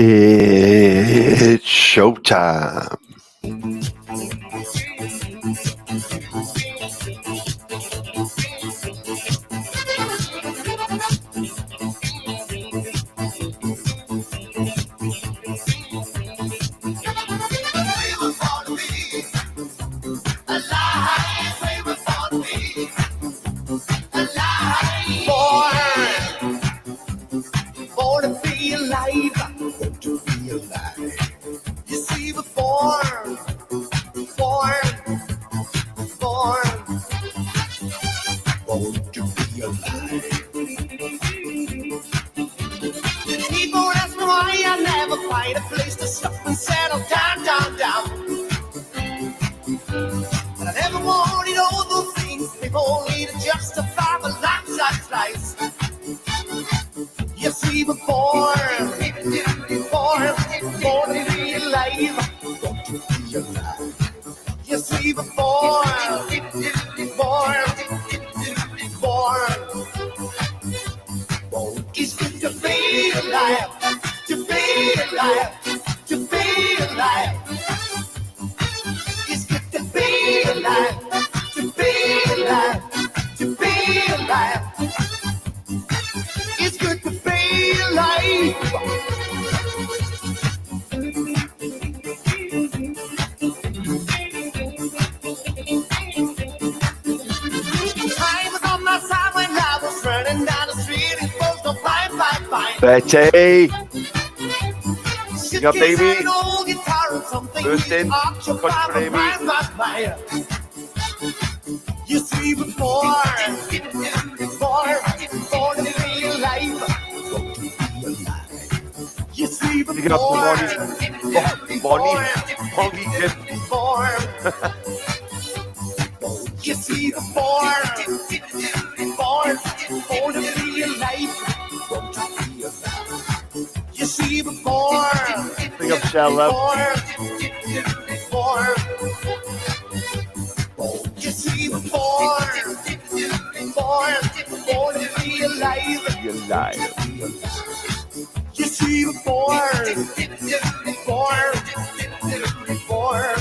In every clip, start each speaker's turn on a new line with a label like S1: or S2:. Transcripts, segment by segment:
S1: It's showtime.
S2: Born to be alive, born to be alive. You see, we're born, born to be alive. People ask me why I never find a place to stop and settle down. But I never wanted all those things people need to justify the lives. You see, we're born to be alive, born to be alive. You see, we're born. It's good to be alive, to be alive, to be alive. It's good to be alive, to be alive, to be alive. It's good to be alive. Time was on my side when I was running down the street. It was no fine.
S1: Betty,
S2: You
S1: got baby?
S2: Bursting. You see, we're born to be alive. You see, we're
S1: you got
S2: born. You see, we're born to be alive. You see, we're born.
S1: Big up Shell
S2: You see, we're born to be alive.
S1: Be alive.
S2: You see, we're born to be alive. Born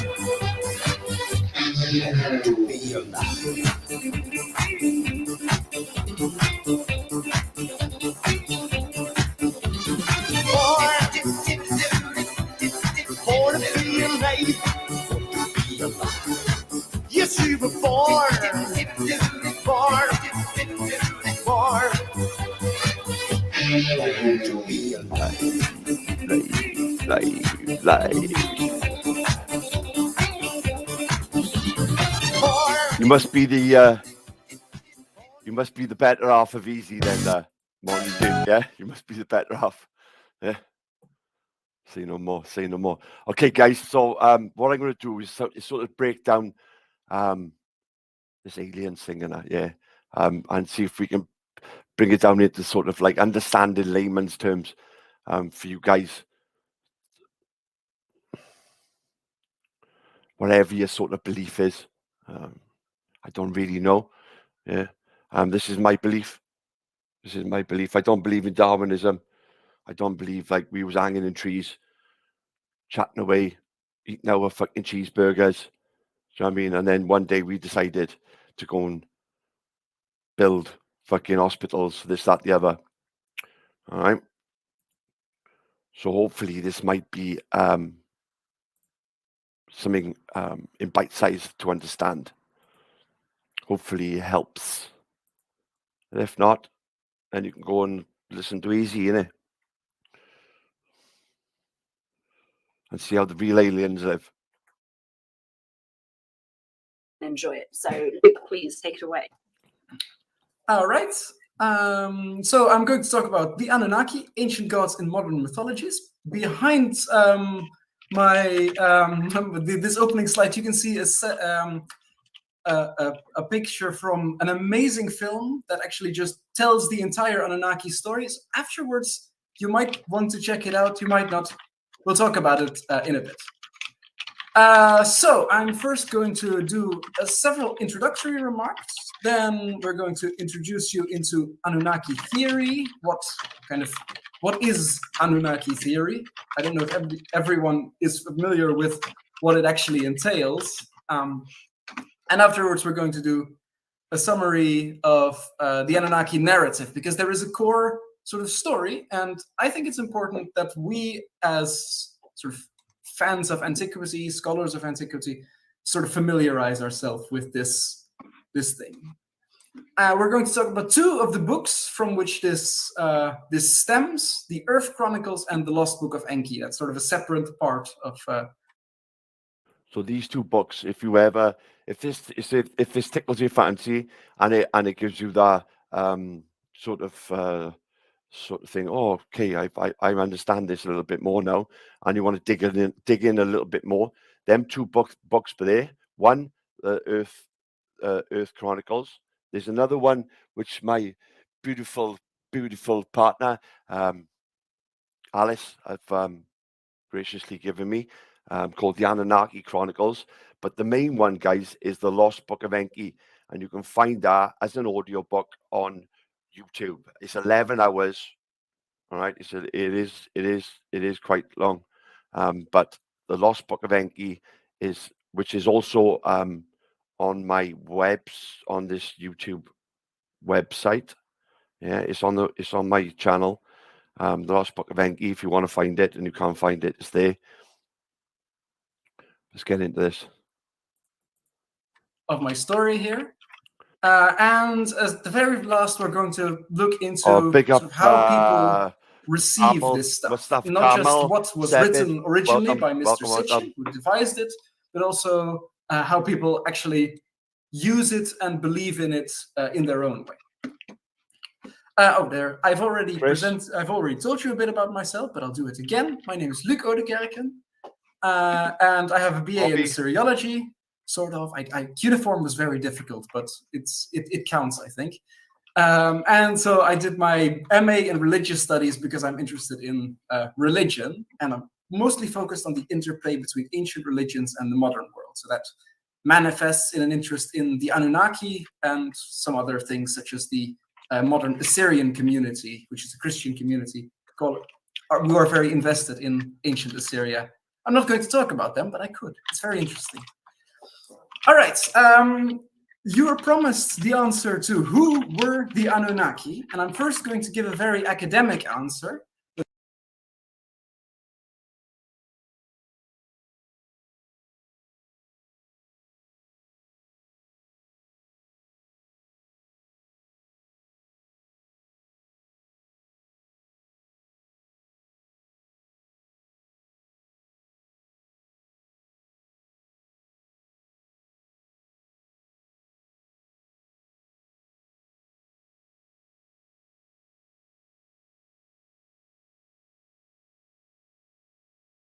S2: to be alive. You see, we're born to be alive.
S1: Live. You must be the better half of Easy then, Monty. Yeah, you must be the better half. Yeah. Say no more. Okay, guys. So what I'm going to do is sort of break down this alien thing and see if we can bring it down into sort of like understanding layman's terms for you guys. Whatever your sort of belief is, I don't really know. Yeah, this is my belief. I don't believe in Darwinism. I don't believe like we was hanging in trees, chatting away, eating our fucking cheeseburgers. Do you know what I mean? And then one day we decided to go and build fucking hospitals, this, that, the other. All right. So hopefully this might be something in bite size to understand. Hopefully it helps. And if not, then you can go and listen to Easy, innit? And see how the real aliens live.
S3: Enjoy it. So, Luke, please take it away.
S4: All right. So I'm going to talk about the Anunnaki, ancient gods in modern mythologies. Behind this opening slide, you can see a picture from an amazing film that actually just tells the entire Anunnaki stories. Afterwards, you might want to check it out. You might not. We'll talk about it in a bit. So I'm first going to do several introductory remarks. Then we're going to introduce you into Anunnaki theory, what kind of what is Anunnaki theory. I don't know if everyone is familiar with what it actually entails. And afterwards, we're going to do a summary of the Anunnaki narrative, because there is a core sort of story, and I think it's important that we, as sort of fans of antiquity, scholars of antiquity, sort of familiarize ourselves with this thing. We're going to talk about two of the books from which this stems: the Earth Chronicles and the Lost Book of Enki. That's sort of a separate part of.
S1: So these two books, if this tickles your fancy and it gives you that sort of thing, oh, okay, I understand this a little bit more now, and you want to dig in a little bit more, them two books there. One, the Earth Chronicles. There's another one which my beautiful partner Alice have graciously given me, called the Annunaki Chronicles. But the main one, guys, is the Lost Book of Enki, and you can find that as an audio book on YouTube. It's 11 hours. All right, it is quite long, but the Lost Book of Enki which is also on my on this YouTube website. Yeah, it's on my channel. The Lost Book of Enki. If you want to find it and you can't find it, it's there. Let's get into this.
S4: Of my story here. And as the very last, we're going to look into sort of how people receive this stuff. Not just what was written originally by Mr. Sitchin, who devised it, but also how people actually use it and believe in it in their own way. There. I've already told you a bit about myself, but I'll do it again. My name is Luc Oudekerken, and I have a BA in Assyriology. Sort of. Cuneiform was very difficult, but it counts, I think. And so I did my MA in religious studies because I'm interested in religion, and I'm mostly focused on the interplay between ancient religions and the modern world. So that manifests in an interest in the Anunnaki and some other things, such as the modern Assyrian community, which is a Christian community, who are very invested in ancient Assyria. I'm not going to talk about them, but I could. It's very interesting. All right, you were promised the answer to who were the Anunnaki, and I'm first going to give a very academic answer.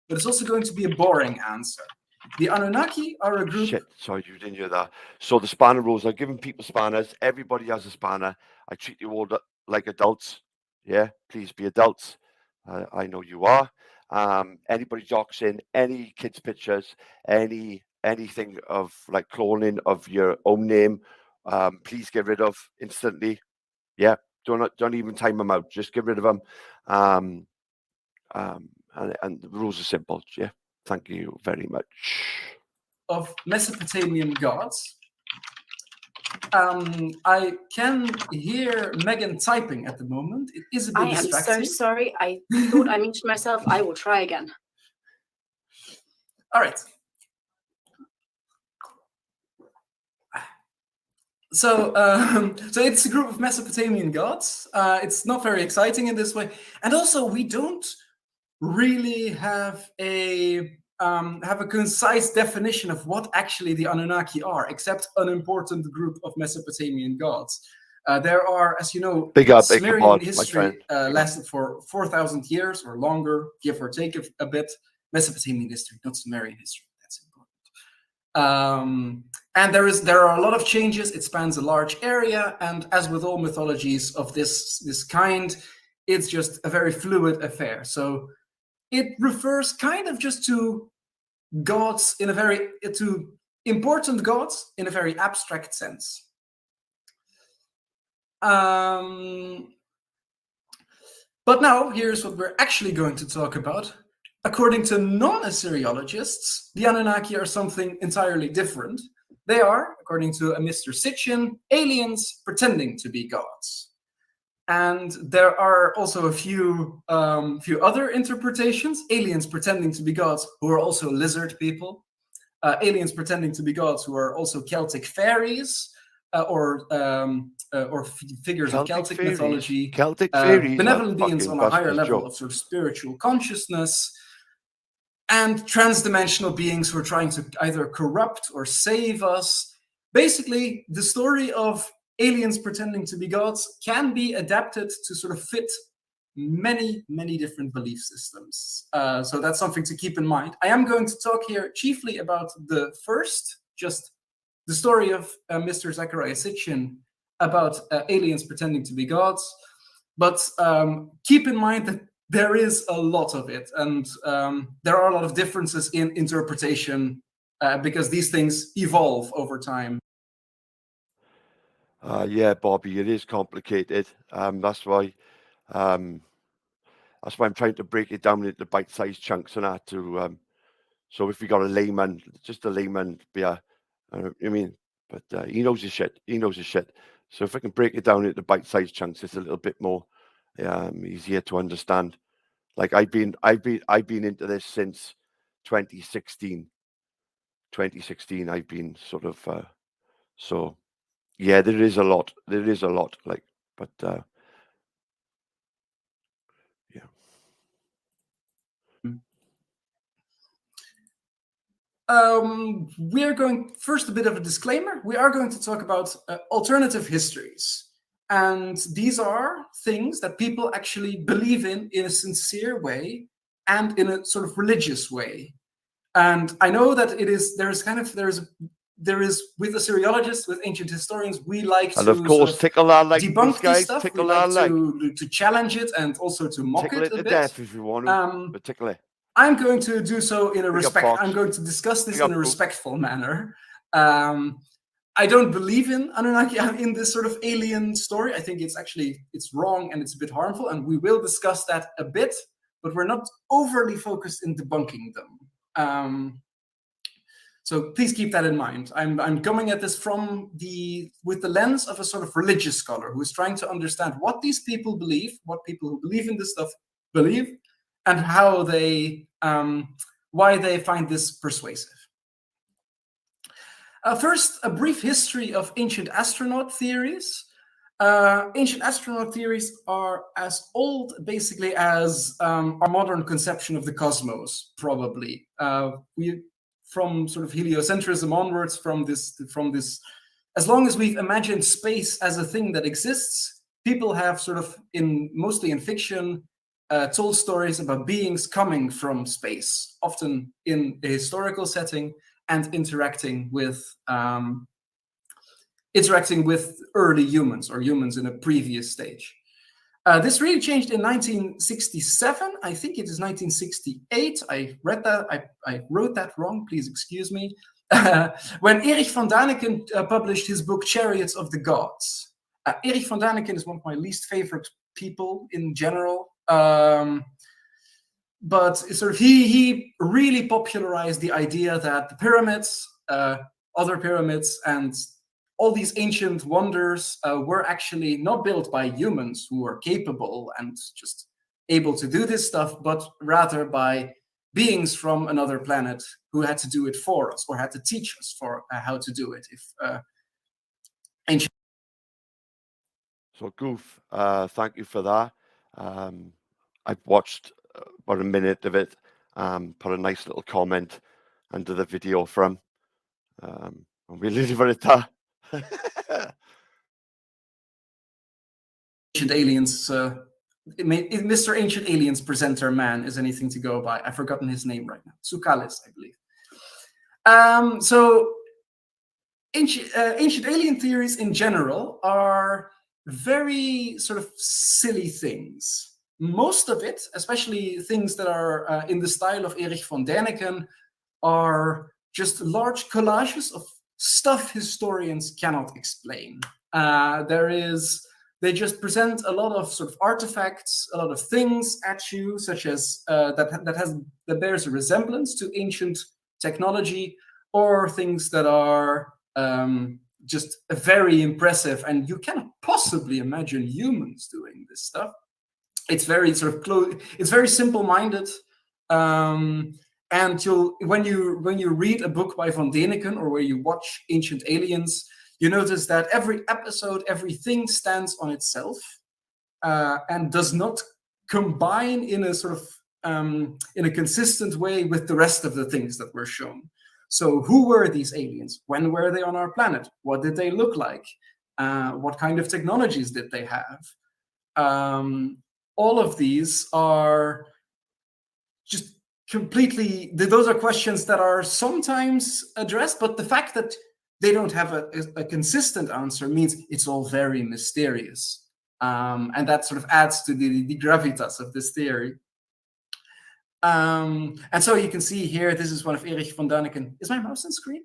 S4: But it's also going to be a boring answer. The Anunnaki are a group...
S1: Shit, sorry, you didn't hear that. So the spanner rules, I've given people spanners. Everybody has a spanner. I treat you all like adults. Yeah, please be adults. I know you are. Anybody docks in any kids' pictures, anything of like cloning of your own name, please get rid of instantly. Yeah, don't even time them out. Just get rid of them. And the rules are simple. Yeah, thank you very much.
S4: Of Mesopotamian gods. I can hear Megan typing at the moment. It is a bit distracting.
S3: I am so sorry. I thought I muted myself. I will try again.
S4: All right. So it's a group of Mesopotamian gods. It's not very exciting in this way, and also we don't really have a concise definition of what actually the Anunnaki are, except an important group of Mesopotamian gods. There are, as you know, Sumerian history lasted for 4,000 years or longer, give or take a bit. Mesopotamian history, not Sumerian history. That's important. And there are a lot of changes. It spans a large area, and as with all mythologies of this kind, it's just a very fluid affair. So it refers kind of just to gods to important gods in a very abstract sense. But now, here's what we're actually going to talk about. According to non-Assyriologists, the Anunnaki are something entirely different. They are, according to a Mr. Sitchin, aliens pretending to be gods. And there are also a few other interpretations. Aliens pretending to be gods who are also lizard people. Aliens pretending to be gods who are also Celtic fairies. Or figures of Celtic mythology,
S1: Celtic fairies,
S4: benevolent beings on a higher level of sort of spiritual consciousness, and trans-dimensional beings who are trying to either corrupt or save us. Basically, the story of aliens pretending to be gods can be adapted to sort of fit many, many different belief systems. So that's something to keep in mind. I am going to talk here chiefly about the first, just the story of Mr. Zechariah Sitchin about aliens pretending to be gods. But keep in mind that there is a lot of it, and there are a lot of differences in interpretation because these things evolve over time.
S1: Yeah, Bobby, it is complicated. That's why I'm trying to break it down into bite-sized chunks and that to so if we got a layman, just a layman, yeah, I mean, but he knows his shit. He knows his shit. So if I can break it down into bite-sized chunks, it's a little bit more easier to understand. Like I've been into this since 2016. 2016, I've been sort of so yeah, there is a lot. There is a lot. Like, but yeah.
S4: We're going, first a bit of a disclaimer. We are going to talk about alternative histories. And these are things that people actually believe in a sincere way and in a sort of religious way. And I know that there is with Assyriologists, with ancient historians, we like
S1: and
S4: to
S1: of course
S4: sort of debunk these stuff. We like to challenge it and also to mock it a bit.
S1: Death if you want to, particularly.
S4: I'm going to do so in a I'm going to discuss this in a respectful manner. I don't believe in Anunnaki in this sort of alien story. I think it's wrong and it's a bit harmful, and we will discuss that a bit, but we're not overly focused in debunking them. So please keep that in mind. I'm coming at this with the lens of a sort of religious scholar who is trying to understand what these people believe, what people who believe in this stuff believe, and how why they find this persuasive. First, a brief history of ancient astronaut theories. Ancient astronaut theories are as old, basically, as our modern conception of the cosmos, probably. From sort of heliocentrism onwards, from this, as long as we've imagined space as a thing that exists, people have sort of, mostly in fiction, told stories about beings coming from space, often in a historical setting, and interacting with early humans or humans in a previous stage. This really changed in 1967. I think it is 1968. I read that. I wrote that wrong. Please excuse me. When Erich von Däniken published his book Chariots of the Gods. Erich von Däniken is one of my least favorite people in general. But sort of he really popularized the idea that the pyramids, other pyramids, and all these ancient wonders were actually not built by humans who were capable and just able to do this stuff, but rather by beings from another planet who had to do it for us or had to teach us how to do it. Ancient.
S1: So Goof, thank you for that. I've watched about a minute of it, put a nice little comment under the video from, and we'll leave it at that.
S4: Ancient aliens, Mr. Ancient Aliens presenter man is anything to go by. I've forgotten his name right now. Tsoukalis, I believe. So ancient alien theories in general are very sort of silly things. Most of it, especially things that are in the style of Erich von Däniken, are just large collages of stuff historians cannot explain. There is They just present a lot of sort of artifacts, a lot of things at you, such as that bears a resemblance to ancient technology, or things that are just very impressive, and you cannot possibly imagine humans doing this stuff. It's very sort of close. It's very simple-minded, and when you read a book by von Däniken, or where you watch Ancient Aliens, you notice that every episode, everything stands on itself, and does not combine in a sort of in a consistent way with the rest of the things that were shown. So who were these aliens? When were they on our planet? What did they look like? What kind of technologies did they have? All of these are just completely, those are questions that are sometimes addressed, but the fact that they don't have a consistent answer means it's all very mysterious. And that sort of adds to the gravitas of this theory. And so you can see here, this is one of Erich von Däniken. Is my mouse on screen?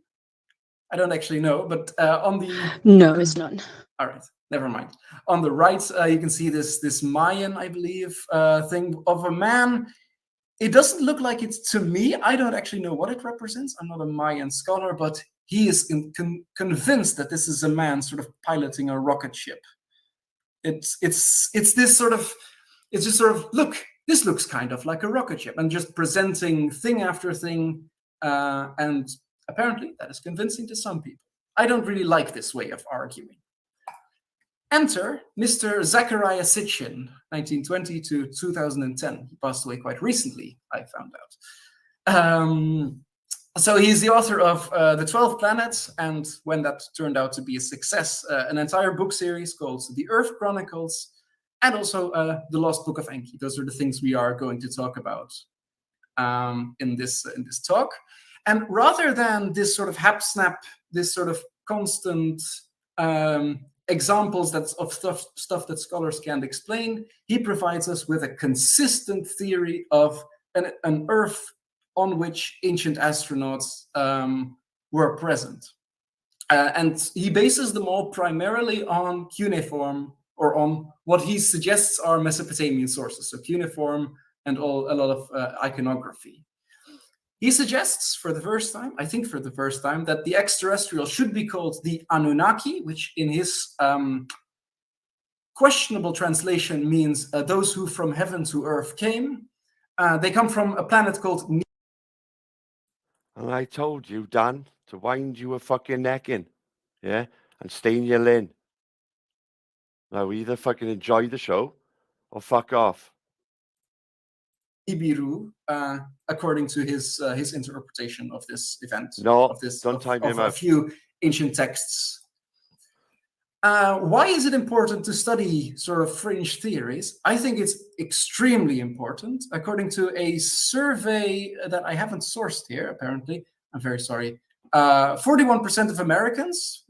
S4: I don't actually know, but on the...
S5: No, it's not.
S4: All right, never mind. On the right, you can see this Mayan, I believe, thing of a man. It doesn't look like it to me. I don't actually know what it represents. I'm not a Mayan scholar, but he is convinced that this is a man sort of piloting a rocket ship. It's this sort of, it's just sort of, look, this looks kind of like a rocket ship, and just presenting thing after thing, and apparently that is convincing to some people. I don't really like this way of arguing. Enter Mr. Zachariah Sitchin, 1920 to 2010. He passed away quite recently, I found out. So he's the author of The 12 Planets, and when that turned out to be a success, an entire book series called The Earth Chronicles, and also The Lost Book of Enki. Those are the things we are going to talk about in this talk. And rather than this sort of hap-snap, this sort of constant examples of stuff that scholars can't explain, he provides us with a consistent theory of an Earth on which ancient astronauts were present. And he bases them all primarily on cuneiform, or on what he suggests are Mesopotamian sources, so cuneiform and a lot of iconography. He suggests for the first time, I think for the first time, that the extraterrestrial should be called the Anunnaki, which in his questionable translation means those who from heaven to earth came. They come from a planet called...
S1: And I told you, Dan, to wind you a fucking neck in, yeah, and stay in your lane. Now, either fucking enjoy the show or fuck off.
S4: Nibiru, according to his interpretation of this event.
S1: No,
S4: of this,
S1: don't time him out.
S4: A few ancient texts. Why is it important to study sort of fringe theories? I think it's extremely important. According to a survey that I haven't sourced here, apparently, I'm very sorry, 41% of Americans,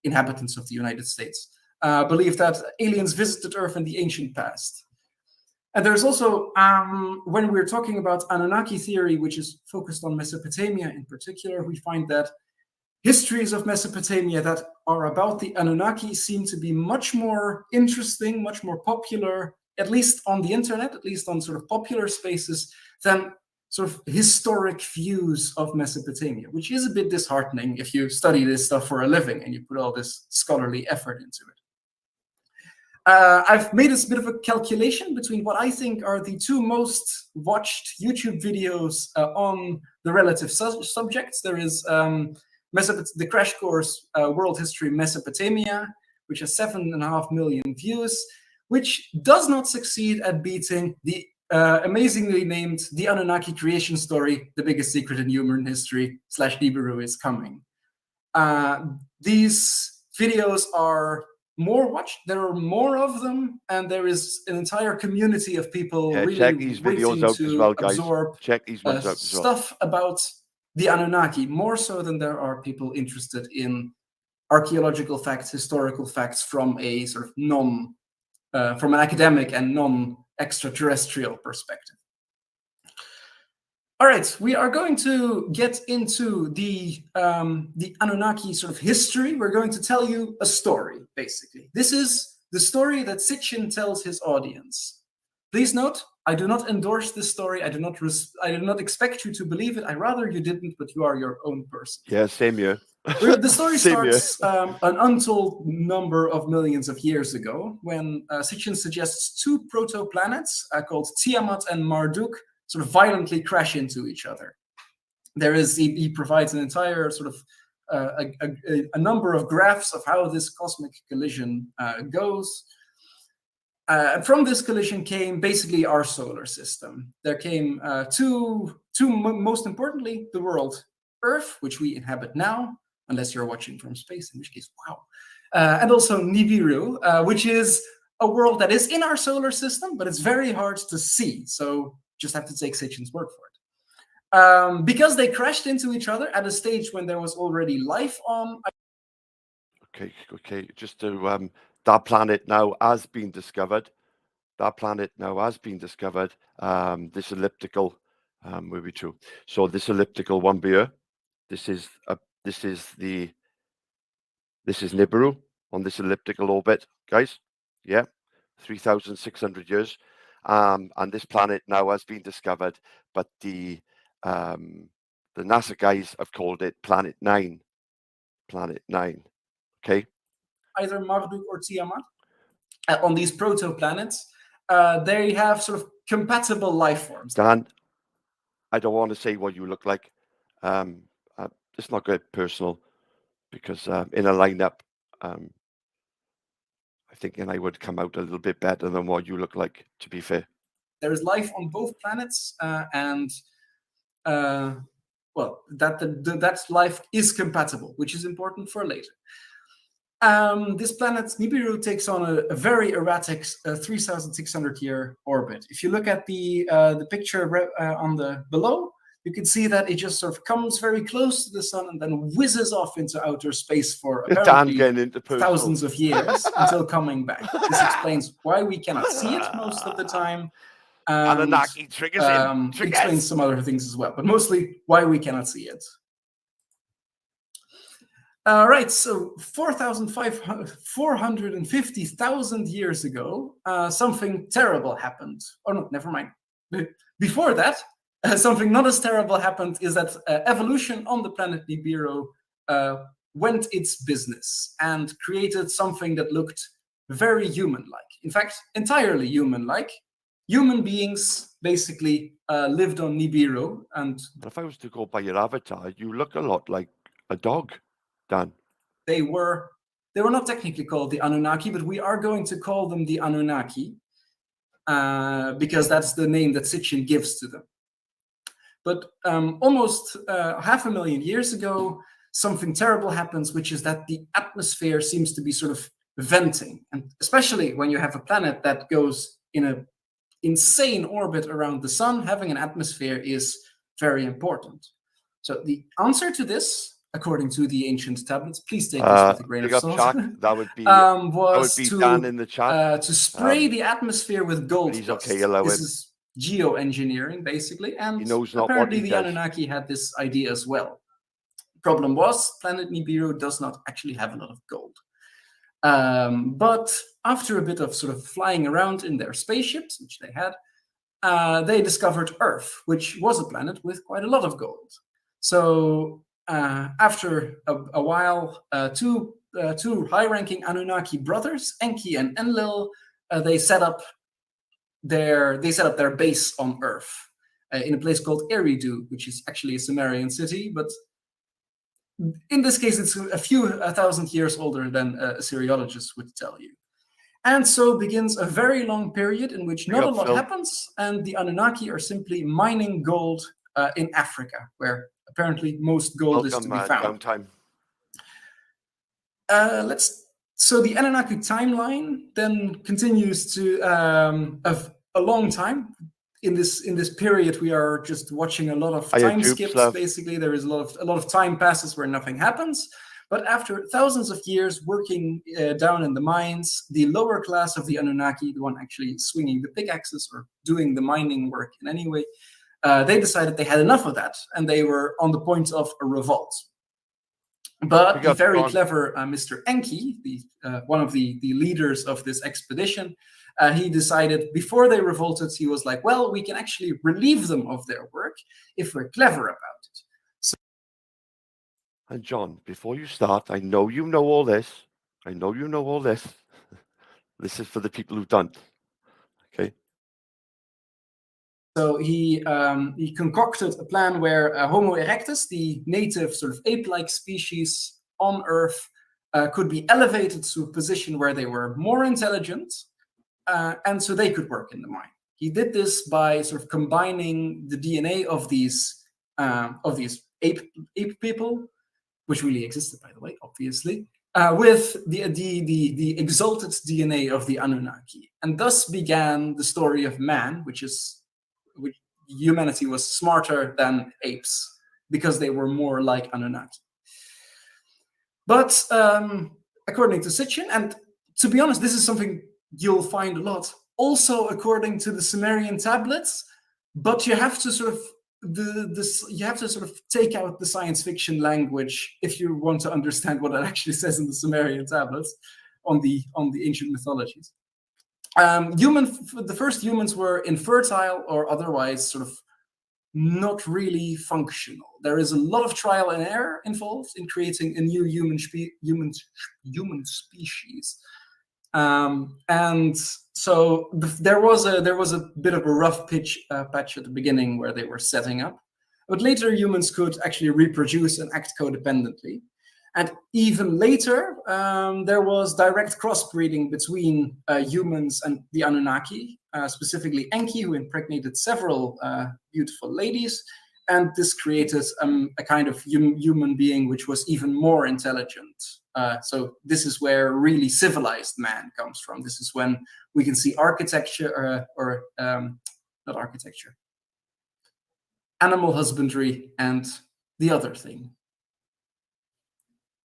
S4: inhabitants of the United States, believe that aliens visited Earth in the ancient past. And there's also, when we're talking about Anunnaki theory, which is focused on Mesopotamia in particular, we find that histories of Mesopotamia that are about the Anunnaki seem to be much more interesting, much more popular, at least on the internet, at least on sort of popular spaces, than sort of historic views of Mesopotamia, which is a bit disheartening if you study this stuff for a living and you put all this scholarly effort into it. I've made a bit of a calculation between what I think are the two most watched YouTube videos on the relative subjects. There is the Crash Course World History Mesopotamia, which has 7.5 million views, which does not succeed at beating the amazingly named The Anunnaki Creation Story, The Biggest Secret in Human History / Nibiru is Coming. These videos are more watched, there are more of them, and there is an entire community of people really
S1: check these videos out as well, guys.
S4: Absorb
S1: check these ones out as well.
S4: Stuff about the Anunnaki, more so than there are people interested in archaeological facts, historical facts from a sort of from an academic and non-extraterrestrial perspective. All right, we are going to get into the Anunnaki sort of history. We're going to tell you a story, basically. This is the story that Sitchin tells his audience. Please note, I do not endorse this story. I do not expect you to believe it. I rather you didn't, but you are your own person.
S1: Yeah, same here.
S4: The story starts an untold number of millions of years ago when Sitchin suggests two proto-planets called Tiamat and Marduk sort of violently crash into each other. He provides an entire sort of a number of graphs of how this cosmic collision goes. From this collision came basically our solar system. There came most importantly, the world Earth, which we inhabit now, unless you're watching from space, in which case, wow. And also Nibiru, which is a world that is in our solar system, but it's very hard to see. So just have to take Sitchin's word for it. Because they crashed into each other at a stage when there was already life on.
S1: Okay. Just to that planet now has been discovered. That planet now has been discovered. This elliptical will be true. So this elliptical one here. This is Nibiru on this elliptical orbit, guys. Yeah, 3,600 years. And this planet now has been discovered, but the NASA guys have called it Planet 9. Planet 9. Okay.
S4: Either Marduk or Tiamat. On these protoplanets, they have sort of compatible life forms.
S1: Dan, I don't want to say what you look like. It's not good personal, because in a lineup, I think I would come out a little bit better than what you look like, to be fair.
S4: There is life on both planets, and well, that life is compatible, which is important for later. This planet Nibiru takes on a very erratic 3,600-year orbit. If you look at the picture on the below, you can see that it just sort of comes very close to the sun and then whizzes off into outer space for apparently thousands of years until coming back. This explains why we cannot see it most of the time.
S1: Annunaki triggers him.
S4: It explains some other things as well, but mostly why we cannot see it. Right, so 450,000 years ago, something terrible happened. Oh no, never mind. Before that, something not as terrible happened is that evolution on the planet Nibiru went its business and created something that looked very human-like. In fact, entirely human-like. Human beings basically lived on Nibiru, and
S1: if I was to go by your avatar, you look a lot like a dog, Dan.
S4: They were not technically called the Anunnaki, but we are going to call them the Anunnaki because that's the name that Sitchin gives to them. But almost 500,000 years ago, something terrible happens, which is that the atmosphere seems to be sort of venting, and especially when you have a planet that goes in an insane orbit around the sun, having an atmosphere is very important. So the answer to this, according to the ancient tablets, please take this with a grain of salt.
S1: That would be
S4: Dan
S1: in the chat.
S4: To spray the atmosphere with gold
S1: dust.
S4: Okay, this is geoengineering, basically, and apparently the Anunnaki had this idea as well. Problem was, planet Nibiru does not actually have a lot of gold. But after a bit of sort of flying around in their spaceships, which they had, they discovered Earth, which was a planet with quite a lot of gold. So after a while, two high-ranking Anunnaki brothers, Enki and Enlil, they set up their base on Earth in a place called Eridu, which is actually a Sumerian city, but in this case, it's a few thousand years older than a Assyriologist would tell you. And so begins a very long period in which not a lot happens, and the Anunnaki are simply mining gold in Africa, where apparently most gold is to be found. So the Anunnaki timeline then continues to a long time. In this period, we are just watching a lot of time skips. Basically, there is a lot of time passes where nothing happens. But after thousands of years working down in the mines, the lower class of the Anunnaki, the one actually swinging the pickaxes or doing the mining work in any way, they decided they had enough of that, and they were on the point of a revolt. But the very clever Mr. Enki, one of the leaders of this expedition, he decided before they revolted, he was like, well, we can actually relieve them of their work if we're clever about it. So,
S1: and John, before you start, I know you know all this. I know you know all this. This is for the people who don't. Okay.
S4: So he concocted a plan where Homo erectus, the native sort of ape-like species on Earth, could be elevated to a position where they were more intelligent, and so they could work in the mine. He did this by sort of combining the DNA of these ape people, which really existed, by the way, obviously, with the exalted DNA of the Anunnaki, and thus began the story of man, which humanity was smarter than apes because they were more like Anunnaki. But according to Sitchin, and to be honest, this is something you'll find a lot, also according to the Sumerian tablets, but you have to sort of take out the science fiction language if you want to understand what it actually says in the Sumerian tablets on the ancient mythologies. The first humans were infertile or otherwise sort of not really functional. There is a lot of trial and error involved in creating a new human species. And so there was a bit of a rough patch at the beginning where they were setting up, but later humans could actually reproduce and act codependently. And even later, there was direct crossbreeding between humans and the Anunnaki, specifically Enki, who impregnated several beautiful ladies. And this created a kind of human being which was even more intelligent. So this is where really civilized man comes from. This is when we can see architecture, not architecture, animal husbandry, and the other thing.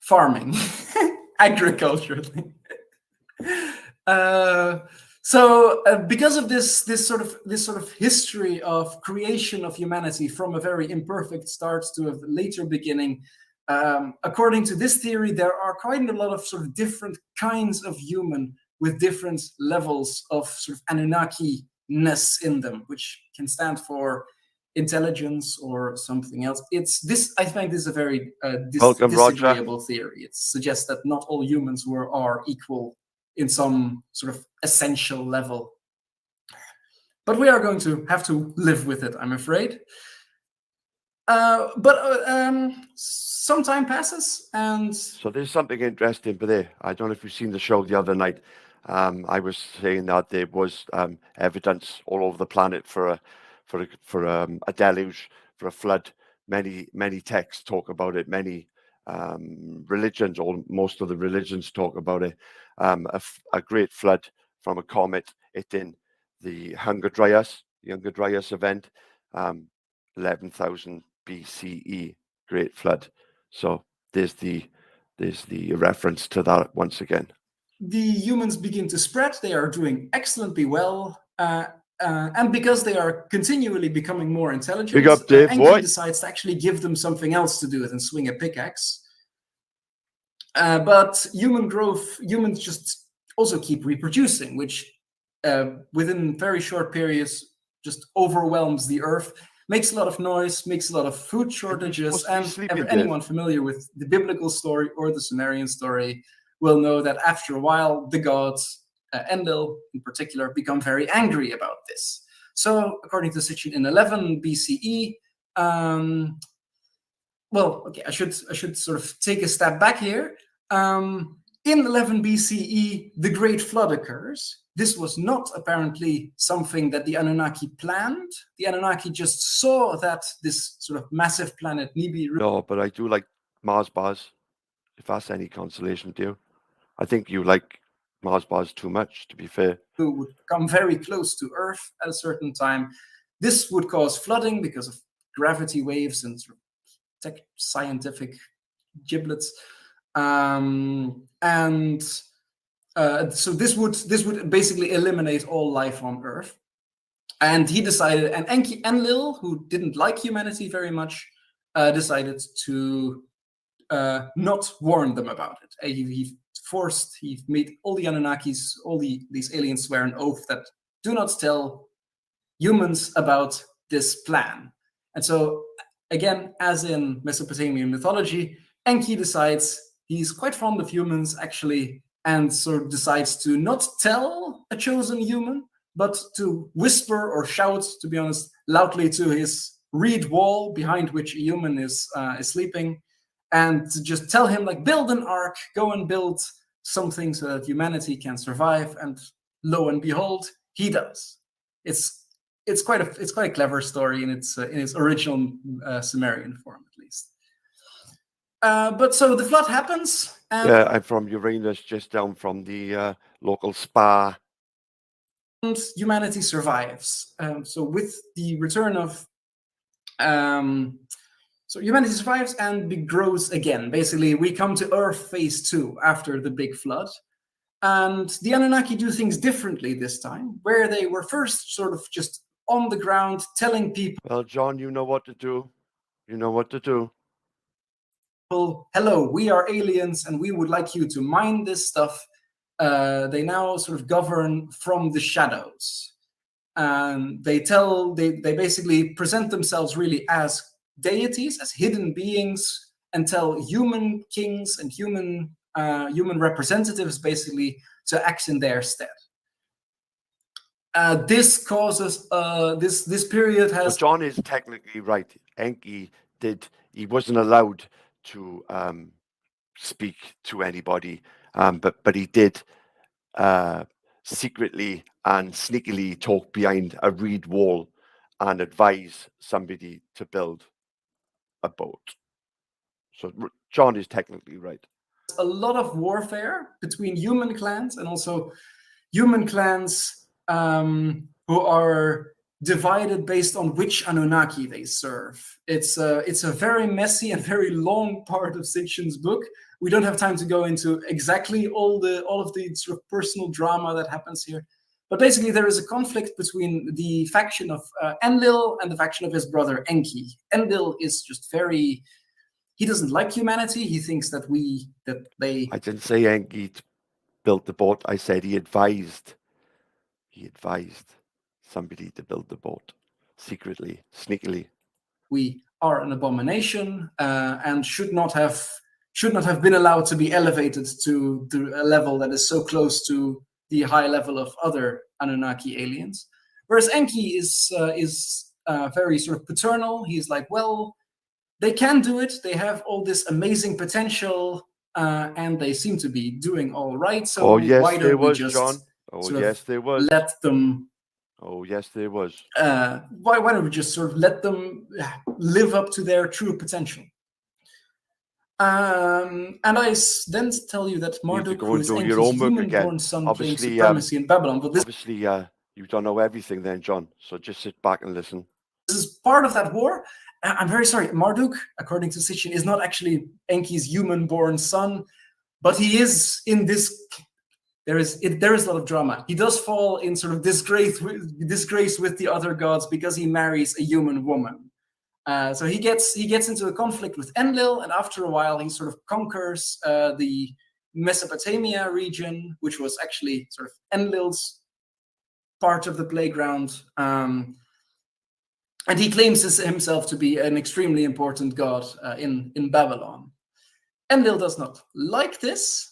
S4: Farming, agriculture thing. So because of this sort of history of creation of humanity from a very imperfect start to a later beginning, according to this theory, there are quite a lot of sort of different kinds of human with different levels of sort of Anunnaki-ness in them, which can stand for intelligence or something else. I think this is a very disagreeable theory. It suggests that not all humans are equal in some sort of essential level. But we are going to have to live with it, I'm afraid. But some time passes, and
S1: so there's something interesting there. I don't know if you've seen the show the other night. I was saying that there was evidence all over the planet for a deluge, for a flood. Many texts talk about it. Many religions, or most of the religions, talk about it. A great flood from a comet hitting the Younger Dryas event, 11,000 BCE, great flood. So there's the reference to that once again.
S4: The humans begin to spread. They are doing excellently well. And because they are continually becoming more intelligent,
S1: Big up, Dave,
S4: Enki decides to actually give them something else to do than swing a pickaxe. But humans just also keep reproducing, which within very short periods just overwhelms the earth, makes a lot of noise, makes a lot of food shortages, and anyone familiar with the biblical story or the Sumerian story will know that after a while, the gods, Enlil in particular, become very angry about this. So, according to Sitchin, in 11 BCE, well, okay, I should sort of take a step back here. In 11 BCE, the Great Flood occurs. This was not apparently something that the Anunnaki planned. The Anunnaki just saw that this sort of massive planet Nibiru.
S1: No, but I do like Mars bars, if that's any consolation to you. I think you like Mars bars too much, to be fair.
S4: Who would come very close to Earth at a certain time. This would cause flooding because of gravity waves and sort of scientific giblets. So this would basically eliminate all life on Earth. And he decided, and Enlil, who didn't like humanity very much, decided to not warn them about it. He made all the Anunnakis, these aliens swear an oath that do not tell humans about this plan. And so, again, as in Mesopotamian mythology, Enki decides he's quite fond of humans, actually, and so decides to not tell a chosen human, but to whisper or shout, to be honest, loudly to his reed wall behind which a human is sleeping, and to just tell him, like, build an ark, go and build something so that humanity can survive. And lo and behold, he does. It's quite a clever story in its original Sumerian form, at least. But so the flood happens. And
S1: yeah, I'm from Uranus, just down from the local spa.
S4: And humanity survives. So with the return of, so humanity survives and grows again. Basically, we come to Earth phase 2 after the big flood. And the Anunnaki do things differently this time, where they were first sort of just on the ground telling people.
S1: Well, John, you know what to do. You know what to do.
S4: Hello, we are aliens and we would like you to mine this stuff. They now sort of govern from the shadows. And they basically present themselves really as deities, as hidden beings, and tell human kings and human representatives basically to act in their stead. This causes this period has.
S1: Well, John is technically right. Enki he wasn't allowed to speak to anybody, but he did secretly and sneakily talk behind a reed wall and advise somebody to build a boat. So John is technically right.
S4: A lot of warfare between human clans and also human clans who are divided based on which Anunnaki they serve. It's a very messy and very long part of Sitchin's book. We don't have time to go into exactly all of the sort of personal drama that happens here. But basically, there is a conflict between the faction of Enlil and the faction of his brother Enki. Enlil is just he doesn't like humanity. He thinks that they.
S1: I didn't say Enki built the boat. I said he advised somebody to build the boat secretly, sneakily.
S4: We are an abomination and should not have been allowed to be elevated to a level that is so close to the high level of other Anunnaki aliens. Whereas Enki is very sort of paternal. He's like, well, they can do it. They have all this amazing potential, and they seem to be doing all right. So why don't we just
S1: John? Oh, yes, there was.
S4: Let them.
S1: Oh, yes, there was.
S4: Why don't we just sort of let them live up to their true potential? And I then tell you that Marduk, who is Enki's human-born son, claims supremacy in Babylon. But
S1: obviously, you don't know everything then, John. So just sit back and listen.
S4: This is part of that war. I'm very sorry. Marduk, according to Sitchin, is not actually Enki's human-born son, but he is in this. There is a lot of drama. He does fall in sort of disgrace with the other gods because he marries a human woman. So he gets into a conflict with Enlil, and after a while, he sort of conquers the Mesopotamia region, which was actually sort of Enlil's part of the playground. And he claims himself to be an extremely important god in Babylon. Enlil does not like this.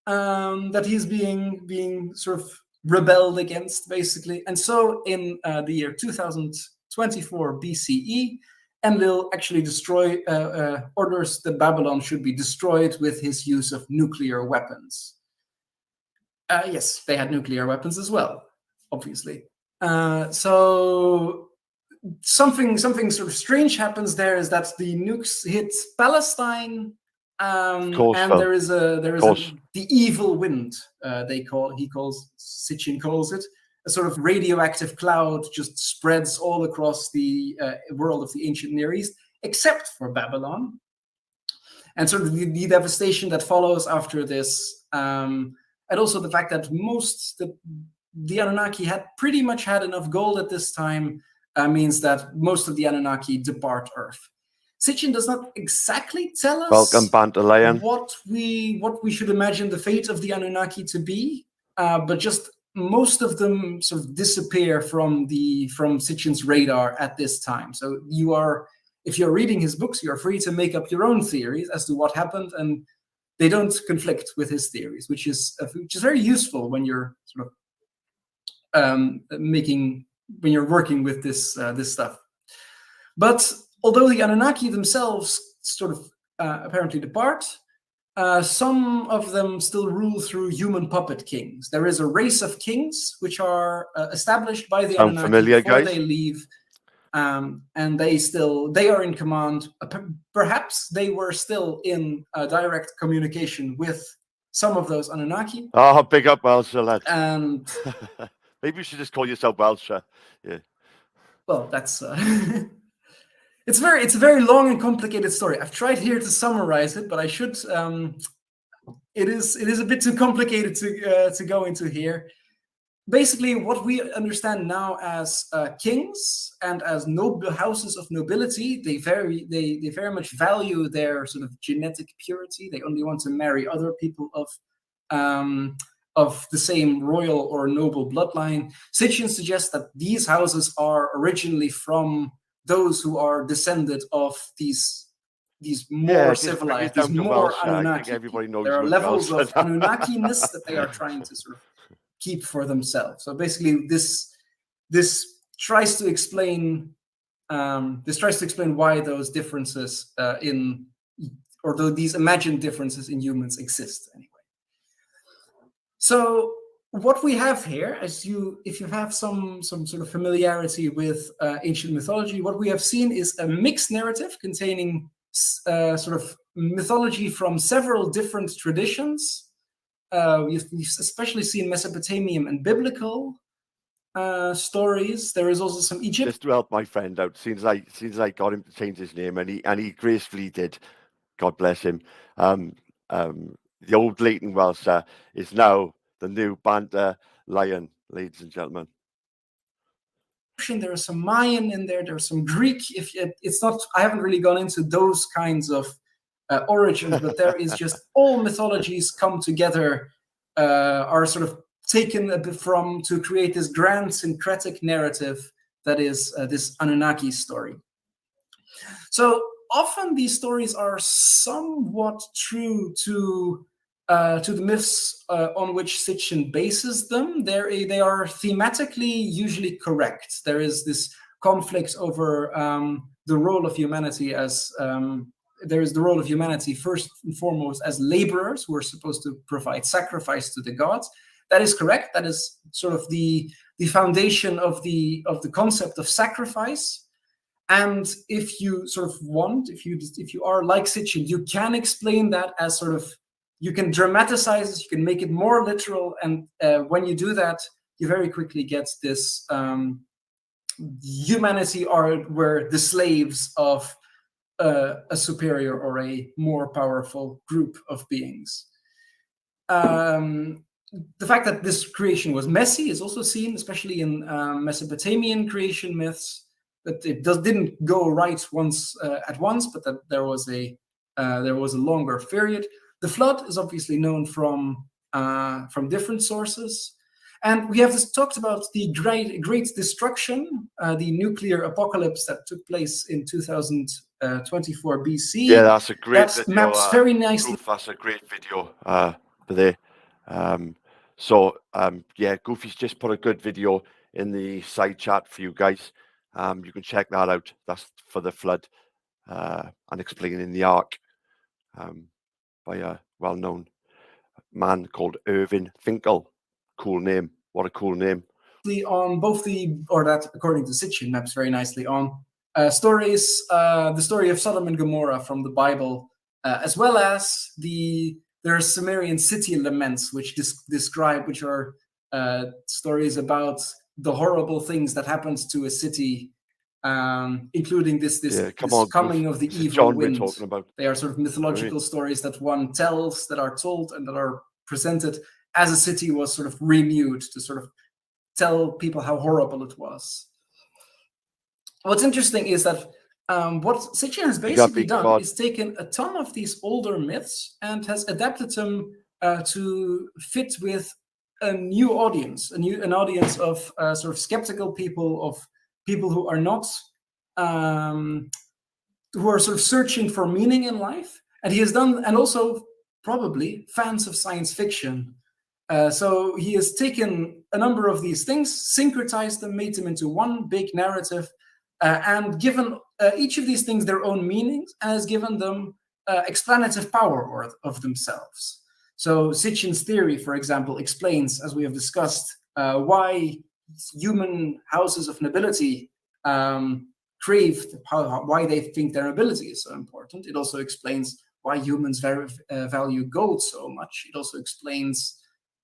S4: That he's being sort of rebelled against, basically. And so in the year 2024 BCE, Enlil actually orders that Babylon should be destroyed with his use of nuclear weapons. Yes, they had nuclear weapons as well, obviously. So something sort of strange happens there is that the nukes hit Palestine. And there is the evil wind. Sitchin calls it, a sort of radioactive cloud just spreads all across the world of the ancient Near East, except for Babylon. And sort of the devastation that follows after this, and also the fact that the Anunnaki had pretty much had enough gold at this time, means that most of the Anunnaki depart Earth. Sitchin does not exactly tell us
S1: Welcome, Banter Lion.
S4: what we should imagine the fate of the Anunnaki to be, but just most of them sort of disappear from Sitchin's radar at this time. So if you're reading his books, you're free to make up your own theories as to what happened, and they don't conflict with his theories, which is very useful when you're sort of when you're working with this stuff. But although the Anunnaki themselves sort of apparently depart, some of them still rule through human puppet kings. There is a race of kings which are established by the Anunnaki
S1: familiar,
S4: before
S1: guys?
S4: they leave, and they are in command. Perhaps they were still in direct communication with some of those Anunnaki.
S1: Oh, big up Welsher, lad.
S4: And
S1: maybe you should just call yourself Welsher. Yeah.
S4: Well, that's it's a very long and complicated story. I've tried here to summarize it, but I should. It is a bit too complicated to go into here. Basically, what we understand now as kings and as noble houses of nobility, they very much value their sort of genetic purity. They only want to marry other people of the same royal or noble bloodline. Sitchin suggests that these houses are originally from those who are descended of these more civilized, these more Anunnaki.
S1: Everybody knows
S4: there are levels of Anunnaki-ness that they are trying to sort of keep for themselves. So basically, this tries to explain why those differences these imagined differences in humans exist anyway. So what we have here, if you have some sort of familiarity with ancient mythology, what we have seen is a mixed narrative containing sort of mythology from several different traditions. We've especially seen Mesopotamian and biblical stories. There is also some Egypt.
S1: Just to help my friend out, since I got him to change his name, and he gracefully did. God bless him. The old Leighton Welsher is now the new Banter Lion, ladies and gentlemen.
S4: There is some Mayan in there. There's some Greek. If it's not, I haven't really gone into those kinds of origins, but there is just all mythologies come together, are sort of taken a bit from to create this grand syncretic narrative that is this Anunnaki story. So often these stories are somewhat true to the myths on which Sitchin bases them. They are thematically usually correct. There is this conflict over the role of humanity as there is the role of humanity first and foremost as laborers who are supposed to provide sacrifice to the gods. That is correct. That is sort of the foundation of the concept of sacrifice. And if you sort of want, if you are like Sitchin, you can explain that as sort of, you can dramatize it, you can make it more literal, and when you do that, you very quickly get this humanity were the slaves of a superior or a more powerful group of beings. The fact that this creation was messy is also seen, especially in Mesopotamian creation myths, that it didn't go right at once, but that there was a longer period. The flood is obviously known from different sources, and we have talked about the great destruction, the nuclear apocalypse that took place in 2024 BC.
S1: Yeah, that's a great
S4: video.
S1: That
S4: maps very nicely.
S1: That's a great video for there. Yeah, Goofy's just put a good video in the side chat for you guys. You can check that out. That's for the flood and explaining the ark by a well-known man called Irving Finkel. Cool name. What a cool name.
S4: On both that according to Sitchin maps very nicely on stories, the story of Sodom and Gomorrah from the Bible, as well as there are Sumerian city laments which are stories about the horrible things that happens to a city, including this coming of the evil wind. They are sort of mythological stories that one tells, that are told, and that are presented as a city was sort of renewed to sort of tell people how horrible it was. What's interesting is that what Sitchin has basically done is taken a ton of these older myths and has adapted them to fit with a new audience, an audience of sort of skeptical people, of people who are not, who are sort of searching for meaning in life. And he has done, and also probably fans of science fiction. So he has taken a number of these things, syncretized them, made them into one big narrative, and given each of these things their own meanings, and has given them explanative power of themselves. So Sitchin's theory, for example, explains, as we have discussed, why human houses of nobility crave, why they think their nobility is so important. It also explains why humans value gold so much. It also explains,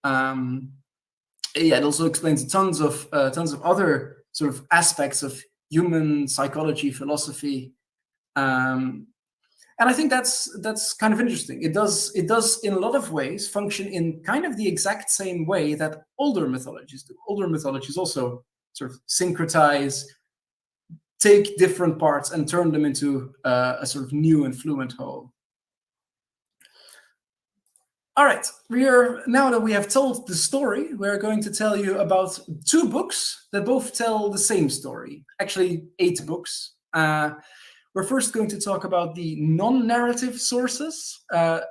S4: it also explains tons of other sort of aspects of human psychology, philosophy, and I think that's kind of interesting. It does in a lot of ways function in kind of the exact same way that older mythologies do. Older mythologies also sort of syncretize, take different parts and turn them into a sort of new and fluent whole. All right, now that we have told the story, we're going to tell you about 2 books that both tell the same story. Actually, 8 books. We're first going to talk about the non-narrative sources.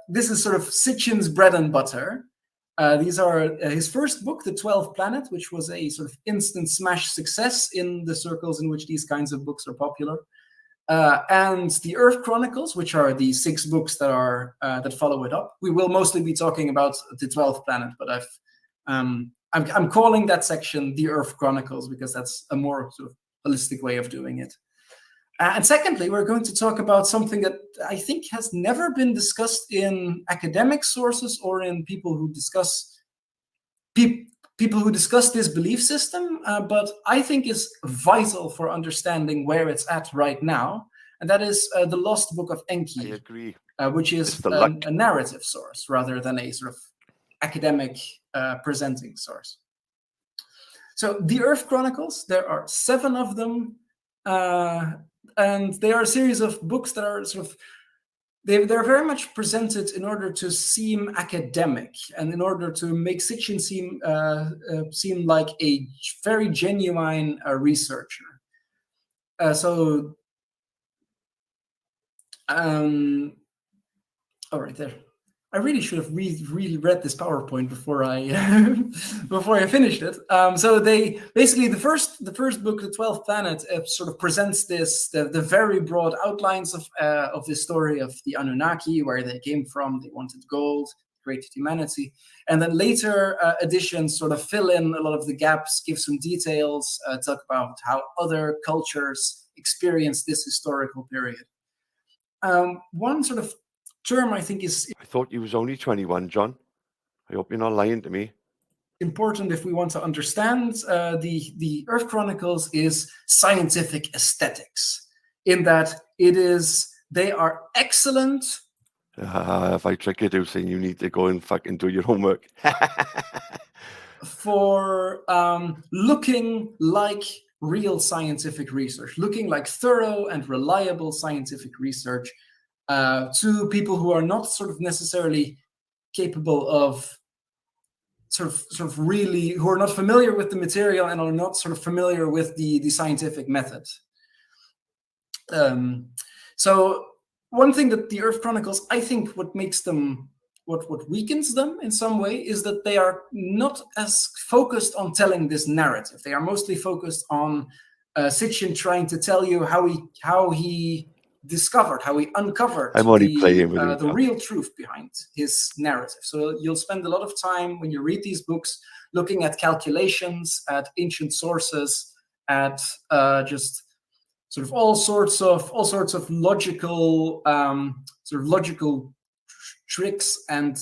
S4: This is sort of Sitchin's bread and butter. These are his first book, The 12th Planet, which was a sort of instant smash success in the circles in which these kinds of books are popular. And the Earth Chronicles, which are the 6 books that are that follow it up. We will mostly be talking about the 12th Planet, but I'm calling that section the Earth Chronicles because that's a more sort of holistic way of doing it. And secondly, we're going to talk about something that I think has never been discussed in academic sources or in people who discuss this belief system, but I think is vital for understanding where it's at right now, and that is the Lost Book of Enki.
S1: I agree.
S4: Which is a narrative source rather than a sort of academic presenting source. So the Earth Chronicles, there are 7 of them. And they are a series of books that are sort of, they're very much presented in order to seem academic and in order to make Sitchin seem like a very genuine researcher. All right, there. I really should have really read this PowerPoint before I before I finished it. So they basically the first book, The 12th Planet, sort of presents the very broad outlines of this story of the Anunnaki, where they came from, they wanted gold, created humanity, and then later editions sort of fill in a lot of the gaps, give some details, talk about how other cultures experienced this historical period. One sort of term I think is...
S1: I thought you was only 21, John. I hope you're not lying to me.
S4: Important if we want to understand the Earth Chronicles is scientific aesthetics, in that they are excellent.
S1: If I trick you to saying you need to go and fucking do your homework.
S4: For looking like real scientific research, looking like thorough and reliable scientific research, to people who are not sort of necessarily capable of sort of really, who are not familiar with the material and are not sort of familiar with the scientific method. So one thing that the Earth Chronicles, I think what makes them, what weakens them in some way, is that they are not as focused on telling this narrative. They are mostly focused on Sitchin trying to tell you how he uncovered the real truth behind his narrative. So you'll spend a lot of time when you read these books looking at calculations, at ancient sources, at just sort of all sorts of logical logical tricks and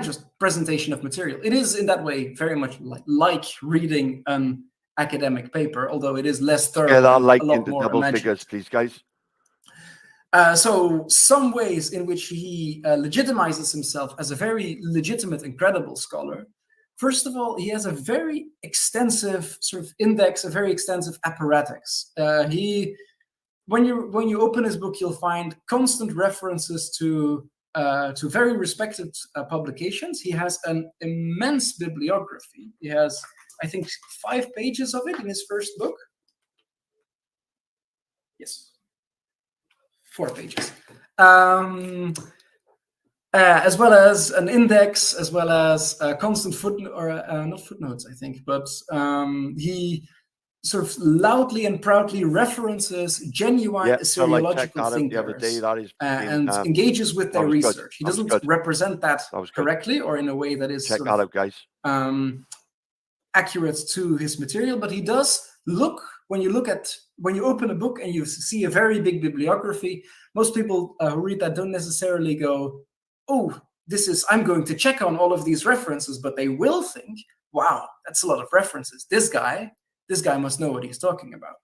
S4: just presentation of material. It is in that way very much like reading an academic paper, although it is less thorough.
S1: Get our like into double figures, please, guys.
S4: So some ways in which he legitimizes himself as a very legitimate and credible scholar. First of all, he has a very extensive sort of index, a very extensive apparatus. He when you open his book, you'll find constant references to very respected publications. He has an immense bibliography. He has, I think, 5 pages of it in his first book. Yes, 4 pages. As well as an index, as well as a constant footnote, or not footnotes, I think, but he sort of loudly and proudly references genuine Assyriological thinkers and engages with their research. He doesn't represent that correctly or in a way that is
S1: sort of,
S4: accurate to his material, but he does look, when you open a book and you see a very big bibliography, most people who read that don't necessarily go, oh, I'm going to check on all of these references, but they will think, wow, that's a lot of references. This guy must know what he's talking about.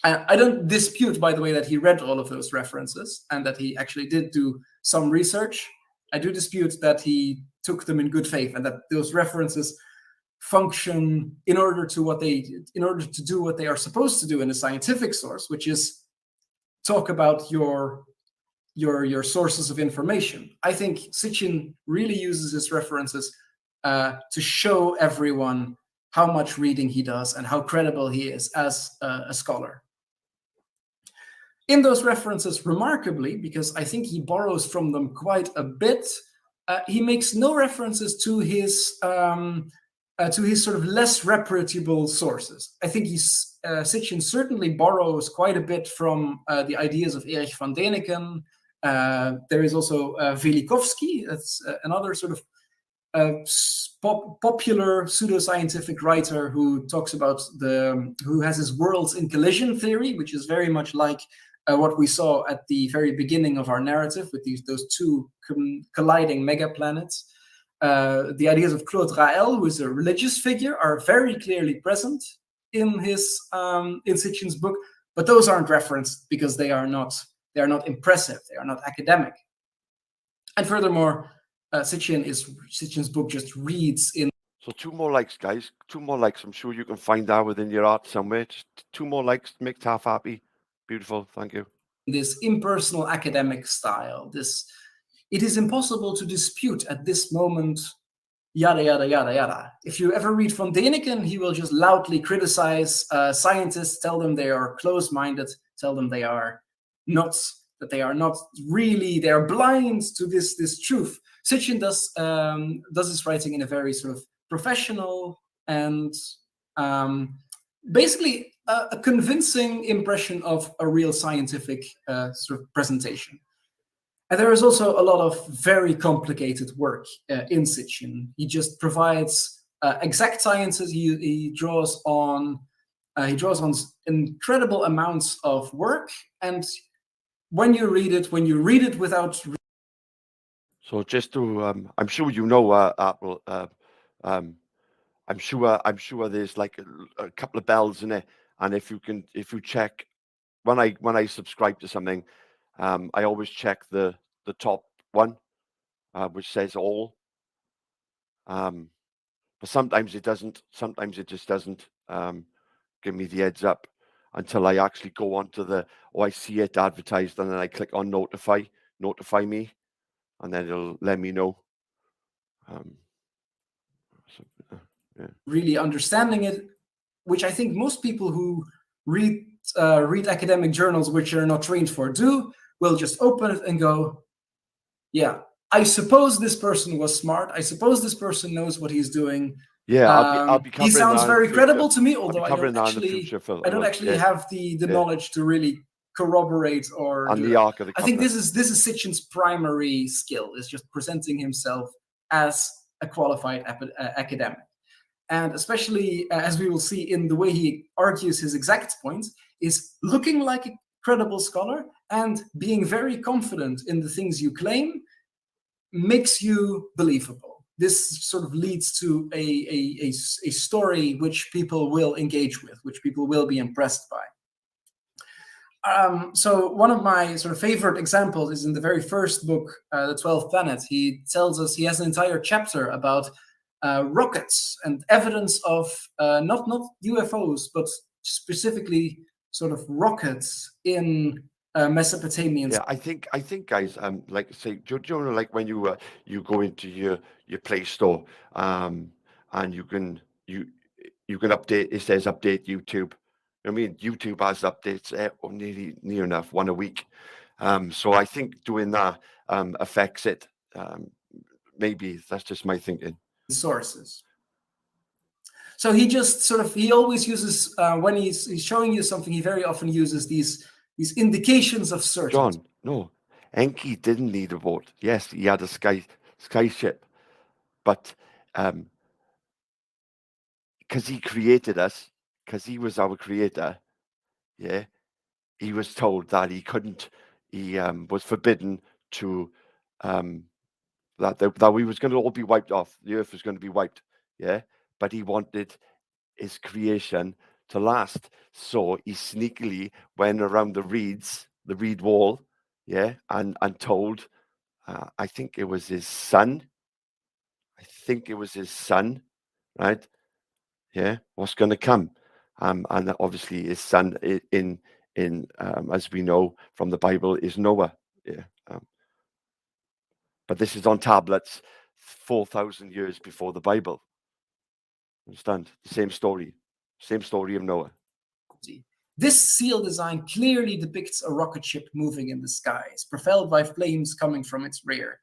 S4: I don't dispute, by the way, that he read all of those references and that he actually did do some research. I do dispute that he took them in good faith and that those references function in order to do what they are supposed to do in a scientific source, which is talk about your sources of information. I think Sitchin really uses his references to show everyone how much reading he does and how credible he is as a scholar. In those references, remarkably, because I think he borrows from them quite a bit, he makes no references to his sort of less reputable sources. I think Sitchin certainly borrows quite a bit from the ideas of Erich von Däniken. There is also Velikovsky, that's another sort of popular pseudoscientific writer who talks about who has his worlds in collision theory, which is very much like what we saw at the very beginning of our narrative with those 2 colliding megaplanets. The ideas of Claude Rael, who is a religious figure, are very clearly present in Sitchin's book, but those aren't referenced because they are not impressive, they are not academic. And furthermore, Sitchin's book just reads in.
S1: So 2 more likes, guys. 2 more likes. I'm sure you can find that within your art somewhere. Just 2 more likes to make Taff happy. Beautiful. Thank you.
S4: This impersonal academic style. It is impossible to dispute at this moment. Yada yada yada yada. If you ever read von Däniken, he will just loudly criticize scientists, tell them they are closed-minded, tell them they are nuts, that they are not really, they are blind to this truth. Sitchin does his writing in a very sort of professional and basically a convincing impression of a real scientific sort of presentation. And there is also a lot of very complicated work in Sitchin. He just provides exact sciences. He draws on incredible amounts of work, and when you read it without.
S1: So just to, I'm sure you know, Apple. I'm sure there's like a couple of bells in it, and if you check, when I subscribe to something, I always check the top one, which says all. But sometimes it doesn't. Sometimes it just doesn't give me the heads up until I actually go onto I see it advertised, and then I click on notify me, and then it'll let me know.
S4: Really understanding it, which I think most people who read academic journals, which are not trained for, will just open it and go, yeah, I suppose this person was smart. I suppose this person knows what he's doing.
S1: Yeah, I'll be covering.
S4: He sounds very credible to me, although I don't actually have the knowledge to really corroborate or.
S1: On the arc of the.
S4: I think this is Sitchin's primary skill, is just presenting himself as a qualified academic. And especially, as we will see in the way he argues his exact points, is looking like a credible scholar and being very confident in the things you claim makes you believable. This sort of leads to a story which people will engage with, which people will be impressed by. So one of my sort of favorite examples is in the very first book, The 12th Planet. He tells us, he has an entire chapter about rockets and evidence of not UFOs, but specifically sort of rockets in Mesopotamian.
S1: Yeah, I think, guys, like say, do you know, like when you go into your Play Store, and you can update. It says update YouTube. I mean, YouTube has updates near enough one a week. So I think doing that affects it. Maybe that's just my thinking.
S4: Sources. So he just sort of, he always uses, when he's showing you something, he very often uses these indications of certainty.
S1: John, no, Enki didn't need a boat. Yes, he had a skyship, but because he created us, because he was our creator, yeah, he was told that he couldn't, he was forbidden to, that we was going to all be wiped off. The earth was going to be wiped, yeah, but he wanted his creation to last. So he sneakily went around the reed wall, yeah, and told, I think it was his son. Right? Yeah, what's going to come? And obviously his son in as we know from the Bible is Noah. Yeah. But this is on tablets 4,000 years before the Bible. Understand? The same story of Noah.
S4: This seal design clearly depicts a rocket ship moving in the skies, propelled by flames coming from its rear.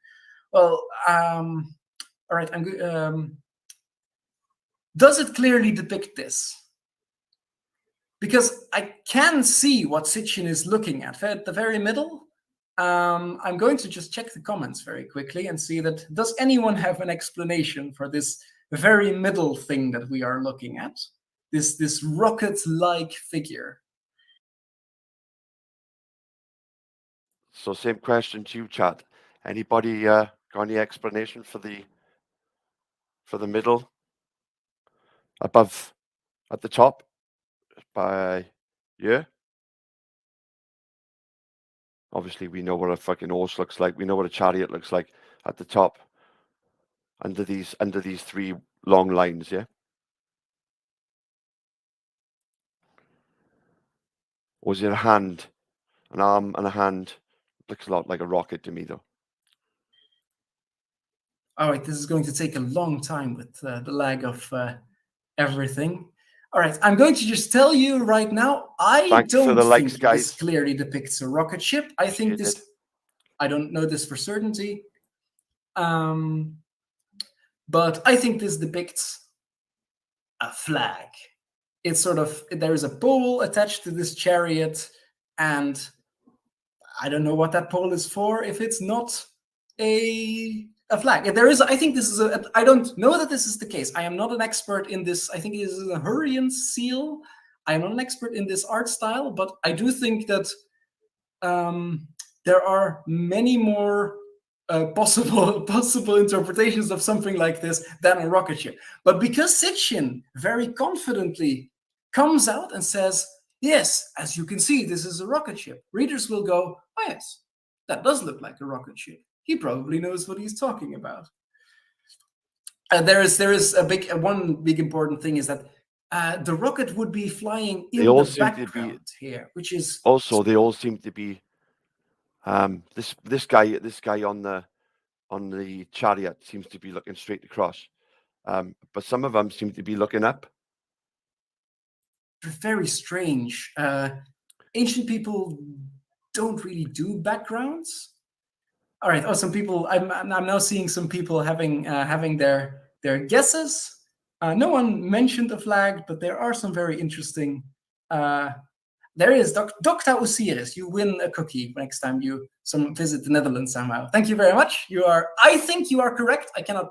S4: Well, all right, I'm good. Does it clearly depict this? Because I can see what Sitchin is looking at the very middle. I'm going to just check the comments very quickly and see that, does anyone have an explanation for this very middle thing that we are looking at? This rocket-like figure.
S1: So same question to you, chat. Anybody got any explanation for the middle above at the top by obviously we know what a fucking horse looks like. We know what a chariot looks like at the top under these three long lines, yeah? Or is it a hand, an arm and a hand? Looks a lot like a rocket to me though.
S4: All right, this is going to take a long time with the lag of everything. All right, I'm going to just tell you right now, I don't think this clearly depicts a rocket ship. I think this, I don't know this for certainty, but I think this depicts a flag. It's sort of, there is a pole attached to this chariot, and I don't know what that pole is for if it's not a flag. There is, I think this is I don't know that this is the case. I am not an expert in this. I think it is a Hurrian seal. I am not an expert in this art style, but I do think that there are many more possible interpretations of something like this than a rocket ship. But because Sitchin very confidently comes out and says, yes, as you can see, this is a rocket ship, readers will go, oh yes, that does look like a rocket ship. He probably knows what he's talking about. There is one big important thing is that the rocket would be flying in the background here, which is
S1: also they all seem to be this guy on the chariot seems to be looking straight across, but some of them seem to be looking up.
S4: Very strange. Ancient people don't really do backgrounds. All right. Oh, some people. I'm now seeing some people having their guesses. No one mentioned a flag, but there are some very interesting. There is Dr. Osiris. You win a cookie next time you visit the Netherlands somehow. Thank you very much. I think you are correct. I cannot.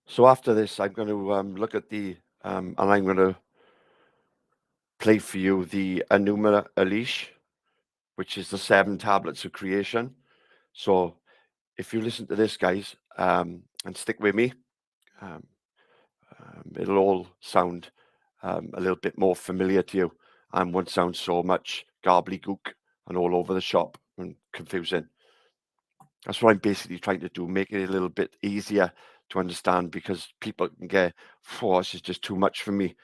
S1: So after this, I'm going to look at the and I'm going to play for you the Enuma Elish, which is the 7 tablets of creation. So if you listen to this, guys, and stick with me, it'll all sound a little bit more familiar to you and won't sound so much gobbledygook and all over the shop and confusing. That's what I'm basically trying to do, make it a little bit easier to understand, because people can get, this is just too much for me,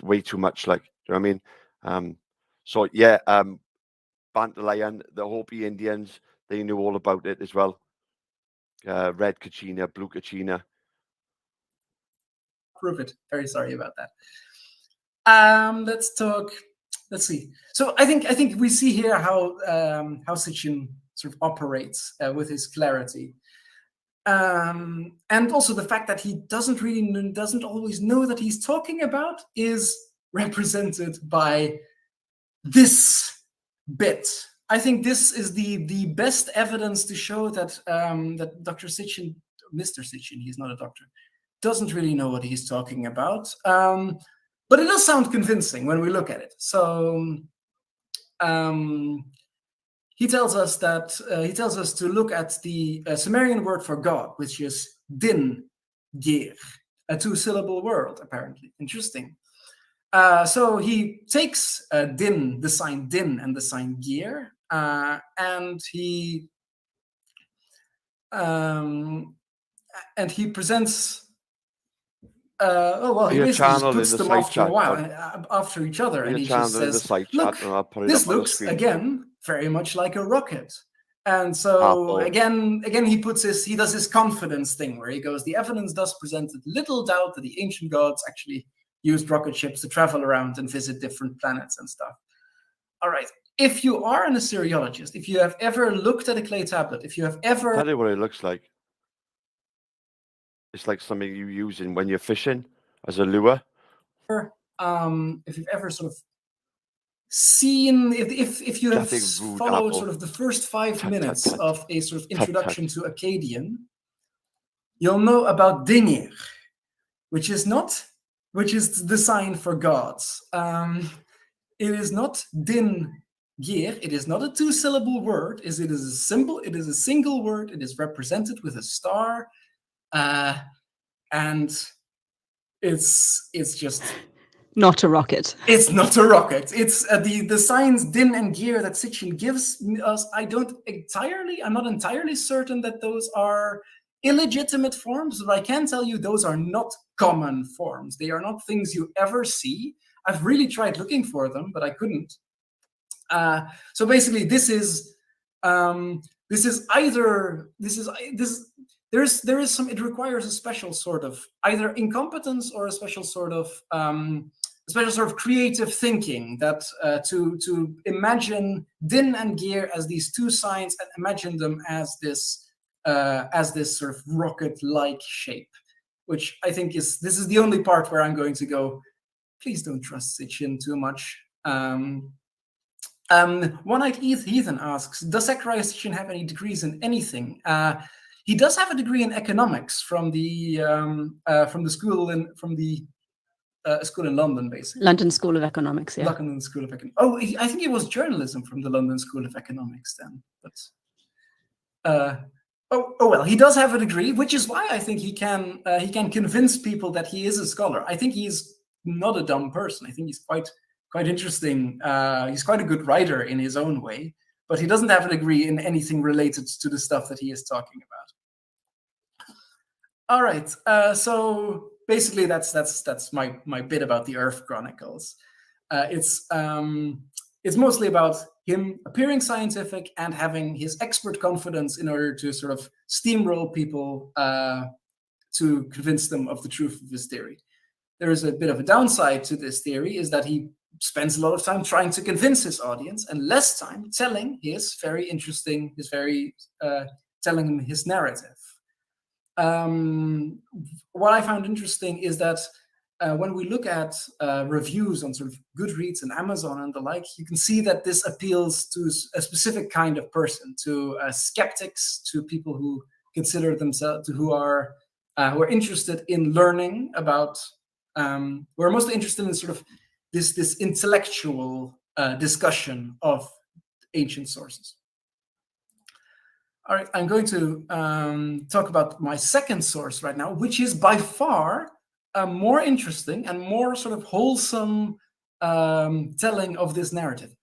S1: way too much, like, you know what I mean? So yeah, Bandelion, the Hopi Indians, they knew all about it as well. Red Kachina, Blue Kachina.
S4: Prove it. Very sorry about that. Let's talk. Let's see. So I think we see here how Sitchin sort of operates with his clarity, and also the fact that he doesn't always know that he's talking about is represented by this bit. I think this is the best evidence to show that that Dr. Sitchin, Mr. Sitchin, he's not a doctor, doesn't really know what he's talking about. But it does sound convincing when we look at it. So he tells us to look at the Sumerian word for God, which is din, gir, a two-syllable word, apparently. Interesting. So he takes din, the sign din, and the sign gir, and he presents. He basically just puts them after a while, after each other, and he just says, "Look, this looks again very much like a rocket." And so again, he does his confidence thing where he goes, "The evidence thus presented little doubt that the ancient gods actually used rocket ships to travel around and visit different planets and stuff." All right. If you are an Assyriologist, if you have ever looked at a clay tablet, if you have ever...
S1: Tell you what it looks like. It's like something you use when you're fishing as a lure.
S4: If you've ever sort of seen, if you have followed sort of the first 5 minutes of a sort of introduction to Akkadian, you'll know about Dingir, which is the sign for gods. It is not din gir. It is not a two-syllable word. It is a single word. It is represented with a star, and it's just
S5: not a rocket.
S4: It's not a rocket. It's the signs din and gir that Sitchin gives us. I'm not entirely certain that those are illegitimate forms, but I can tell you those are not common forms. They are not things you ever see. I've really tried looking for them, but I couldn't. So basically, there is some. It requires a special sort of either incompetence or a special sort of creative thinking that to imagine din and gir as these two signs and imagine them as this sort of rocket-like shape, which I think this is the only part where I'm going to go, please don't trust Sitchin too much. One-Eyed Heathen asks, does Zechariah Sitchin have any degrees in anything? He does have a degree in economics from the school in school in London, basically.
S5: London School of Economics, yeah.
S4: London School of Economics. Oh, I think it was journalism from the London School of Economics then. But well, he does have a degree, which is why I think he can convince people that he is a scholar. I think he's not a dumb person. I think he's quite interesting. He's quite a good writer in his own way, but he doesn't have a degree in anything related to the stuff that he is talking about. All right, so basically that's my bit about the Earth Chronicles. It's mostly about him appearing scientific and having his expert confidence in order to sort of steamroll people to convince them of the truth of his theory. There is a bit of a downside to this theory, is that he spends a lot of time trying to convince his audience and less time telling telling him his narrative. What I found interesting is that when we look at reviews on sort of Goodreads and Amazon and the like, you can see that this appeals to a specific kind of person, to skeptics, to people who consider themselves, who are interested in learning about, who are mostly interested in sort of this intellectual discussion of ancient sources. All right, I'm going to talk about my second source right now, which is by far more interesting and more sort of wholesome telling of this narrative.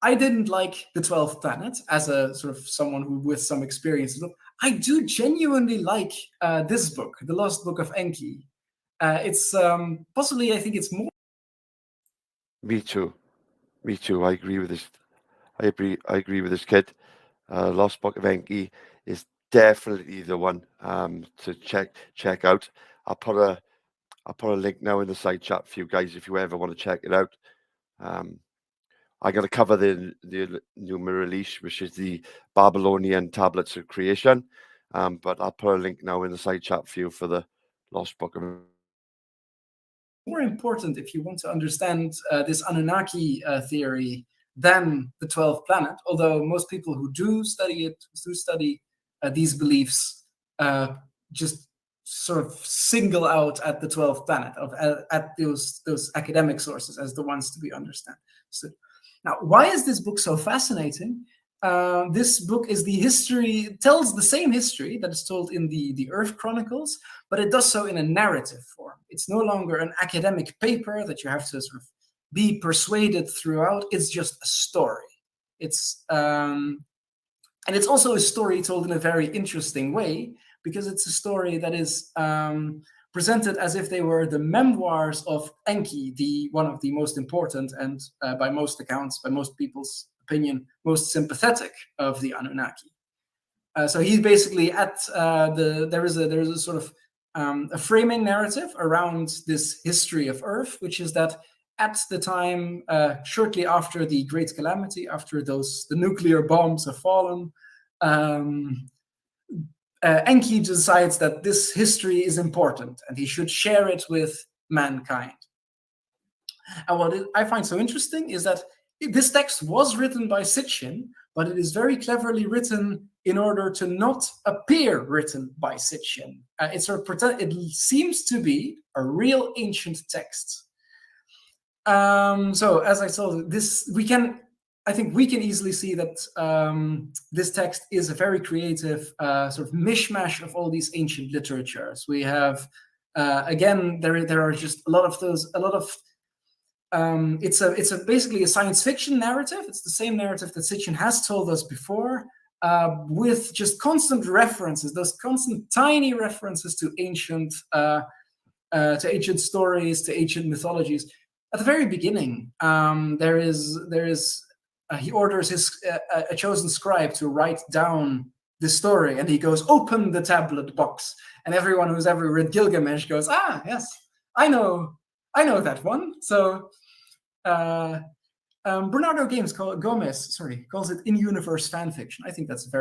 S4: I didn't like the 12th planet as a sort of someone who with some experience. I do genuinely like this book, The Lost Book of Enki. It's possibly, I think it's more.
S1: Me too. Me too. I agree with this. I agree with this kid. Lost Book of Enki is definitely the one to check out. I'll put a link now in the side chat for you guys if you ever want to check it out. I'm going to cover the Numa release, which is the Babylonian tablets of creation. But I'll put a link now in the side chat for you for the Lost Book of.
S4: More important if you want to understand this Anunnaki theory than the 12th planet, although most people who do study it, do study these beliefs, just sort of single out at the 12th planet, at those academic sources as the ones to be understood. Now, why is this book so fascinating? This book is tells the same history that is told in the Earth Chronicles, but it does so in a narrative form. It's no longer an academic paper that you have to sort of be persuaded throughout. It's just a story. And it's also a story told in a very interesting way, because it's a story that is presented as if they were the memoirs of Enki, one of the most important and by most accounts, by most people's opinion, most sympathetic of the Anunnaki. So he's basically there is a sort of a framing narrative around this history of Earth, which is that at the time, shortly after the Great Calamity, after the nuclear bombs have fallen, Enki decides that this history is important and he should share it with mankind. And what I find so interesting is that this text was written by Sitchin, but it is very cleverly written in order to not appear written by Sitchin. It seems to be a real ancient text. So as I told, I think we can easily see that this text is a very creative sort of mishmash of all these ancient literatures. We have, again, there are just a lot of it's basically a science fiction narrative. It's the same narrative that Sitchin has told us before, with just constant references, those constant tiny references to ancient stories, to ancient mythologies. At the very beginning, he orders a chosen scribe to write down this story, and he goes, "Open the tablet box." And everyone who's ever read Gilgamesh goes, "Ah, yes, I know that one." So Bernardo Gomez calls it in-universe fan fiction. I think that's it's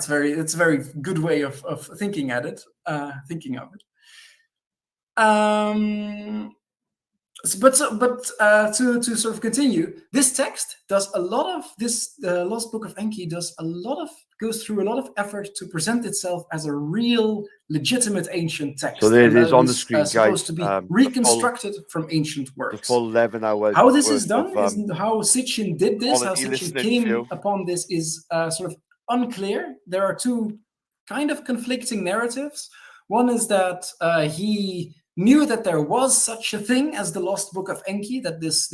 S4: a very good way of thinking of it. But to sort of continue, this text does a lot of this. The Lost Book of Enki goes through a lot of effort to present itself as a real, legitimate ancient text.
S1: So there it is on the screen, guys.
S4: Supposed to be reconstructed from ancient works.
S1: The full 11 hours.
S4: How this is done is how Sitchin did this. How Sitchin came
S1: view.
S4: upon this is sort of unclear. There are two kind of conflicting narratives. One is that he knew that there was such a thing as the Lost Book of Enki, that this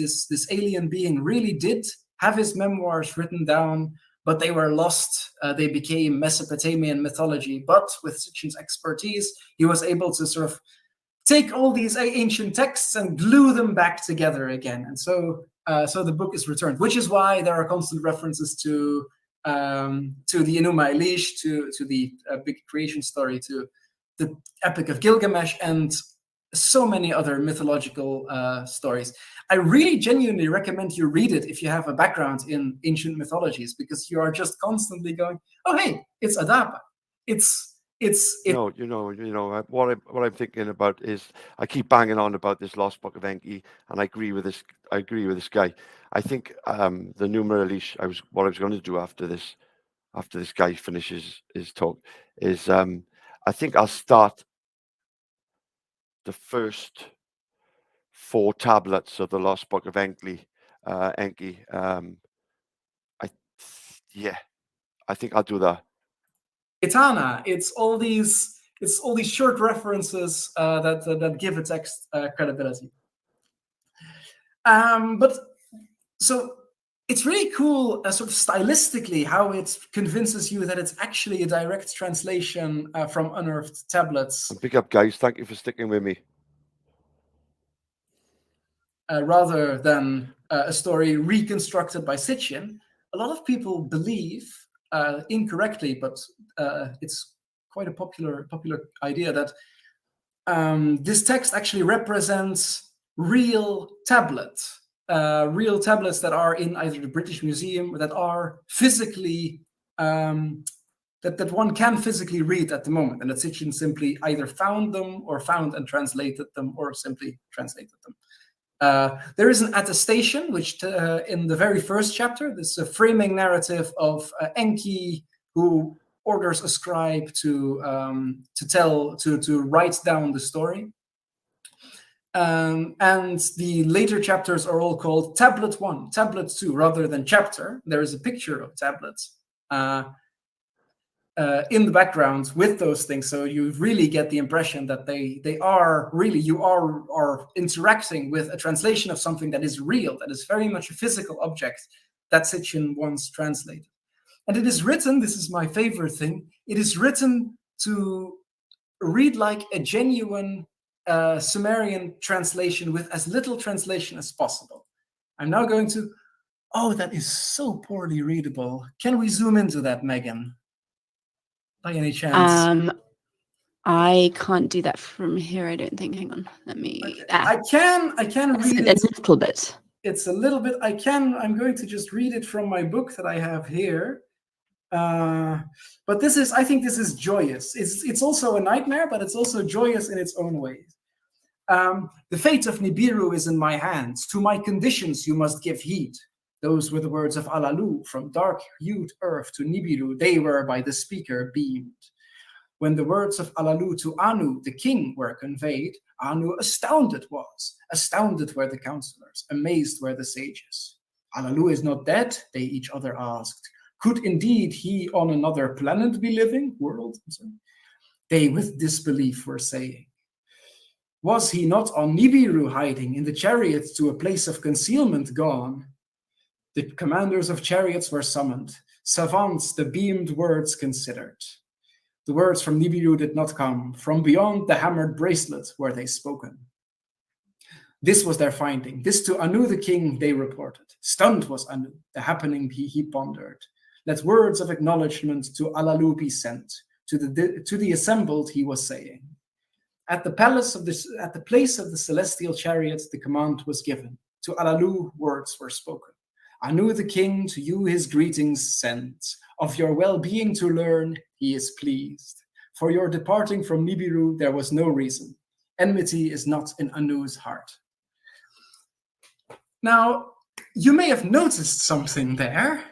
S4: alien being really did have his memoirs written down, but they were lost. They became Mesopotamian mythology. But with Sitchin's expertise, he was able to sort of take all these ancient texts and glue them back together again. And so the book is returned, which is why there are constant references to the Enuma Elish, to the big creation story, to the Epic of Gilgamesh, and so many other mythological stories. I really genuinely recommend you read it if you have a background in ancient mythologies, because you are just constantly going, "Oh, hey, it's Adapa."
S1: What I'm thinking about is, I keep banging on about this Lost Book of Enki, and I agree with this guy. I think the Numa Elish, what I was going to do after this guy finishes his talk is I think I'll start the first 4 tablets of the Lost Book of Enki. I think I'll do that.
S4: Etana, it's all these short references that give a text credibility. But so it's really cool, sort of stylistically, how it convinces you that it's actually a direct translation from unearthed tablets.
S1: And big up, guys! Thank you for sticking with me.
S4: Rather than a story reconstructed by Sitchin, a lot of people believe, incorrectly, but it's quite a popular idea, that this text actually represents real tablets that are in either the British Museum, or that are physically that one can physically read at the moment, and that Sitchin simply either found them, or found and translated them, or simply translated them. There is an attestation, which in the very first chapter, this is a framing narrative of Enki, who orders a scribe to write down the story. And the later chapters are all called Tablet 1, Tablet 2, rather than chapter. There is a picture of tablets in the background with those things, so you really get the impression that they are really, you are interacting with a translation of something that is real, that is very much a physical object that Sitchin once translated. And it is written, this is my favorite thing, it is written to read like a genuine Sumerian translation with as little translation as possible. I'm now going to, oh, that is so poorly readable. Can we zoom into that, Megan? By any chance?
S5: I can't do that from here, I don't think. Hang on, let me.
S4: Okay. I can read
S5: it a little bit.
S4: It's a little bit. I'm going to just read it from my book that I have here. But this is, I think this is joyous. It's also a nightmare, but it's also joyous in its own ways. The fate of Nibiru is in my hands. To my conditions you must give heed. Those were the words of Alalu. From dark-hued earth to Nibiru, they were by the speaker beamed. When the words of Alalu to Anu, the king, were conveyed, Anu astounded was. Astounded were the counselors, amazed were the sages. Alalu is not dead, they each other asked. Could indeed he on another planet be living? World? They with disbelief were saying. Was he not on Nibiru hiding, in the chariots to a place of concealment gone? The commanders of chariots were summoned. Savants the beamed words considered. The words from Nibiru did not come. From beyond the hammered bracelet were they spoken. This was their finding. This to Anu the king they reported. Stunned was Anu. The happening he pondered. Let words of acknowledgement to Alalu be sent. To the assembled he was saying. At the place of the celestial chariots the command was given. To Alalu words were spoken. Anu the king to you his greetings sent. Of your well-being to learn, he is pleased. For your departing from Nibiru, there was no reason. Enmity is not in Anu's heart. Now, you may have noticed something there.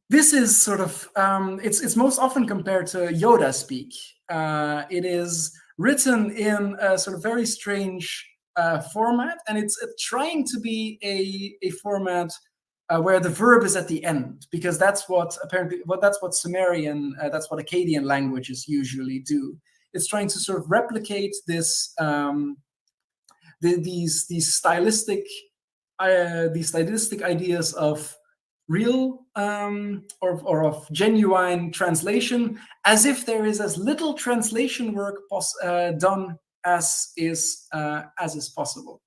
S4: This is sort of, it's most often compared to Yoda speak. It is written in a sort of very strange format, and it's trying to be a format where the verb is at the end, because that's what Sumerian, that's what Akkadian languages usually do. It's trying to sort of replicate this, these stylistic ideas of real or of genuine translation, as if there is as little translation work done as is possible.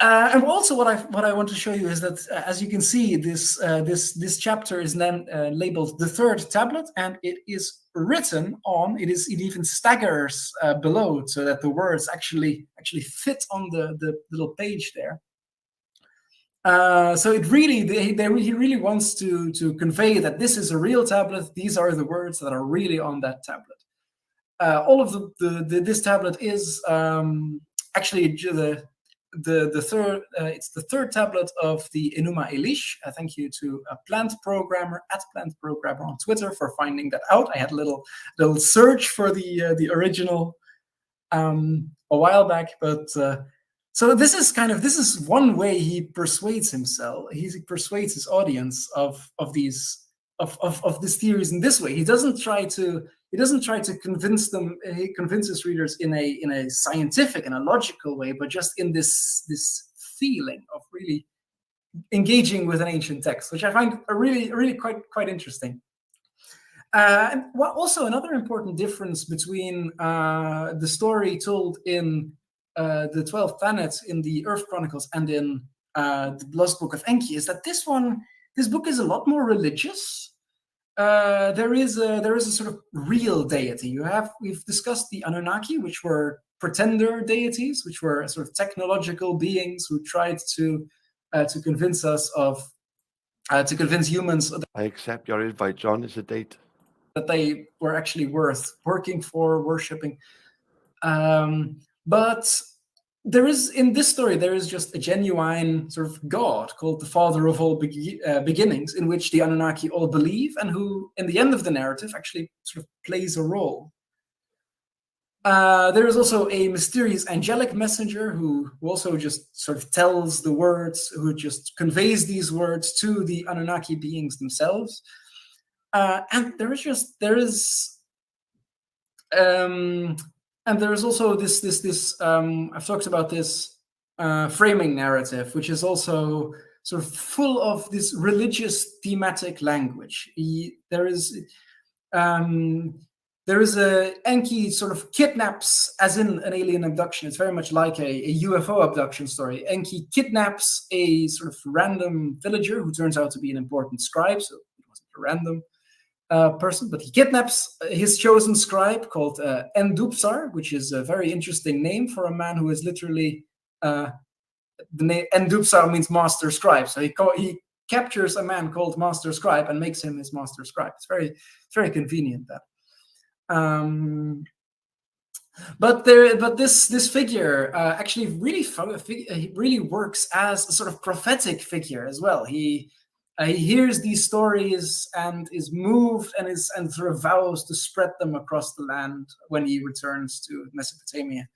S4: And also, what I want to show you is that, as you can see, this chapter is then labeled the third tablet, and it is written on. It even staggers below, so that the words actually fit on the little page there. So it really, he really wants to convey that this is a real tablet. These are the words that are really on that tablet. All of this tablet is actually the third. It's the third tablet of the Enuma Elish. Thank you to Plant Programmer on Twitter for finding that out. I had a little search for the original a while back, but. So this is one way he persuades himself. He persuades his audience of these theories in this way. He doesn't try to convince them. He convinces readers in a scientific and a logical way, but just in this feeling of really engaging with an ancient text, which I find really quite interesting. And also another important difference between the story told in the 12 planets in the Earth Chronicles and in the Lost Book of Enki, is that this book is a lot more religious. There is a sort of real deity. We've discussed the Anunnaki, which were pretender deities, which were sort of technological beings who tried to convince us to convince humans.
S1: I accept your invite, John. It's a date.
S4: That they were actually worth working for, worshipping. But in this story, there is just a genuine sort of God called the Father of all beginnings, in which the Anunnaki all believe, and who, in the end of the narrative, actually sort of plays a role. There is also a mysterious angelic messenger who also just sort of tells the words, who just conveys these words to the Anunnaki beings themselves. And there is also this I've talked about this framing narrative, which is also sort of full of this religious thematic language. There is Enki sort of kidnaps, as in an alien abduction. It's very much like a UFO abduction story. Enki kidnaps a sort of random villager who turns out to be an important scribe, so it wasn't a random person, but he kidnaps his chosen scribe called Endupsar, which is a very interesting name for a man who is literally the name Endupsar means master scribe. So he captures a man called master scribe and makes him his master scribe. It's very convenient that. But this figure actually really works as a sort of prophetic figure as well. He hears these stories and is moved and sort of vows to spread them across the land when he returns to Mesopotamia.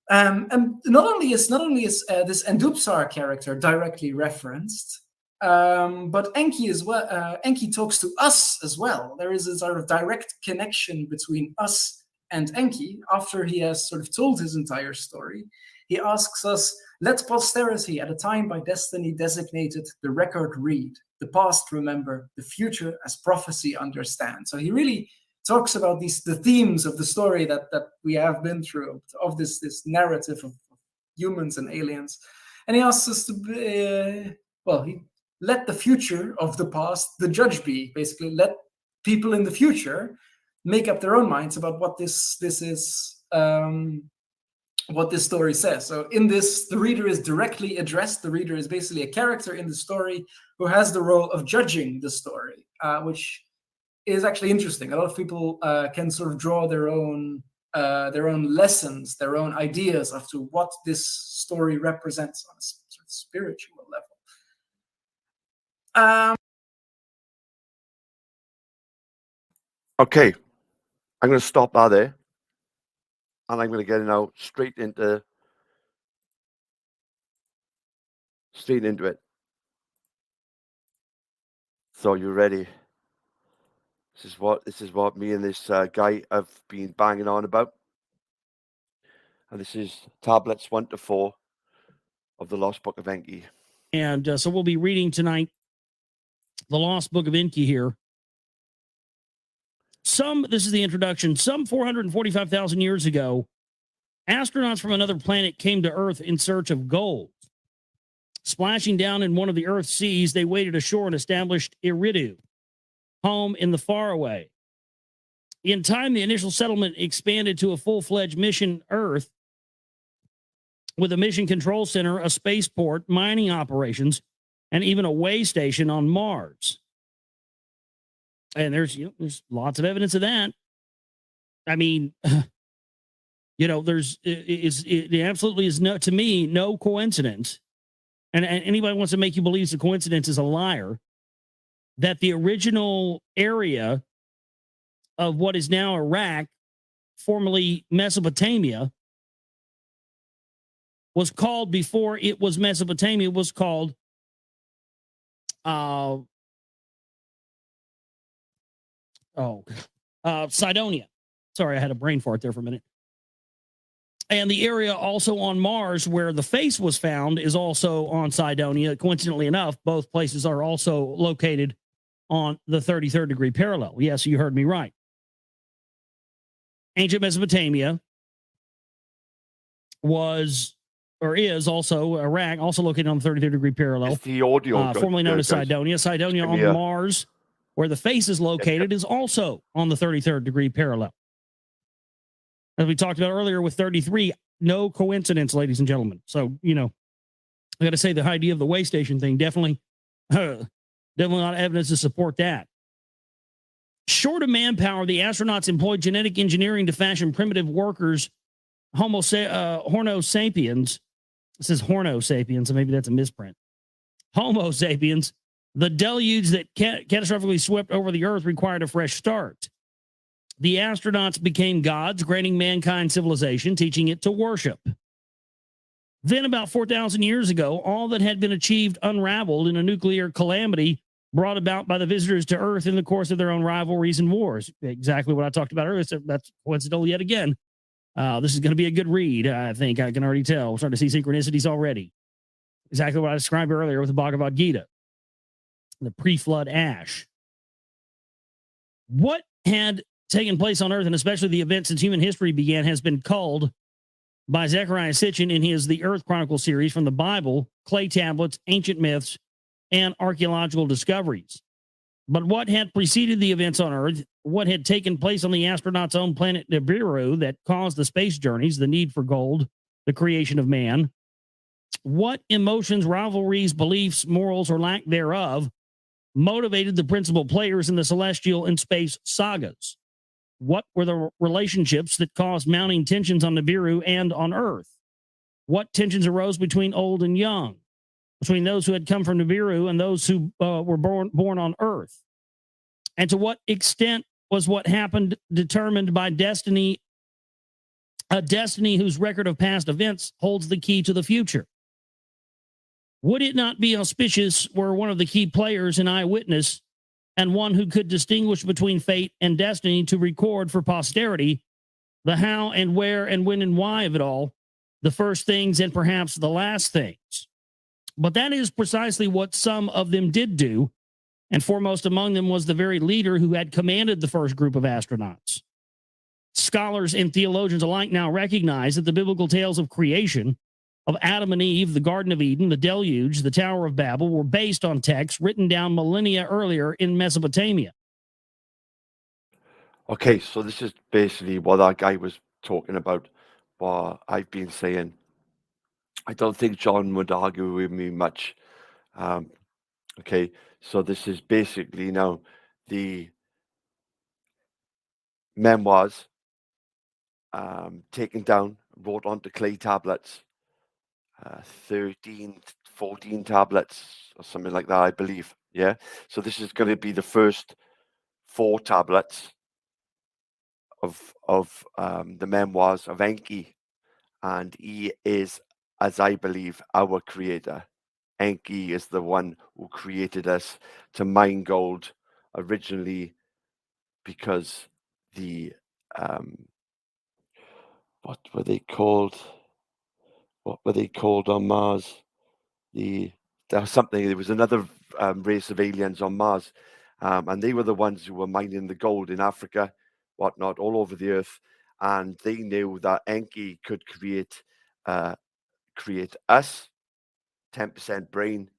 S4: And not only is this Endupsar character directly referenced, but Enki as well. Enki talks to us as well. There is a sort of direct connection between us and Enki. After he has sort of told his entire story, he asks us, "Let posterity at a time by destiny designated the record read, the past remember, the future as prophecy understand." So he really talks about the themes of the story that we have been through, of this narrative of humans and aliens. And he asks us to let the future of the past the judge be. Basically, let people in the future make up their own minds about what this is, what this story says. So in this, the reader is directly addressed. The reader is basically a character in the story who has the role of judging the story, which is actually interesting. A lot of people can sort of draw their own lessons, their own ideas as to what this story represents on a sort of spiritual level.
S1: Okay, I'm going to stop there, and I'm going to get now straight into it. So you ready? This is what me and this guy have been banging on about, and this is tablets 1 to 4 of the Lost Book of Enki.
S6: And so we'll be reading tonight the Lost Book of Enki here. This is the introduction. Some 445,000 years ago, astronauts from another planet came to Earth in search of gold. Splashing down in one of the Earth's seas, they waded ashore and established Eridu, home in the faraway. In time, the initial settlement expanded to a full-fledged mission Earth with a mission control center, a spaceport, mining operations, and even a way station on Mars. And there's lots of evidence of that. I mean, it absolutely is to me no coincidence. And anybody wants to make you believe it's a coincidence is a liar. That the original area of what is now Iraq, formerly Mesopotamia, was called, before it was Mesopotamia, was called Cydonia. Sorry, I had a brain fart there for a minute. And the area also on Mars where the face was found is also on Cydonia. Coincidentally enough, both places are also located on the 33rd degree parallel. Yes, you heard me right. Ancient Mesopotamia was or is also Iraq, also located on the 33rd degree parallel.
S1: It's the audio,
S6: formerly known as Cydonia. Cydonia on Mars, where the face is located, is also on the 33rd degree parallel. As we talked about earlier with 33, no coincidence, ladies and gentlemen. So, you know, I got to say the idea of the way station thing, definitely not evidence to support that. Short of manpower, the astronauts employed genetic engineering to fashion primitive workers, Homo sapiens. It says Horno sapiens, so maybe that's a misprint. Homo sapiens, the deluge that catastrophically swept over the Earth required a fresh start. The astronauts became gods, granting mankind civilization, teaching it to worship. Then, about 4,000 years ago, all that had been achieved unraveled in a nuclear calamity brought about by the visitors to Earth in the course of their own rivalries and wars. Exactly what I talked about earlier. So that's coincidental yet again. This is going to be a good read, I think. I can already tell. We're starting to see synchronicities already. Exactly what I described earlier with the Bhagavad Gita, the pre-flood ash. What had taken place on Earth, and especially the events since human history began, has been culled by Zecharia Sitchin in his The Earth Chronicle series from the Bible, clay tablets, ancient myths, and archaeological discoveries. But what had preceded the events on Earth, what had taken place on the astronauts' own planet Nibiru that caused the space journeys, the need for gold, the creation of man, what emotions, rivalries, beliefs, morals, or lack thereof motivated the principal players in the celestial and space sagas? What were the relationships that caused mounting tensions on Nibiru and on Earth? What tensions arose between old and young, between those who had come from Nibiru and those who were born on Earth? And to what extent was what happened determined by destiny, a destiny whose record of past events holds the key to the future? Would it not be auspicious were one of the key players an eyewitness and one who could distinguish between fate and destiny to record for posterity the how and where and when and why of it all, the first things and perhaps the last things? But that is precisely what some of them did do, and foremost among them was the very leader who had commanded the first group of astronauts. Scholars and theologians alike now recognize that the biblical tales of creation, of Adam and Eve, the Garden of Eden, the Deluge, the Tower of Babel, were based on texts written down millennia earlier in Mesopotamia.
S1: Okay, so this is basically what that guy was talking about, what I've been saying. I don't think John would argue with me much. Okay, so this is basically now the memoirs taken down, wrote onto clay tablets, 13, 14 tablets or something like that, I believe. Yeah, so this is going to be the first 4 tablets of the memoirs of Enki, and he is, as I believe, our creator. Enki is the one who created us to mine gold originally, because the what were they called? What were they called on Mars? There was another race of aliens on Mars, and they were the ones who were mining the gold in Africa, whatnot, all over the earth, and they knew that Enki could create us, 10% brain,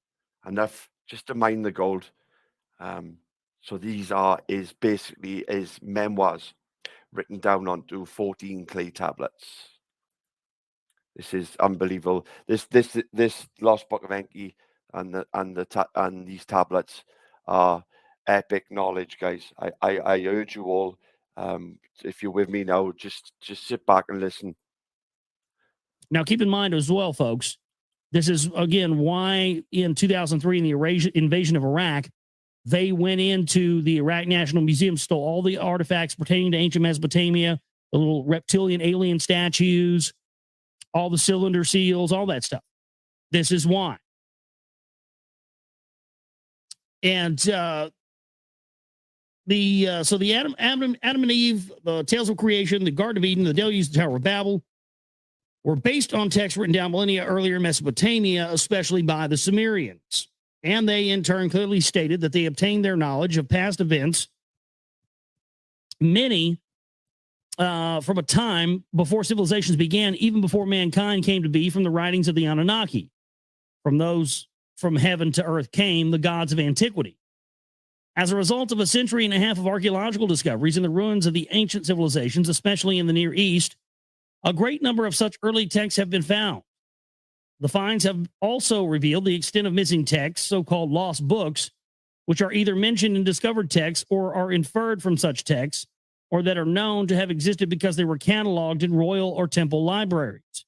S1: enough just to mine the gold. So these are basically his memoirs written down onto 14 clay tablets. This is unbelievable. This Lost Book of Enki and these tablets are epic knowledge, guys. I urge you all, if you're with me now, just sit back and listen.
S6: Now, keep in mind as well, folks, this is, again, why in 2003, in the invasion of Iraq, they went into the Iraq National Museum, stole all the artifacts pertaining to ancient Mesopotamia, the little reptilian alien statues, all the cylinder seals, all that stuff. This is why. And so the Adam and Eve, the Tales of Creation, the Garden of Eden, the Deluge, the Tower of Babel, were based on texts written down millennia earlier in Mesopotamia, especially by the Sumerians. And they, in turn, clearly stated that they obtained their knowledge of past events, many from a time before civilizations began, even before mankind came to be, from the writings of the Anunnaki. From those from heaven to earth came the gods of antiquity. As a result of a century and a half of archaeological discoveries in the ruins of the ancient civilizations, especially in the Near East, a great number of such early texts have been found. The finds have also revealed the extent of missing texts, so-called lost books, which are either mentioned in discovered texts or are inferred from such texts, or that are known to have existed because they were cataloged in royal or temple libraries.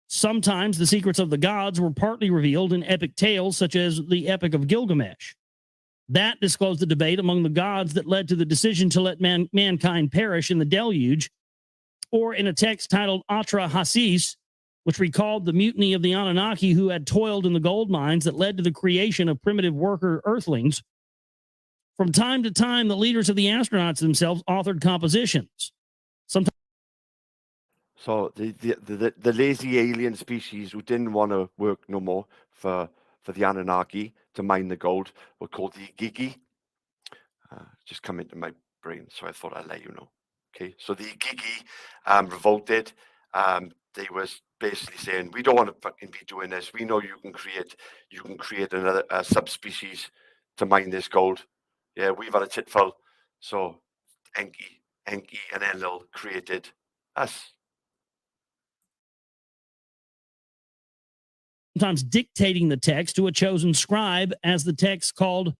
S6: Sometimes the secrets of the gods were partly revealed in epic tales, such as the Epic of Gilgamesh. That disclosed the debate among the gods that led to the decision to let mankind perish in the deluge, or in a text titled Atra Hasis, which recalled the mutiny of the Anunnaki who had toiled in the gold mines that led to the creation of primitive worker earthlings. From time to time, the leaders of the astronauts themselves authored compositions. Sometimes
S1: so the lazy alien species who didn't want to work no more for the Anunnaki to mine the gold were called the Igigi. Just come into my brain, so I thought I'd let you know. Okay, so the Igigi revolted. They was basically saying, we don't want to fucking be doing this. We know you can create another subspecies to mine this gold. Yeah, we've had a titful. So Enki and Enlil created us.
S6: Sometimes dictating the text to a chosen scribe, as the text called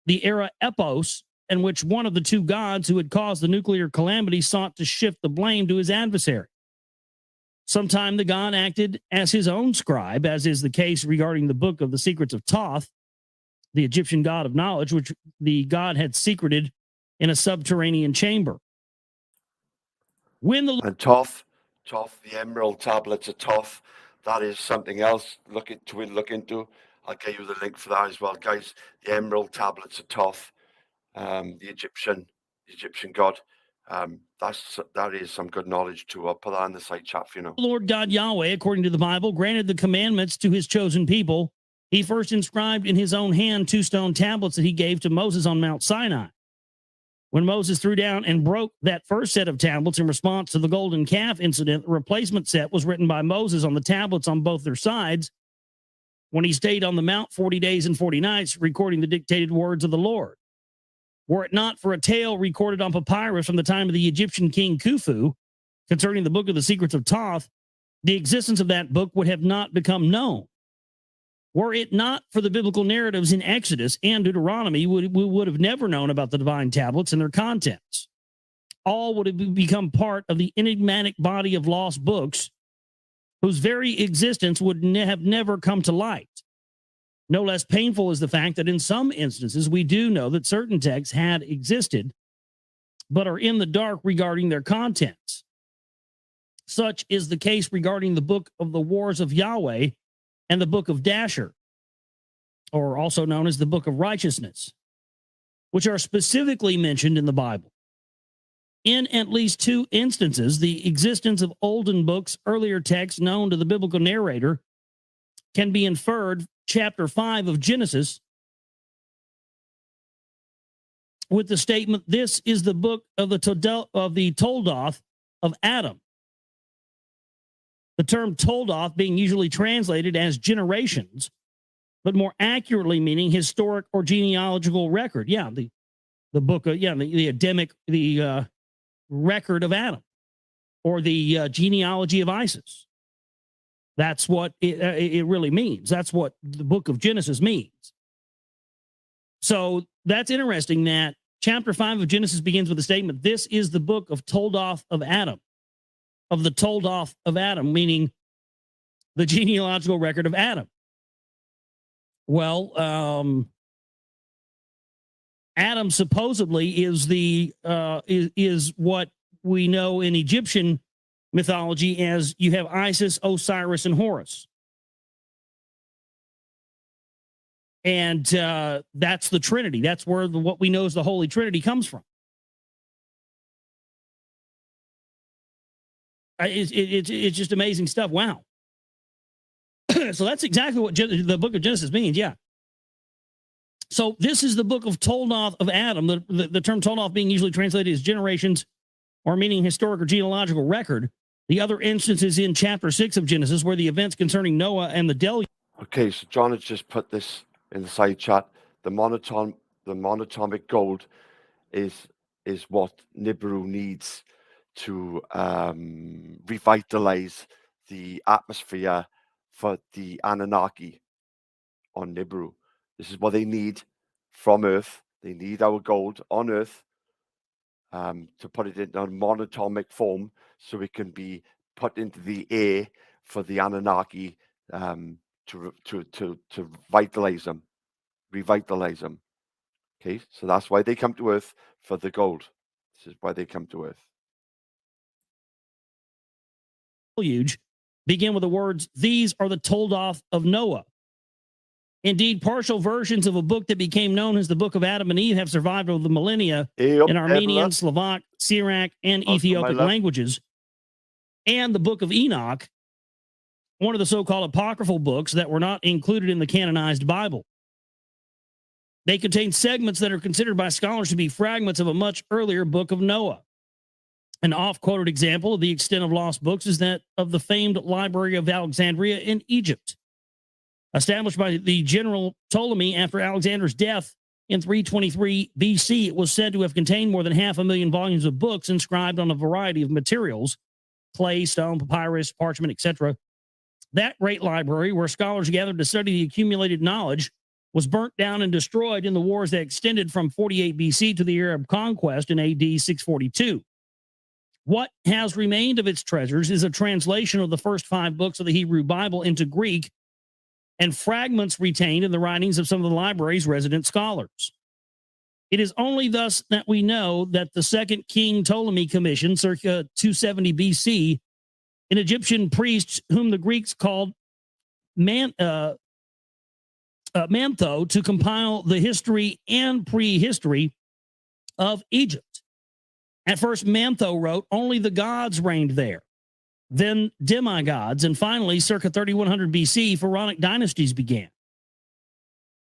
S6: the Era Epos, in which one of the two gods who had caused the nuclear calamity sought to shift the blame to his adversary. Sometime the god acted as his own scribe, as is the case regarding the book of the secrets of Thoth, the Egyptian god of knowledge, which the god had secreted in a subterranean chamber.
S1: And Thoth, the emerald tablets of Thoth, that is something else. Look into. I'll get you the link for that as well, guys. The emerald tablets of Thoth, the Egyptian god. That is some good knowledge too. I'll put that in the side chat for you now.
S6: Lord God Yahweh, according to the Bible, granted the commandments to his chosen people. He first inscribed in his own hand 2 stone tablets that he gave to Moses on Mount Sinai. When Moses threw down and broke that first set of tablets in response to the golden calf incident, the replacement set was written by Moses on the tablets on both their sides when he stayed on the mount 40 days and 40 nights, recording the dictated words of the Lord. Were it not for a tale recorded on papyrus from the time of the Egyptian king Khufu concerning the book of the secrets of Thoth, the existence of that book would have not become known. Were it not for the biblical narratives in Exodus and Deuteronomy, we would have never known about the divine tablets and their contents. All would have become part of the enigmatic body of lost books whose very existence would have never come to light. No less painful is the fact that in some instances, we do know that certain texts had existed, but are in the dark regarding their contents. Such is the case regarding the book of the Wars of Yahweh and the book of Dasher, or also known as the book of Righteousness, which are specifically mentioned in the Bible. In at least 2 instances, the existence of olden books, earlier texts known to the biblical narrator, can be inferred. Chapter 5 of Genesis, with the statement, "This is the book of the Toldoth of Adam." The term Toldoth being usually translated as generations, but more accurately meaning historic or genealogical record. Yeah, the book of the Adamic, the record of Adam, or the genealogy of Isis. That's what it really means. That's what the book of Genesis means. So that's interesting that chapter 5 of Genesis begins with the statement, "This is the book of Toldoth of Adam," of the Toldoth of Adam, meaning the genealogical record of Adam. Well, Adam supposedly is is what we know in Egyptian mythology as you have Isis, Osiris, and Horus. And that's the Trinity. That's where what we know as the Holy Trinity comes from. It's just amazing stuff. Wow. So that's exactly what the book of Genesis means. Yeah. So this is the book of Toldoth of Adam. The term Toldoth being usually translated as generations or meaning historic or genealogical record. The other instances in chapter 6 of Genesis where the events concerning Noah and the deluge.
S1: Okay, so John has just put this in the side chat. The monatomic gold is what Nibiru needs to revitalize the atmosphere for the Anunnaki on Nibiru. This is what they need from Earth. They need our gold on Earth to put it in a monatomic form so it can be put into the air for the Anunnaki to revitalize them. Okay, so that's why they come to Earth, for the gold. This is why they come to Earth.
S6: Deluge begin with the words, "These are the Toldoth of Noah." Indeed, partial versions of a book that became known as the Book of Adam and Eve have survived over the millennia in Armenian, Slovak, Syriac, and Ethiopic languages. And the Book of Enoch, one of the so-called apocryphal books that were not included in the canonized Bible. They contain segments that are considered by scholars to be fragments of a much earlier Book of Noah. An oft-quoted example of the extent of lost books is that of the famed Library of Alexandria in Egypt. Established by the general Ptolemy after Alexander's death in 323 BC, it was said to have contained more than 500,000 volumes of books inscribed on a variety of materials, clay, stone, papyrus, parchment, etc. That great library, where scholars gathered to study the accumulated knowledge, was burnt down and destroyed in the wars that extended from 48 BC to the Arab conquest in AD 642. What has remained of its treasures is a translation of the first 5 books of the Hebrew Bible into Greek and fragments retained in the writings of some of the library's resident scholars. It is only thus that we know that the second King Ptolemy commissioned, circa 270 BC, an Egyptian priest whom the Greeks called Mantho, to compile the history and prehistory of Egypt. At first, Mantho wrote, only the gods reigned there, then demigods, and finally, circa 3100 BC, pharaonic dynasties began.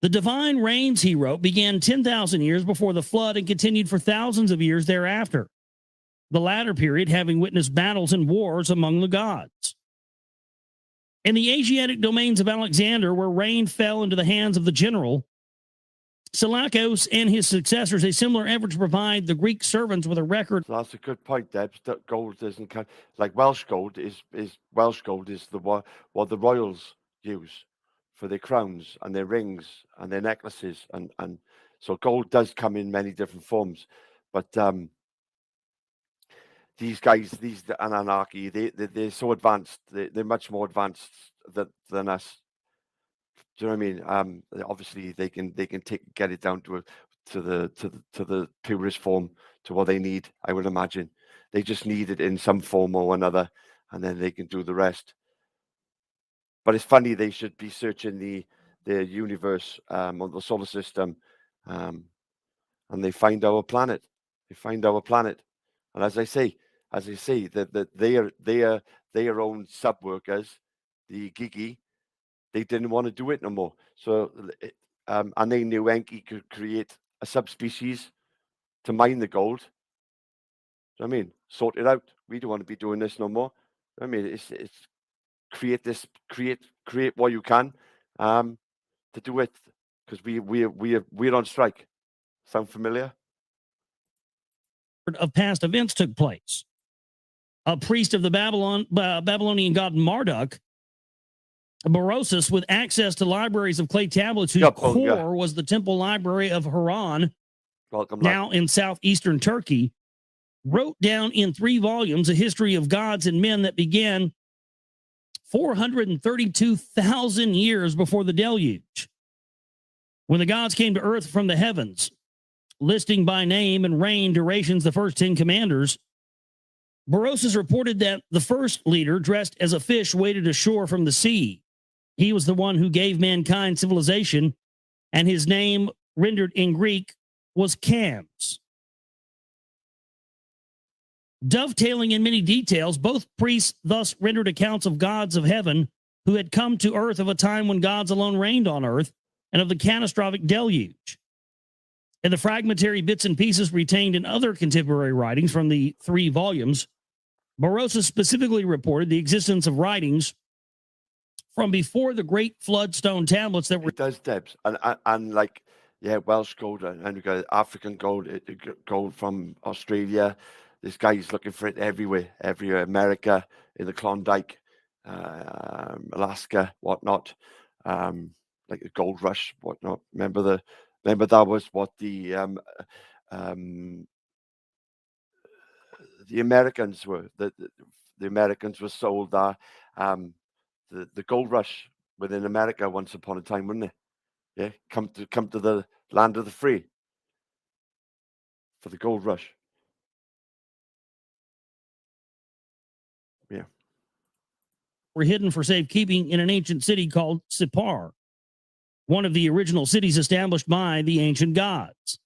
S6: The divine reigns, he wrote, began 10,000 years before the flood and continued for thousands of years thereafter, the latter period having witnessed battles and wars among the gods. In the Asiatic domains of Alexander, where reign fell into the hands of the general, Seleucus and his successors, a similar effort to provide the Greek servants with a record.
S1: So that's a good point, Debs. That gold isn't like Welsh gold is the what the royals use for their crowns and their rings and their necklaces, and so gold does come in many different forms. But these guys, the Anunnaki, they're so advanced. They're much more advanced than us. Do you know what I mean? Obviously, they can get it down to the purest form, to what they need. I would imagine they just need it in some form or another, and then they can do the rest. But it's funny, they should be searching the universe or the solar system, and they find our planet. They find our planet, and as I say, that their own sub workers, the Gigi, they didn't want to do it no more. So, and they knew Enki could create a subspecies to mine the gold. Do you know what I mean? Sort it out. We don't want to be doing this no more. I mean, it's create what you can to do it, because we're on strike. Sound familiar?
S6: Of past events took place. A priest of the Babylonian god Marduk, Berosus, with access to libraries of clay tablets, whose core was the temple library of Haran, now in southeastern Turkey, wrote down in 3 volumes a history of gods and men that began 432,000 years before the deluge, when the gods came to earth from the heavens, listing by name and reign durations the first 10 commanders. Berosus reported that the first leader, dressed as a fish, waded ashore from the sea. He was the one who gave mankind civilization, and his name, rendered in Greek, was Cams. Dovetailing in many details, both priests thus rendered accounts of gods of heaven who had come to earth of a time when gods alone reigned on earth, and of the catastrophic deluge. and the fragmentary bits and pieces retained in other contemporary writings from the 3 volumes, Barroso specifically reported the existence of writings from before the great flood stone tablets that were...
S1: It does, Debs. And like, yeah, Welsh gold, and we got African gold, gold from Australia. This guy's looking for it everywhere, America, in the Klondike, Alaska, whatnot. Like the gold rush, whatnot. Remember that was what the Americans were. The Americans were sold the gold rush within America once upon a time, wouldn't they? Yeah, come to the land of the free for the gold rush. Yeah.
S6: Were hidden for safekeeping in an ancient city called Sippar, one of the original cities established by the ancient gods.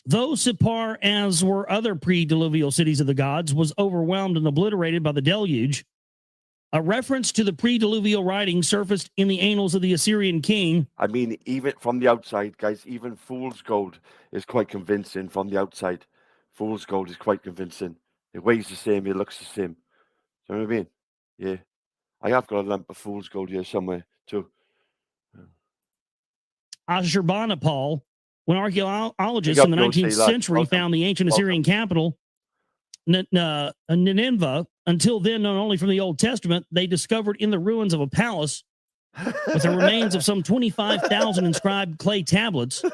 S6: Though Sippar, as were other pre-diluvial cities of the gods, was overwhelmed and obliterated by the deluge, a reference to the pre-diluvial writing surfaced in the annals of the Assyrian king.
S1: I mean, even from the outside, guys, even fool's gold is quite convincing from the outside. Fool's gold is quite convincing. It weighs the same, it looks the same. Do you know what I mean? Yeah. I have got a lump of fool's gold here somewhere, too.
S6: Ashurbanipal, when archaeologists in the 19th century found the ancient Assyrian capital, Nineveh, until then known only from the Old Testament, they discovered in the ruins of a palace with the remains of some 25,000 inscribed clay tablets.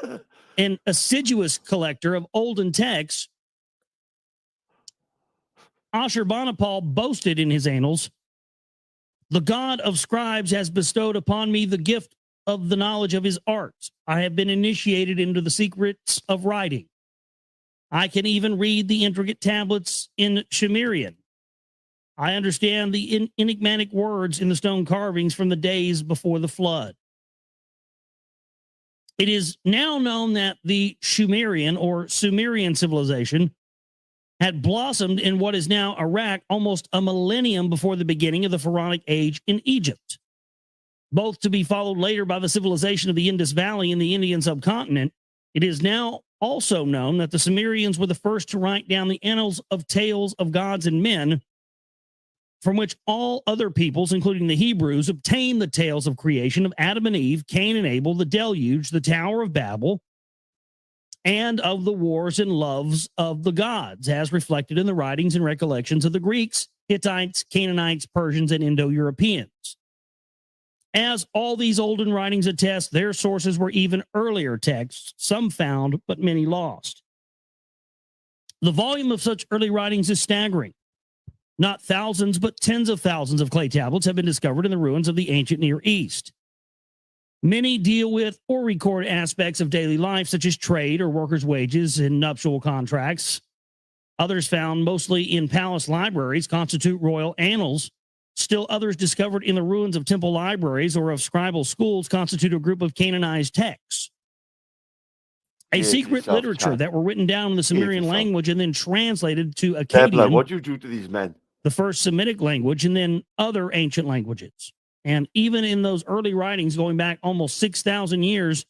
S6: An assiduous collector of olden texts, Ashurbanipal boasted in his annals, "The god of scribes has bestowed upon me the gift of the knowledge of his arts. I have been initiated into the secrets of writing. I can even read the intricate tablets in Sumerian. I understand the enigmatic words in the stone carvings from the days before the flood." It is now known that the Sumerian or Sumerian civilization had blossomed in what is now Iraq almost a millennium before the beginning of the Pharaonic age in Egypt, both to be followed later by the civilization of the Indus Valley in the Indian subcontinent. It is now also known that the Sumerians were the first to write down the annals of tales of gods and men, from which all other peoples, including the Hebrews, obtained the tales of creation of Adam and Eve, Cain and Abel, the deluge, the Tower of Babel, and of the wars and loves of the gods, as reflected in the writings and recollections of the Greeks, Hittites, Canaanites, Persians, and Indo-Europeans. As all these olden writings attest, their sources were even earlier texts, some found, but many lost. The volume of such early writings is staggering. Not thousands, but tens of thousands of clay tablets have been discovered in the ruins of the ancient Near East. Many deal with or record aspects of daily life, such as trade or workers' wages and nuptial contracts. Others, found mostly in palace libraries, constitute royal annals. Still others, discovered in the ruins of temple libraries or of scribal schools, constitute a group of canonized texts. A secret literature that were written down in the Sumerian language and then translated to Akkadian.
S1: What do you do to these men?
S6: The first Semitic language, and then other ancient languages. And even in those early writings going back almost 6,000 years,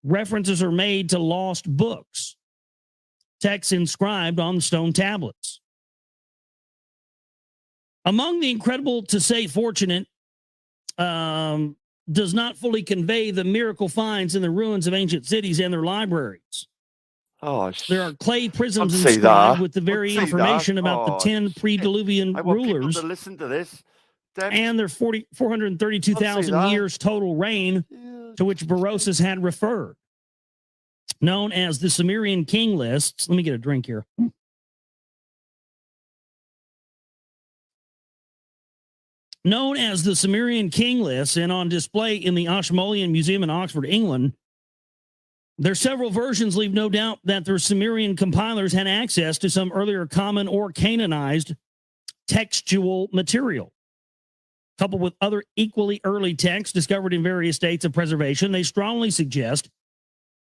S6: references are made to lost books, texts inscribed on stone tablets. Among the incredible, to say fortunate, does not fully convey the miracle finds in the ruins of ancient cities and their libraries.
S1: Oh,
S6: there are clay prisms inscribed with the very information about the 10 pre-Diluvian rulers.
S1: To listen to this.
S6: And their 432,000 years total reign, to which Berosus had referred, known as the Sumerian king lists. Let me get a drink here. Known as the Sumerian king lists and on display in the Ashmolean Museum in Oxford, England. Their several versions leave no doubt that their Sumerian compilers had access to some earlier common or canonized textual material. Coupled with other equally early texts discovered in various states of preservation, they strongly suggest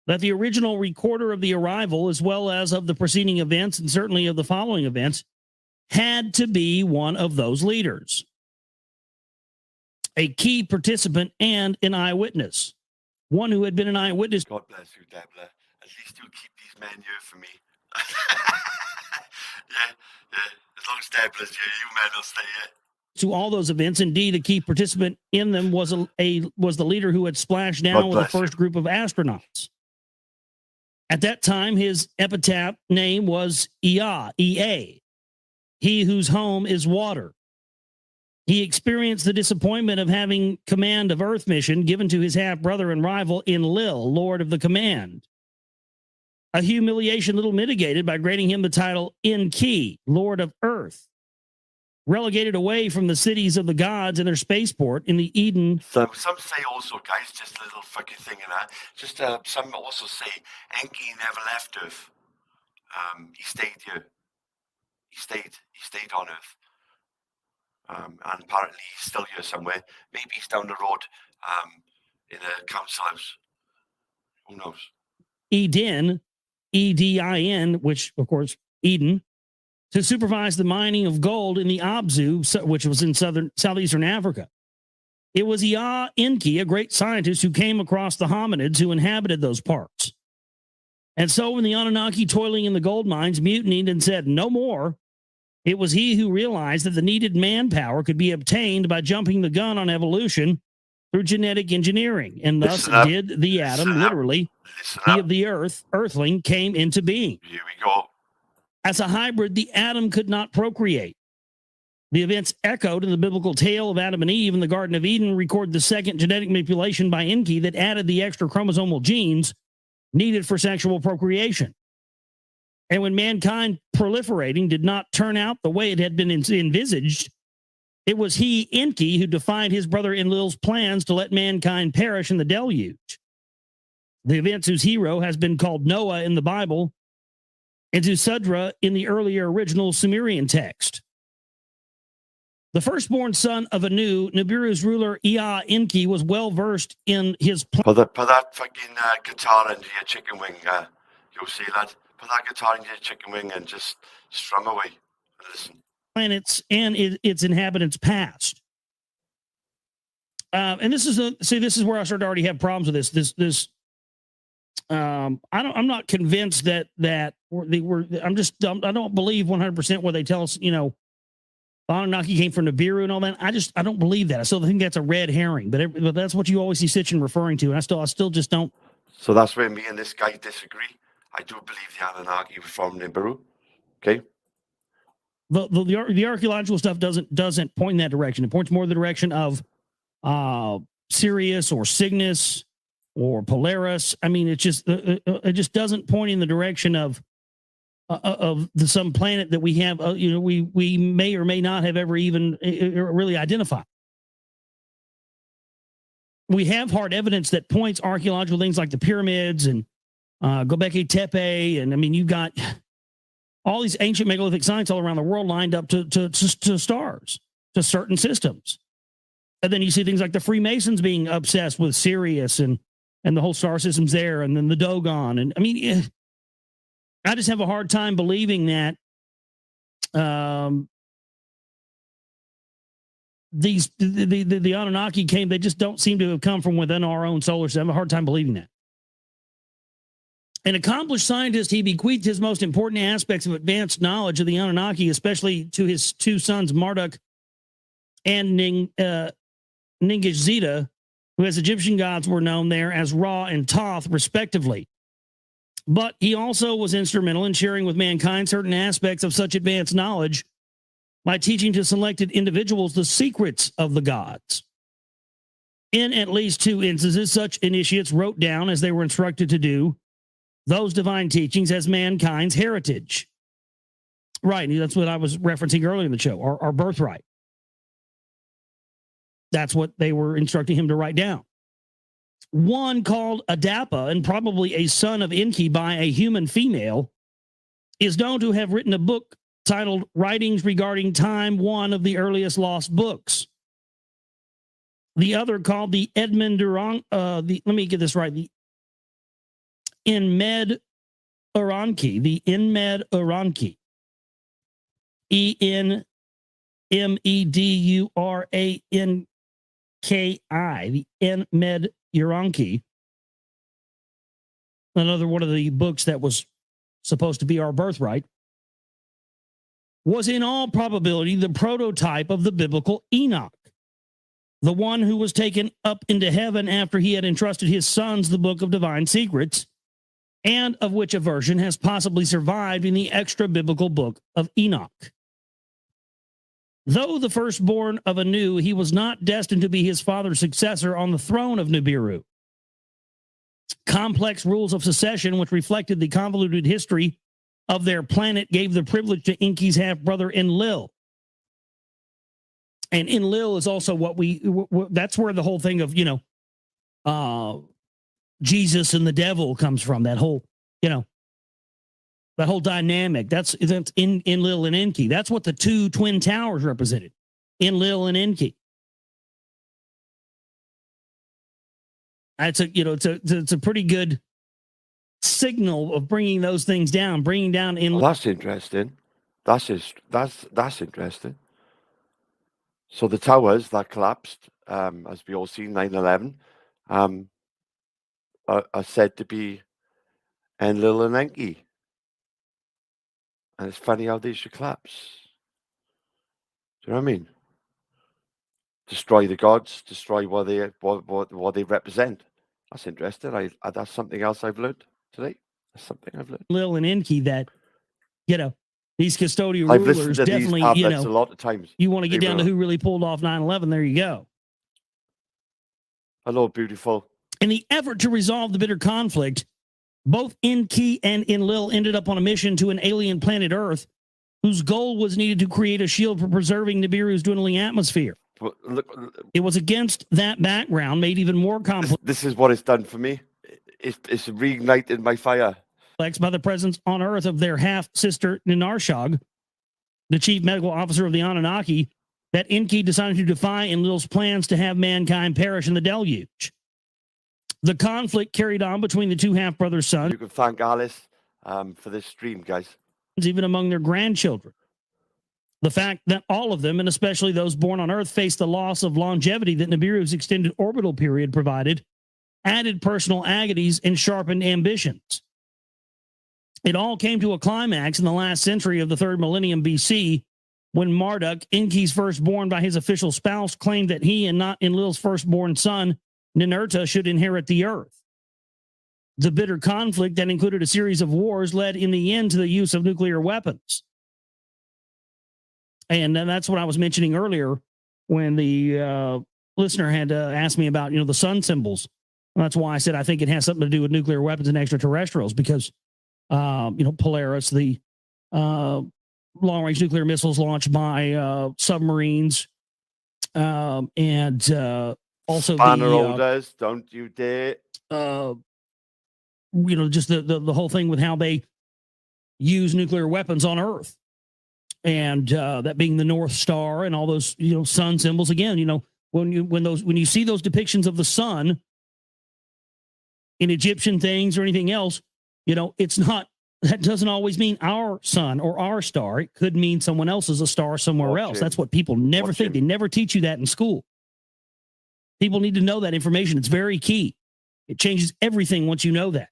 S6: that the original recorder of the arrival, as well as of the preceding events and certainly of the following events, had to be one of those leaders, a key participant and an eyewitness, one who had been an eyewitness.
S1: God bless you, Debla. At least you'll keep these men here for me. yeah. As long as Deborah's here, you men will stay here.
S6: To all those events, indeed, a key participant in them was the leader who had splashed down with the first group of astronauts. At that time, his epitaph name was Ea, E-A, he whose home is water. He experienced the disappointment of having command of Earth mission given to his half-brother and rival Enlil, Lord of the Command. A humiliation little mitigated by granting him the title Enki, Lord of Earth. Relegated away from the cities of the gods and their spaceport in the Eden.
S1: Some say also, guys, just a little fucking thing in that. Just some also say Enki never left Earth. He stayed here. He stayed on Earth. And apparently he's still here somewhere. Maybe he's down the road in a council house. Who knows?
S6: Eden, E-D-I-N, which of course Eden, to supervise the mining of gold in the Abzu, which was in southeastern Africa. It was Ea Enki, a great scientist who came across the hominids who inhabited those parts. And so when the Anunnaki toiling in the gold mines mutinied and said, no more, it was he who realized that the needed manpower could be obtained by jumping the gun on evolution through genetic engineering. And thus did the atom, literally, he of the earthling, came into being.
S1: Here we go.
S6: As a hybrid, the atom could not procreate. The events echoed in the biblical tale of Adam and Eve in the Garden of Eden record the second genetic manipulation by Enki that added the extra chromosomal genes needed for sexual procreation. And when mankind proliferating did not turn out the way it had been envisaged, it was he, Enki, who defied his brother Enlil's plans to let mankind perish in the deluge. The events whose hero has been called Noah in the Bible and Zusudra in the earlier original Sumerian text. The firstborn son of Anu, Nibiru's ruler Ea Enki, was well versed in his
S1: Put that fucking guitar into your chicken wing, you'll see, lad. Put that guitar into your chicken wing and just strum away and listen.
S6: Planets and its inhabitants past. And this is where I started to already have problems with this. I'm not convinced that they were. I don't believe 100% what they tell us. You know, Anunnaki came from Nibiru and all that. I don't believe that. I still think that's a red herring. But that's what you always see Sitchin referring to, and I still just don't.
S1: So that's where me and this guy disagree. I do believe the Anunnaki were from Nibiru. Okay.
S6: The archaeological stuff doesn't point in that direction. It points more in the direction of Sirius or Cygnus or Polaris. I mean, it just doesn't point in the direction of some planet that we have. We may or may not have ever even really identified. We have hard evidence that points archaeological things like the pyramids and Göbekli Tepe, and I mean, you've got all these ancient megalithic sites all around the world lined up to stars, to certain systems. And then you see things like the Freemasons being obsessed with Sirius and the whole star system's there, and then the Dogon. And I mean, I just have a hard time believing that the Anunnaki came. They just don't seem to have come from within our own solar system. I have a hard time believing that. An accomplished scientist, he bequeathed his most important aspects of advanced knowledge of the Anunnaki, especially to his two sons, Marduk and Ningishzida, who as Egyptian gods were known there as Ra and Thoth, respectively. But he also was instrumental in sharing with mankind certain aspects of such advanced knowledge by teaching to selected individuals the secrets of the gods. In at least 2 instances, such initiates wrote down, as they were instructed to do, those divine teachings as mankind's heritage. Right, that's what I was referencing earlier in the show, our birthright. That's what they were instructing him to write down. One called Adapa, and probably a son of Enki by a human female, is known to have written a book titled Writings Regarding Time, one of the earliest lost books. The other, called the Edmund Durang, let me get this right, the Enmed Uranki, E-N-M-E-D-U-R-A-N-K-I, the Enmed Uranki, another one of the books that was supposed to be our birthright, was in all probability the prototype of the biblical Enoch, the one who was taken up into heaven after he had entrusted his sons the book of divine secrets, and of which a version has possibly survived in the extra-biblical book of Enoch. Though the firstborn of Anu, he was not destined to be his father's successor on the throne of Nibiru. Complex rules of succession, which reflected the convoluted history of their planet, gave the privilege to Enki's half-brother Enlil. And Enlil is also what that's where the whole thing of, Jesus and the devil comes from, that whole, that whole dynamic. That's in Enlil and Enki. That's what the two twin towers represented, Enlil and Enki. That's it's a pretty good signal of bringing those things down, bringing down Enlil.
S1: Well, that's interesting. That's interesting. So the towers that collapsed, as we all seen, 9/11, are said to be Enlil and Enki. And it's funny how they should collapse. Do you know what I mean? Destroy the gods, destroy what they represent. That's interesting. That's something else I've learned today. That's something I've learned.
S6: Enlil and Enki, that these custodial
S1: I've
S6: rulers
S1: listened to
S6: definitely,
S1: these tablets a lot of times.
S6: You want to get down to who really pulled off 9/11, there you go.
S1: Hello, beautiful.
S6: In the effort to resolve the bitter conflict, both Enki and Enlil ended up on a mission to an alien planet Earth, whose goal was needed to create a shield for preserving Nibiru's dwindling atmosphere.
S1: But look,
S6: it was against that background, made even more complex.
S1: This is what it's done for me. It's reignited my fire.
S6: By the presence on Earth of their half-sister Ninarshag, the chief medical officer of the Anunnaki, that Enki decided to defy Enlil's plans to have mankind perish in the deluge. The conflict carried on between the two half-brother sons.
S1: You can thank Alice for this stream, guys.
S6: Even among their grandchildren. The fact that all of them, and especially those born on Earth, faced the loss of longevity that Nibiru's extended orbital period provided, added personal agonies and sharpened ambitions. It all came to a climax in the last century of the 3rd millennium BC, when Marduk, Enki's firstborn by his official spouse, claimed that he and not Enlil's firstborn son, Ninurta, should inherit the Earth. The bitter conflict that included a series of wars led in the end to the use of nuclear weapons. And that's what I was mentioning earlier when the listener had asked me about, the sun symbols. And that's why I said I think it has something to do with nuclear weapons and extraterrestrials, because, Polaris, the long-range nuclear missiles launched by submarines, and also
S1: Banner holders, don't you dare.
S6: Just the whole thing with how they use nuclear weapons on Earth. And that being the North Star and all those, sun symbols. Again, when you see those depictions of the sun in Egyptian things or anything else, it's not, that doesn't always mean our sun or our star. It could mean someone else's a star somewhere else. That's what people never think. They never teach you that in school. People need to know that information. It's very key. It changes everything once you know that.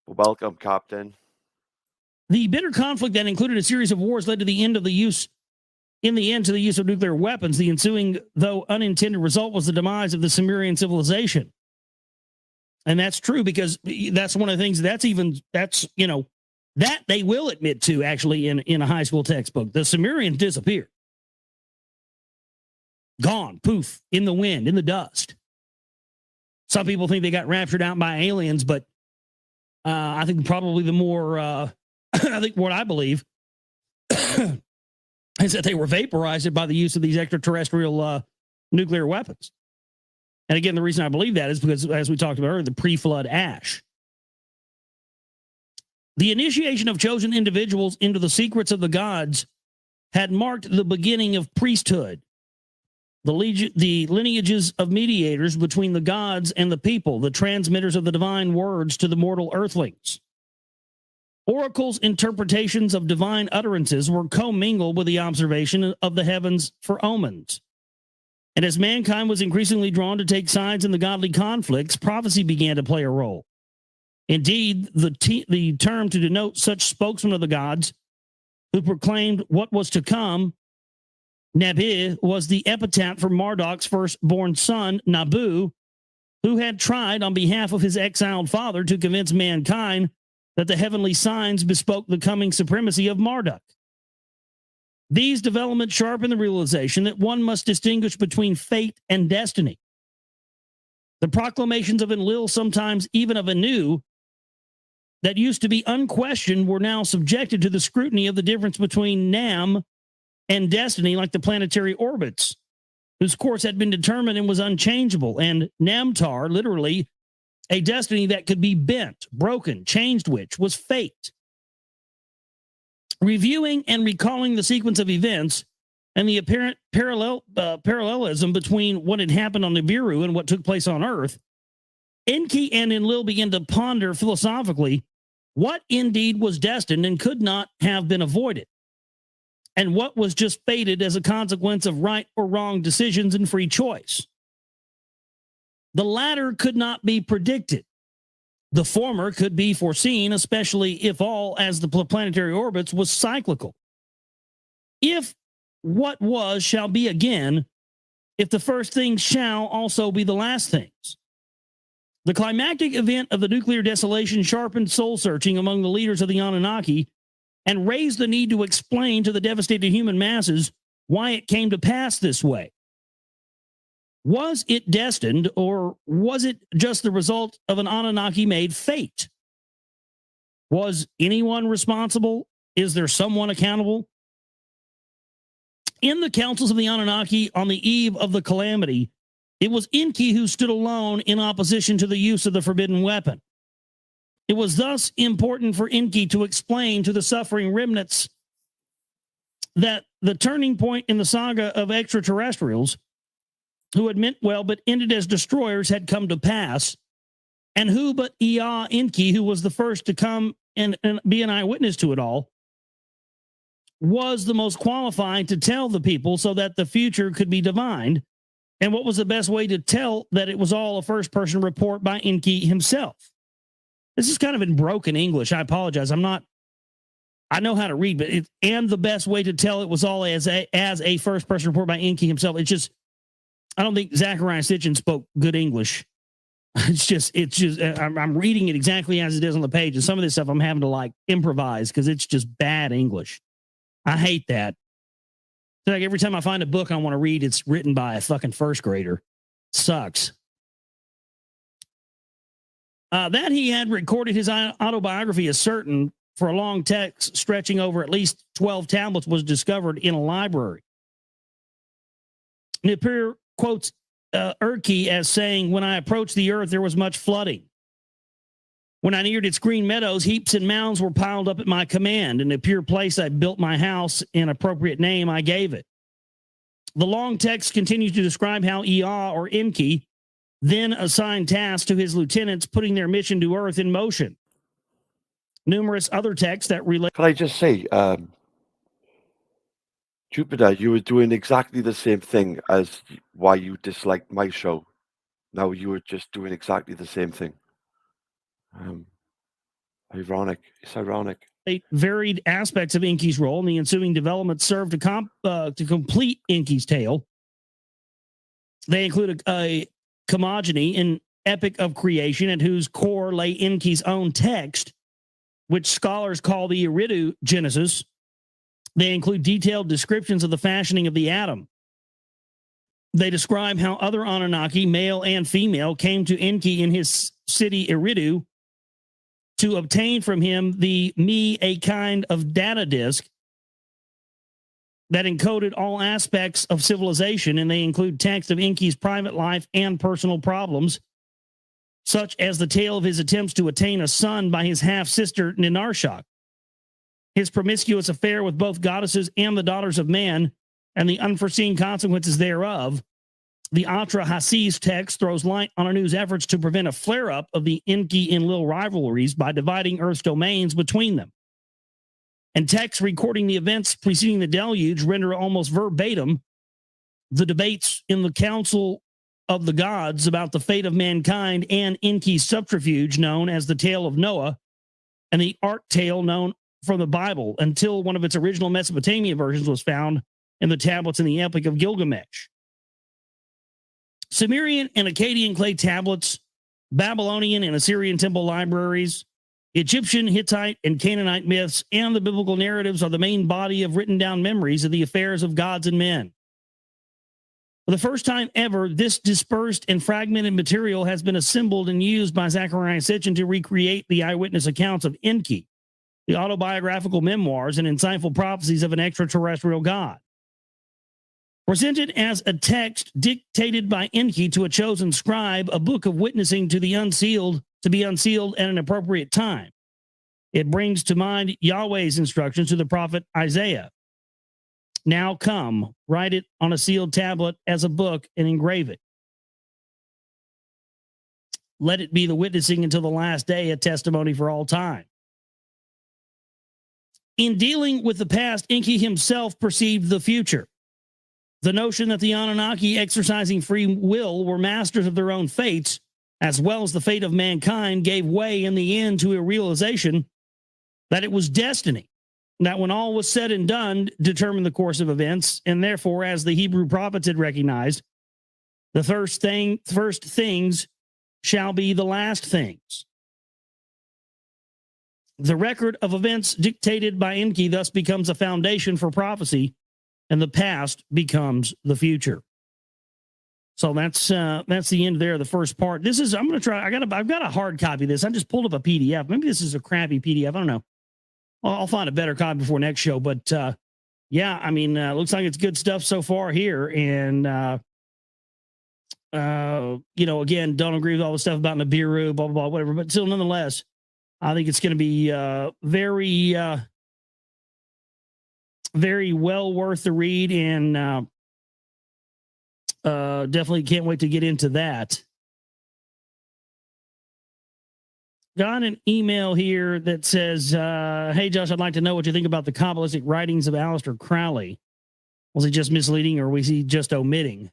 S1: Welcome, Captain.
S6: The bitter conflict that included a series of wars led to the end to the use of nuclear weapons. The ensuing, though unintended, result was the demise of the Sumerian civilization. And that's true, because that's one of the things that they will admit to, actually, in a high school textbook. The Sumerians disappeared. Gone, poof, in the wind, in the dust. Some people think they got raptured out by aliens, but I think probably the more... I think what I believe is that they were vaporized by the use of these extraterrestrial nuclear weapons. And again, the reason I believe that is because, as we talked about earlier, the pre-flood ash. The initiation of chosen individuals into the secrets of the gods had marked the beginning of priesthood, the lineages of mediators between the gods and the people, the transmitters of the divine words to the mortal earthlings. Oracles' interpretations of divine utterances were commingled with the observation of the heavens for omens. And as mankind was increasingly drawn to take sides in the godly conflicts, prophecy began to play a role. Indeed, the term to denote such spokesmen of the gods who proclaimed what was to come, Nabi, was the epitaph for Marduk's firstborn son, Nabu, who had tried on behalf of his exiled father to convince mankind that the heavenly signs bespoke the coming supremacy of Marduk. These developments sharpen the realization that one must distinguish between fate and destiny. The proclamations of Enlil, sometimes even of Anu, that used to be unquestioned were now subjected to the scrutiny of the difference between Nam and destiny, like the planetary orbits, whose course had been determined and was unchangeable, and Namtar, literally, a destiny that could be bent, broken, changed, which was fate. Reviewing and recalling the sequence of events and the apparent parallelism between what had happened on Nibiru and what took place on Earth, Enki and Enlil began to ponder philosophically what indeed was destined and could not have been avoided, and what was just fated as a consequence of right or wrong decisions and free choice. The latter could not be predicted. The former could be foreseen, especially if all, as the planetary orbits, was cyclical. If what was shall be again, if the first things shall also be the last things. The climactic event of the nuclear desolation sharpened soul-searching among the leaders of the Anunnaki and raised the need to explain to the devastated human masses why it came to pass this way. Was it destined, or was it just the result of an Anunnaki-made fate? Was anyone responsible? Is there someone accountable? In the councils of the Anunnaki on the eve of the calamity, it was Enki who stood alone in opposition to the use of the forbidden weapon. It was thus important for Enki to explain to the suffering remnants that the turning point in the saga of extraterrestrials, who had meant well but ended as destroyers, had come to pass, and who but Ea Enki, who was the first to come and be an eyewitness to it all, was the most qualified to tell the people so that the future could be divined, and what was the best way to tell that it was all a first-person report by Enki himself. This is kind of in broken English. I apologize. I know how to read, but and the best way to tell it was all as a first-person report by Enki himself. It's just, I don't think Zachariah Sitchin spoke good English. I'm reading it exactly as it is on the page. And some of this stuff I'm having to like improvise because it's just bad English. I hate that. It's like every time I find a book I want to read, it's written by a fucking first grader. Sucks. That he had recorded his autobiography is certain, for a long text stretching over at least 12 tablets was discovered in a library. Nippur quotes Urki as saying, "When I approached the earth, there was much flooding. When I neared its green meadows, heaps and mounds were piled up at my command. In a pure place, I built my house. An appropriate name I gave it." The long text continues to describe how Ea, or Enki, then assigned tasks to his lieutenants, putting their mission to Earth in motion. Numerous other texts that relate.
S1: Can I just say, Jupiter, you were doing exactly the same thing as why you disliked my show. Now you were just doing exactly the same thing. Ironic. It's ironic.
S6: Varied aspects of Enki's role, and the ensuing developments serve to complete Enki's tale. They include a cosmogony, an epic of creation, at whose core lay Enki's own text, which scholars call the Eridu Genesis. They include detailed descriptions of the fashioning of the atom. They describe how other Anunnaki, male and female, came to Enki in his city Eridu to obtain from him a kind of data disk that encoded all aspects of civilization, and they include text of Enki's private life and personal problems, such as the tale of his attempts to attain a son by his half-sister Ninarshak, his promiscuous affair with both goddesses and the daughters of man, and the unforeseen consequences thereof. The Atra Hasis text throws light on Anu's efforts to prevent a flare-up of the Enki-Enlil rivalries by dividing Earth's domains between them. And texts recording the events preceding the deluge render almost verbatim the debates in the Council of the Gods about the fate of mankind and Enki's subterfuge known as the Tale of Noah and the Ark tale known from the Bible until one of its original Mesopotamia versions was found in the tablets in the Epic of Gilgamesh. Sumerian and Akkadian clay tablets, Babylonian and Assyrian temple libraries, Egyptian, Hittite, and Canaanite myths, and the biblical narratives are the main body of written down memories of the affairs of gods and men. For the first time ever, this dispersed and fragmented material has been assembled and used by Zecharia Sitchin to recreate the eyewitness accounts of Enki, the autobiographical memoirs and insightful prophecies of an extraterrestrial god. Presented as a text dictated by Enki to a chosen scribe, a book of witnessing to the unsealed, to be unsealed at an appropriate time. It brings to mind Yahweh's instructions to the prophet Isaiah. Now come, write it on a sealed tablet as a book and engrave it. Let it be the witnessing until the last day, a testimony for all time. In dealing with the past, Enki himself perceived the future. The notion that the Anunnaki, exercising free will, were masters of their own fates, as well as the fate of mankind, gave way in the end to a realization that it was destiny, that when all was said and done, determined the course of events, and therefore, as the Hebrew prophets had recognized, the first things shall be the last things. The record of events dictated by Enki thus becomes a foundation for prophecy, and the past becomes the future. So that's the end there of the first part. This is, I'm going to try, I've got a hard copy of this. I just pulled up a PDF. Maybe this is a crappy PDF. I don't know. I'll find a better copy before next show. But yeah, I mean, looks like it's good stuff so far here. And, you know, again, don't agree with all the stuff about Nibiru, blah, blah, blah, whatever. But still, nonetheless, I think it's going to be very well worth the read, and definitely can't wait to get into that. Got an email here that says, hey, Josh, I'd like to know what you think about the Kabbalistic writings of Aleister Crowley. Was he just misleading, or was he just omitting?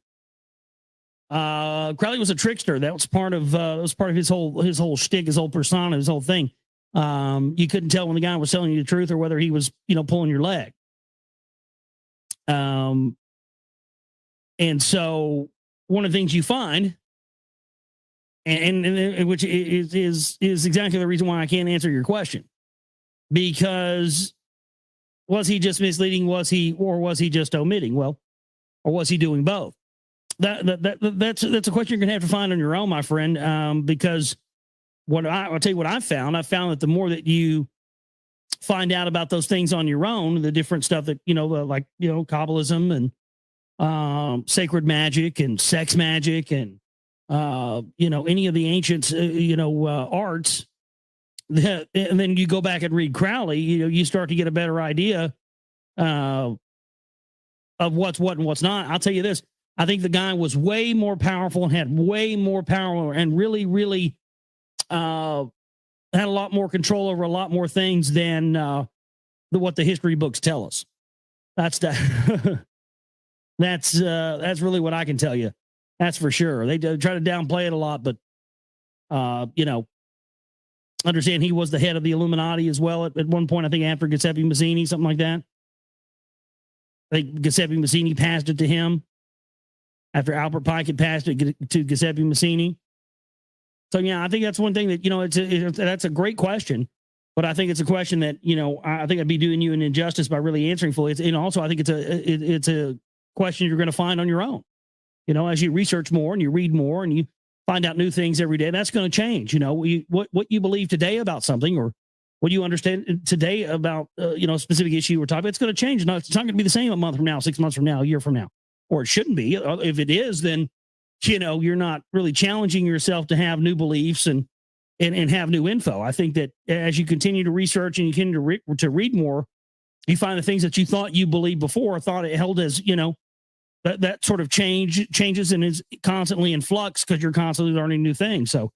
S6: Crowley was a trickster. That was part of his whole shtick, his whole persona, his whole thing. You couldn't tell when the guy was telling you the truth or whether he was, you know, pulling your leg. And so one of the things you find, and which is exactly the reason why I can't answer your question, because was he just misleading? Was he just omitting? Well, or was he doing both? That's a question you're gonna have to find on your own, my friend. Because I'll tell you what I found that the more that you find out about those things on your own, the different stuff that, you know, like, you know, Kabbalism and sacred magic and sex magic and, you know, any of the ancient, arts, and then you go back and read Crowley, you know, you start to get a better idea of what's what and what's not. I'll tell you this. I think the guy was way more powerful and had way more power and really, really had a lot more control over a lot more things than what the history books tell us. That's really what I can tell you. That's for sure. They try to downplay it a lot, but you know, understand he was the head of the Illuminati as well at one point. I think after Giuseppe Mazzini, something like that. I think Giuseppe Mazzini passed it to him after Albert Pike had passed it to Giuseppe Mazzini. So yeah, I think that's one thing that, you know, that's a great question, but I think it's a question that, you know, I think I'd be doing you an injustice by really answering fully. And also, I think it's a question you're going to find on your own. You know, as you research more and you read more and you find out new things every day, that's going to change. You know, what you believe today about something, or what you understand today about you know, a specific issue we're talking about, it's going to change. It's not going to be the same a month from now, 6 months from now, a year from now, or it shouldn't be. If it is, then, you know, you're not really challenging yourself to have new beliefs and have new info. I think that as you continue to research and you continue to read more, you find the things that you thought you believed before, thought it held as, you know, that sort of changes and is constantly in flux because you're constantly learning new things. So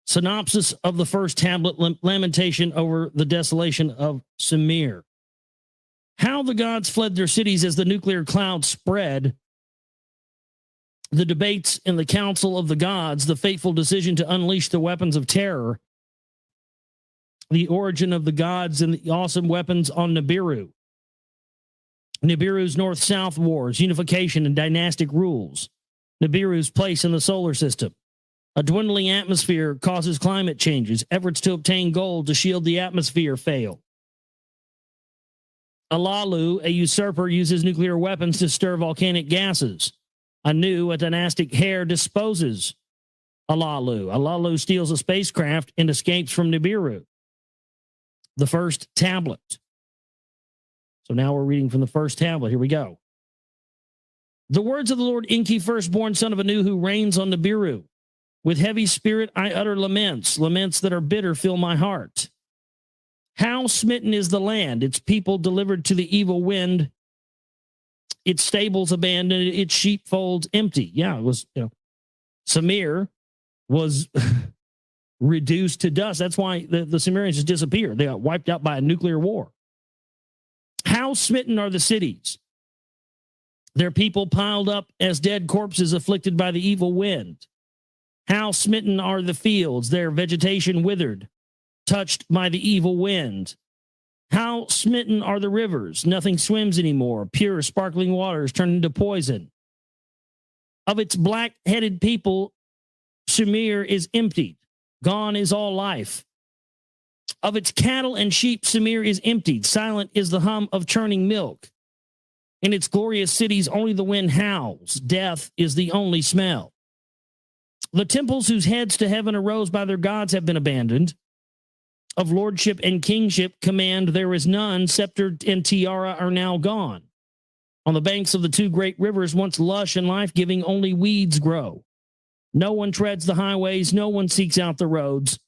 S6: synopsis of the first tablet, lamentation over the desolation of Sumer. How the gods fled their cities as the nuclear cloud spread, the debates in the council of the gods, the fateful decision to unleash the weapons of terror, the origin of the gods and the awesome weapons on Nibiru, Nibiru's north-south wars, unification and dynastic rules, Nibiru's place in the solar system. A dwindling atmosphere causes climate changes. Efforts to obtain gold to shield the atmosphere fail. Alalu, a usurper, uses nuclear weapons to stir volcanic gases. Anu, a dynastic heir, disposes Alalu. Alalu steals a spacecraft and escapes from Nibiru. The first tablet. So now we're reading from the first tablet. Here we go. The words of the Lord Enki, firstborn son of Anu, who reigns on Nibiru. With heavy spirit I utter laments. Laments that are bitter fill my heart. How smitten is the land, its people delivered to the evil wind, its stables abandoned, its sheepfolds empty. Yeah, it was, Samir was reduced to dust. That's why the Sumerians just disappeared. They got wiped out by a nuclear war. How smitten are the cities? Their people piled up as dead corpses afflicted by the evil wind. How smitten are the fields, their vegetation withered, touched by the evil wind. How smitten are the rivers, nothing swims anymore, pure sparkling waters turned into poison. Of its black-headed people, Sumir is emptied, gone is all life. Of its cattle and sheep, Sumir is emptied, silent is the hum of churning milk. In its glorious cities, only the wind howls, death is the only smell. The temples whose heads to heaven arose by their gods have been abandoned. Of lordship and kingship command there is none, scepter and tiara are now gone. On the banks of the two great rivers, once lush and life-giving, only weeds grow. No one treads the highways, no one seeks out the roads.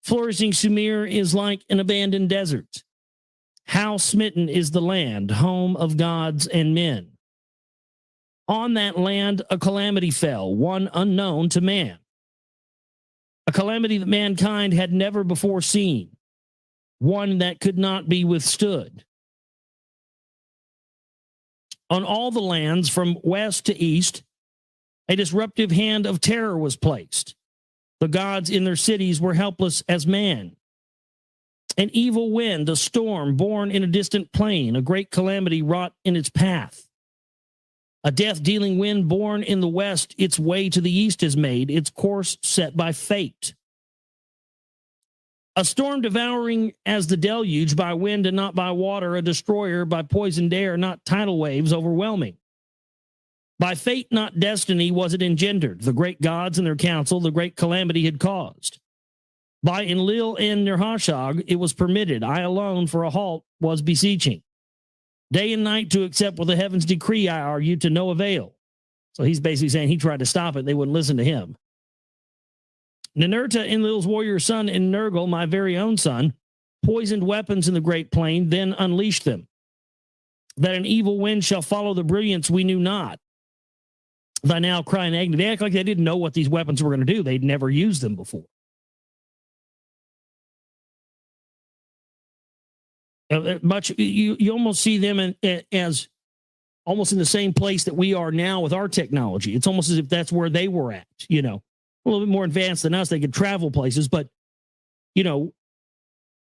S6: Flourishing Sumir is like an abandoned desert. How smitten is the land, home of gods and men. On that land a calamity fell, one unknown to man. A calamity that mankind had never before seen, one that could not be withstood. On all the lands from west to east, a disruptive hand of terror was placed. The gods in their cities were helpless as man. An evil wind, a storm born in a distant plain, a great calamity wrought in its path. A death-dealing wind born in the west, its way to the east is made, its course set by fate. A storm devouring as the deluge by wind and not by water, a destroyer by poisoned air, not tidal waves overwhelming. By fate, not destiny, was it engendered. The great gods and their council, the great calamity had caused. By Enlil and Nirhashag, it was permitted. I alone for a halt was beseeching. Day and night to accept what the heavens decree, I argue, to no avail. So he's basically saying he tried to stop it. They wouldn't listen to him. Ninurta, Enlil's warrior son, and Nergal, my very own son, poisoned weapons in the great plain, then unleashed them. That an evil wind shall follow the brilliance we knew not. Thy now cry in agony. They act like they didn't know what these weapons were going to do. They'd never used them before. You almost see them as almost in the same place that we are now with our technology. It's almost as if that's where they were at, a little bit more advanced than us. They could travel places, but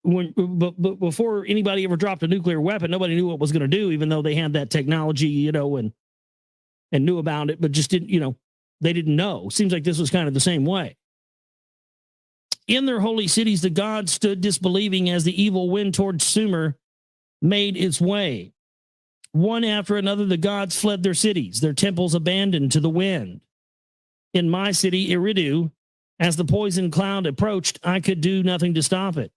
S6: but before anybody ever dropped a nuclear weapon, nobody knew what it was going to do, even though they had that technology, and knew about it, but just didn't, they didn't know. Seems like this was kind of the same way. In their holy cities, the gods stood disbelieving as the evil wind toward Sumer made its way. One after another, the gods fled their cities, their temples abandoned to the wind. In my city, Eridu, as the poison cloud approached, I could do nothing to stop it.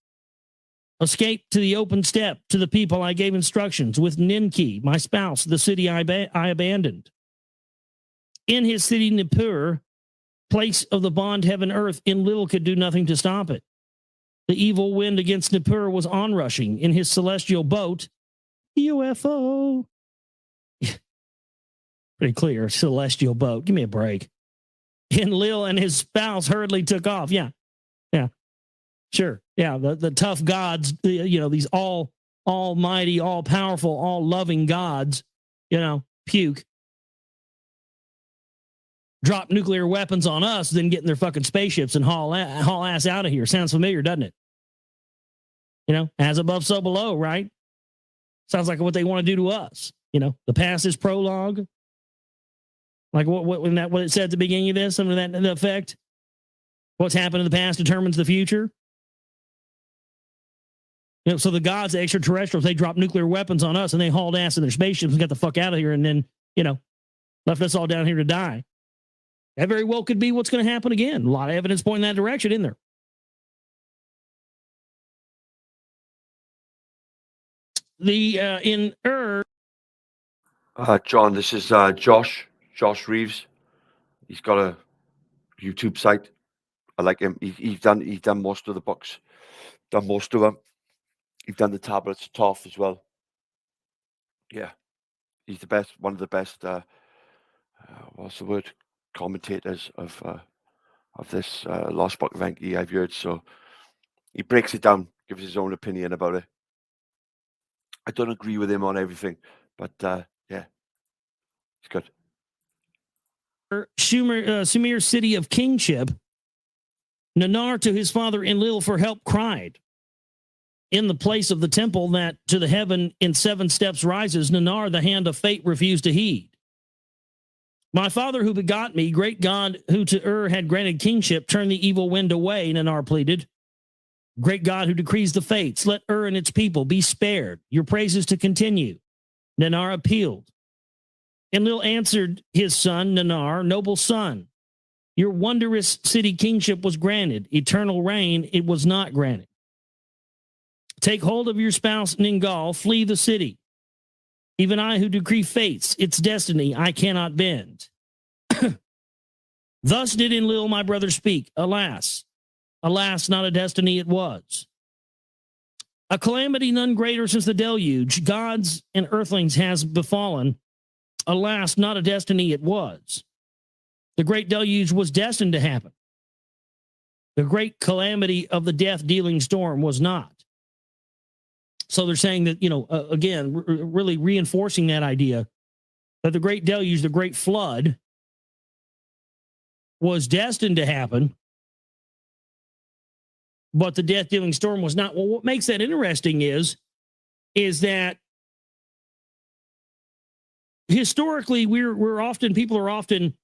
S6: Escape to the open steppe, to the people I gave instructions. With Ninki, my spouse, the city I abandoned. In his city, Nippur, place of the bond heaven earth, Enlil could do nothing to stop it. The evil wind against Nippur was onrushing in his celestial boat, UFO. Pretty clear, celestial boat. Give me a break. Enlil and his spouse hurriedly took off. Yeah. Sure. Yeah, the tough gods, these all almighty, all powerful, all loving gods, puke, drop nuclear weapons on us, then get in their fucking spaceships and haul ass out of here. Sounds familiar, doesn't it? As above, so below, right? Sounds like what they want to do to us. The past is prologue. Like what it said at the beginning of this, some of that the effect. What's happened in the past determines the future. So the gods, the extraterrestrials, they dropped nuclear weapons on us and they hauled ass in their spaceships and got the fuck out of here and then, left us all down here to die. That very well could be what's going to happen again. A lot of evidence pointing that direction in there. In
S1: John, this is Josh Reeves. He's got a YouTube site. I like him. He's done most of the books, done most of them. He's done the tablets of Toph as well. Yeah, he's the best, one of the best. What's the word? Commentators of this Lost Book of Enki I've heard. So he breaks it down, gives his own opinion about it. I don't agree with him on everything, but yeah, it's good.
S6: Sumer city of kingship, Nanar to his father Enlil for help cried. In the place of the temple that to the heaven in 7 steps rises, Nanar, the hand of fate, refused to heed. My father who begot me, great God who to had granted kingship, turn the evil wind away, Nanar pleaded. Great God who decrees the fates, let and its people be spared, your praises to continue. Nanar appealed. Enlil answered his son, Nanar, noble son, your wondrous city kingship was granted. Eternal reign, it was not granted. Take hold of your spouse, Ningal, flee the city. Even I who decree fates, its destiny, I cannot bend. Thus did Enlil, my brother, speak. Alas, alas, not a destiny it was. A calamity none greater since the deluge, gods and earthlings has befallen. Alas, not a destiny it was. The great deluge was destined to happen. The great calamity of the death-dealing storm was not. So they're saying that, again, really reinforcing that idea that the great deluge, the great flood, was destined to happen, but the death-dealing storm was not. Well, what makes that interesting is that historically people are often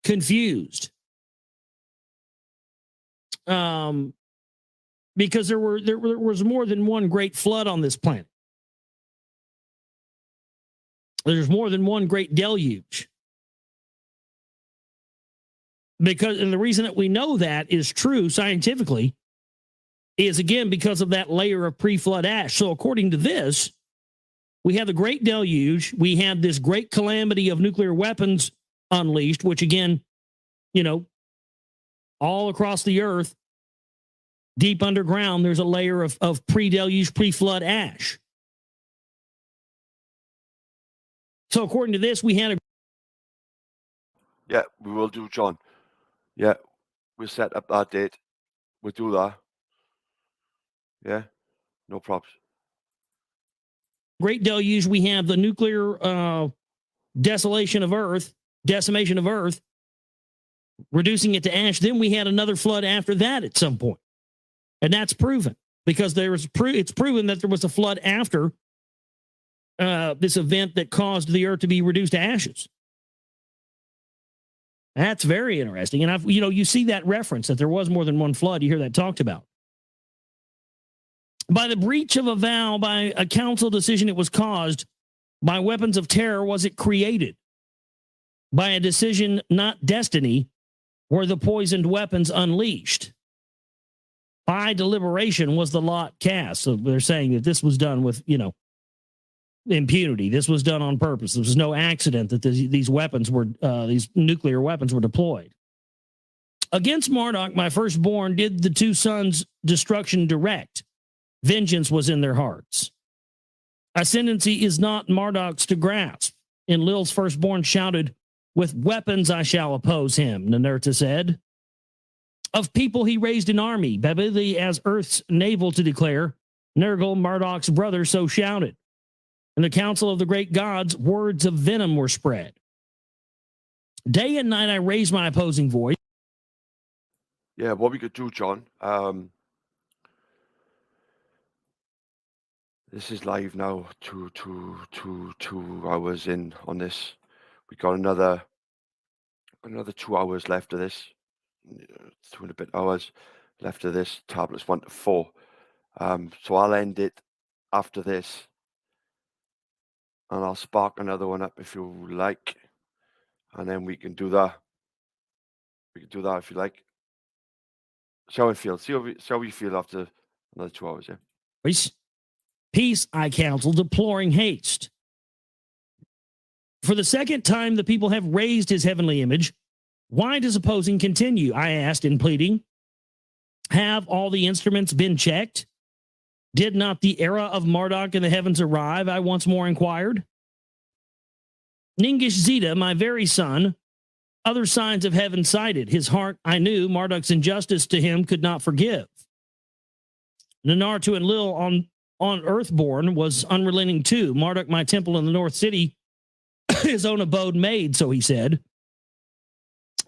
S6: confused. Because there was more than one great flood on this planet. There's more than one great deluge. And the reason that we know that is true scientifically is, again, because of that layer of pre-flood ash. So according to this, we have the great deluge. We had this great calamity of nuclear weapons unleashed, which, again, all across the earth, deep underground, there's a layer of pre-deluge, pre-flood ash. So according to this, we had a...
S1: Yeah, we will do, John. Yeah, we'll set up that date. We'll do that. Yeah, no problems.
S6: Great deluge, we have the nuclear decimation of Earth, reducing it to ash. Then we had another flood after that at some point. And that's proven because it's proven that there was a flood after this event that caused the earth to be reduced to ashes. That's very interesting. And you see that reference that there was more than one flood. You hear that talked about. By the breach of a vow, by a council decision, it was caused. By weapons of terror was it created. By a decision, not destiny, were the poisoned weapons unleashed. By deliberation was the lot cast. So they're saying that this was done with, impunity. This was done on purpose. There was no accident that these nuclear weapons were deployed. Against Marduk, my firstborn, did the 2 sons destruction direct. Vengeance was in their hearts. Ascendancy is not Marduk's to grasp. Enlil's firstborn shouted, with weapons I shall oppose him, Ninurta said. Of people he raised an army, Babili as earth's navel to declare, Nergal, Marduk's brother, so shouted. In the council of the great gods, words of venom were spread. Day and night I raised my opposing voice.
S1: Yeah, what we could do, John. This is live now. 2 hours in on this. We got another 2 hours left of this. 2 and a bit hours left of this. Tablets 1 to 4. So I'll end it after this, and I'll spark another one up if you like, and then we can do that. We can do that if you like. See how it feels. See how we feel after another 2 hours. Yeah.
S6: Peace, I counsel, deploring haste. For the second time, the people have raised his heavenly image. Why does opposing continue? I asked in pleading. Have all the instruments been checked? Did not the era of Marduk in the heavens arrive? I once more inquired. Ningish Zeta, my very son, other signs of heaven sighted. His heart, I knew, Marduk's injustice to him could not forgive. Nanartu and Lil on Earthborn was unrelenting too. Marduk, my temple in the North City, his own abode made, so he said.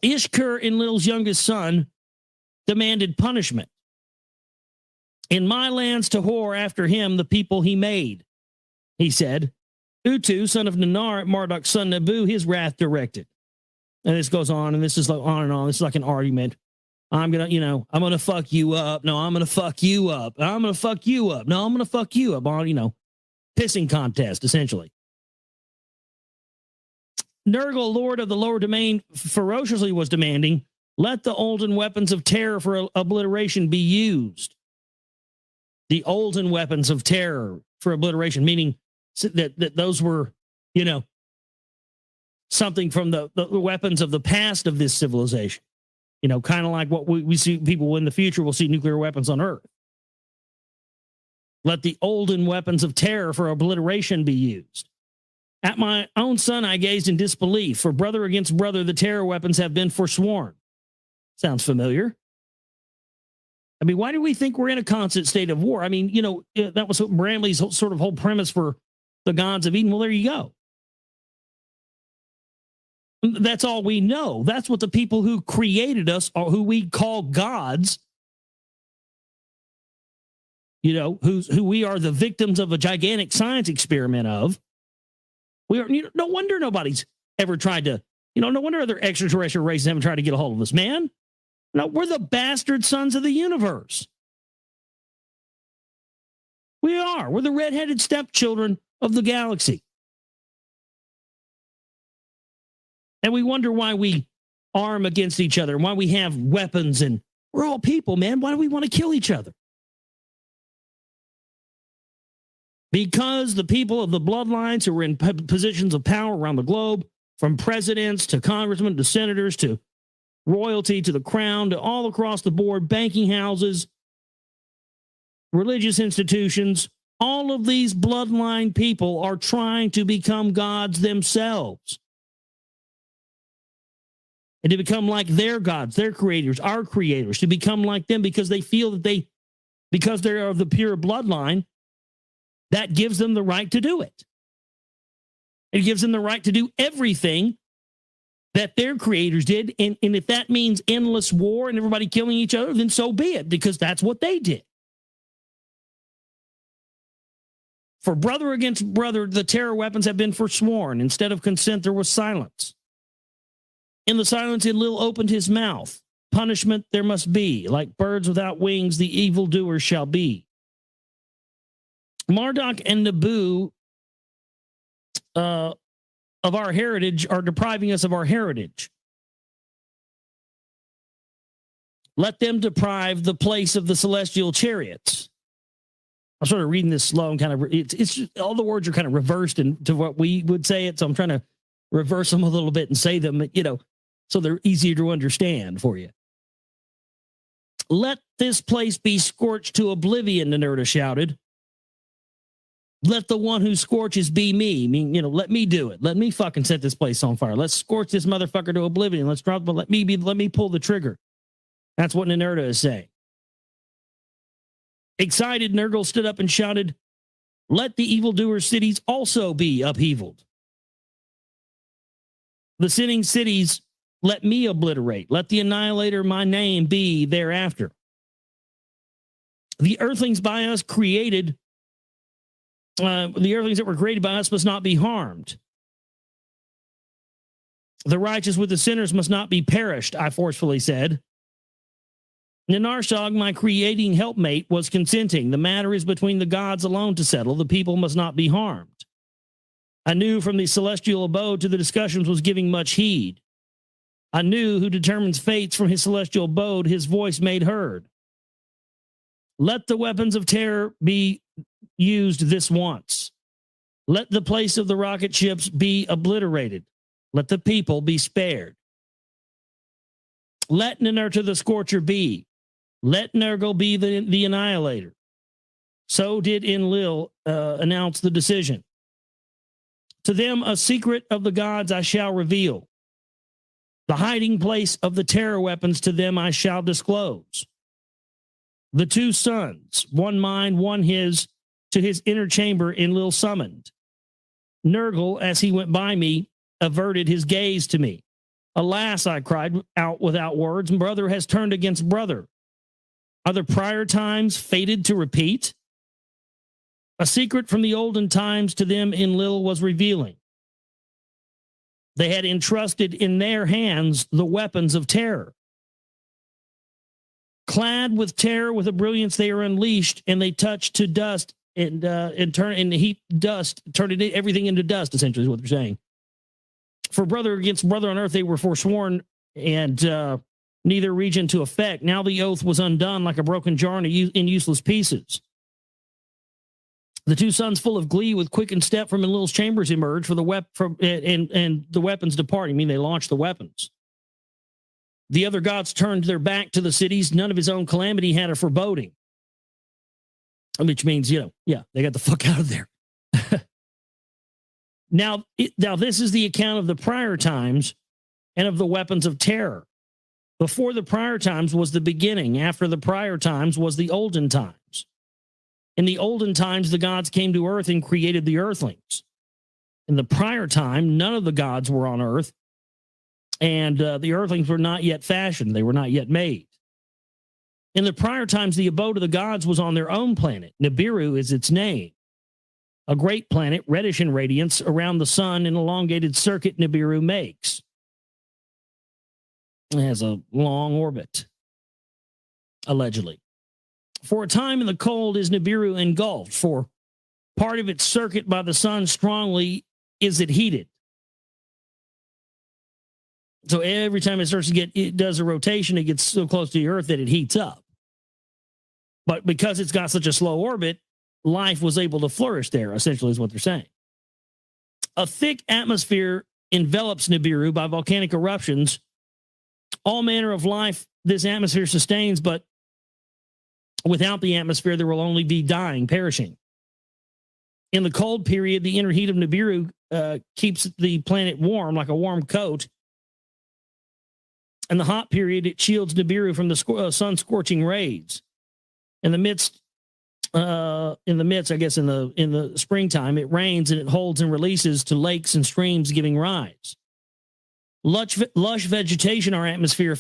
S6: Ishkur and Lil's youngest son demanded punishment. In my lands to whore after him the people he made, he said. Utu, son of Nanar, Marduk's son Nabu, his wrath directed. And this goes on, and this is like on and on. This is like an argument. I'm going to fuck you up. No, I'm going to fuck you up. I'm going to fuck you up. No, I'm going to fuck you up. On, pissing contest, essentially. Nergal, lord of the lower domain, ferociously was demanding, let the olden weapons of terror for obliteration be used. The olden weapons of terror for obliteration, meaning that those were, something from the weapons of the past of this civilization. Kind of like what we see people in the future will see nuclear weapons on Earth. Let the olden weapons of terror for obliteration be used. At my own son, I gazed in disbelief. For brother against brother, the terror weapons have been forsworn. Sounds familiar. I mean, why do we think we're in a constant state of war? I mean, that was Bramley's sort of whole premise for the gods of Eden. Well, there you go. That's all we know. That's what the people who created us, or who we call gods, who we are the victims of a gigantic science experiment of. We are. No wonder nobody's ever tried to. No wonder other extraterrestrial races haven't tried to get a hold of us, man. No, we're the bastard sons of the universe. We are. We're the redheaded stepchildren of the galaxy. And we wonder why we arm against each other, why we have weapons, and we're all people, man. Why do we want to kill each other? Because the people of the bloodlines who are in positions of power around the globe, from presidents to congressmen to senators to royalty to the crown to all across the board, banking houses, religious institutions, all of these bloodline people are trying to become gods themselves. And to become like their gods, their creators, our creators, to become like them because they feel that because they're of the pure bloodline, that gives them the right to do it. It gives them the right to do everything that their creators did. And if that means endless war and everybody killing each other, then so be it, because that's what they did. For brother against brother, the terror weapons have been forsworn. Instead of consent, there was silence. In the silence, Enlil opened his mouth. Punishment there must be. Like birds without wings, the evildoers shall be. Marduk and Nabu of our heritage are depriving us of our heritage. Let them deprive the place of the celestial chariots. I'm sort of reading this slow and kind of, it's just, all the words are kind of reversed into what we would say it. So I'm trying to reverse them a little bit and say them, so they're easier to understand for you. Let this place be scorched to oblivion, Ninurta shouted. Let the one who scorches be me. I mean, let me do it. Let me fucking set this place on fire. Let's scorch this motherfucker to oblivion. Let's drop, but let me pull the trigger. That's what Ninurta is saying. Excited, Nergal stood up and shouted, "Let the evildoers' cities also be upheavaled. The sinning cities let me obliterate. Let the annihilator my name be thereafter. The earthlings by us created, the earthlings that were created by us must not be harmed. The righteous with the sinners must not be perished," I forcefully said. Nanarshog, my creating helpmate, was consenting. The matter is between the gods alone to settle. The people must not be harmed. I knew from the celestial abode to the discussions was giving much heed. I knew who determines fates from his celestial abode, his voice made heard. Let the weapons of terror be used this once. Let the place of the rocket ships be obliterated. Let the people be spared. Let Ninurta the Scorcher be. Let Nergal be the annihilator. So did Enlil announce the decision. To them a secret of the gods I shall reveal. The hiding place of the terror weapons to them I shall disclose. The two sons, one mine, one his, to his inner chamber Enlil summoned. Nergal, as he went by me, averted his gaze to me. Alas, I cried out without words, brother has turned against brother. Are the prior times fated to repeat? A secret from the olden times to them Enlil was revealing. They had entrusted in their hands the weapons of terror. Clad with terror, with a brilliance they are unleashed, and they touch to dust and heat dust, turning everything into dust, essentially is what they're saying. For brother against brother on earth they were forsworn, and neither region to effect. Now the oath was undone like a broken jar in useless pieces. The two sons, full of glee, with quickened step from Enlil's chambers emerged for the and the weapons departing. I mean, they launched the weapons. The other gods turned their back to the cities. None of his own calamity had a foreboding. Which means, they got the fuck out of there. Now this is the account of the prior times and of the weapons of terror. Before the prior times was the beginning. After the prior times was the olden times. In the olden times, the gods came to earth and created the earthlings. In the prior time, none of the gods were on earth, and the earthlings were not yet fashioned. They were not yet made. In the prior times, the abode of the gods was on their own planet. Nibiru is its name. A great planet, reddish in radiance, around the sun, an elongated circuit Nibiru makes. It has a long orbit, allegedly. For a time in the cold is Nibiru engulfed, for part of its circuit by the sun strongly is it heated. So every time it starts to it does a rotation, it gets so close to the earth that it heats up. But because it's got such a slow orbit, life was able to flourish there, essentially is what they're saying. A thick atmosphere envelops Nibiru by volcanic eruptions. All manner of life this atmosphere sustains, but without the atmosphere, there will only be dying, perishing. In the cold period, the inner heat of Nibiru keeps the planet warm, like a warm coat. In the hot period, it shields Nibiru from the sun's scorching rays. In the midst, I guess, in the springtime, it rains and it holds and releases to lakes and streams, giving rise. Lush vegetation, our atmosphere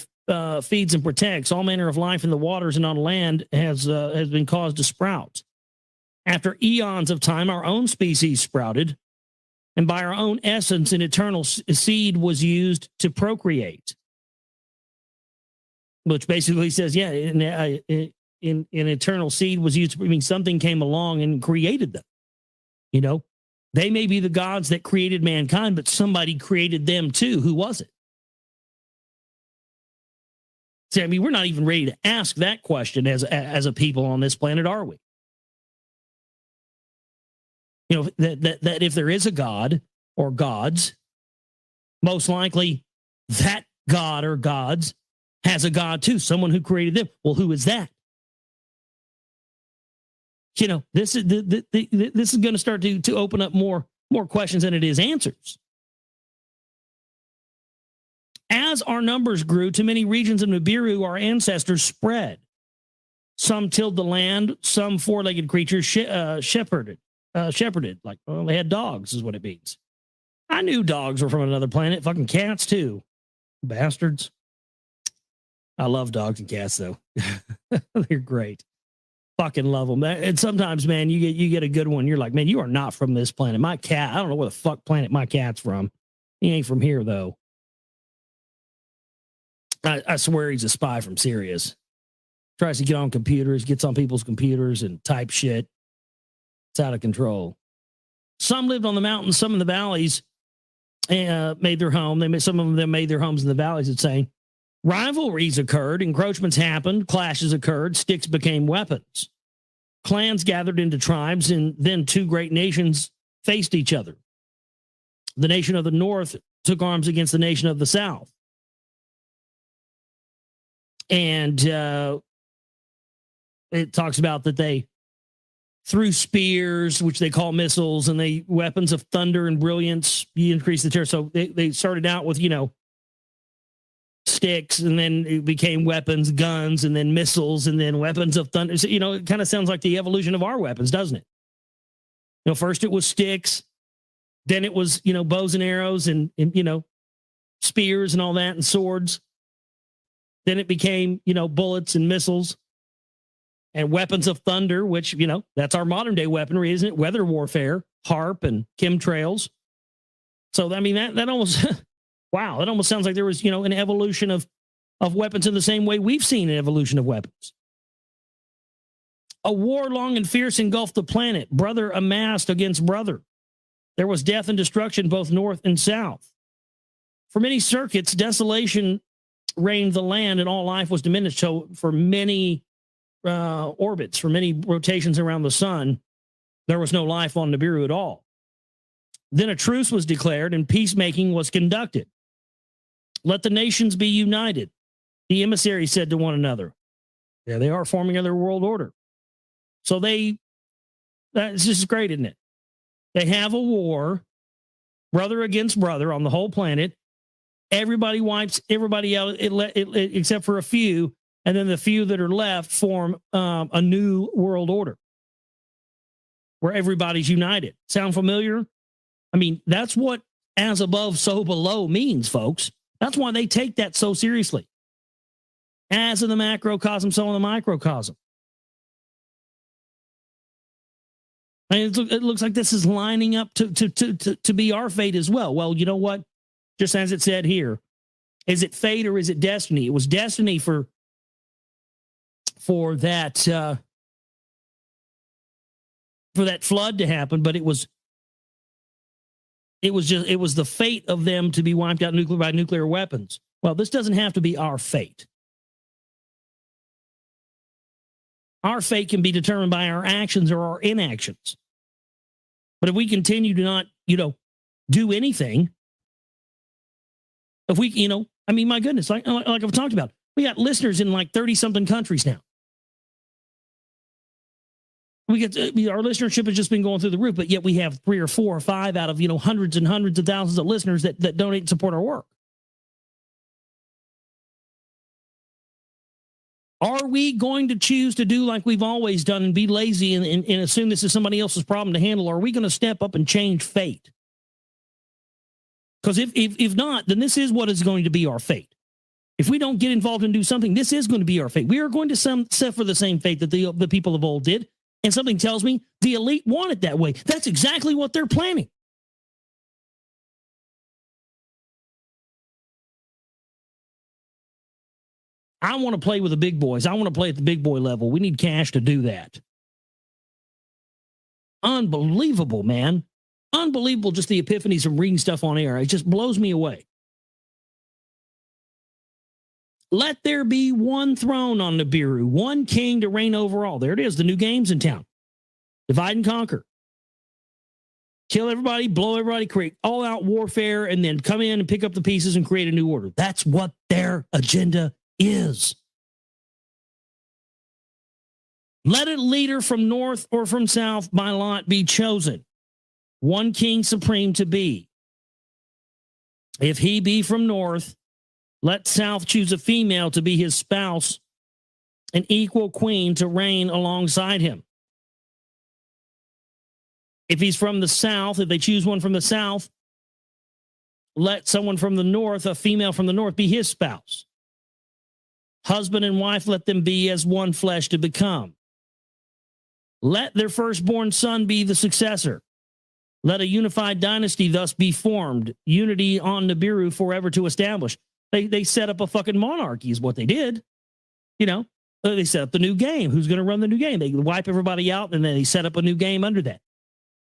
S6: feeds and protects. All manner of life in the waters and on land has been caused to sprout. After eons of time, our own species sprouted, and by our own essence, an eternal seed was used to procreate. Which basically says, an eternal seed was used. I mean, something came along and created them. They may be the gods that created mankind, but somebody created them too. Who was it? See, I mean, we're not even ready to ask that question as a people on this planet, are we? That if there is a God or gods, most likely that God or gods has a God too, someone who created them. Well, who is that? This is this is going to start to open up more questions than it is answers. As our numbers grew to many regions of Nibiru, our ancestors spread. Some tilled the land. Some four-legged creatures shepherded. Like, well, they had dogs, is what it means. I knew dogs were from another planet. Fucking cats, too. Bastards. I love dogs and cats, though. They're great. Fucking love them. And sometimes, man, you get a good one. You're like, man, you are not from this planet. My cat, I don't know where the fuck planet my cat's from. He ain't from here, though. I swear he's a spy from Sirius. Tries to get on computers, gets on people's computers and type shit. It's out of control. Some lived on the mountains, some in the valleys, and made their home. Some of them made their homes in the valleys. It's saying rivalries occurred, encroachments happened, clashes occurred, sticks became weapons. Clans gathered into tribes, and then two great nations faced each other. The nation of the north took arms against the nation of the south. And it talks about that they threw spears, which they call missiles, and they weapons of thunder and brilliance. You increase the terror. So they started out with, sticks, and then it became weapons, guns, and then missiles, and then weapons of thunder. So, it kind of sounds like the evolution of our weapons, doesn't it? First it was sticks, then it was, bows and arrows and spears and all that, and swords. Then it became, bullets and missiles and weapons of thunder, which, that's our modern day weaponry, isn't it? Weather warfare, HARP and chemtrails. So, I mean, that almost, wow, that almost sounds like there was, an evolution of weapons in the same way we've seen an evolution of weapons. A war long and fierce engulfed the planet, brother amassed against brother. There was death and destruction both north and south. For many circuits, desolation reigned the land, and all life was diminished. So for many orbits, for many rotations around the sun, there was no life on Nibiru at all. Then a truce was declared, and peacemaking was conducted. Let the nations be united, the emissaries said to one another. There they are, forming their world order. So that's just great, isn't it? They have a war, brother against brother on the whole planet. Everybody wipes everybody out except for a few, and then the few that are left form a new world order where everybody's united. Sound familiar? I mean, that's what as above, so below means, folks. That's why they take that so seriously. As in the macrocosm, so in the microcosm. I mean, it looks like this is lining up to be our fate as well. Well, you know what? Just as it said here, is it fate or is it destiny? It was destiny for that flood to happen, but it was the fate of them to be wiped out by nuclear weapons. Well, this doesn't have to be our fate. Our fate can be determined by our actions or our inactions. But if we continue to not, do anything, if we, I mean, my goodness, like I've talked about, we got listeners in like 30-something countries now. Our listenership has just been going through the roof, but yet we have 3 or 4 or 5 out of, hundreds and hundreds of thousands of listeners that donate and support our work. Are we going to choose to do like we've always done and be lazy and assume this is somebody else's problem to handle? Or are we going to step up and change fate? Because if not, then this is what is going to be our fate. If we don't get involved and do something, this is going to be our fate. We are going to suffer the same fate that the people of old did. And something tells me the elite want it that way. That's exactly what they're planning. I want to play with the big boys. I want to play at the big boy level. We need cash to do that. Unbelievable, man. Unbelievable, just the epiphanies from reading stuff on air. It just blows me away. Let there be one throne on Nibiru, one king to reign over all. There it is, the new game's in town. Divide and conquer. Kill everybody, blow everybody, create all-out warfare, and then come in and pick up the pieces and create a new order. That's what their agenda is. Let a leader from north or from south by lot be chosen. One king supreme to be. If he be from north, let south choose a female to be his spouse an equal queen to reign alongside him. If he's from the south, if they choose one from the south, let someone from the north, a female from the north, be his spouse. Husband and wife, let them be as one flesh to become. Let their firstborn son be the successor. Let a unified dynasty thus be formed, unity on Nibiru forever to establish. They set up a fucking monarchy is what they did. You know, they set up the new game. Who's going to run the new game? They wipe everybody out, and then they set up a new game under that.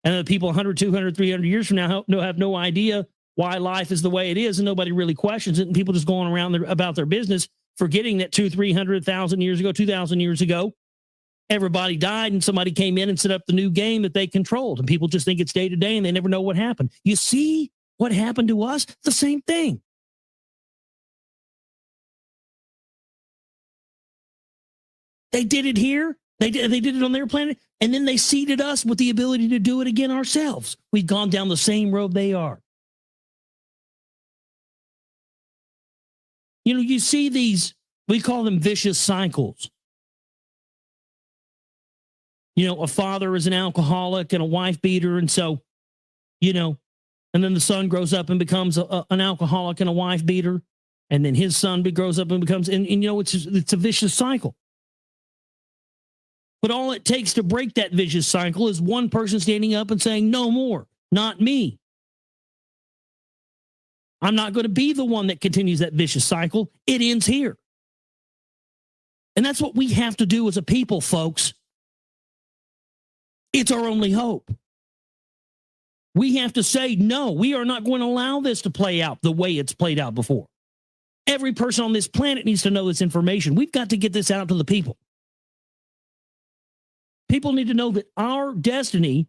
S6: And the people 100, 200, 300 years from now have no idea why life is the way it is, and nobody really questions it, and people just going around about their business, forgetting that 200, 300,000 years ago, 2,000 years ago, everybody died and somebody came in and set up the new game that they controlled, and people just think it's day to day and they never know what happened. You see what happened to us? The same thing. They did it here. They did it on their planet, and then they seeded us with the ability to do it again ourselves. We've gone down the same road they are. You know, you see these, we call them vicious cycles. You know, a father is an alcoholic and a wife beater, and so, you know, and then the son grows up and becomes an alcoholic and a wife beater, and then his son grows up and becomes, and you know, it's a vicious cycle. But all it takes to break that vicious cycle is one person standing up and saying, no more, not me. I'm not going to be the one that continues that vicious cycle. It ends here. And that's what we have to do as a people, folks. It's our only hope. We have to say, no, we are not going to allow this to play out the way it's played out before. Every person on this planet needs to know this information. We've got to get this out to the people. People need to know that our destiny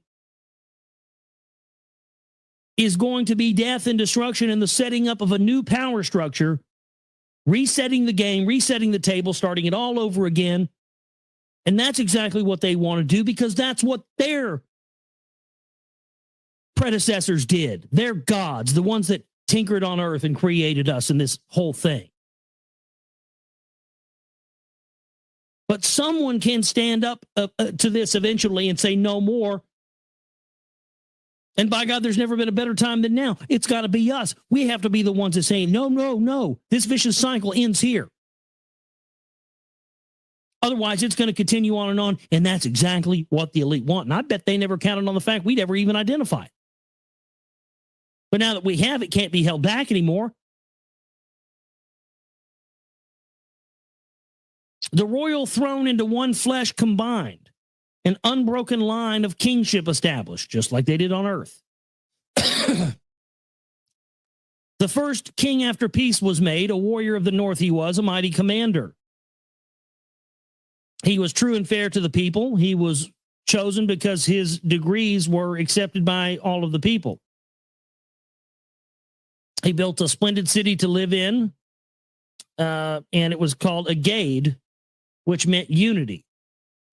S6: is going to be death and destruction and the setting up of a new power structure, resetting the game, resetting the table, starting it all over again. And that's exactly what they want to do, because that's what their predecessors did. They're gods, the ones that tinkered on earth and created us in this whole thing. But someone can stand up to this eventually and say no more. And by God, there's never been a better time than now. It's got to be us. We have to be the ones that say, no, no, no. This vicious cycle ends here. Otherwise, it's going to continue on. And that's exactly what the elite want. And I bet they never counted on the fact we'd ever even identify it. But now that we have, it can't be held back anymore. The royal throne into one flesh combined, an unbroken line of kingship established, just like they did on earth. The first king after peace was made, a warrior of the north he was, a mighty commander. He was true and fair to the people. He was chosen because his degrees were accepted by all of the people. He built a splendid city to live in, and it was called Agade, which meant unity.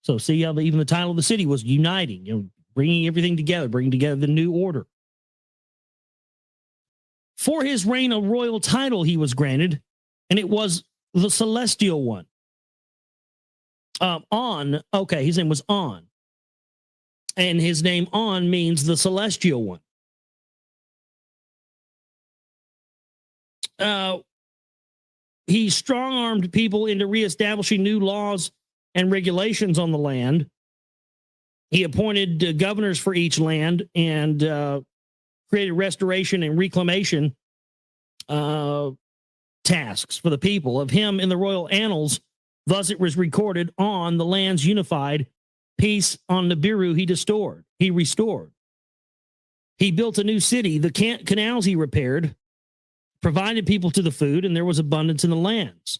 S6: So see how even the title of the city was uniting, you know, bringing everything together, bringing together the new order. For his reign, a royal title he was granted, and it was the Celestial One. His name was On. And his name On means the Celestial One. He strong-armed people into reestablishing new laws and regulations on the land. He appointed governors for each land and created restoration and reclamation tasks for the people. Of him in the royal annals, thus it was recorded, on the lands unified, peace on Nibiru he restored. He built a new city, the canals he repaired, provided people to the food, and there was abundance in the lands.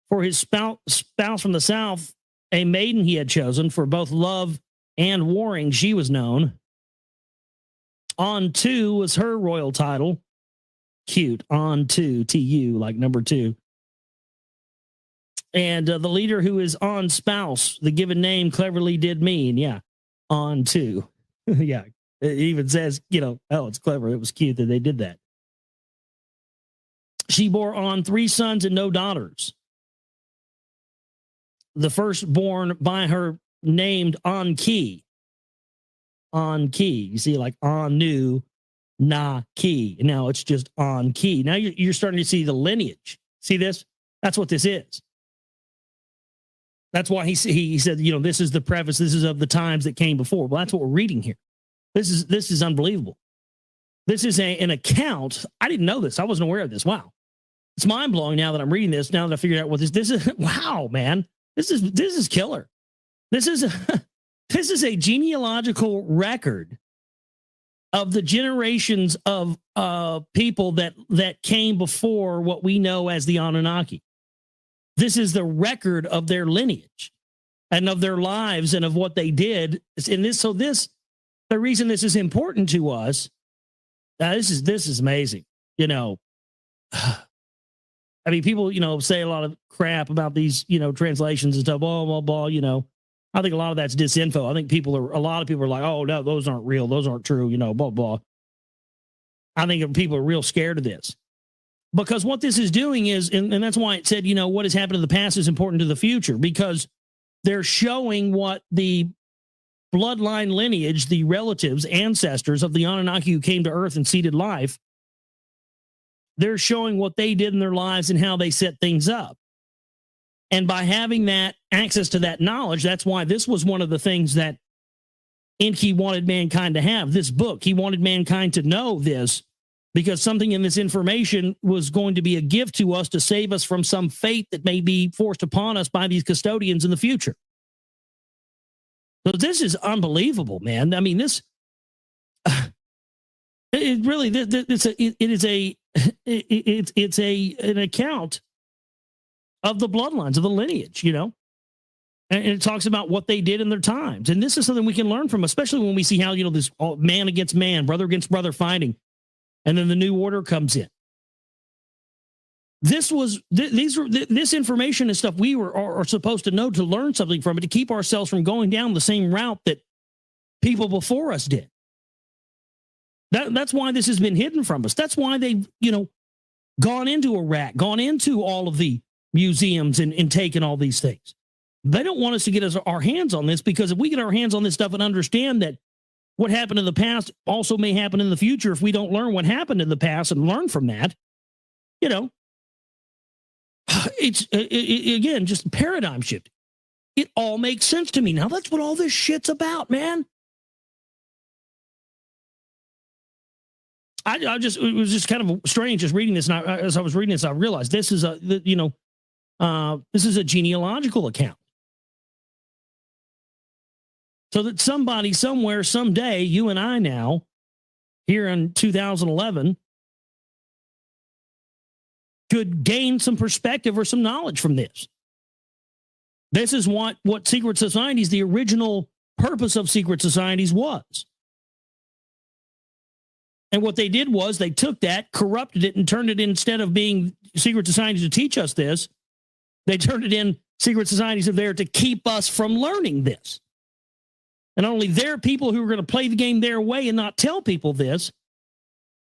S6: For his spouse from the south, a maiden he had chosen for both love and warring, she was known. On 2 was her royal title. Cute. On 2, T-U, like number 2. And the leader who is On spouse, the given name cleverly did mean, yeah, On 2. Yeah, it even says, you know, oh, it's clever. It was cute that they did that. She bore On 3 sons and no daughters. the firstborn by her named Annunaki. Annunaki. You see, like Annunaki. Now it's just Annunaki. Now you're starting to see the lineage. See this? That's what this is. That's why he said, you know, this is the preface. This is of the times that came before. Well, that's what we're reading here. This is unbelievable. This is an account. I didn't know this. I wasn't aware of this. Wow. It's mind blowing now that I'm reading this. Now that I figured out what this is. Wow, man. This is killer. This is a genealogical record of the generations of people that came before what we know as the Anunnaki. This is the record of their lineage and of their lives and of what they did. And the reason this is important to us, this is amazing. You know, I mean, people, you know, say a lot of crap about these, you know, translations and stuff, blah, blah, blah, you know. I think a lot of that's disinfo. I think a lot of people are like, oh, no, those aren't real. Those aren't true, you know, blah, blah. I think people are real scared of this. Because what this is doing is, and that's why it said, you know, what has happened in the past is important to the future, because they're showing what the bloodline lineage, the relatives, ancestors of the Anunnaki who came to Earth and seeded life, they're showing what they did in their lives and how they set things up. And by having that access to that knowledge, that's why this was one of the things that Enki wanted mankind to have, this book. He wanted mankind to know this, because something in this information was going to be a gift to us to save us from some fate that may be forced upon us by these custodians in the future. So this is unbelievable, man. I mean, this, it really, it's an account of the bloodlines, of the lineage, you know, and it talks about what they did in their times. And this is something we can learn from, especially when we see how, you know, this man against man, brother against brother fighting. And then the new order comes in. This information and stuff we are supposed to know to learn something from it, to keep ourselves from going down the same route that people before us did. That's why this has been hidden from us. That's why they've, you know, gone into Iraq, gone into all of the museums and taken all these things. They don't want us to get our hands on this, because if we get our hands on this stuff and understand that what happened in the past also may happen in the future, if we don't learn what happened in the past and learn from that, you know, it's, again, just a paradigm shift. It all makes sense to me. Now that's what all this shit's about, man. It was just kind of strange just reading this. And as I was reading this, I realized this is this is a genealogical account. So that somebody, somewhere, someday, you and I now, here in 2011, could gain some perspective or some knowledge from this. This is what secret societies, the original purpose of secret societies was. And what they did was they took that, corrupted it, and turned it, instead of being secret societies to teach us this, they turned it in secret societies are there to keep us from learning this. And only their people who are going to play the game their way and not tell people this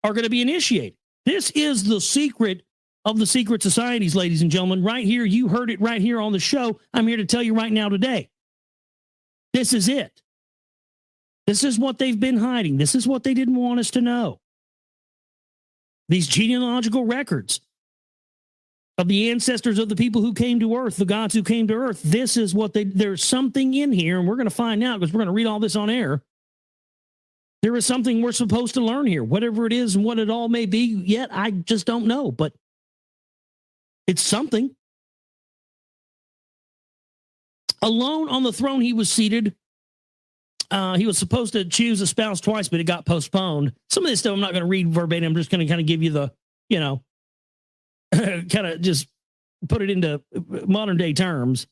S6: are going to be initiated. This is the secret of the secret societies, ladies and gentlemen. Right here, you heard it right here on the show. I'm here to tell you right now today. This is it. This is what they've been hiding. This is what they didn't want us to know. These genealogical records of the ancestors of the people who came to Earth, the gods who came to Earth. This is what there's something in here, and we're going to find out, because we're going to read all this on air. There is something we're supposed to learn here, whatever it is and what it all may be. Yet I just don't know, but it's something. Alone on the throne he was seated. He was supposed to choose a spouse twice, but it got postponed. Some of this stuff I'm not going to read verbatim. I'm just going to kind of give you the, you know, kind of just put it into modern day terms.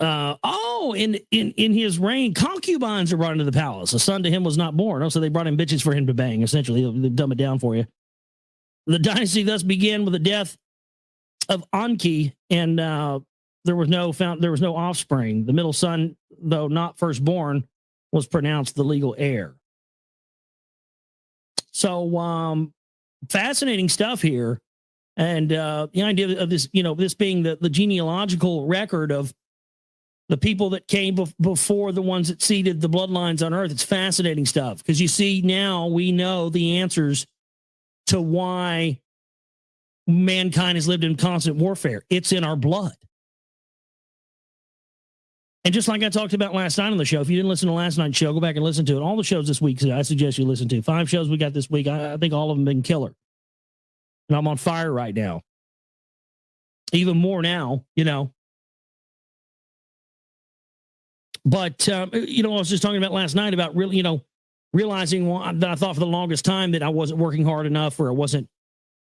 S6: In his reign, concubines are brought into the palace. A son to him was not born. So they brought in bitches for him to bang. Essentially, they'll dumb it down for you. The dynasty thus began with the death of Enki, and there was no offspring. The middle son, though not firstborn, was pronounced the legal heir. So fascinating stuff here. And the idea of this, this being the genealogical record of the people that came before the ones that seeded the bloodlines on Earth, it's fascinating stuff. Because you see, now we know the answers to why mankind has lived in constant warfare. It's in our blood. And just like I talked about last night on the show, if you didn't listen to last night's show, go back and listen to it. All the shows this week, I suggest you listen to. 5 shows we got this week. I think all of them been killer. And I'm on fire right now. Even more now, But, I was just talking about last night about really, realizing that I thought for the longest time that I wasn't working hard enough, or I wasn't.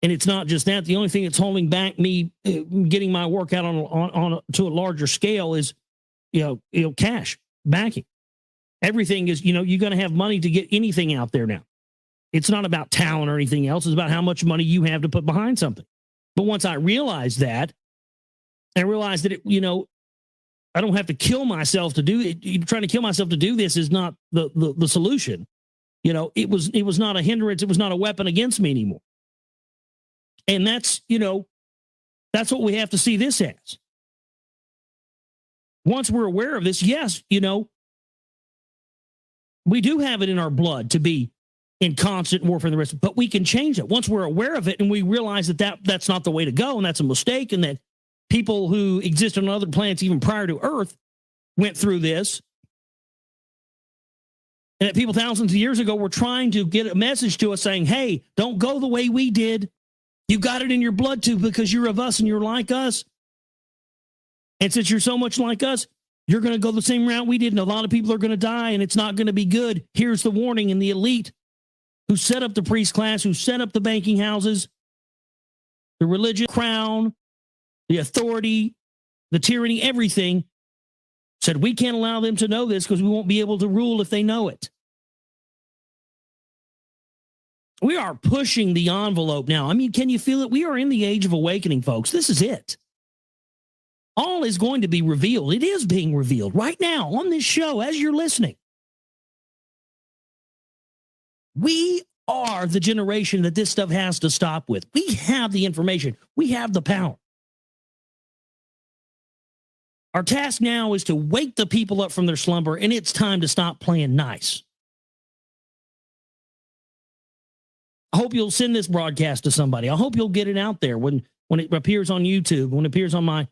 S6: And it's not just that. The only thing that's holding back me getting my work out on to a larger scale is, cash backing. Everything is, you're going to have money to get anything out there now. It's not about talent or anything else. It's about how much money you have to put behind something. But once I realized that, I realized that, I don't have to kill myself to do it. Trying to kill myself to do this is not the solution. It was not a hindrance. It was not a weapon against me anymore. And that's what we have to see this as. Once we're aware of this, yes, we do have it in our blood to be in constant warfare and the rest, but we can change it. Once we're aware of it and we realize that's not the way to go, and that's a mistake, and that people who existed on other planets even prior to Earth went through this, and that people thousands of years ago were trying to get a message to us saying, hey, don't go the way we did. You got it in your blood too, because you're of us and you're like us. And since you're so much like us, you're going to go the same route we did, and a lot of people are going to die, and it's not going to be good. Here's the warning. And the elite who set up the priest class, who set up the banking houses, the religion, crown, the authority, the tyranny, everything, said we can't allow them to know this because we won't be able to rule if they know it. We are pushing the envelope now. I mean, can you feel it? We are in the age of awakening, folks. This is it. All is going to be revealed. It is being revealed right now on this show as you're listening. We are the generation that this stuff has to stop with. We have the information. We have the power. Our task now is to wake the people up from their slumber, and it's time to stop playing nice. I hope you'll send this broadcast to somebody. I hope you'll get it out there when it appears on YouTube, when it appears on my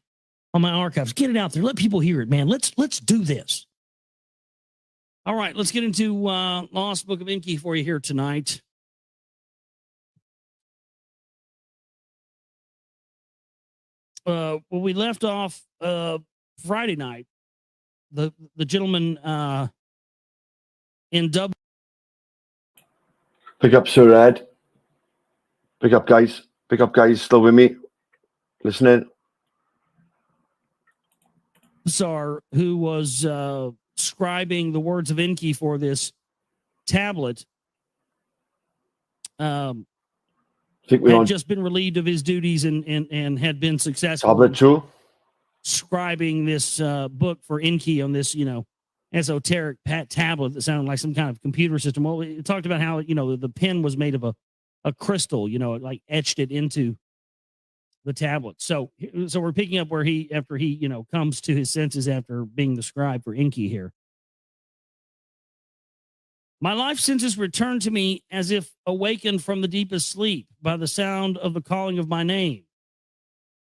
S6: archives. Get it out there. Let people hear it, man. Let's do this. All right, let's get into Lost Book of Enki for you here tonight. Well, we left off Friday night. The gentleman in Dublin.
S1: Pick up, Sir Ed. Pick up, guys. Pick up, guys. Still with me? Listening?
S6: Tsar, who was scribing the words of Enki for this tablet, had just been relieved of his duties and had been successful.
S1: Tablet 2?
S6: Scribing this book for Enki on this, esoteric tablet that sounded like some kind of computer system. Well, it talked about how, the pen was made of a crystal, it like etched it into the tablet. So we're picking up where after he comes to his senses after being the scribe for Enki here. My life senses returned to me as if awakened from the deepest sleep by the sound of the calling of my name.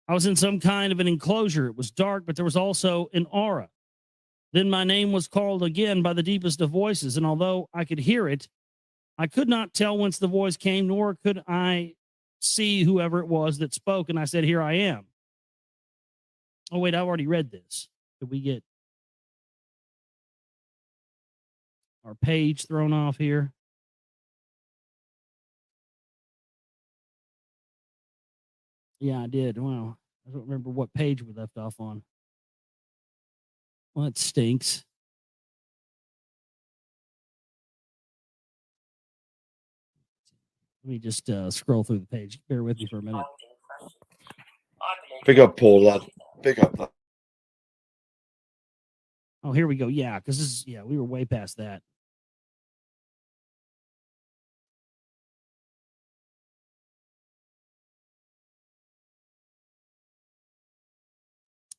S6: I was in some kind of an enclosure. It was dark, but there was also an aura. Then my name was called again by the deepest of voices, and although I could hear it, I could not tell whence the voice came, nor could I see whoever it was that spoke, and I said, here I am. Oh, wait, I've already read this. Did we get our page thrown off here? Yeah, I did. Wow. I don't remember what page we left off on. Well, it stinks. Let me just scroll through the page. Bear with me for a minute.
S1: Pick up, Paul, lad. Pick up, lad.
S6: Oh, here we go. Yeah, because we were way past that.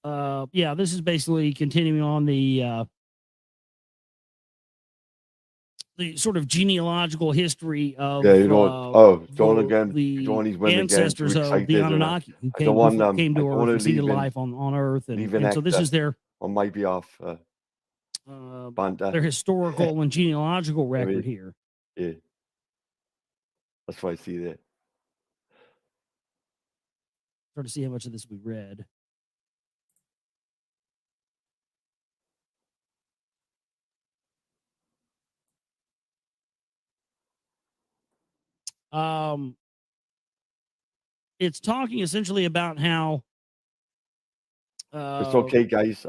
S6: yeah, this is basically continuing on the sort of genealogical history of
S1: don't again. Don't these women
S6: ancestors
S1: again,
S6: of the Anunnaki who came to Earth and seeded life on Earth, and so this is their
S1: on my behalf.
S6: Their historical and genealogical record here.
S1: Yeah, that's what I see there.
S6: Try to see how much of this we read. It's talking essentially about how
S1: it's okay, guys.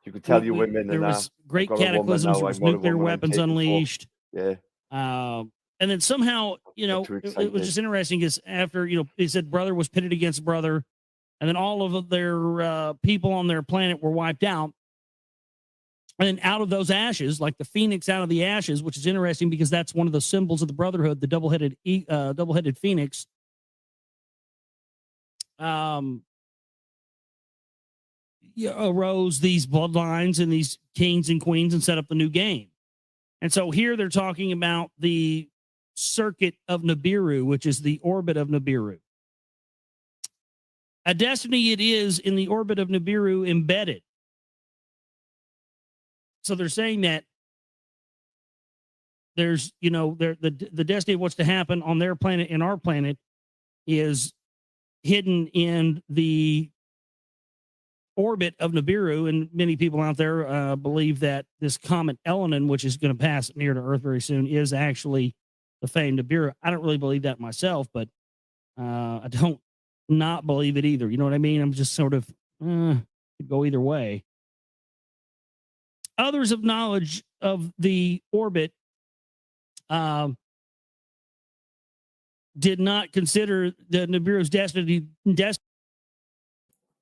S1: You could tell your women
S6: there was great cataclysms, there was nuclear weapons unleashed.
S1: Yeah.
S6: And then somehow, it was just interesting because after, they said brother was pitted against brother, and then all of their people on their planet were wiped out. And then out of those ashes, like the phoenix out of the ashes, which is interesting because that's one of the symbols of the brotherhood, the double-headed phoenix. Arose these bloodlines and these kings and queens and set up the new game. And so here they're talking about the circuit of Nibiru, which is the orbit of Nibiru. A destiny it is in the orbit of Nibiru embedded. So they're saying that there's, the destiny of what's to happen on their planet and our planet is hidden in the orbit of Nibiru, and many people out there believe that this comet Elenin, which is going to pass near to Earth very soon, is actually the famed Nibiru. I don't really believe that myself, but I don't not believe it either. You know what I mean? I'm just sort of go either way. Others of knowledge of the orbit did not consider the Nibiru's destiny.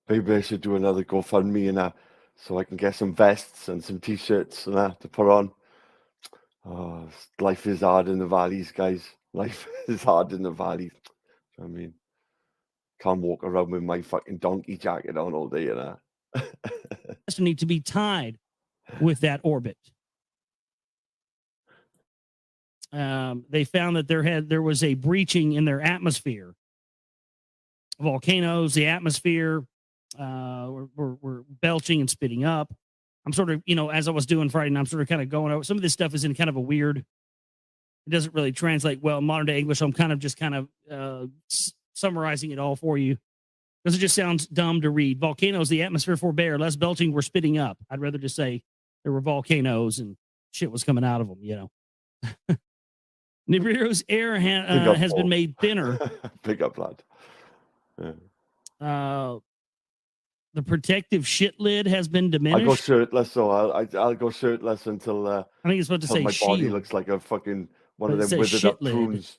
S1: Maybe I should do another GoFundMe and so I can get some vests and some t-shirts and that to put on. Oh, life is hard in the valleys, guys. Life is hard in the valleys. I mean, can't walk around with my fucking donkey jacket on all day and
S6: destiny to be tied with that orbit. They found that there was a breaching in their atmosphere. Volcanoes, the atmosphere were belching and spitting up. I'm sort of, as I was doing Friday night, I'm sort of kind of going over some of this stuff is in kind of a weird, it doesn't really translate well in modern day English. So I'm kind of summarizing it all for you because it just sounds dumb to read. Volcanoes, the atmosphere forbear, less belching, were spitting up. I'd rather just say there were volcanoes and shit was coming out of them, Nibiru's air has been made thinner.
S1: Pick up, lad.
S6: Yeah. The protective shit lid has been diminished.
S1: I go shirtless, so I'll go shirtless until
S6: I think it's supposed to say
S1: my
S6: shield.
S1: body looks like a fucking one of them withered up prunes.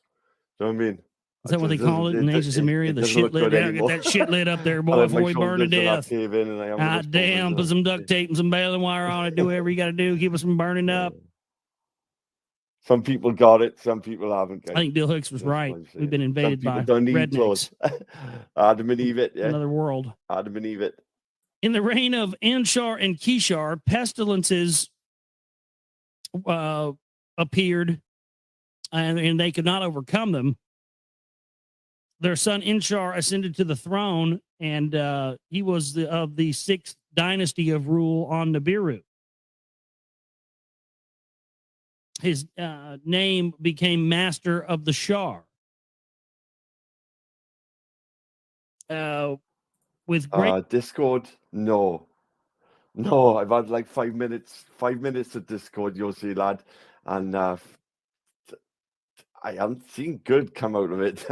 S1: Do you know what I mean?
S6: Is that what they call it in ancient Samaria? The shit lid. Get that shit lid up there, boy, before we burn to death. God damn, put some duct tape and some baling wire on it. Do whatever you got to do. Keep us from burning up.
S1: Some people got it. Some people haven't.
S6: I think Bill Hicks was right. We've been invaded by rednecks.
S1: Adam and Eve it. Yeah.
S6: Another world.
S1: Adam and Eve it.
S6: In the reign of Anshar and Kishar, pestilences appeared, and they could not overcome them. Their son Anshar ascended to the throne, and he was of the 6th dynasty of rule on Nibiru. His name became Master of the Shar. With great
S1: Discord, no, I've had like 5 minutes of Discord, you'll see, lad, and I haven't seen good come out of it.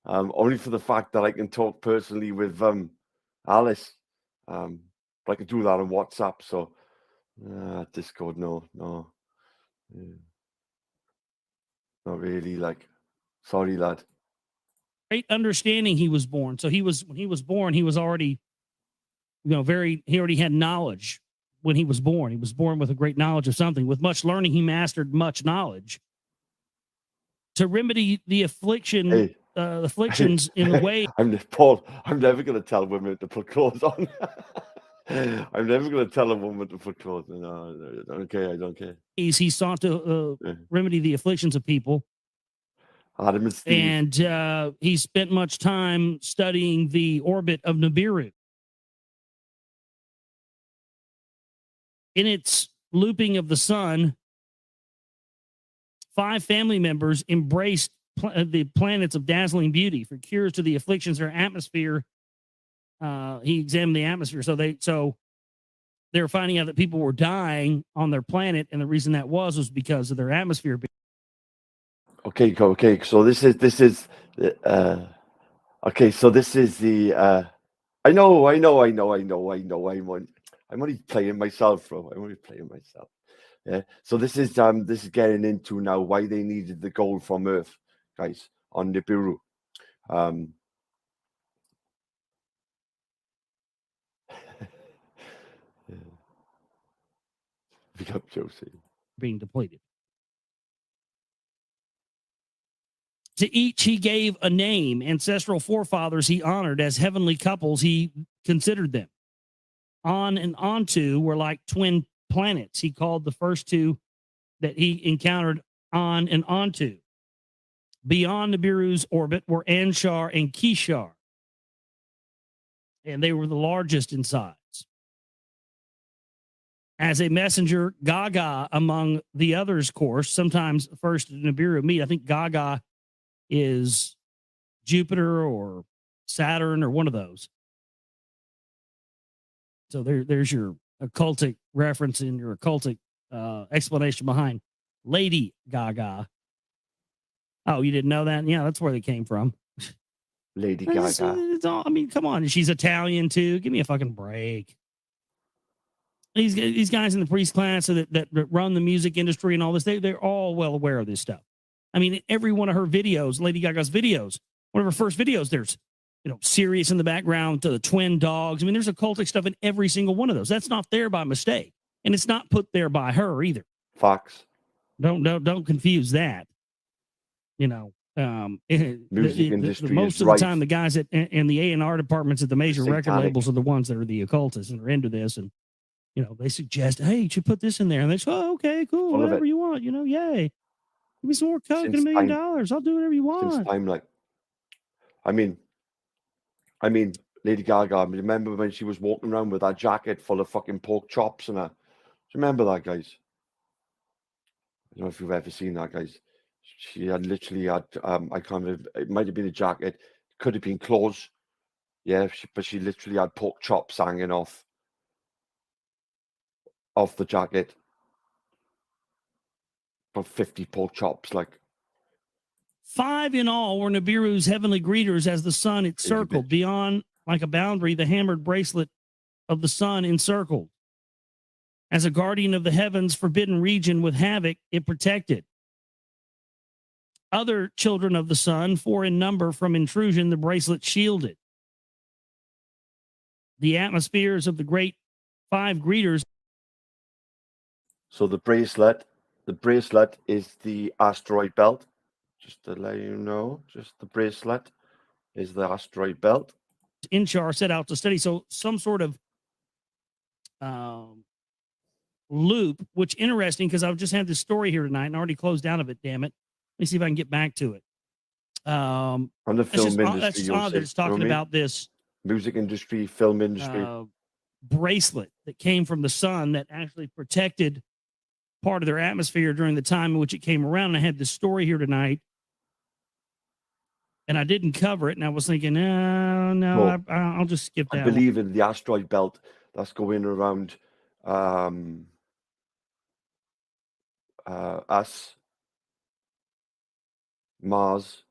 S1: Only for the fact that I can talk personally with Alice, but I can do that on WhatsApp. So Discord, no. Yeah. Not really, sorry, lad.
S6: Great understanding he was born. So when he was born, he was already, he already had knowledge when he was born. He was born with a great knowledge of something. With much learning, he mastered much knowledge. To remedy the affliction afflictions in the way.
S1: Paul, I'm never going to tell women to put clothes on. I'm never going to tell a woman to put clothes on. No, I don't care.
S6: He sought to remedy the afflictions of people.
S1: Adam and Steve.
S6: And he spent much time studying the orbit of Nibiru. In its looping of the sun, 5 family members embraced the planets of dazzling beauty for cures to the afflictions of their atmosphere. He examined the atmosphere. So they were finding out that people were dying on their planet, and the reason that was because of their atmosphere. Okay.
S1: So this is okay. So this is the. I know. I'm only playing myself, bro. I'm only playing myself. Yeah. So this is getting into now why they needed the gold from Earth, guys, on Nibiru. Pick up Josie.
S6: Being depleted. To each he gave a name. Ancestral forefathers he honored as heavenly couples. He considered them. On and Onto were like twin planets. He called the first 2 that he encountered On and Onto. Beyond Nibiru's orbit were Anshar and Kishar, and they were the largest in size. As a messenger, Gaga among the others, course, sometimes first Nibiru meet. I think Gaga is Jupiter or Saturn or one of those. So there's your occultic reference and your occultic explanation behind Lady Gaga. Oh, you didn't know that? Yeah, that's where they came from.
S1: Lady Gaga.
S6: It's all, I mean, come on. She's Italian too. Give me a fucking break. These guys in the priest class that run the music industry and all this, they're all well aware of this stuff. I mean, in every one of her videos, Lady Gaga's videos, one of her first videos, there's, Sirius in the background to the twin dogs. I mean, there's occultic stuff in every single one of those. That's not there by mistake. And it's not put there by her either.
S1: Fox.
S6: Don't confuse that.
S1: Music industry
S6: most of the time, the guys in the A&R departments at the major record labels are the ones that are the occultists and are into this. And, they suggest, hey, you should put this in there. And they say, oh, okay, cool, whatever you want, yay. Give me some more coke and $1 million. I'll do whatever you want.
S1: Since time, I mean, Lady Gaga, remember when she was walking around with that jacket full of fucking pork chops and that? Do you remember that, guys? I don't know if you've ever seen that, guys. She had literally it might have been a jacket, could have been clothes. Yeah, but she literally had pork chops hanging off the jacket. About 50 pork chops,
S6: 5 in all were Nibiru's heavenly greeters as the sun it circled. Beyond, like a boundary, the hammered bracelet of the sun encircled. As a guardian of the heavens' forbidden region with havoc, it protected. Other children of the sun, 4 in number from intrusion, the bracelet shielded. The atmospheres of the great 5 greeters.
S1: So the bracelet is the asteroid belt. Just to let you know, the bracelet is the asteroid belt.
S6: Inchar set out to study. So some sort of loop, which interesting because I've just had this story here tonight and already closed out of it. Damn it! Let me see if I can get back to it.
S1: From the film industry,
S6: that's just odd that it's talking about this
S1: music industry, film industry
S6: bracelet that came from the sun that actually protected part of their atmosphere during the time in which it came around. And I had this story here tonight, and I didn't cover it. And I was thinking, no, I'll just skip that.
S1: I believe in the asteroid belt that's going around us, Mars,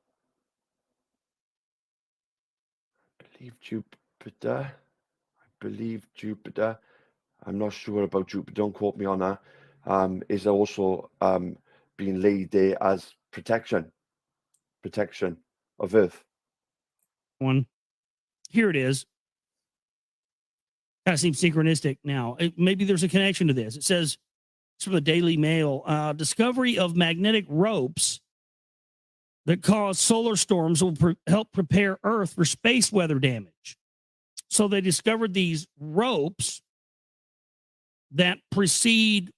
S1: I believe Jupiter. I'm not sure about Jupiter. Don't quote me on that. Is also being laid there as protection of Earth.
S6: One, here it is. Kind of seems synchronistic now. Maybe there's a connection to this. It says, it's from the Daily Mail, discovery of magnetic ropes that cause solar storms will help prepare Earth for space weather damage. So they discovered these ropes that precede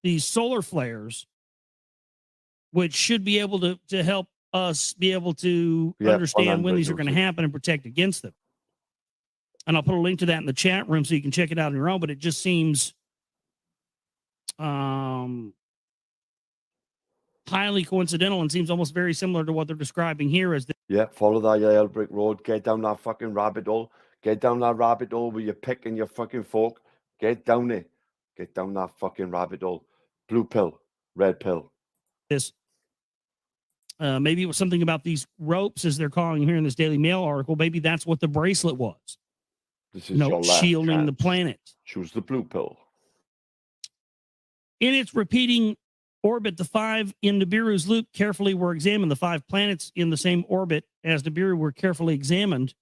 S6: these solar flares, which should be able to help us be able to understand when these are going to happen and protect against them. And I'll put a link to that in the chat room so you can check it out on your own, but it just seems highly coincidental and seems almost very similar to what they're describing here as
S1: follow that yellow brick road, get down that fucking rabbit hole, get down that rabbit hole with your pick and your fucking fork, get down it, get down that fucking rabbit hole. Blue pill, red pill.
S6: This maybe it was something about these ropes, as they're calling here in this Daily Mail article. Maybe that's what the bracelet was.
S1: This is your last
S6: shielding
S1: chance.
S6: the planet.
S1: Choose the blue pill.
S6: In its repeating orbit, the 5 in Nibiru's loop carefully were examined. The 5 planets in the same orbit as Nibiru were carefully examined.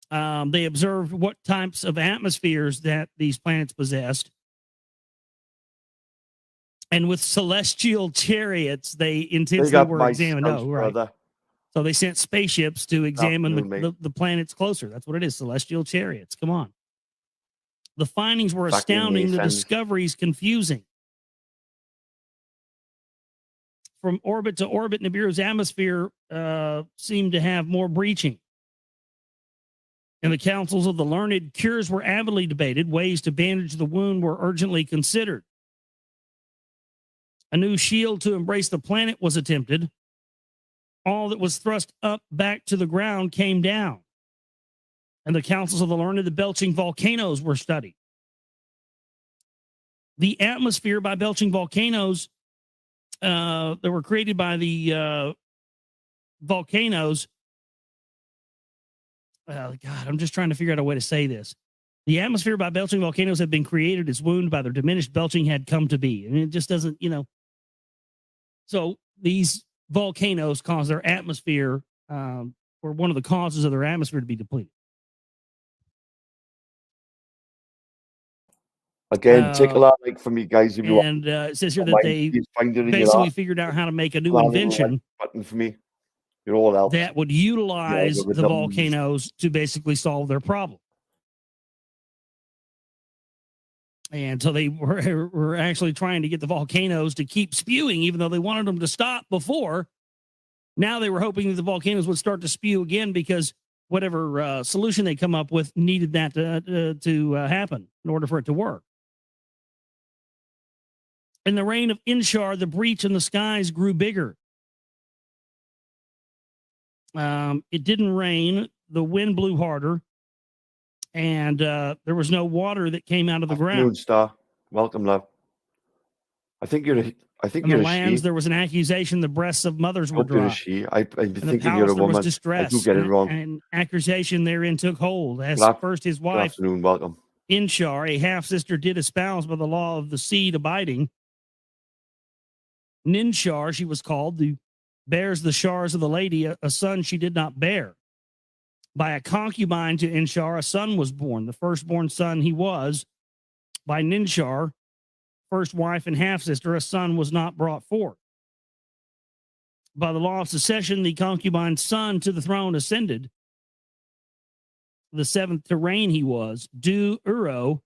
S6: They observed what types of atmospheres that these planets possessed. And with celestial chariots, they intensely were examined. Oh, right. Brother. So they sent spaceships to examine the planets closer. That's what it is, celestial chariots. Come on. The findings were astounding. The discoveries confusing. From orbit to orbit, Nibiru's atmosphere seemed to have more breaching. In the councils of the learned, cures were avidly debated. Ways to bandage the wound were urgently considered. A new shield to embrace the planet was attempted. All that was thrust up back to the ground came down. And the councils of the learned, the belching volcanoes were studied. The atmosphere by belching volcanoes that were created by the volcanoes. God, I'm just trying to figure out a way to say this. The atmosphere by belching volcanoes had been created as wound by their diminished belching had come to be. And it just doesn't, So these volcanoes cause their atmosphere, or one of the causes of their atmosphere to be depleted.
S1: Again, take a lot like from you guys if you want.
S6: And it says here that they basically figured out how to make a new invention
S1: button for me. You're all else.
S6: That would utilize the volcanoes to basically solve their problem. And so they were actually trying to get the volcanoes to keep spewing, even though they wanted them to stop before. Now they were hoping that the volcanoes would start to spew again because whatever solution they come up with needed that to happen in order for it to work. In the reign of Inshar, the breach in the skies grew bigger. It didn't rain. The wind blew harder. And there was no water that came out of the ground.
S1: Star. Welcome, love. I think you're
S6: the lands, there was an accusation the breasts of mothers were dry.
S1: I think you're a woman.
S6: Distress,
S1: I do get it wrong.
S6: And accusation therein took hold. As first his wife,
S1: good afternoon, welcome.
S6: Inshar, a half-sister, did espouse by the law of the seed abiding. Ninshar, she was called, who bears the shars of the lady, a son she did not bear. By a concubine to Inshar, a son was born. The firstborn son he was. By Ninshar, first wife and half-sister, a son was not brought forth. By the law of succession, the concubine's son to the throne ascended. The 7th to reign he was. Du-Uro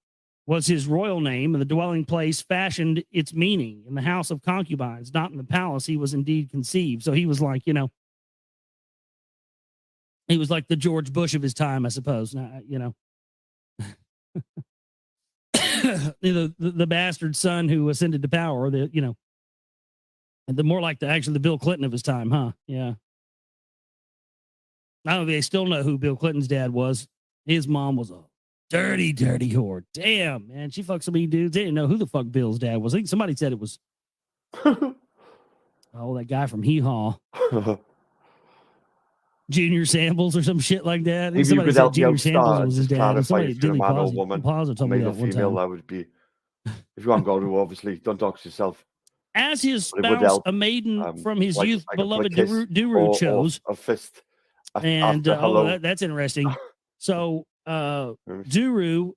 S6: was his royal name, and the dwelling place fashioned its meaning. In the house of concubines, not in the palace, he was indeed conceived. So he was like, he was like the George Bush of his time, I suppose. The bastard son who ascended to power, the more like the Bill Clinton of his time, huh? Yeah. I don't know if they still know who Bill Clinton's dad was. His mom was a dirty, dirty whore. Damn, man. She fucked so many dudes. They didn't know who the fuck Bill's dad was. I think somebody said it was that guy from Hee Haw. Junior Samples or some shit like that.
S1: If somebody said Junior
S6: Samples was his dad. Somebody
S1: did a man or woman, told me that one time. That would be, if you want to go to, obviously, don't dox yourself.
S6: As his spouse, a maiden from his youth, beloved Duru chose.
S1: A fist.
S6: And that's interesting. So Duru,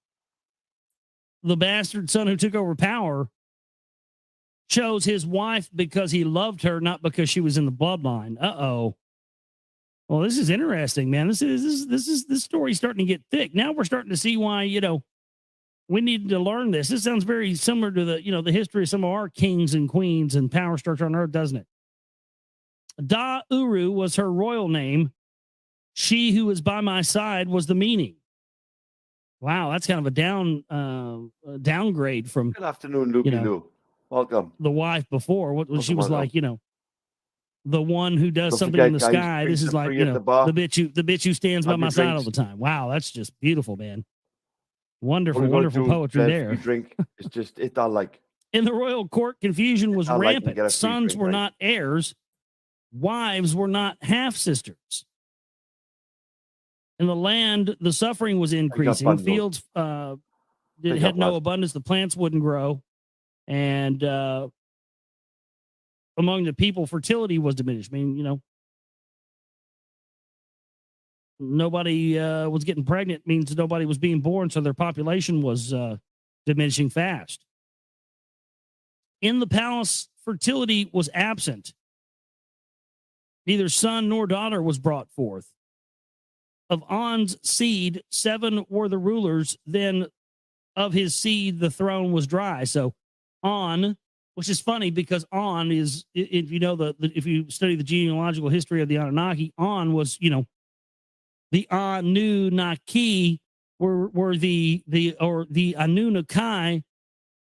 S6: the bastard son who took over power, chose his wife because he loved her, not because she was in the bloodline. Uh-oh. Well, this is interesting, man. This story's starting to get thick. Now we're starting to see why, we need to learn this. This sounds very similar to the history of some of our kings and queens and power structure on earth, doesn't it? Da Uru was her royal name. She who is by my side was the meaning. Wow, that's kind of a downgrade from.
S1: Good afternoon, Luke. Welcome.
S6: The wife before, when she was like, the one who does something in the
S1: guys,
S6: sky. This is like, the bitch who stands by my side all the time. Wow, that's just beautiful, man. Wonderful, wonderful poetry there.
S1: Drink. It's just it's not like.
S6: In the royal court, confusion was rampant. Sons were not heirs. Wives were not half sisters. In the land, the suffering was increasing. Fields had no abundance. The plants wouldn't grow. And among the people, fertility was diminished. I mean, nobody was getting pregnant, means nobody was being born, so their population was diminishing fast. In the palace, fertility was absent. Neither son nor daughter was brought forth. Of On's seed, 7 were the rulers. Then of his seed, the throne was dry. So On, which is funny because On is, if you know if you study the genealogical history of the Anunnaki, On was, the Annunaki were the Annunaki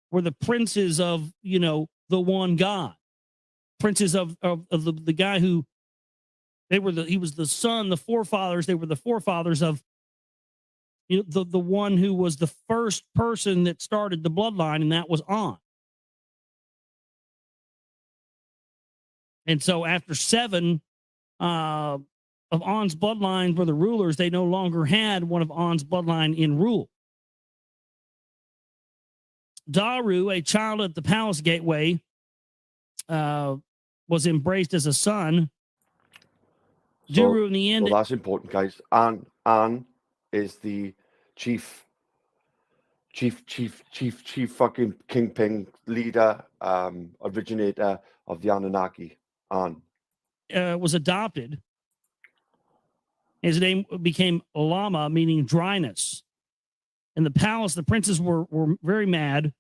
S6: were the princes of, the one God, princes of the guy who he was the son, the forefathers. They were the forefathers of, the one who was the first person that started the bloodline, and that was On. And so after 7 of On's bloodline were the rulers, they no longer had one of On's bloodline in rule. Daru, a child at the palace gateway, was embraced as a son. Duru in the end.
S1: Well, that's important, guys. An is the chief fucking kingpin leader, originator of the Anunnaki. An
S6: was adopted. His name became Lama, meaning dryness. In the palace, the princes were very mad,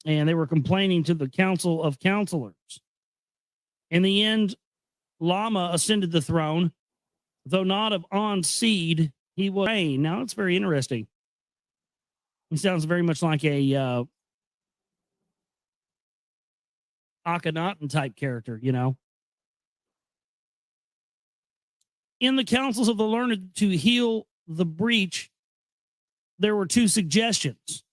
S6: and they were complaining to the council of counselors. In the end, Lama ascended the throne, though not of On's seed, he was reign. Now, it's very interesting. He sounds very much like a Akhenaten type character, In the councils of the learned to heal the breach, there were 2 suggestions.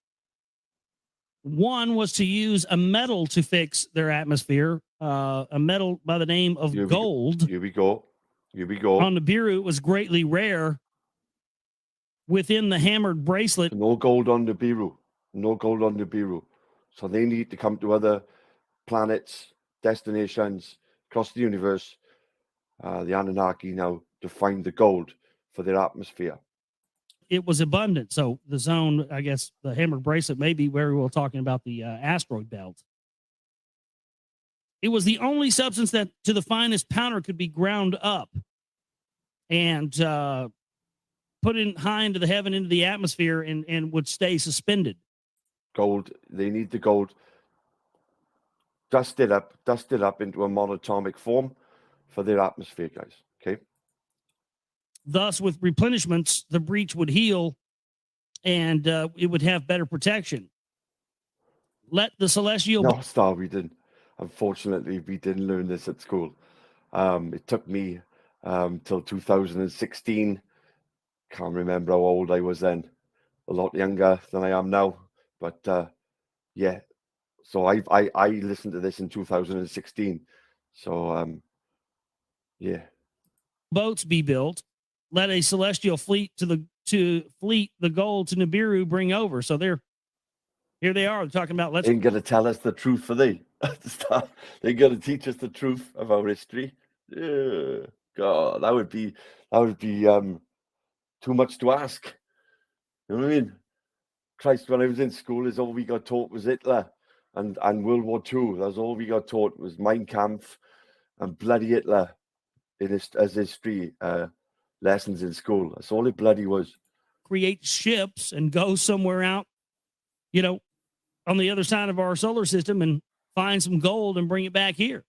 S6: One was to use a metal to fix their atmosphere, a metal by the name of gold.
S1: Here we go.
S6: On Nibiru, it was greatly rare. Within the hammered bracelet.
S1: No gold on Nibiru. So they need to come to other planets, destinations across the universe, the Anunnaki now, to find the gold for their atmosphere.
S6: It was abundant. So the zone, I guess, the hammered bracelet may be where we were talking about the asteroid belt. It was the only substance that to the finest powder could be ground up and put in high into the heaven, into the atmosphere, and would stay suspended.
S1: Gold, they need the gold. Dust it up into a monatomic form for their atmosphere, guys. Okay.
S6: Thus, with replenishments, the breach would heal, and it would have better protection. Let the celestial.
S1: No, Star, we didn't. Unfortunately, we didn't learn this at school. It took me till 2016. Can't remember how old I was then. A lot younger than I am now. But yeah, so I listened to this in 2016. So yeah.
S6: Boats be built. Let a celestial fleet to fleet the gold to Nibiru bring over. So here they are talking about.
S1: They're going to tell us the truth for thee. They're going to teach us the truth of our history. Yeah, God, that would be too much to ask. You know what I mean? Christ, when I was in school, all we got taught was Hitler. and World War II. That's all we got taught was Mein Kampf and bloody Hitler as history lessons in school. That's all it bloody was.
S6: Create ships and go somewhere out, on the other side of our solar system and find some gold and bring it back here.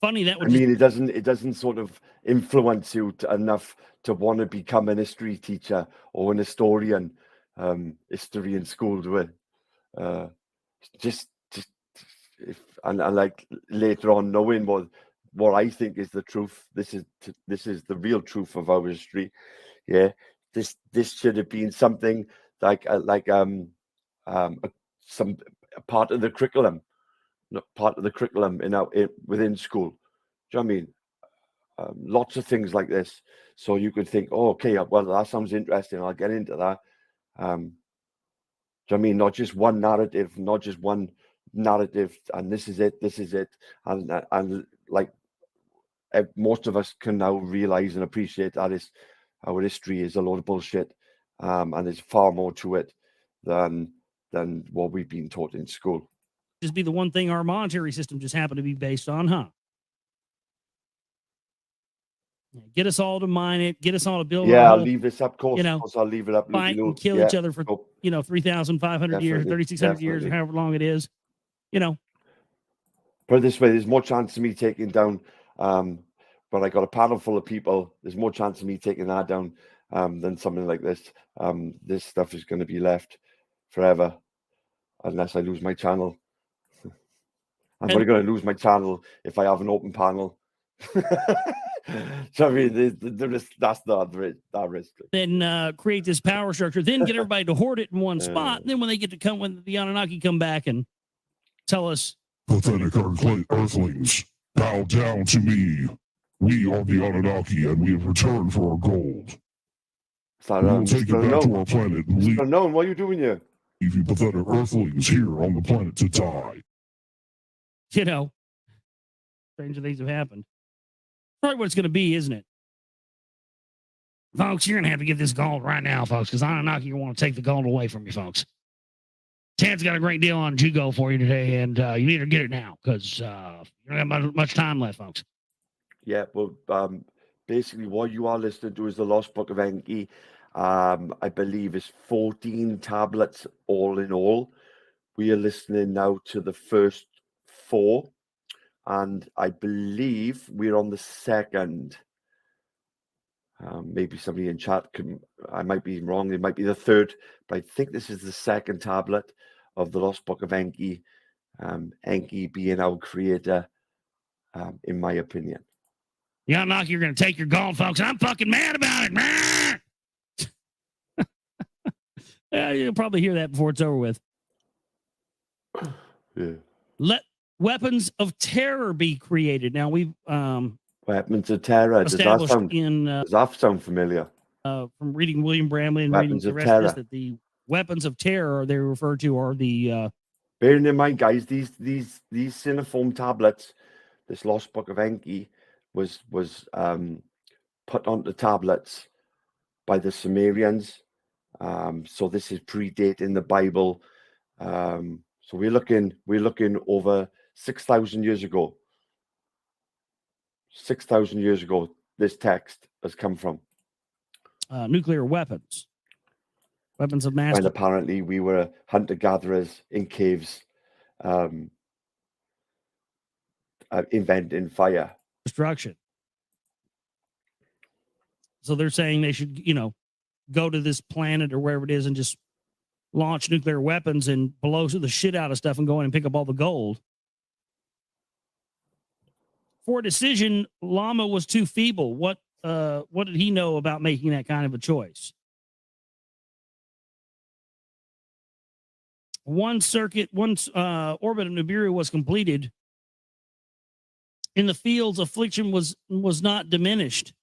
S6: Funny that would.
S1: It doesn't sort of influence you enough to want to become an history teacher or an historian, history in school, do it? And like later on, knowing what I think is the truth. This is the real truth of our history. Yeah, this should have been something like some part of the curriculum, not part of the curriculum within school. Do you know what I mean? Lots of things like this, so you could think, oh, okay, well, that sounds interesting. I'll get into that. Do you know what I mean? Not just one narrative, and this is it, and like most of us can now realize and appreciate that our history is a load of bullshit, and there's far more to it than what we've been taught in school.
S6: Just be the one thing our monetary system just happened to be based on, huh? Get us all to mine it. Get us all to build.
S1: Yeah, I'll leave this up, course. I'll leave it up.
S6: Fight and kill each other for 3,500 years, 3,600 years, or however long it is. Put
S1: it this way: there's more chance of me taking down. But I got a panel full of people. There's more chance of me taking that down than something like this. This stuff is going to be left forever unless I lose my channel. I'm only going to lose my channel if I have an open panel. So I mean, that's not that risk.
S6: Then create this power structure. Then get everybody to hoard it in one spot. And then when the Anunnaki come back and tell us,
S2: pathetic earthlings, bow down to me. We are the Anunnaki, and we have returned for our gold. We will take it back to our planet and leave.
S1: Unknown, what are you doing here?
S2: Leave you pathetic earthlings here on the planet to die.
S6: Stranger things have happened. Probably what it's going to be, isn't it? Folks, you're going to have to get this gold right now, folks, because Anunnaki want to take the gold away from you, folks. Ted's got a great deal on Jugo for you today, and you need to get it now because you don't have much time left, folks.
S1: Yeah, well, basically what you are listening to is the Lost Book of Enki. I believe is 14 tablets all in all. We are listening now to the first 4, and I believe we're on the second. Maybe somebody in chat I might be wrong. It might be the third, but I think this is the second tablet of the Lost Book of Enki. Enki being our creator, in my opinion.
S6: The Anunnaki are going to take your gold, folks. I'm fucking mad about it. Yeah, you'll probably hear that before it's over with.
S1: Yeah.
S6: Let weapons of terror be created. Now we've
S1: weapons of terror. Does that sound familiar?
S6: From reading William Bramley and
S1: weapons
S6: reading the rest of this, that the weapons of terror they refer to are the.
S1: Bearing in mind, guys, these cineform tablets, this Lost Book of Enki, was put onto tablets by the Sumerians. So this is predating the Bible. So we're looking over 6,000 years ago. 6,000 years ago, this text has come from.
S6: Nuclear weapons. Weapons of mass.
S1: And apparently we were hunter-gatherers in caves, inventing fire.
S6: Destruction. So they're saying they should, go to this planet or wherever it is and just launch nuclear weapons and blow the shit out of stuff and go in and pick up all the gold. For a decision, Lama was too feeble. What did he know about making that kind of a choice? One orbit of Nibiru was completed. In the fields, affliction was not diminished.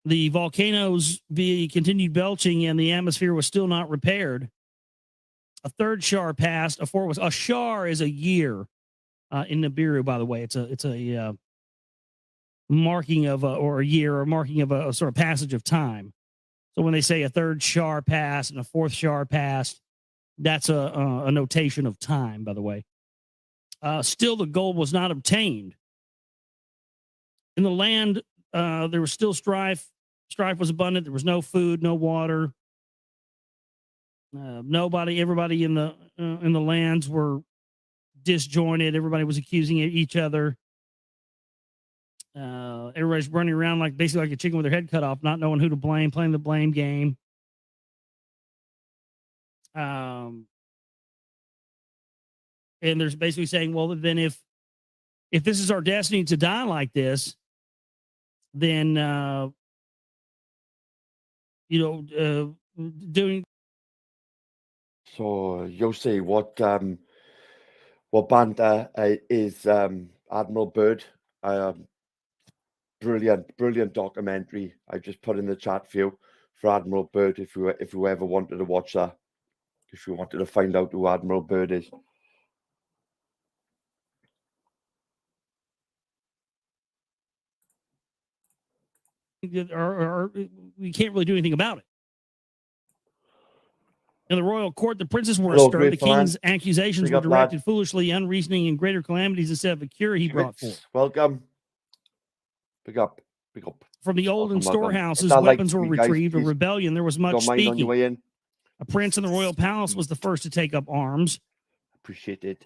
S6: The volcanoes continued belching, and the atmosphere was still not repaired. A third shar passed. A shar is a year in Nibiru, by the way. It's a marking of a year, or marking of a sort of passage of time. So when they say a third shar passed and a fourth shar passed, That's a notation of time, by the way. Still, the gold was not obtained. In the land, there was still strife. Strife was abundant. There was no food, no water. Everybody in the lands were disjointed. Everybody was accusing each other. Everybody's running around basically like a chicken with their head cut off, not knowing who to blame, playing the blame game. And there's basically saying, well, then if this is our destiny to die like this, then doing.
S1: So you'll say what banter is Admiral Byrd. Brilliant documentary. I just put in the chat for you for Admiral Byrd if you ever wanted to watch that, if you wanted to find out who Admiral Byrd is.
S6: Or we can't really do anything about it. In the royal court, the princes were astir. The king's accusations were directed foolishly, unreasoning, and greater calamities instead of a cure he brought forth.
S1: Welcome. Big up.
S6: From the olden storehouses, weapons were retrieved. A rebellion, there was much speaking. A prince in the royal palace was the first to take up arms.
S1: Appreciate it.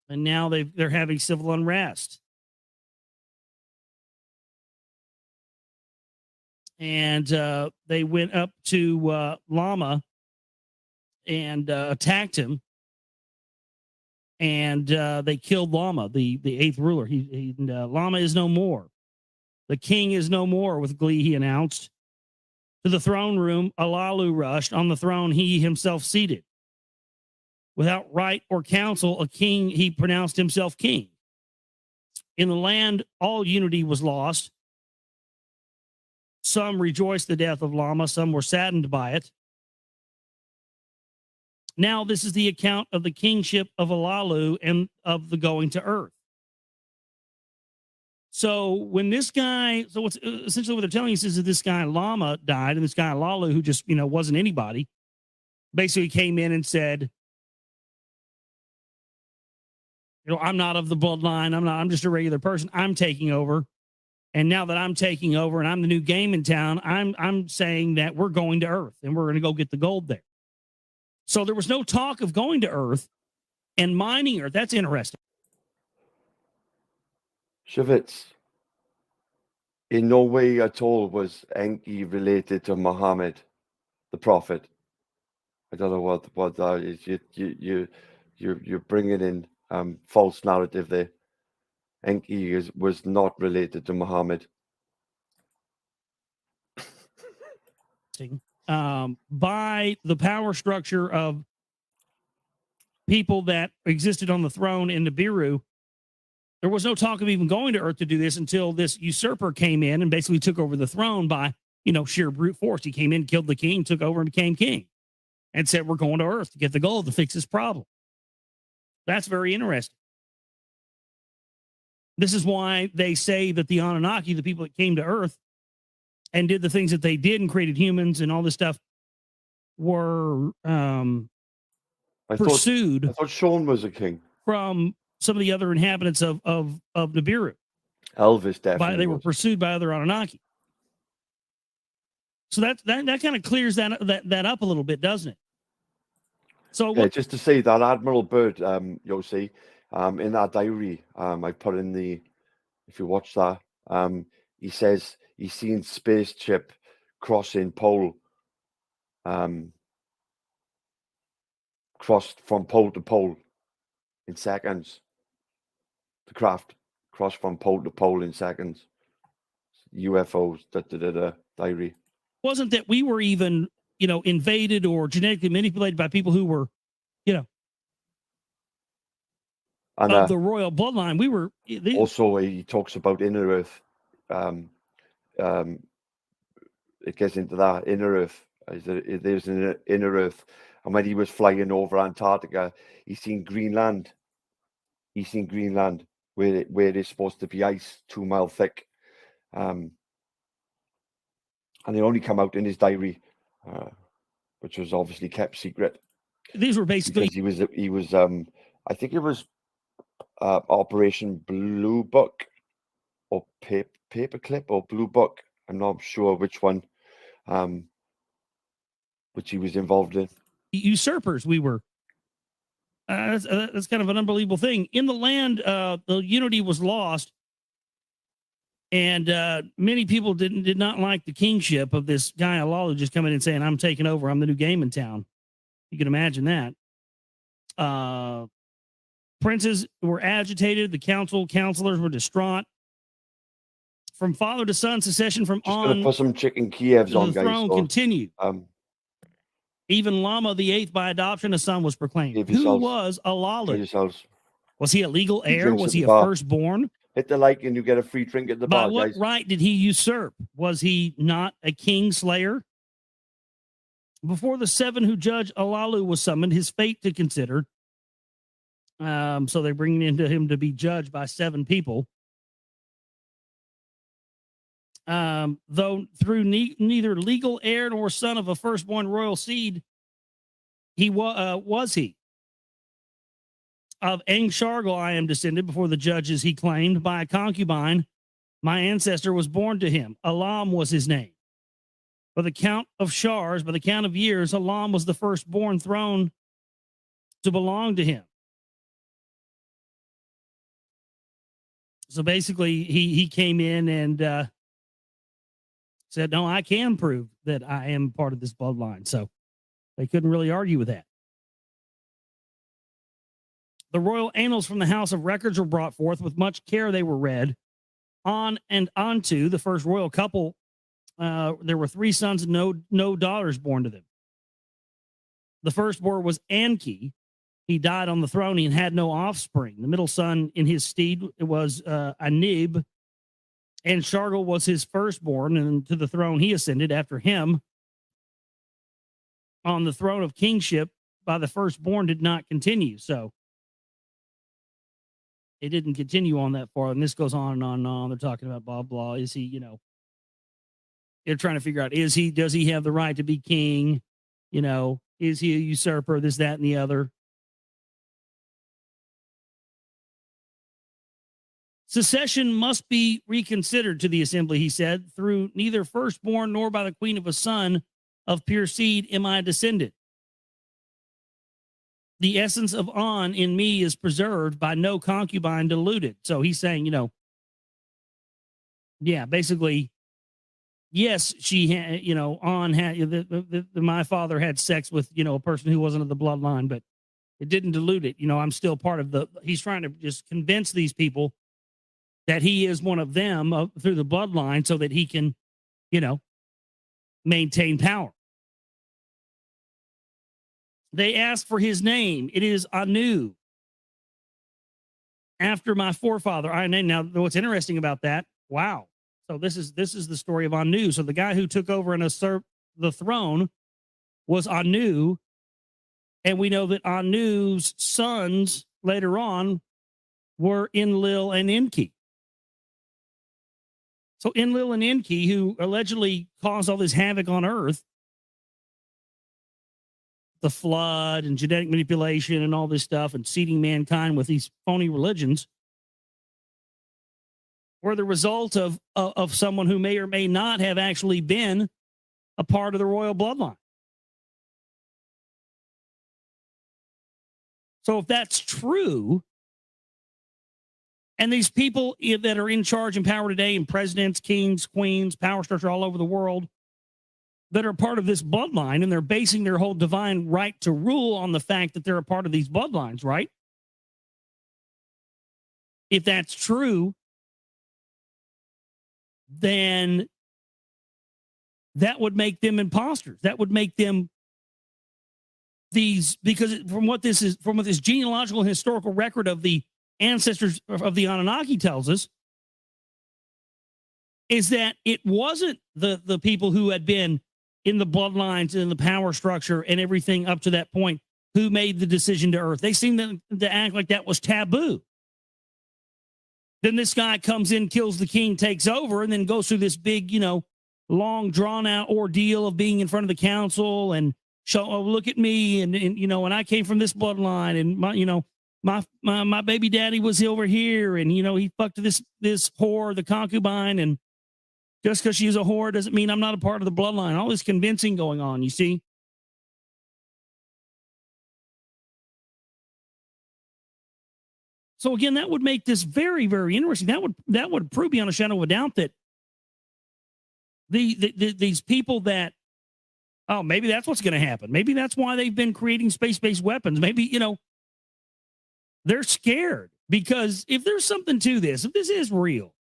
S6: And now they're having civil unrest. And they went up to Lama and attacked him. And they killed Lama, the eighth ruler. Lama is no more. The king is no more, with glee, he announced. To the throne room, Alalu rushed. On the throne, he himself seated. Without right or counsel, a king, he pronounced himself king. In the land, all unity was lost. Some rejoiced the death of Lama. Some were saddened by it. Now this is the account of the kingship of Alalu and of the going to earth. So when this guy, so what's essentially what they're telling us is that this guy Lama died, and this guy Alalu, who just, wasn't anybody, basically came in and said, I'm not of the bloodline. I'm just a regular person. I'm taking over. And now that I'm taking over and I'm the new game in town, I'm saying that we're going to Earth and we're going to go get the gold there. So there was no talk of going to Earth and mining Earth. That's interesting.
S1: Shivitz, in no way at all was Enki related to Muhammad, the prophet. I don't know what that is. You're bringing in false narrative there. Enki was not related to Muhammad.
S6: By the power structure of people that existed on the throne in Nibiru, there was no talk of even going to Earth to do this until this usurper came in and basically took over the throne by, sheer brute force. He came in, killed the king, took over and became king, and said, we're going to Earth to get the gold to fix this problem. That's very interesting. This is why they say that the Anunnaki, the people that came to Earth and did the things that they did and created humans and all this stuff, were pursued.
S1: I thought Sean was a king.
S6: From some of the other inhabitants of Nibiru.
S1: Elvis definitely.
S6: They were pursued by other Anunnaki. So that kind of clears that up a little bit, doesn't it? So
S1: just to say that Admiral Byrd, you'll see, in that diary, I put in if you watch that, he says he's seen spaceship crossing pole, crossed from pole to pole in seconds. The craft crossed from pole to pole in seconds. UFOs, diary.
S6: Wasn't that we were even, invaded or genetically manipulated by people who were, of the royal bloodline. We were
S1: also. He talks about inner Earth. It gets into that inner Earth. There's an inner Earth, and when he was flying over Antarctica, he's seen Greenland. He's seen Greenland where it's supposed to be ice 2 mile thick, and it only come out in his diary, which was obviously kept secret.
S6: these were basically
S1: because he was I think it was Operation Blue Book or Paperclip or Blue Book. I'm not sure which one, which he was involved in.
S6: Usurpers. We were. That's kind of an unbelievable thing. In the land, the unity was lost, and many people did not like the kingship of this guy Alalu just coming in and saying, "I'm taking over. I'm the new game in town." You can imagine that. Princes were agitated. The counselors were distraught. From father to son, secession from
S1: just
S6: on.
S1: Gonna put some chicken Kievs on,
S6: the
S1: guys.
S6: throne continued. Even Lama the VIII, by adoption, a son was proclaimed. Who was Alalu? Was he a legal heir? Was he a firstborn?
S1: Hit the like and you get a free drink at the bar,
S6: guys. By what right did he usurp? Was he not a king slayer? Before the 7 who judge Alalu was summoned, his fate to consider. So they're bringing into him to be judged by 7 people. Though through neither legal heir nor son of a firstborn royal seed, he was he. Of Angshargal I am descended before the judges, he claimed, by a concubine. My ancestor was born to him. Alam was his name. By the count of Shars, by the count of years, Alam was the firstborn throne to belong to him. So basically, he came in and said, no, I can prove that I am part of this bloodline. So they couldn't really argue with that. The royal annals from the House of Records were brought forth. With much care they were read. On and onto the first royal couple, there were 3 sons and no daughters born to them. The firstborn was Anki. He died on the throne and had no offspring. The middle son in his stead was Anib, and Shargal was his firstborn, and to the throne he ascended after him. On the throne of kingship by the firstborn did not continue. So it didn't continue on that far. And this goes on and on and on. They're talking about blah, blah. Is he, they're trying to figure out, does he have the right to be king? Is he a usurper? This, that, and the other. Secession must be reconsidered to the assembly, he said, through neither firstborn nor by the queen of a son of pure seed am I descended. The essence of An in me is preserved, by no concubine diluted. So he's saying, basically, yes, she had, An had, my father had sex with, a person who wasn't of the bloodline, but it didn't dilute it. I'm still part of he's trying to just convince these people that he is one of them through the bloodline so that he can, maintain power. They asked for his name. It is Anu. After my forefather, I named. Now, what's interesting about that? Wow. So this is the story of Anu. So the guy who took over and usurped the throne was Anu, and we know that Anu's sons later on were Enlil and Enki. So Enlil and Enki, who allegedly caused all this havoc on Earth, the flood and genetic manipulation and all this stuff, and seeding mankind with these phony religions, were the result of someone who may or may not have actually been a part of the royal bloodline. So if that's true, and these people that are in charge and power today, and presidents, kings, queens, power structure all over the world, that are part of this bloodline, and they're basing their whole divine right to rule on the fact that they're a part of these bloodlines, right? If that's true, then that would make them imposters. That would make them these, because from what this genealogical and historical record of the ancestors of the Anunnaki tells us, is that it wasn't the people who had been in the bloodlines and in the power structure and everything up to that point who made the decision to Earth. They seemed to act like that was taboo. Then this guy comes in, kills the king, takes over, and then goes through this big, long, drawn-out ordeal of being in front of the council and look at me, and and I came from this bloodline, and my baby daddy was over here, and he fucked this whore, the concubine, and just because she's a whore doesn't mean I'm not a part of the bloodline. All this convincing going on, you see. So again, that would make this very, very interesting. That would prove beyond a shadow of a doubt that these people that, oh, maybe that's what's going to happen. Maybe that's why they've been creating space-based weapons. Maybe, they're scared, because if there's something to this, if this is real,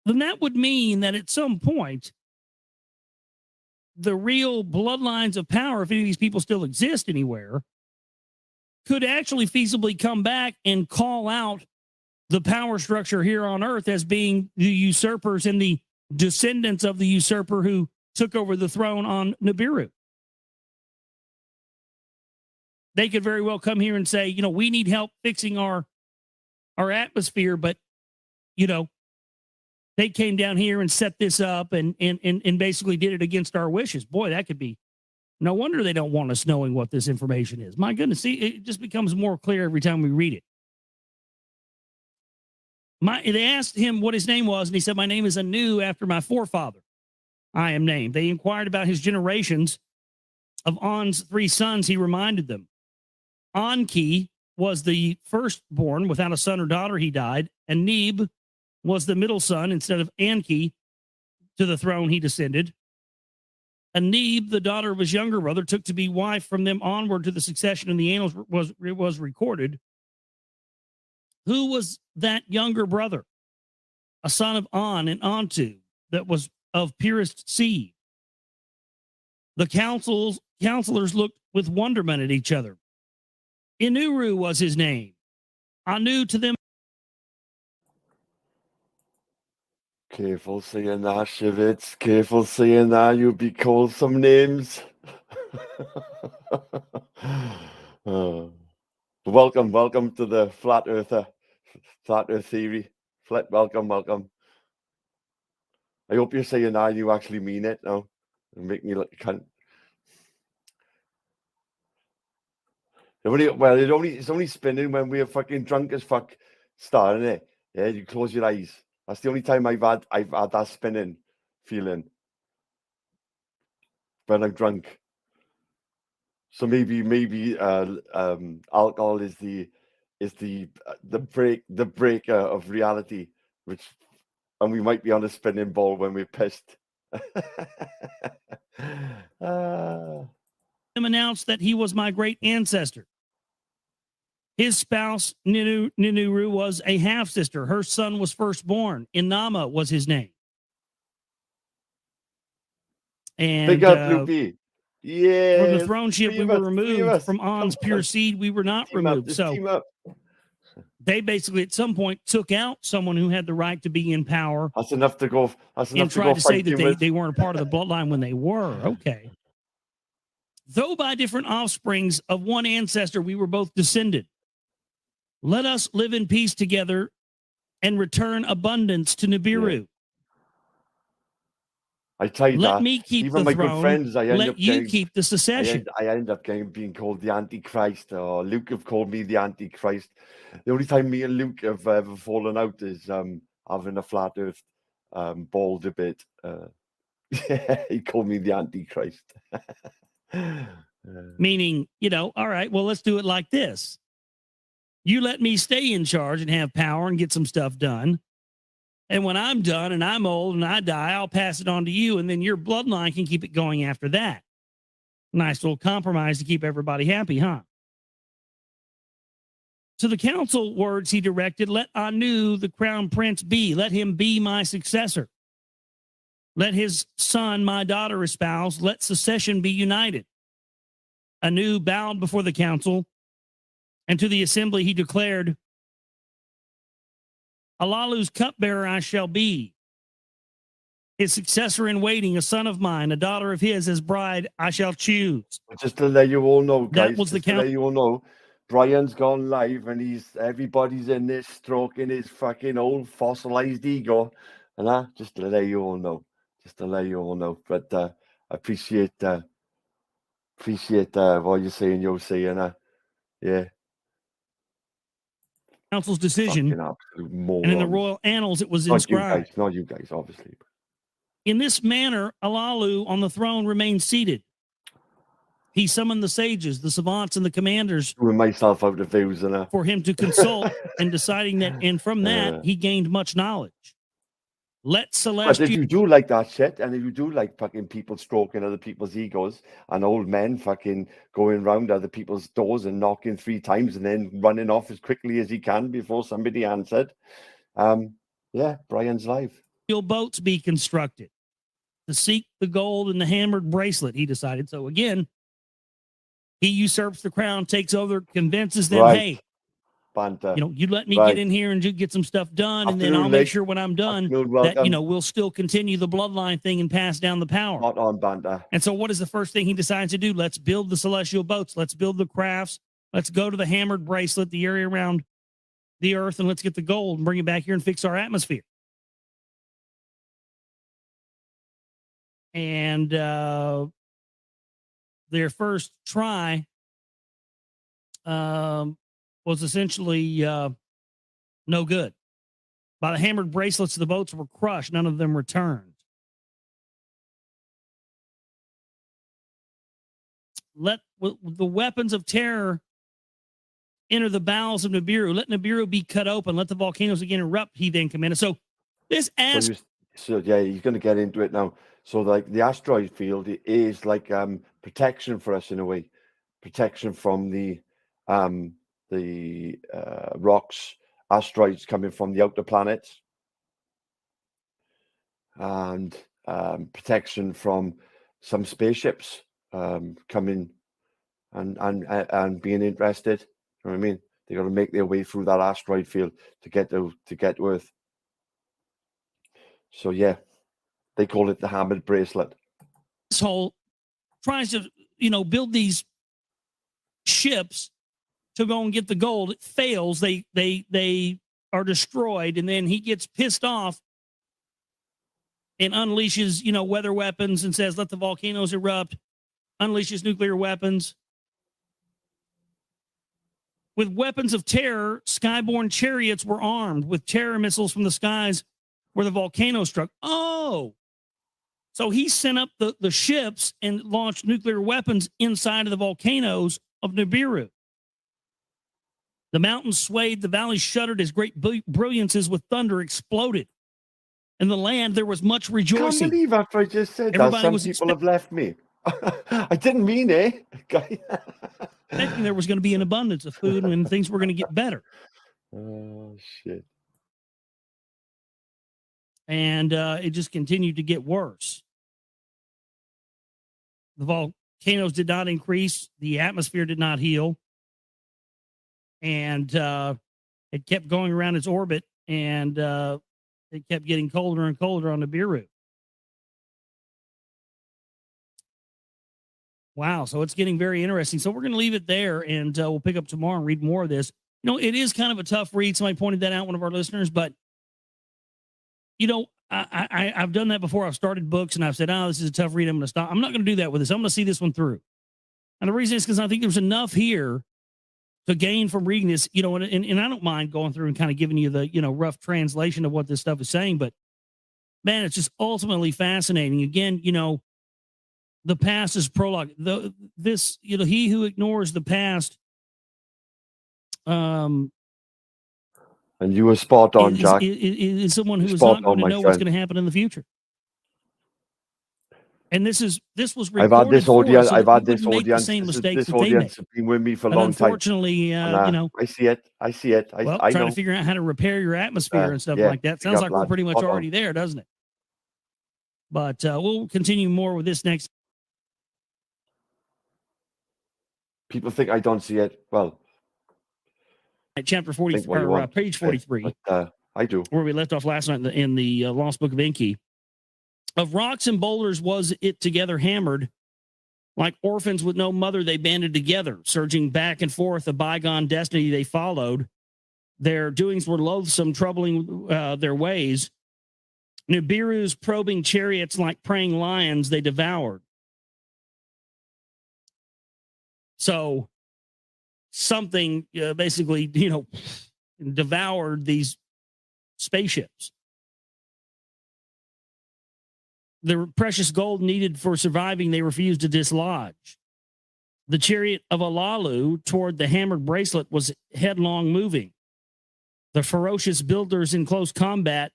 S6: then that would mean that at some point, the real bloodlines of power, if any of these people still exist anywhere, could actually feasibly come back and call out the power structure here on Earth as being the usurpers and the descendants of the usurper who took over the throne on Nibiru. They could very well come here and say, we need help fixing our atmosphere, but, they came down here and set this up and basically did it against our wishes. Boy, that could be, no wonder they don't want us knowing what this information is. My goodness, see, it just becomes more clear every time we read it. They asked him what his name was, and he said, my name is Anu, after my forefather I am named. They inquired about his generations. Of On's 3 sons, he reminded them. Anki was the firstborn. Without a son or daughter, he died. And Neb was the middle son. Instead of Anki, to the throne he descended. And Neb, the daughter of his younger brother, took to be wife. From them onward to the succession in the annals was recorded. Who was that younger brother? A son of On and Antu, that was of purest seed. The counselors looked with wonderment at each other. Inuru was his name. Anu to them.
S1: Careful saying that, Shivitz. Careful saying that. You'll be called some names. Welcome to the Flat Earth theory. Welcome. I hope you're saying that and you actually mean it now. And make me look a cunt. It's only spinning when we're fucking drunk as fuck, starting it. Yeah, you close your eyes. That's the only time I've had that spinning feeling when I'm drunk. So maybe alcohol is the breaker of reality, and we might be on a spinning ball when we're pissed.
S6: Announced that he was my great ancestor. His spouse, Ninuru, was a half-sister. Her son was firstborn. Inama was his name. And
S1: big up, Loopy. Yeah.
S6: From the throneship, we were removed. From On's pure seed, we were not removed. So they basically, at some point, took out someone who had the right to be in power.
S1: That's enough to go.
S6: And tried to say that they weren't a part of the bloodline when they were. Okay. Though by different offsprings of one ancestor, we were both descended. Let us live in peace together and return abundance to Nibiru.
S1: Yeah. I tell you
S6: Let me keep
S1: even
S6: the
S1: my
S6: throne.
S1: Good friends,
S6: Let you keep the succession.
S1: I end up being called the Antichrist, or Luke have called me the Antichrist. The only time me and Luke have ever fallen out is having a flat Earth ball debate. He called me the Antichrist.
S6: Meaning, all right, well, let's do it like this. You let me stay in charge and have power and get some stuff done. And when I'm done and I'm old and I die, I'll pass it on to you. And then your bloodline can keep it going after that. Nice little compromise to keep everybody happy, huh? To the council words he directed, let Anu, the crown prince, be. Let him be my successor. Let his son, my daughter, espouse. Let succession be united. Anu bowed before the council, and to the assembly he declared, Alalu's cupbearer I shall be. His successor in waiting, a son of mine, a daughter of his as bride, I shall choose.
S1: Just to let you all know, guys,
S6: that was the
S1: to let you all know, Brian's gone live and everybody's in this stroking his fucking old fossilized ego. And just to let you all know. But appreciate what you're saying, yeah.
S6: Council's decision, and in the royal annals it was inscribed.
S1: Not you guys, obviously.
S6: In this manner, Alalu on the throne remained seated. He summoned the sages, the savants, and the commanders
S1: doing myself out of views
S6: for him to consult and deciding that, and from that he gained much knowledge. Let Celestial.
S1: But if you do like that shit, and if you do like fucking people stroking other people's egos and old men fucking going around other people's doors and knocking 3 times and then running off as quickly as he can before somebody answered, yeah, Brian's live.
S6: Boats be constructed to seek the gold and the hammered bracelet, he decided. So again, he usurps the crown, takes over, convinces them, hey,
S1: Banter.
S6: You let me get in here and get some stuff done, and then I'll make sure when I'm done that, we'll still continue the bloodline thing and pass down the power.
S1: Not on banter.
S6: And so what is the first thing he decides to do? Let's build the celestial boats. Let's build the crafts. Let's go to the hammered bracelet, the area around the earth, and let's get the gold and bring it back here and fix our atmosphere. And their first try was essentially no good. By the hammered bracelets, the boats were crushed. None of them returned. Let the weapons of terror enter the bowels of Nibiru. Let Nibiru be cut open. Let the volcanoes again erupt, he then commanded. So this asks...
S1: So yeah, he's going to get into it now. So like the asteroid field is like protection for us in a way. Protection from the rocks, asteroids coming from the outer planets, and protection from some spaceships coming and being interested. You know what I mean? They got to make their way through that asteroid field to get to Earth. So yeah, they call it the hammered bracelet.
S6: This whole tries to build these ships to go and get the gold. It fails. They are destroyed, and then he gets pissed off and unleashes, weather weapons and says, let the volcanoes erupt, unleashes nuclear weapons. With weapons of terror, skyborne chariots were armed with terror missiles from the skies where the volcano struck. Oh, so he sent up the ships and launched nuclear weapons inside of the volcanoes of Nibiru. The mountains swayed, the valley shuddered as great brilliances with thunder exploded. In the land, there was much rejoicing.
S1: I can't believe after I just said that, some people have left me. I didn't mean it.
S6: Thinking there was going to be an abundance of food and things were going to get better.
S1: Oh, shit.
S6: And it just continued to get worse. The volcanoes did not increase. The atmosphere did not heal. And it kept going around its orbit, and it kept getting colder and colder on Nibiru. Wow, so it's getting very interesting. So we're going to leave it there, and we'll pick up tomorrow and read more of this. It is kind of a tough read. Somebody pointed that out, one of our listeners, but I've done that before. I've started books, and I've said, this is a tough read. I'm going to stop. I'm not going to do that with this. I'm going to see this one through. And the reason is because I think there's enough here to gain from reading this, and I don't mind going through and kind of giving you the, rough translation of what this stuff is saying, but man, it's just ultimately fascinating. Again, the past is prologue. He who ignores the past,
S1: and you were spot on, Jack.
S6: Is someone who is not going to know what's going to happen in the future. And this was recorded.
S1: I've had this audience.
S6: So
S1: I've had this
S6: audience.
S1: This audience has been with me for a long time.
S6: Unfortunately,
S1: I see it. I
S6: trying
S1: know.
S6: to figure out how to repair your atmosphere and stuff like that. Sounds like we're pretty much already there, doesn't it? But we'll continue more with this next.
S1: People think I don't see it. Well,
S6: at chapter 43, or page 43.
S1: But, I do.
S6: Where we left off last night in the Lost Book of Enki. Of rocks and boulders was it together hammered. Like orphans with no mother, they banded together, surging back and forth a bygone destiny they followed. Their doings were loathsome, troubling their ways. Nibiru's probing chariots like preying lions they devoured. So something basically, devoured these spaceships. The precious gold needed for surviving, they refused to dislodge. The chariot of Alalu toward the hammered bracelet was headlong moving. The ferocious builders in close combat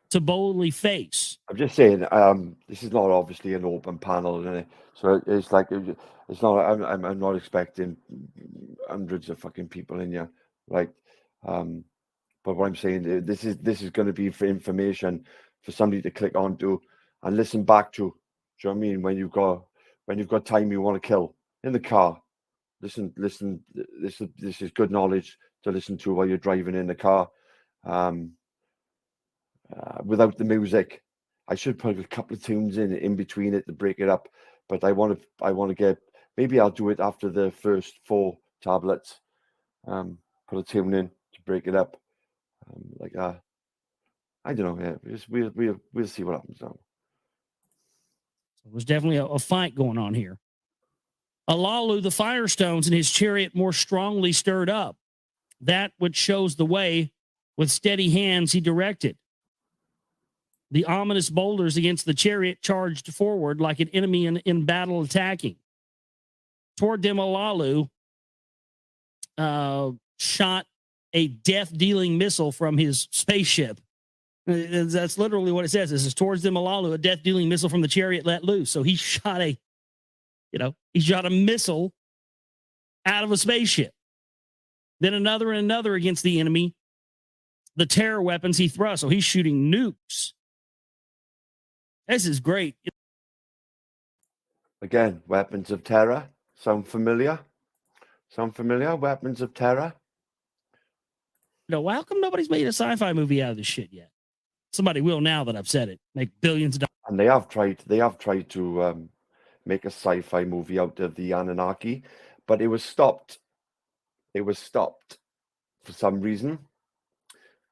S6: to boldly face.
S1: I'm just saying, this is not obviously an open panel, isn't it? So it's like it's not. I'm not expecting hundreds of fucking people in here, right? But what I'm saying, this is going to be for information for somebody to click onto and listen back to. Do you know what I mean? When you've got time you want to kill in the car, listen. This is good knowledge to listen to while you're driving in the car. Without the music, I should put a couple of tunes in between it to break it up. But I want to get, maybe I'll do it after the first 4 tablets. Put a tune in to break it up. I don't know. Yeah, we'll see what happens now.
S6: So there's definitely a fight going on here. Alalu, the Firestones, and his chariot more strongly stirred up. That which shows the way, with steady hands he directed. The ominous boulders against the chariot charged forward like an enemy in battle attacking. Toward them, Alalu shot a death-dealing missile from his spaceship. That's literally what it says. This is towards them, Alalu, a death-dealing missile from the chariot let loose. So he shot a missile out of a spaceship. Then another and another against the enemy. The terror weapons he thrust. So he's shooting nukes. This is great.
S1: Again, weapons of terror. Sound familiar? Weapons of terror.
S6: How come nobody's made a sci-fi movie out of this shit yet? Somebody will now that I've said it. Make billions of dollars.
S1: And they have tried to make a sci-fi movie out of the Annunaki, but it was stopped. It was stopped for some reason,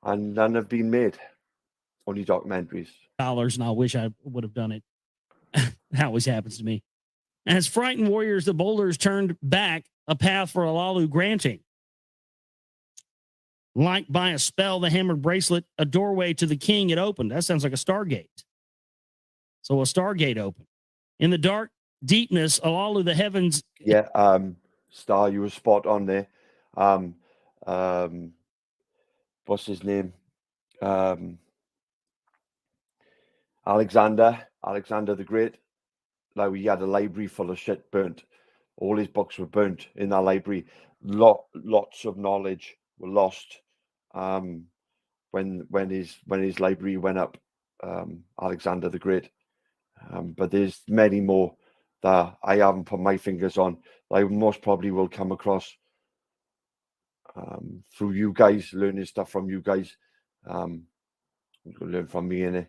S1: and none have been made. Only documentaries.
S6: And I wish I would have done it. That always happens to me. As frightened warriors, the boulders turned back, a path for Alalu granting. Like by a spell, the hammered bracelet, a doorway to the king had opened. That sounds like a Stargate. So a Stargate opened. In the dark deepness, Alalu, the heavens.
S1: Yeah, Star, you were spot on there. What's his name? Alexander the Great. Like, he had a library full of shit burnt. All his books were burnt in that library. Lots of knowledge were lost when his library went up. Alexander the Great. But there's many more that I haven't put my fingers on. I most probably will come across through you guys, learning stuff from you guys. You can learn from me, innit?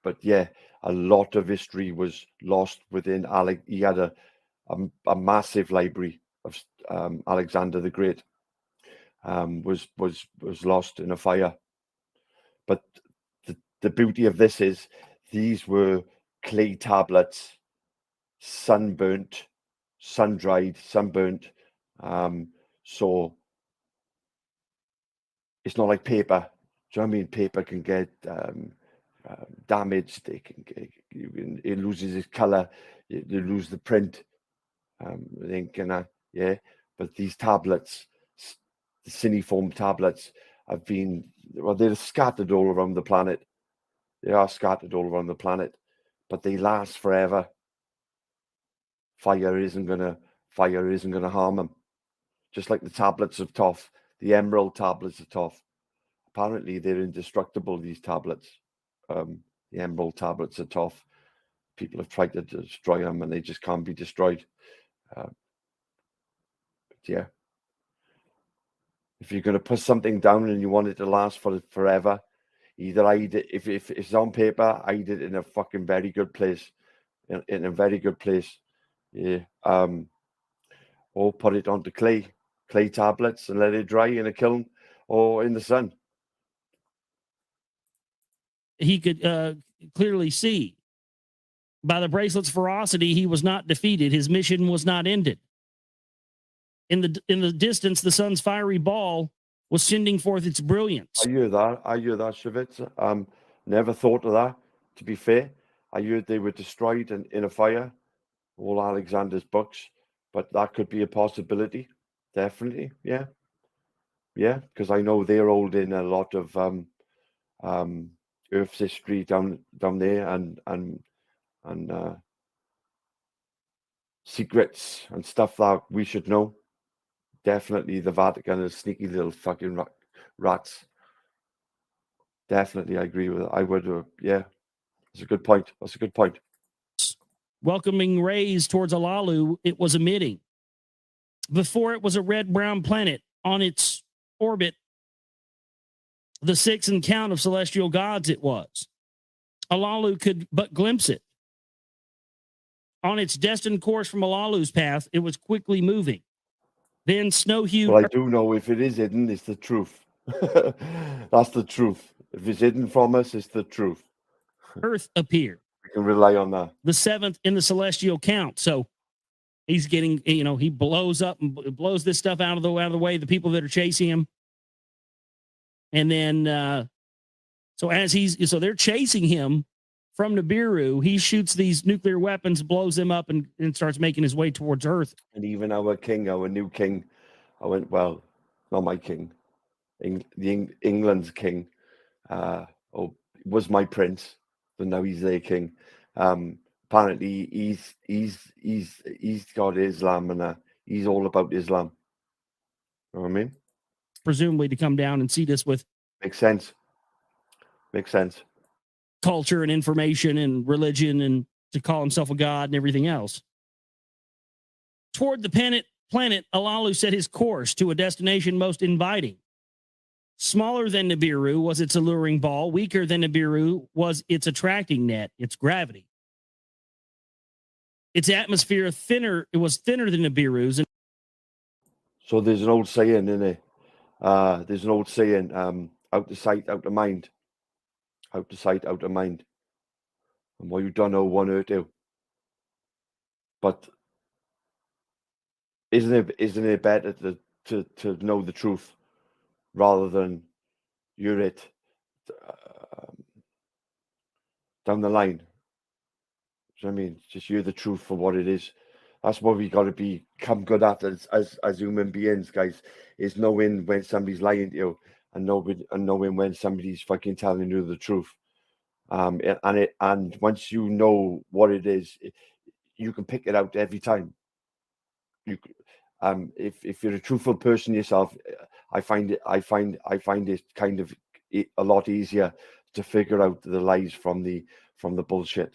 S1: But yeah, a lot of history was lost within Alec. He had a massive library of Alexander the Great. Was lost in a fire. But the beauty of this is these were clay tablets, sunburnt, sun-dried, sunburnt. So it's not like paper. Do you know what I mean? Paper can get damaged. It loses its color. You lose the print. Ink and yeah. But these tablets, the cinefoam tablets, they're scattered all around the planet. They are scattered all around the planet, but they last forever. Fire isn't gonna harm them. Just like the tablets of Thoth, the emerald tablets of Thoth. Apparently, they're indestructible, these tablets. The emerald tablets of Thoth. People have tried to destroy them, and they just can't be destroyed. Yeah. If you're going to put something down and you want it to last forever, either hide it, if it's on paper, hide it in a fucking very good place. In a very good place. Yeah. Or put it onto clay tablets and let it dry in a kiln or in the sun.
S6: He could clearly see. By the bracelet's ferocity, he was not defeated. His mission was not ended. In the distance, the sun's fiery ball was sending forth its brilliance.
S1: I hear that, Shavitz. Never thought of that, to be fair. I heard they were destroyed in a fire, all Alexander's books, but that could be a possibility. Definitely, yeah. Yeah, because I know they're holding a lot of Earth's history down there and secrets and stuff that we should know. Definitely the Vatican is sneaky little fucking rats. Definitely, I agree with it. I would, yeah. That's a good point.
S6: Welcoming rays towards Alalu, it was emitting. Before it was a red-brown planet on its orbit, the sixth in count of celestial gods it was. Alalu could but glimpse it. On its destined course from Alalu's path, it was quickly moving. Then snow-hued...
S1: Well, I do know if it is hidden, it's the truth. That's the truth. If it's hidden from us, it's the truth.
S6: Earth appeared.
S1: We can rely on that.
S6: The seventh in the celestial count. So he's getting, he blows up and blows this stuff out of the way, the people that are chasing him. And then, so they're chasing him from Nibiru. He shoots these nuclear weapons, blows them up, and starts making his way towards Earth.
S1: And even our new king, I went, well, not my king, England's king, was my prince, but now he's their king. Apparently he's got Islam and he's all about Islam. You know what I mean?
S6: Presumably to come down and seat us with
S1: makes sense.
S6: Culture and information and religion, and to call himself a god and everything else. Toward the planet, Alalu set his course to a destination most inviting. Smaller than Nibiru was its alluring ball. Weaker than Nibiru was its attracting net, its gravity. Its atmosphere was thinner than Nibiru's.
S1: So there's an old saying, isn't it? There's an old saying, out of sight, out of mind. Out of sight, out of mind. And what you don't know, one hurt you. But isn't it better to know the truth rather than hear it down the line? Do you know what I mean? Just hear the truth for what it is. That's what we got to become good at as human beings, guys, is knowing when somebody's lying to you and knowing when somebody's fucking telling you the truth. And once you know what it is, you can pick it out every time. If you're a truthful person yourself, I find it kind of a lot easier to figure out the lies from the bullshit,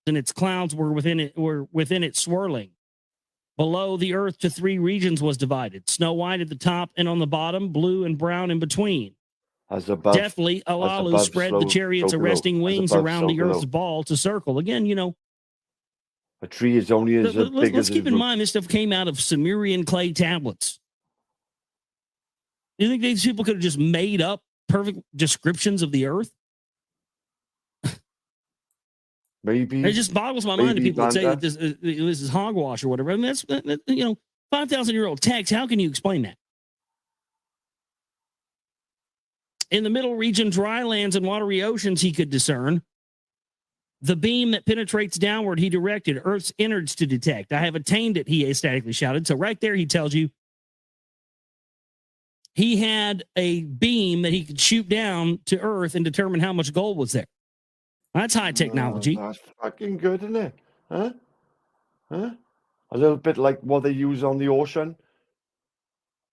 S6: And its clouds were within it swirling. Below, the earth to three regions was divided: snow white at the top and on the bottom, blue and brown in between.
S1: As above,
S6: deftly, Alalu spread the chariot's arresting wings around the earth's ball to circle. Again,
S1: a tree is only as big as...
S6: Let's keep in mind this stuff came out of Sumerian clay tablets. Do you think these people could have just made up perfect descriptions of the earth?
S1: Maybe.
S6: It just boggles my mind to people that say that this is hogwash or whatever. I mean, that's 5,000-year-old text. How can you explain that? In the middle region, dry lands and watery oceans he could discern. The beam that penetrates downward he directed Earth's innards to detect. I have attained it, he ecstatically shouted. So right there he tells you he had a beam that he could shoot down to Earth and determine how much gold was there. That's high technology.
S1: That's fucking good, isn't it? Huh? A little bit like what they use on the ocean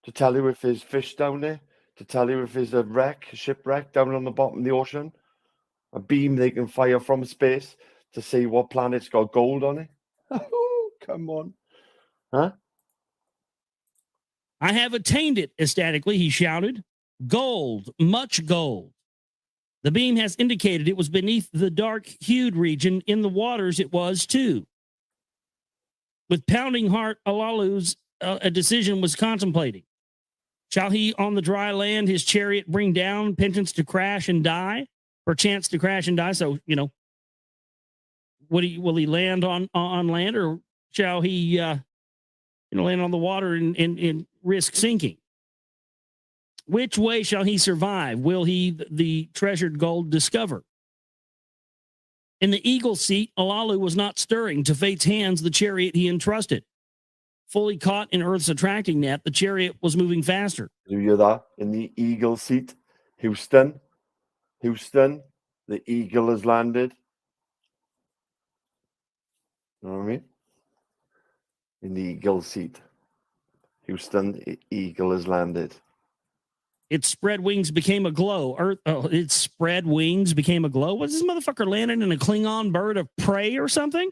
S1: to tell you if there's fish down there, to tell you if there's a shipwreck down on the bottom of the ocean. A beam they can fire from space to see what planet's got gold on it. Oh, come on. Huh?
S6: I have attained it, ecstatically, he shouted. Gold, much gold. The beam has indicated it was beneath the dark-hued region. In the waters it was, too. With pounding heart, Alalu's a decision was contemplating. Shall he, on the dry land, his chariot bring down, penchance to crash and die? Perchance to crash and die. So, will he land on land, or shall he land on the water and risk sinking? Which way shall he survive? Will he the treasured gold discover? In the eagle seat, Olalu was not stirring. To fate's hands, the chariot he entrusted. Fully caught in Earth's attracting net, the chariot was moving faster.
S1: Do you hear that? In the eagle seat, Houston, the eagle has landed. You know what I mean? In the eagle seat, Houston, the eagle has landed.
S6: Its spread wings became a glow. Its spread wings became a glow. Was this motherfucker landing in a Klingon bird of prey or something?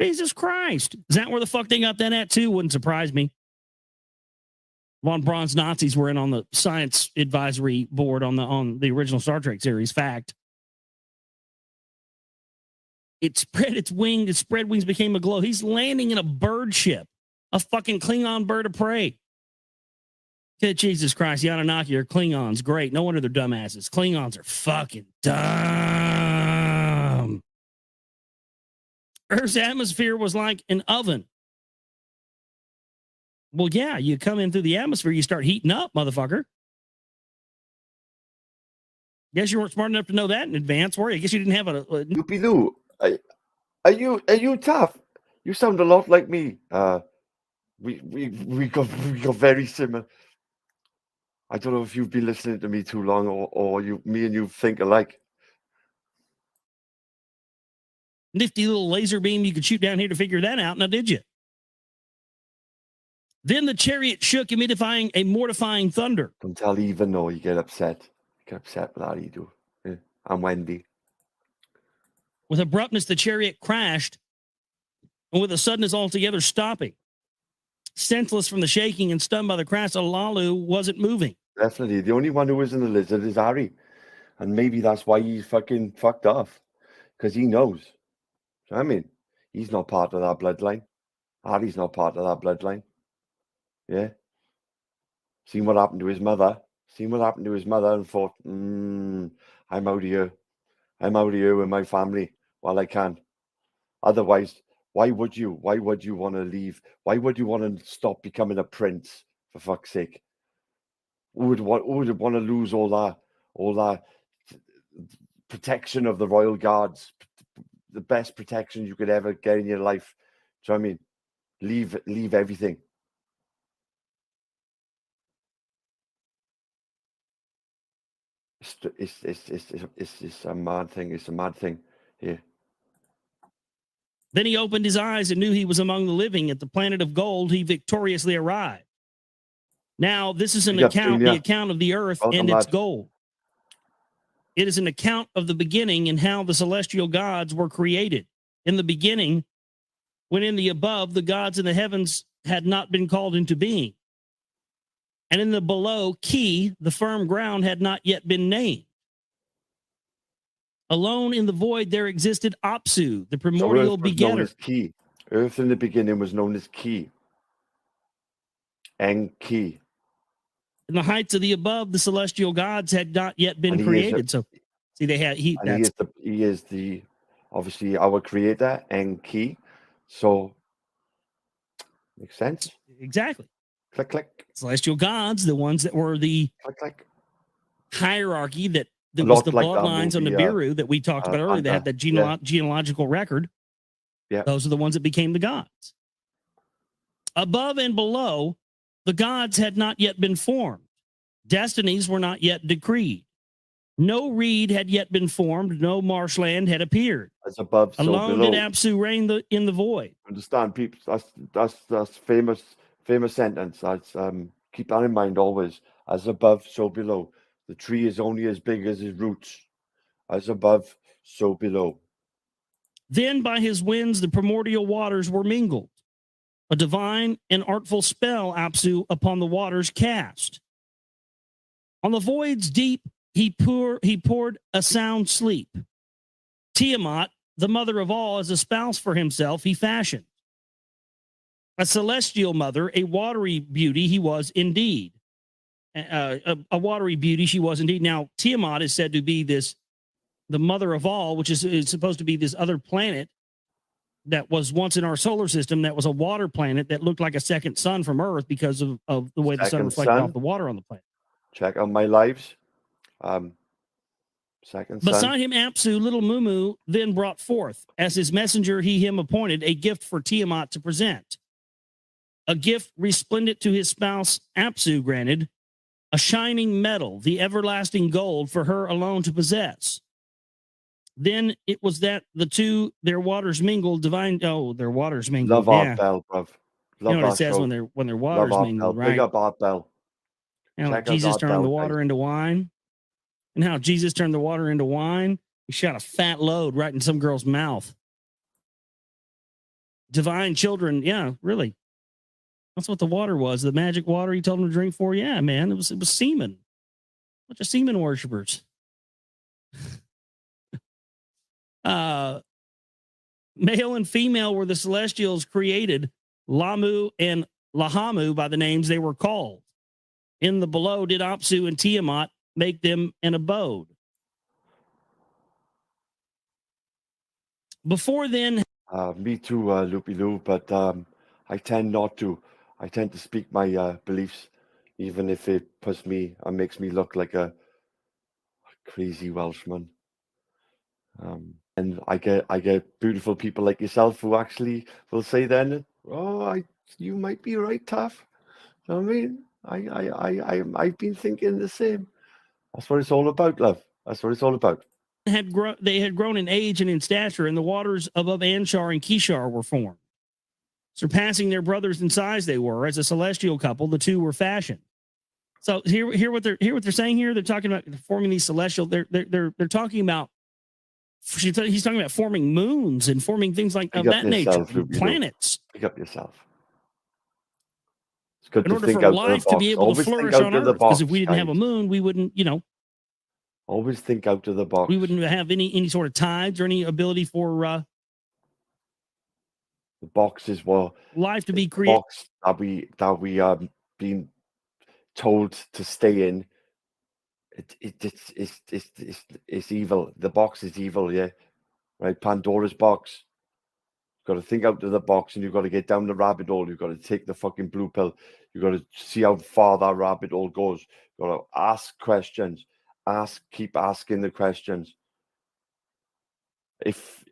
S6: Jesus Christ. Is that where the fuck they got that at too? Wouldn't surprise me. Von Braun's Nazis were in on the science advisory board on the original Star Trek series. Fact. It spread its wings. Its spread wings became a glow. He's landing in a bird ship. A fucking Klingon bird of prey. Jesus Christ, the Anunnaki are Klingons. Great. No wonder they're dumbasses. Klingons are fucking dumb. Earth's atmosphere was like an oven. Well, yeah, you come in through the atmosphere, you start heating up, motherfucker. Guess you weren't smart enough to know that in advance, were you? I guess you didn't have a
S1: Loopy-doo, are you tough? You sound a lot like me. We got very similar. I don't know if you've been listening to me too long, or me and you think alike.
S6: Nifty little laser beam you could shoot down here to figure that out. Now, did you? Then the chariot shook, emitting a mortifying thunder.
S1: Don't tell even though you get upset. You get upset with that, you do. Yeah. I'm Wendy.
S6: With abruptness, the chariot crashed, and with a suddenness altogether stopping. Senseless from the shaking and stunned by the crash, Olalu wasn't moving.
S1: Definitely. The only one who isn't a lizard is Harry. And maybe that's why he's fucking fucked off. Because he knows. I mean, he's not part of that bloodline. Harry's not part of that bloodline. Yeah. Seen what happened to his mother. And thought, I'm out of here. I'm out of here with my family while I can. Otherwise, why would you want to leave? Why would you want to stop becoming a prince, for fuck's sake? Who would want to lose all that protection of the royal guards, the best protection you could ever get in your life? Do you know what I mean? Leave everything. It's a mad thing. It's a mad thing here.
S6: Then he opened his eyes and knew he was among the living. At the planet of gold, he victoriously arrived. Now, this is the account of the earth and its gold. It is an account of the beginning and how the celestial gods were created. In the beginning, when in the above, the gods in the heavens had not been called into being. And in the below, Ki, the firm ground, had not yet been named. Alone in the void, there existed Apsu, the primordial begetter.
S1: Ki. Earth in the beginning was known as Ki. Enki.
S6: In the heights of the above, the celestial gods had not yet been created. So, see, they had he
S1: is the obviously our creator, Enki. So, makes sense.
S6: Exactly.
S1: Click, click.
S6: Celestial gods, the ones that were the
S1: click, click.
S6: Hierarchy that was the bloodlines on Nibiru that we talked about earlier. They had the genealogical record.
S1: Yeah.
S6: Those are the ones that became the gods. Above and below, the gods had not yet been formed. Destinies were not yet decreed. No reed had yet been formed. No marshland had appeared.
S1: As above, so
S6: alone
S1: below.
S6: did Apsu reign in the void.
S1: Understand, people? That's famous sentence. That's keep that in mind always. As above, so below. The tree is only as big as its roots. As above, so below.
S6: Then by his winds, the primordial waters were mingled. A divine and artful spell Apsu upon the waters cast. On the void's deep, he poured a sound sleep. Tiamat, the mother of all, as a spouse for himself, he fashioned. A celestial mother, a watery beauty he was indeed. A watery beauty she was indeed. Now, Tiamat is said to be the mother of all, which is supposed to be this other planet that was once in our solar system that was a water planet that looked like a second sun from Earth because of the way the sun reflected off the water on the planet.
S1: Check out my lives. Second son.
S6: Beside him, Apsu, little Mumu, then brought forth, as his messenger he him appointed, a gift for Tiamat to present. A gift resplendent to his spouse Apsu granted, a shining metal, the everlasting gold for her alone to possess. Then it was that the two, their waters mingled, their waters mingled.
S1: Love Art Bell, bruv.
S6: You know what it says when their waters mingled, right?
S1: Big up Art Bell.
S6: And like Jesus turned the water into wine. And how Jesus turned the water into wine. He shot a fat load right in some girl's mouth. Divine children, yeah, really. That's what the water was. The magic water he told them to drink for. Yeah, man, it was semen. A bunch of semen worshipers. Male and female were the celestials created, Lamu and Lahamu by the names they were called. In the below did Apsu and Tiamat make them an abode. Before then...
S1: me too, Loopy Loo, but I tend not to. I tend to speak my beliefs, even if it puts me and makes me look like a crazy Welshman. And I get beautiful people like yourself who actually will say then, oh, you might be right, Taff. You know what I mean? I've been thinking the same. That's what it's all about, love. That's what it's all about.
S6: They had grown in age and in stature, and the waters above Anshar and Kishar were formed. Surpassing their brothers in size they were. As a celestial couple, the two were fashioned. So hear what they're saying here. They're talking about forming these celestial. They're talking about. He's talking about forming moons and forming things like of that nature, planets.
S1: Pick up yourself. It's good
S6: in order for life to be able to flourish on Earth, because if we didn't have a moon, we wouldn't,
S1: always think out of the box.
S6: We wouldn't have any sort of tides or any ability for
S1: the box is
S6: life to be created.
S1: Box that we been told to stay in. It's evil. The box is evil, yeah. Right, Pandora's box. You've got to think out of the box, and you've got to get down the rabbit hole. You've got to take the fucking blue pill. You've got to see how far that rabbit hole goes. You've got to ask questions. Keep asking the questions.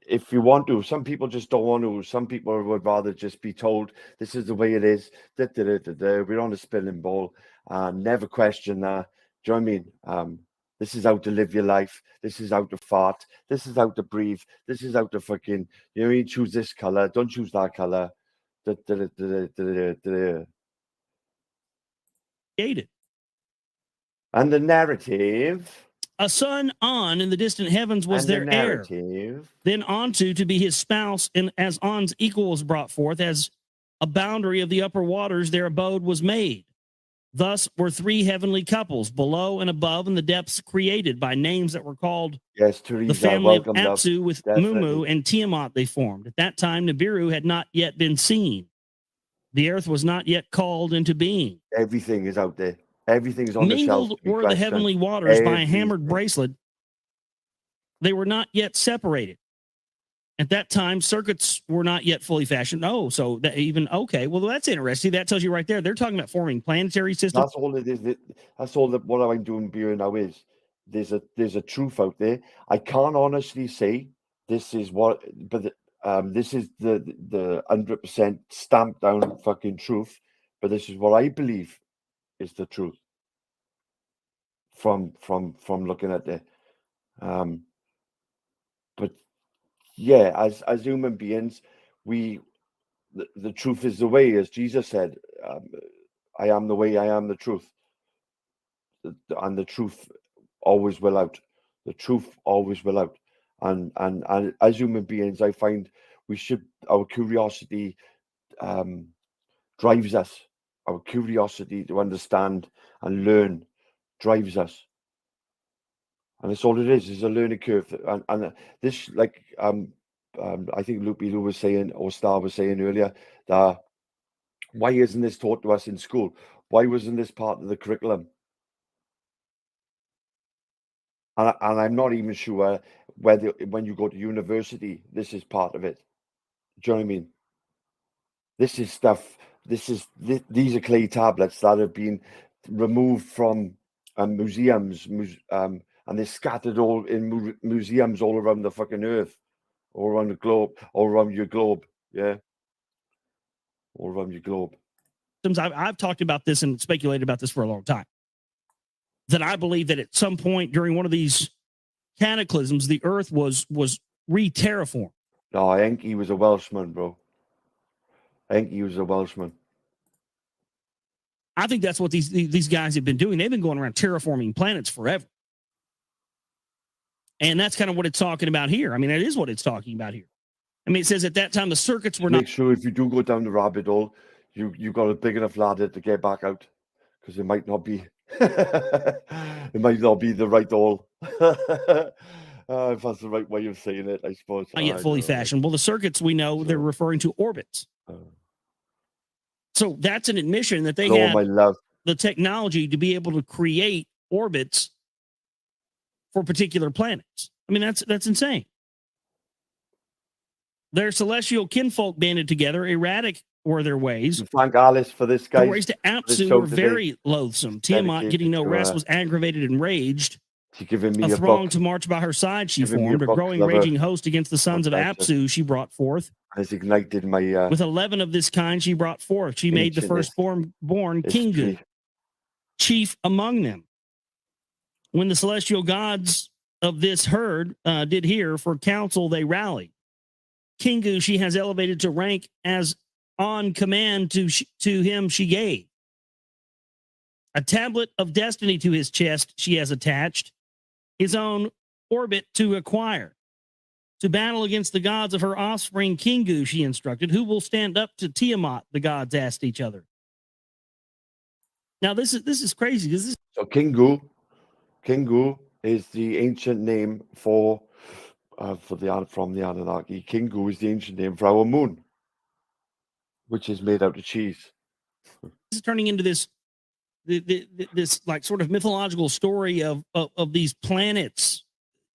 S1: If you want to, some people just don't want to. Some people would rather just be told this is the way it is. We're on a spinning ball. Never question that. Do you know what I mean? This is how to live your life. This is how to fart. This is how to breathe. This is how to fucking, you choose this color. Don't choose that color. And the narrative.
S6: A son On in the distant heavens was their heir. Then Onto to be his spouse, and as On's equal was brought forth, as a boundary of the upper waters, their abode was made. Thus were three heavenly couples, below and above, in the depths created by names that were called
S1: Teresa,
S6: the family of Apsu with Mumu and Tiamat they formed. At that time, Nibiru had not yet been seen. The earth was not yet called into being.
S1: Everything is out there. Everything is on the shelf.
S6: Mingled were the heavenly waters by a hammered bracelet. They were not yet separated. At that time, circuits were not yet fully fashioned. Oh, so that even, okay. Well, that's interesting. That tells you right there. They're talking about forming planetary systems.
S1: That's all it is. That's all that what I'm doing here now is. There's a truth out there. I can't honestly say this is what, but this is the 100% stamped down fucking truth. But this is what I believe is the truth. From looking at it, but yeah, as human beings, the truth is the way, as Jesus said, I am the way, I am the truth, and the truth always will out. The truth always will out, and as human beings, I find our curiosity drives us. Our curiosity to understand and learn drives us. And that's all it is a learning curve. And this, like, I think Loopy Lou was saying, or Star was saying earlier, that why isn't this taught to us in school? Why wasn't this part of the curriculum? And I'm not even sure whether when you go to university, this is part of it. Do you know what I mean? This is stuff. These are clay tablets that have been removed from museums, and they're scattered all in museums all around the fucking earth, all around the globe, all around your globe. Yeah, all around your globe.
S6: I've talked about this and speculated about this for a long time. That I believe that at some point during one of these cataclysms, the Earth was re-terraformed.
S1: No, I think he was a Welshman, bro. I think he was a Welshman.
S6: I think that's what these guys have been doing. They've been going around terraforming planets forever. And that's kind of what it's talking about here. I mean, it is what it's talking about here. I mean, it says at that time the circuits were
S1: Make sure if you do go down the rabbit hole, you got a big enough ladder to get back out, because it might not be it might not be the right hole. If that's the right way of saying it, I suppose.
S6: Not yet fully fashioned. Well, the circuits we know they're referring to orbits. So that's an admission that they had the technology to be able to create orbits for particular planets. I mean, that's insane. Their celestial kinfolk banded together, erratic were their ways.
S1: Thank Alice for this, guys.
S6: The ways to Apsu were very loathsome. Tiamat, getting no rest, was aggravated and raged.
S1: A
S6: throng to march by her side she formed. A growing, raging host against the sons of Apsu she brought forth.
S1: Has ignited my...
S6: With 11 of this kind she brought forth. She made the firstborn Kingu, chief among them. When the celestial gods of this herd did hear, for counsel they rallied. Kingu she has elevated to rank as on command to him she gave. A tablet of destiny to his chest she has attached, his own orbit to acquire. To battle against the gods of her offspring, Kingu she instructed, who will stand up to Tiamat, the gods asked each other. Now this is crazy.
S1: So Kingu is the ancient name from the Anunnaki. Kingu is the ancient name for our moon, which is made out of cheese.
S6: This is turning into this like sort of mythological story of these planets,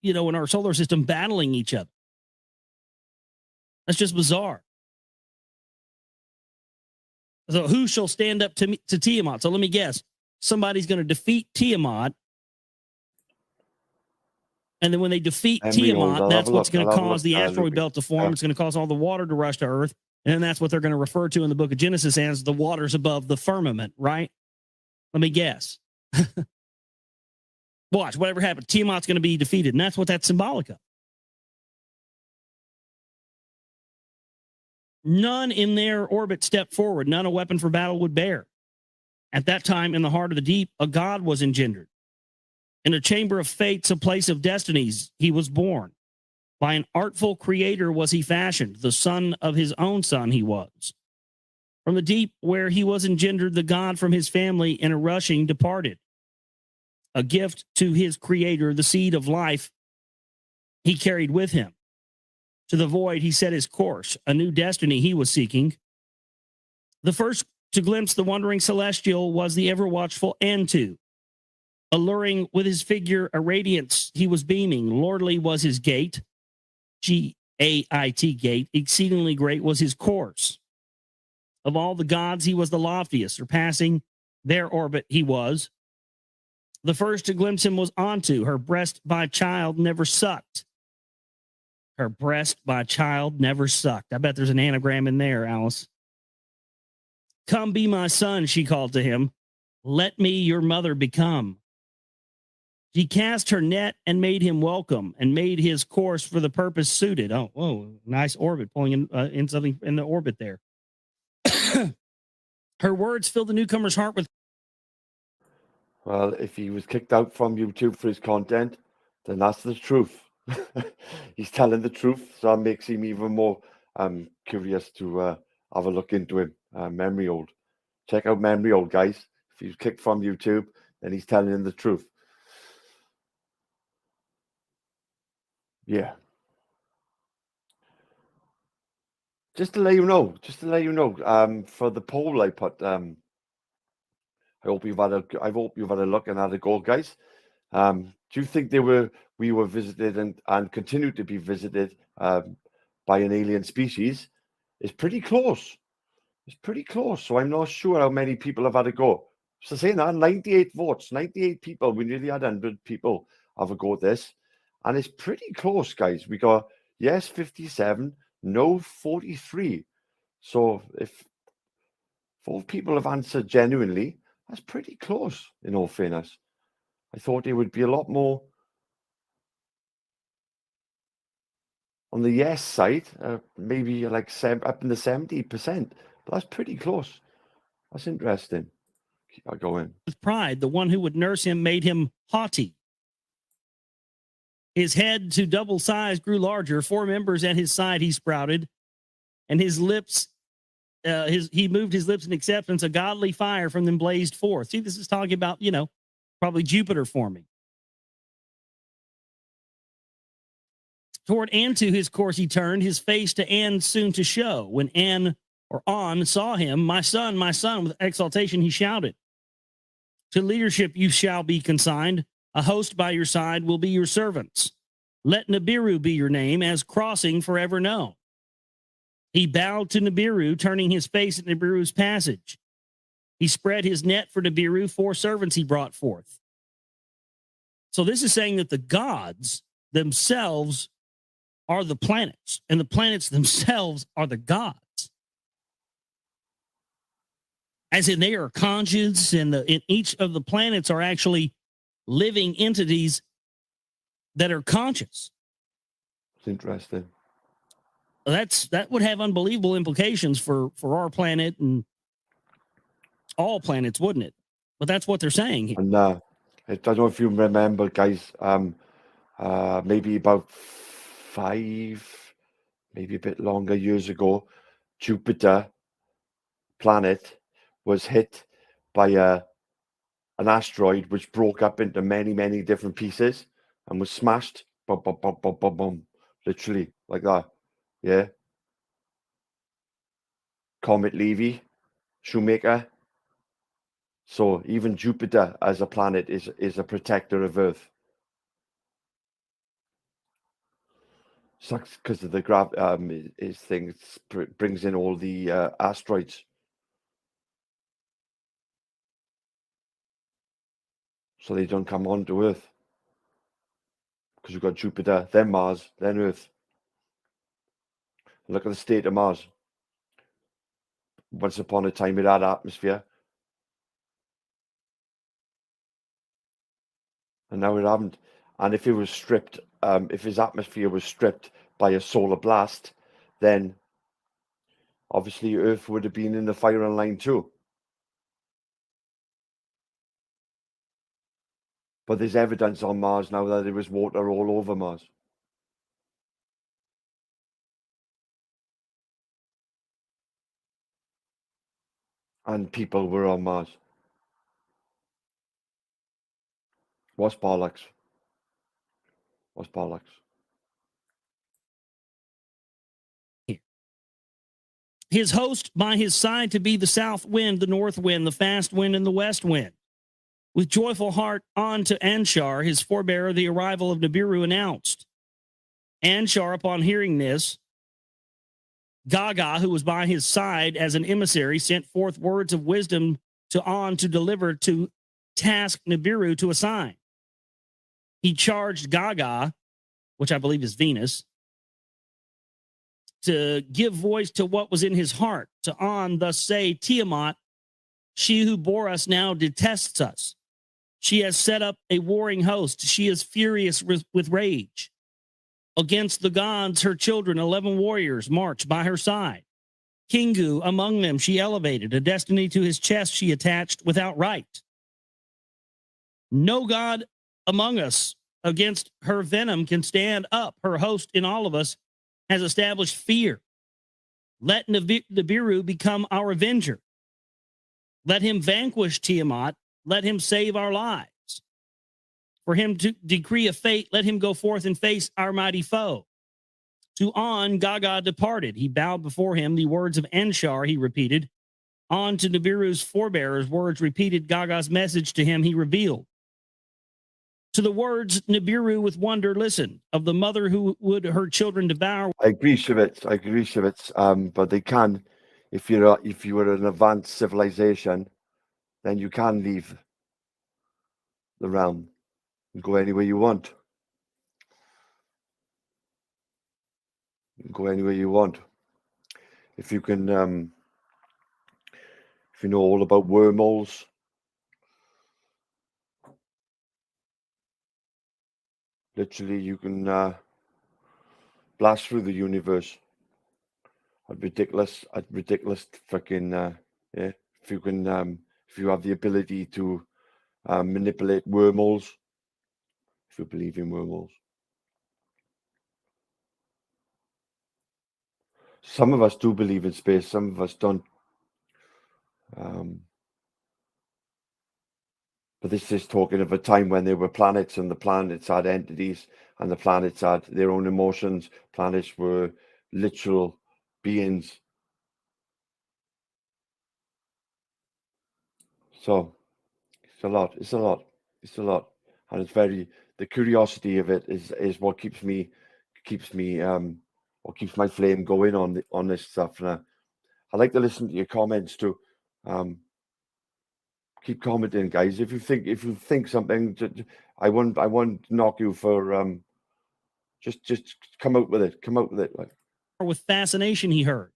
S6: in our solar system battling each other. That's just bizarre. So who shall stand up to Tiamat? So let me guess. Somebody's going to defeat Tiamat. And then when they defeat Tiamat, that's what's going to cause the asteroid belt to form. It's going to cause all the water to rush to Earth. And then that's what they're going to refer to in the book of Genesis as the waters above the firmament, right? Let me guess. Watch, whatever happens, Tiamat's going to be defeated. And that's what that's symbolic of. None in their orbit stepped forward. None a weapon for battle would bear. At that time, in the heart of the deep, a god was engendered. In a chamber of fates, a place of destinies, he was born. By an artful creator was he fashioned. The son of his own son he was. From the deep where he was engendered, the god from his family in a rushing departed. A gift to his creator, the seed of life he carried with him. To the void he set his course, a new destiny he was seeking. The first to glimpse the wandering celestial was the ever-watchful Antu. Alluring with his figure a radiance he was beaming, lordly was his gait, G-A-I-T gait, exceedingly great was his course. Of all the gods he was the loftiest, surpassing their orbit he was. The first to glimpse him was Antu, her breast by child never sucked. Her breast by child never sucked. I bet there's an anagram in there, Alice. Come be my son, she called to him. Let me your mother become. She cast her net and made him welcome and made his course for the purpose suited. Oh, whoa, nice orbit, pulling in something in the orbit there. Her words filled the newcomer's heart with...
S1: Well, if he was kicked out from YouTube for his content, then that's the truth. He's telling the truth, so that makes him even more curious to have a look into him. Memory Old. Check out Memory Old, guys. If he was kicked from YouTube, then he's telling him the truth. Yeah. Just to let you know, for the poll I put, I hope you've had a look and had a go, guys. Do you think we were visited and continue to be visited by an alien species? It's pretty close. It's pretty close. So I'm not sure how many people have had a go. So saying that, 98 votes, 98 people. We nearly had 100 people have a go at this. And it's pretty close, guys. We got yes, 57, no, 43. So if 4 people have answered genuinely, that's pretty close, in all fairness. I thought it would be a lot more on the yes side, maybe like up in the 70%. But that's pretty close. That's interesting. Keep on going.
S6: With pride, the one who would nurse him made him haughty. His head to double size grew larger. 4 members at his side he sprouted, and his lips, he moved his lips in acceptance. A godly fire from them blazed forth. See, this is talking about, probably Jupiter forming. Toward Antu his course he turned, his face to An soon to show. When An or On saw him, my son, with exultation he shouted. To leadership you shall be consigned. A host by your side will be your servants. Let Nibiru be your name, as crossing forever known. He bowed to Nibiru, turning his face at Nibiru's passage. He spread his net for Nibiru, 4 servants he brought forth. So this is saying that the gods themselves are the planets, and the planets themselves are the gods. As in they are conscious, and in each of the planets are actually living entities that are conscious.
S1: It's interesting.
S6: That would have unbelievable implications for our planet and all planets, wouldn't it? But that's what they're saying here.
S1: And I don't know if you remember, guys, maybe about 5, maybe a bit longer years ago, Jupiter planet was hit by an asteroid which broke up into many, many different pieces and was smashed. Boom, boom, boom, boom, boom, boom. Literally like that. Yeah. Comet Levy, Shoemaker. So even Jupiter as a planet is a protector of Earth. Sucks because of the his thing brings in all the asteroids. So they don't come onto Earth. Because we've got Jupiter, then Mars, then Earth. Look at the state of Mars. Once upon a time it had atmosphere. And now it hasn't. And if it was stripped, if his atmosphere was stripped by a solar blast, then obviously Earth would have been in the firing line too. But there's evidence on Mars now that there was water all over Mars. And people were on Mars. What's bollocks? What's bollocks?
S6: His host by his side to be the south wind, the north wind, the fast wind, and the west wind. With joyful heart on to Anshar, his forebearer, the arrival of Nibiru announced. Anshar, upon hearing this, Gaga, who was by his side as an emissary, sent forth words of wisdom to On to deliver to task Nibiru to assign. He charged Gaga, which I believe is Venus, to give voice to what was in his heart. To On thus say, Tiamat, she who bore us now detests us. She has set up a warring host. She is furious with rage. Against the gods, her children, 11 warriors, march by her side. Kingu, among them, she elevated. A destiny to his chest she attached without right. No god among us against her venom can stand up. Her host in all of us has established fear. Let Nibiru become our avenger. Let him vanquish Tiamat. Let him save our lives. For him to decree a fate, let him go forth and face our mighty foe. To On, Gaga departed. He bowed before him. The words of Anshar, he repeated. On to Nibiru's forebearers, words repeated. Gaga's message to him he revealed. To the words, Nibiru with wonder listened, of the mother who would her children devour.
S1: I agree, Shivitz. But they can, if you were an advanced civilization, then you can leave the realm and go anywhere you want. Go anywhere you want. If you can, if you know all about wormholes, literally you can blast through the universe. Ridiculous fucking yeah. If you can, if you have the ability to manipulate wormholes, if you believe in wormholes. Some of us do believe in space, some of us don't. But this is talking of a time when there were planets, and the planets had entities, and the planets had their own emotions. Planets were literal beings. So it's a lot. And it's very, the curiosity of it is what keeps my flame going on this stuff. And I like to listen to your comments too. Keep commenting, guys. If you think something, I won't knock you for just come out with it. Like.
S6: With fascination, he heard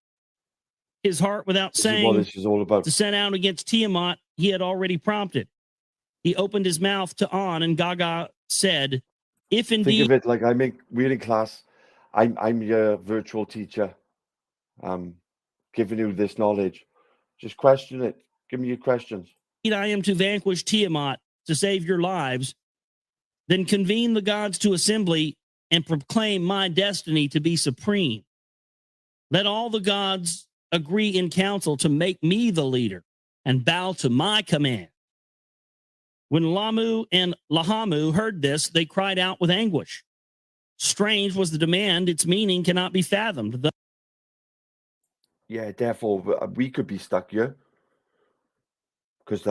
S6: his heart, without saying
S1: what this is all about,
S6: to set out against Tiamat. He had already prompted. He opened his mouth to On, and Gaga said, "If indeed."
S1: Think of it like we're in class. I'm your virtual teacher. Giving you this knowledge. Just question it. Give me your questions.
S6: I am to vanquish Tiamat to save your lives, then convene the gods to assembly and proclaim my destiny to be supreme. Let all the gods agree in council to make me the leader and bow to my command. When Lamu and Lahamu heard this, they cried out with anguish. Strange was the demand, its meaning cannot be fathomed.
S1: Yeah, therefore we could be stuck here. Because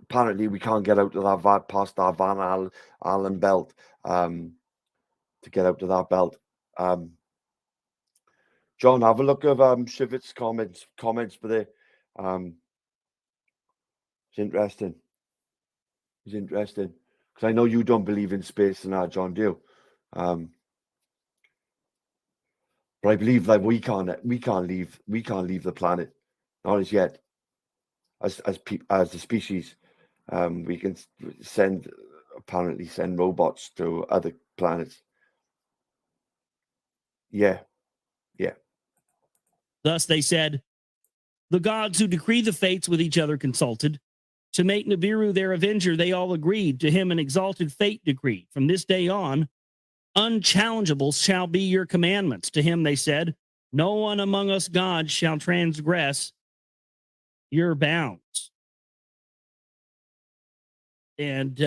S1: apparently we can't get out of that past our Van Allen belt to get out of that belt. John, have a look at Shivitz's comments for there. It's interesting. Because I know you don't believe in space and that, John, do you? But I believe that we can't leave the planet. Not as yet, as the species, we can apparently send robots to other planets. Yeah.
S6: Thus they said, the gods who decree the fates with each other consulted. To make Nibiru their avenger, they all agreed. To him an exalted fate decreed. From this day on, unchallengeable shall be your commandments. To him they said, no one among us gods shall transgress your bounds. And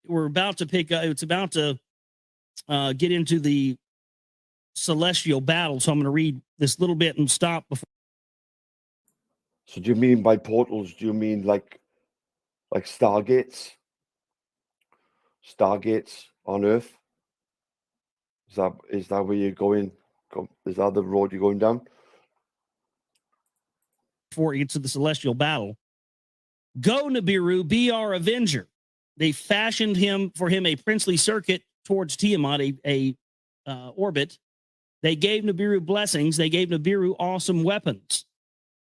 S6: we're about to it's about to get into the celestial battle. So I'm going to read this little bit and stop before.
S1: So do you mean by portals? Do you mean like stargates? Stargates on Earth? Is that where you're going? Is that the road you're going down?
S6: Before it gets to the celestial battle. Go, Nibiru, be our avenger. They fashioned for him a princely circuit towards Tiamat, a orbit. They gave Nibiru blessings. They gave Nibiru awesome weapons.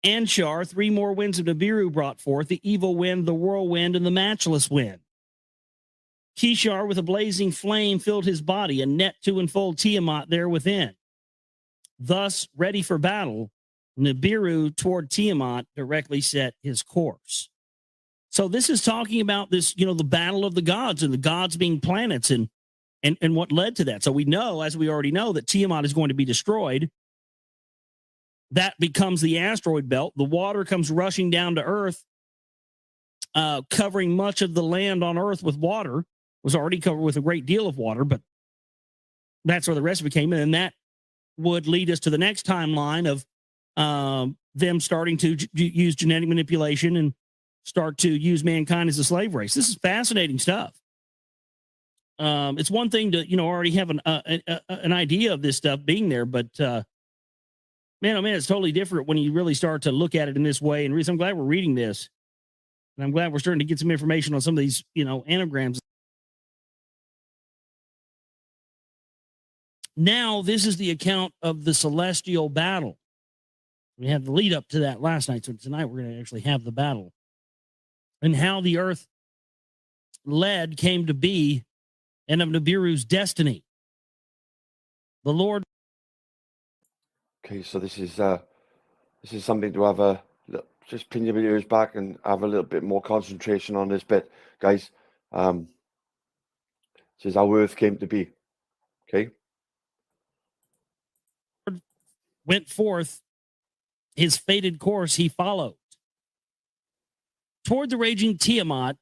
S6: Anshar, 3 more winds of Nibiru brought forth, the evil wind, the whirlwind, and the matchless wind. Kishar, with a blazing flame, filled his body, a net to enfold Tiamat there within. Thus, ready for battle, Nibiru toward Tiamat directly set his course. So this is talking about this, the battle of the gods and the gods being planets and what led to that. So we know, as we already know, that Tiamat is going to be destroyed. That becomes the asteroid belt. The water comes rushing down to Earth, covering much of the land on Earth with water. It was already covered with a great deal of water, but that's where the rest of it came in. And that would lead us to the next timeline of them starting to use genetic manipulation and start to use mankind as a slave race. This is fascinating stuff. It's one thing to, already have an idea of this stuff being there, but man, oh man, it's totally different when you really start to look at it in this way. And Reese, I'm glad we're reading this, and I'm glad we're starting to get some information on some of these, anagrams. Now, this is the account of the celestial battle. We had the lead up to that last night, so tonight we're going to actually have the battle and how the earth led came to be and of Nibiru's destiny. The Lord.
S1: Okay, so this is something to have a look, just pin your ears back and have a little bit more concentration on this bit, guys. This is how Earth came to be. Okay.
S6: Went forth, his fated course he followed. Toward the raging Tiamat,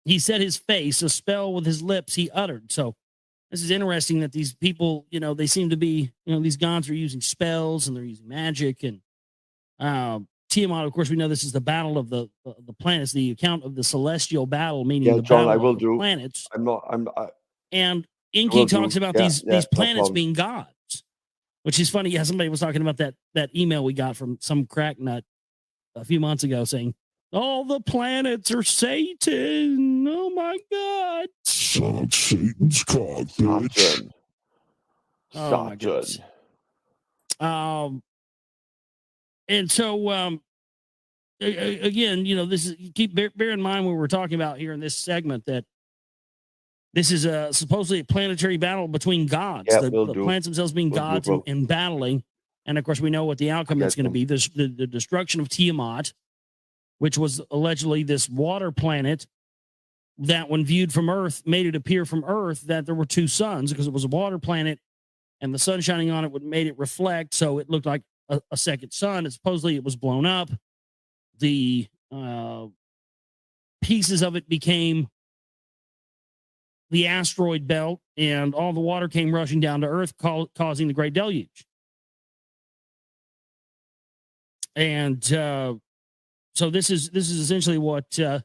S6: he set his face, a spell with his lips he uttered. So this is interesting that these people, they seem to be, these gods are using spells and they're using magic. And Tiamat, of course, we know this is the battle of the planets, the account of the celestial battle, meaning the
S1: John,
S6: battle
S1: I will
S6: of the
S1: do.
S6: planets.
S1: And
S6: Inky talks about these planets
S1: no
S6: being gods, which is funny. Yeah, somebody was talking about that email we got from some crack nut a few months ago saying, all the planets are Satan. Oh my God.
S2: Suck Satan's cock, bitch.
S6: Oh my goodness. And so again, this is, bear in mind when we're talking about here in this segment that this is supposedly a planetary battle between gods.
S1: Yeah,
S6: the planets themselves being gods and battling. And of course, we know what the outcome is going to be. The destruction of Tiamat, which was allegedly this water planet that, when viewed from Earth, made it appear from Earth that there were two suns, because it was a water planet and the sun shining on it made it reflect. So it looked like a second sun. And supposedly it was blown up. The pieces of it became the asteroid belt, and all the water came rushing down to Earth, causing the Great Deluge. And so this is essentially what this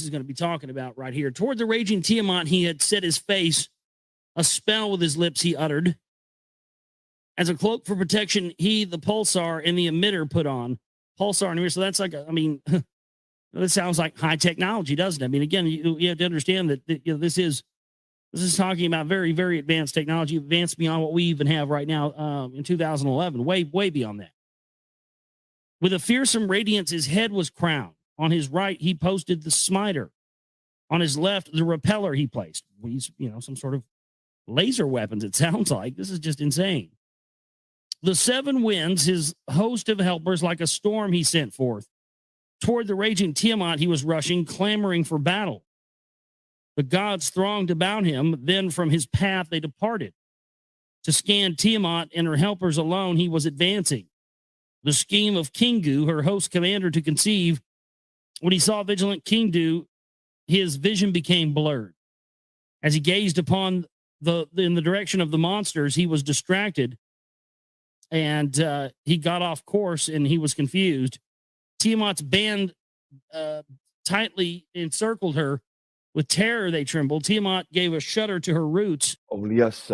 S6: is going to be talking about right here. Toward the raging Tiamat, he had set his face, a spell with his lips he uttered. As a cloak for protection, he, the pulsar and the emitter put on. Pulsar and emitter, so that's like, this sounds like high technology, doesn't it? I mean, again, you have to understand that this is talking about very, very advanced technology, advanced beyond what we even have right now in 2011, way, way beyond that. With a fearsome radiance, his head was crowned. On his right, he posted the smiter. On his left, the repeller he placed. These, some sort of laser weapons, it sounds like. This is just insane. The seven winds, his host of helpers, like a storm he sent forth. Toward the raging Tiamat he was rushing, clamoring for battle. The gods thronged about him. Then from his path they departed. To scan Tiamat and her helpers alone, he was advancing. The scheme of Kingu, her host commander, to conceive. When he saw vigilant Kingu, his vision became blurred. As he gazed upon in the direction of the monsters, he was distracted, and he got off course, and he was confused. Tiamat's band tightly encircled her. With terror they trembled. Tiamat gave a shudder to her roots.
S1: Only us,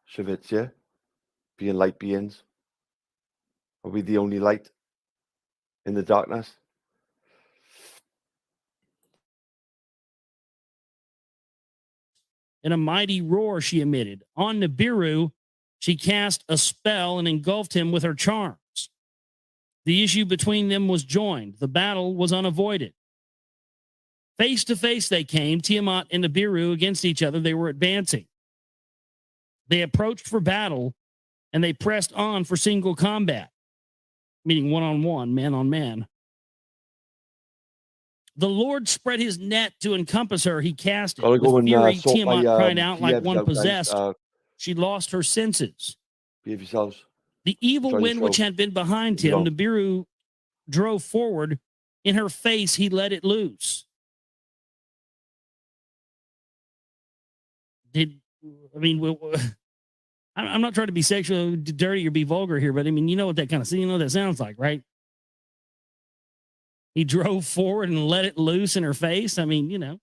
S1: Shavitz, yeah? Being light beings. Are we the only light in the darkness?
S6: In a mighty roar she emitted. On Nibiru, she cast a spell and engulfed him with her charms. The issue between them was joined. The battle was unavoided. Face to face they came, Tiamat and Nibiru against each other. They were advancing. They approached for battle, and they pressed on for single combat, meaning one-on-one, man-on-man. The Lord spread his net to encompass her. He cast it. With fury, Tiamat cried out like one possessed. She lost her senses.
S1: Behave yourselves.
S6: The evil wind which had been behind him, Nibiru drove forward. In her face, he let it loose. I'm not trying to be sexually dirty or be vulgar here, but I mean, you know what that kind of, you know what that sounds like, right? He drove forward and let it loose in her face. I mean, you know,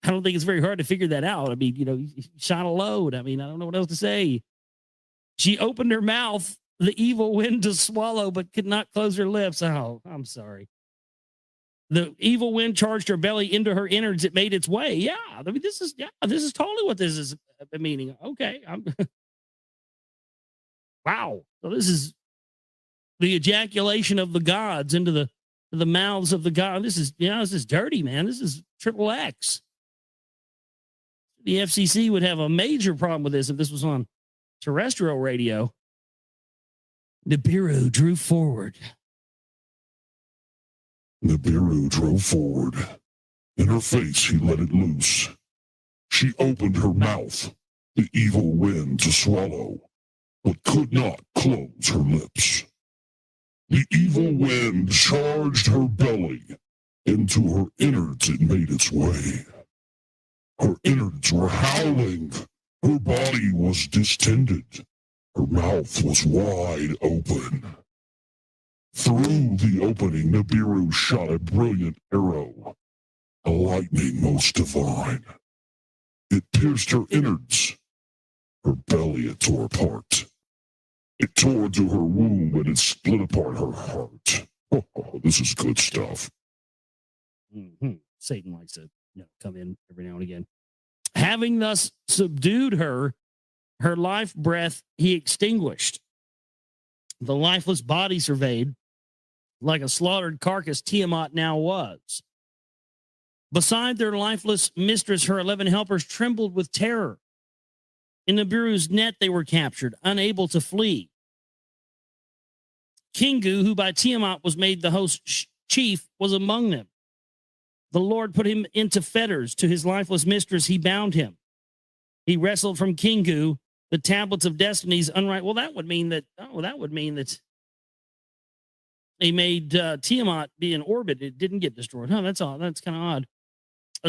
S6: I don't think it's very hard to figure that out. I mean, you know, he shot a load. I mean, I don't know what else to say. She opened her mouth, the evil wind to swallow, but could not close her lips. Oh, I'm sorry. The evil wind charged her belly into her innards. It made its way. Yeah. I mean, this is totally what this is meaning. Okay. Wow. So this is the ejaculation of the gods into the mouths of the god. This is dirty, man. This is triple X. The FCC would have a major problem with this if this was on terrestrial radio. Nibiru drew forward.
S2: Nibiru drove forward. In her face, he let it loose. She opened her mouth, the evil wind to swallow, but could not close her lips. The evil wind charged her belly. Into her innards it made its way. Her innards were howling. Her body was distended. Her mouth was wide open. Through the opening, Nibiru shot a brilliant arrow, a lightning most divine. It pierced her innards. Her belly it tore apart. It tore into her womb and it split apart her heart. Oh, this is good stuff.
S6: Mm-hmm. Satan likes to come in every now and again. Having thus subdued her, her life breath he extinguished. The lifeless body surveyed, like a slaughtered carcass Tiamat now was. Beside their lifeless mistress, her 11 helpers trembled with terror. In Nibiru's net they were captured, unable to flee. Kingu, who by Tiamat was made the host chief, was among them. The Lord put him into fetters. To his lifeless mistress he bound him. He wrestled from Kingu the tablets of destinies unright. Well, that would mean that he made Tiamat be in orbit. It didn't get destroyed. Huh, that's odd. That's kind of odd.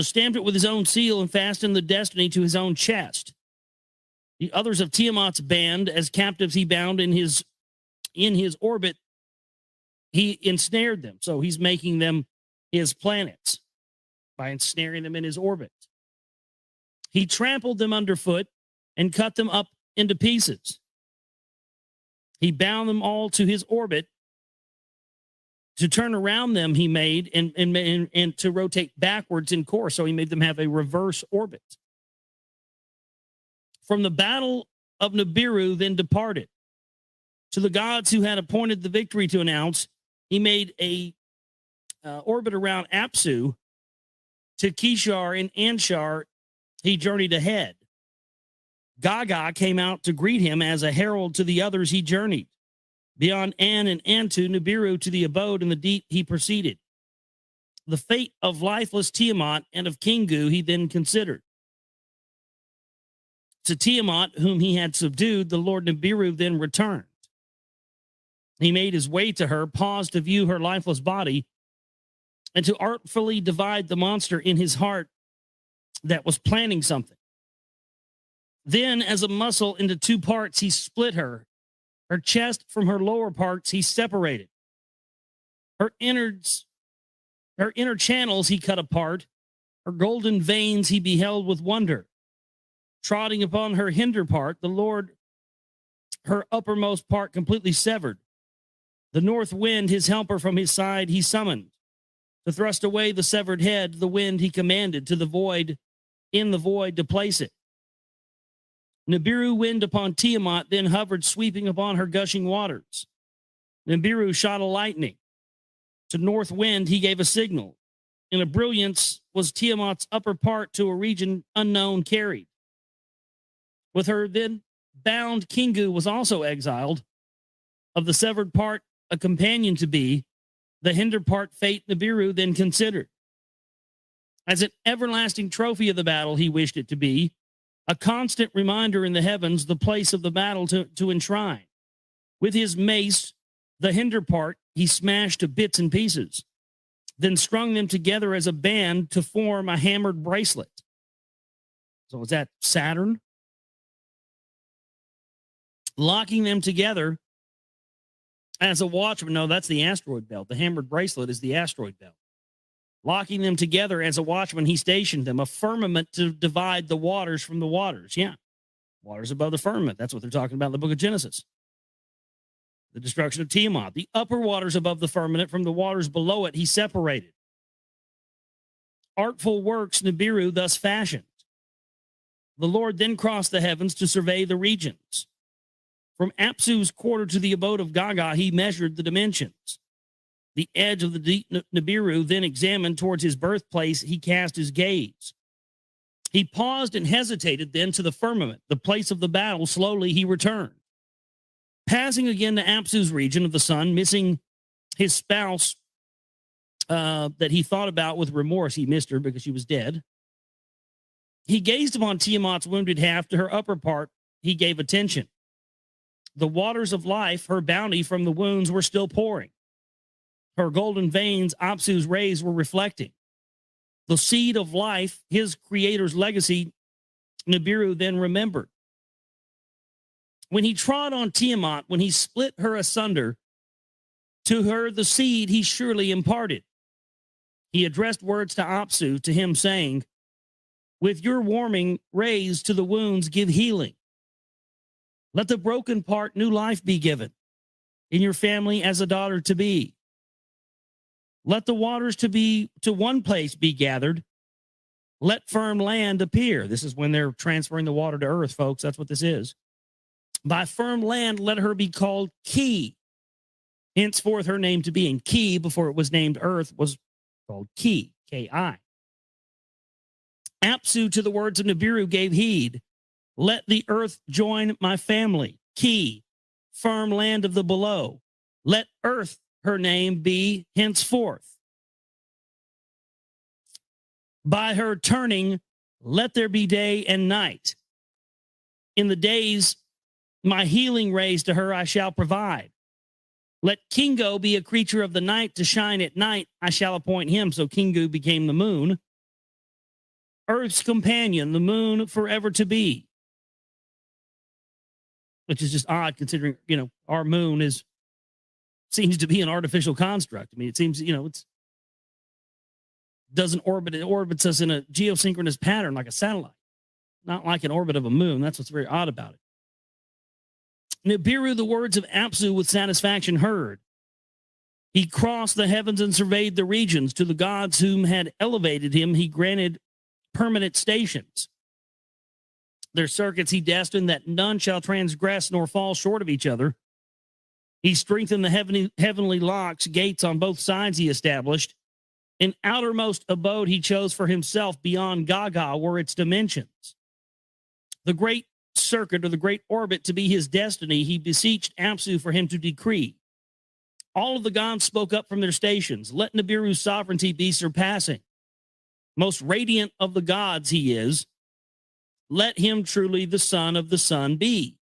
S6: Stamped it with his own seal and fastened the destiny to his own chest. The others of Tiamat's band, as captives he bound in his orbit, he ensnared them. So he's making them his planets by ensnaring them in his orbit. He trampled them underfoot and cut them up into pieces. He bound them all to his orbit. To turn around them, he made and to rotate backwards in course. So he made them have a reverse orbit. From the battle of Nibiru, then departed. To the gods who had appointed the victory to announce, he made a orbit around Apsu. To Kishar and Anshar, he journeyed ahead. Gaga came out to greet him as a herald to the others he journeyed. Beyond An and Antu, Nibiru, to the abode in the deep he proceeded. The fate of lifeless Tiamat and of Kingu he then considered. To Tiamat, whom he had subdued, the Lord Nibiru then returned. He made his way to her, paused to view her lifeless body, and to artfully divide the monster in his heart that was planning something. Then, as a muscle into two parts, he split her. Her chest from her lower parts he separated. Her inner channels he cut apart. Her golden veins he beheld with wonder. Trotting upon her hinder part, the Lord, her uppermost part completely severed. The north wind, his helper from his side, he summoned. To thrust away the severed head, the wind he commanded to the void, in the void to place it. Nibiru wind upon Tiamat, then hovered, sweeping upon her gushing waters. Nibiru shot a lightning. To north wind he gave a signal. In a brilliance was Tiamat's upper part to a region unknown carried. With her then bound, Kingu was also exiled. Of the severed part, a companion to be, the hinder part fate Nibiru then considered. As an everlasting trophy of the battle he wished it to be, a constant reminder in the heavens, the place of the battle to enshrine. With his mace, the hinder part, he smashed to bits and pieces, then strung them together as a band to form a hammered bracelet. So is that Saturn? locking them together as a watchman. No, that's the asteroid belt. The hammered bracelet is the asteroid belt. Locking them together as a watchman, he stationed them, a firmament to divide the waters from the waters. Yeah, waters above the firmament. That's what they're talking about in the book of Genesis. The destruction of Tiamat. The upper waters above the firmament from the waters below it he separated. Artful works Nibiru thus fashioned. The Lord then crossed the heavens to survey the regions. From Apsu's quarter to the abode of Gaga, he measured the dimensions. The edge of the deep Nibiru then examined towards his birthplace, he cast his gaze. He paused and hesitated then to the firmament, the place of the battle. Slowly he returned. Passing again to Apsu's region of the sun, missing his spouse that he thought about with remorse. He missed her because she was dead. He gazed upon Tiamat's wounded half. To her upper part he gave attention. The waters of life, her bounty from the wounds, were still pouring. Her golden veins, Apsu's rays were reflecting. The seed of life, his creator's legacy, Nibiru then remembered. When he trod on Tiamat, when he split her asunder, to her the seed he surely imparted. He addressed words to Apsu, to him saying, with your warming rays to the wounds give healing. Let the broken part new life be given in your family as a daughter to be. Let the waters to one place be gathered. Let firm land appear. This is when they're transferring the water to earth, folks. That's what this is. By firm land, let her be called Ki. Henceforth, her name to be. And Ki, before it was named earth, was called Ki, K-I. Apsu to the words of Nibiru gave heed. Let the earth join my family. Ki, firm land of the below. Let earth her name be henceforth. By her turning, let there be day and night. In the days, my healing rays to her I shall provide. Let Kingo be a creature of the night to shine at night. I shall appoint him. So Kingu became the moon. Earth's companion, the moon forever to be. Which is just odd considering, our moon seems to be an artificial construct. I mean, it seems, it doesn't orbit. It orbits us in a geosynchronous pattern like a satellite, not like an orbit of a moon. That's what's very odd about it. Nibiru, the words of Apsu with satisfaction heard. He crossed the heavens and surveyed the regions. To the gods whom had elevated him, he granted permanent stations. Their circuits he destined that none shall transgress nor fall short of each other. He strengthened the heavenly locks, gates on both sides he established. An outermost abode he chose for himself beyond Gaga were its dimensions. The great circuit or the great orbit to be his destiny, he beseeched Apsu for him to decree. All of the gods spoke up from their stations. Let Nibiru's sovereignty be surpassing. Most radiant of the gods he is. Let him truly the son of the sun be.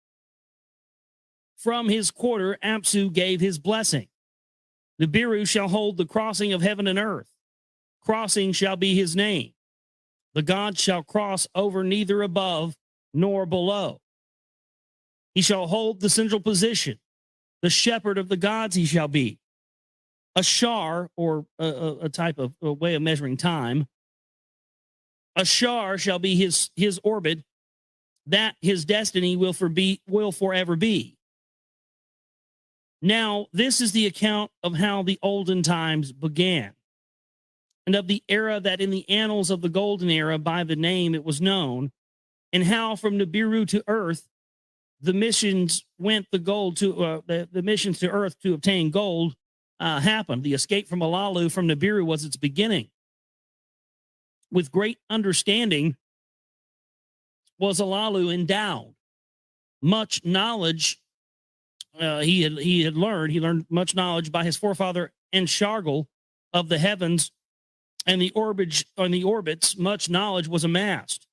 S6: From his quarter, Apsu gave his blessing. Nibiru shall hold the crossing of heaven and earth. Crossing shall be his name. The gods shall cross over neither above nor below. He shall hold the central position. The shepherd of the gods he shall be. A shar, or a type of a way of measuring time. A shar shall be his orbit, that his destiny will forever be. Now, this is the account of how the olden times began, and of the era that in the annals of the golden era by the name it was known, and how from Nibiru to earth the missions went the missions to earth to obtain gold happened. The escape from Alalu from Nibiru was its beginning. With great understanding was Alalu endowed. Much knowledge he had learned. He learned much knowledge by his forefather Enshargal of the heavens and the orbits. Much knowledge was amassed.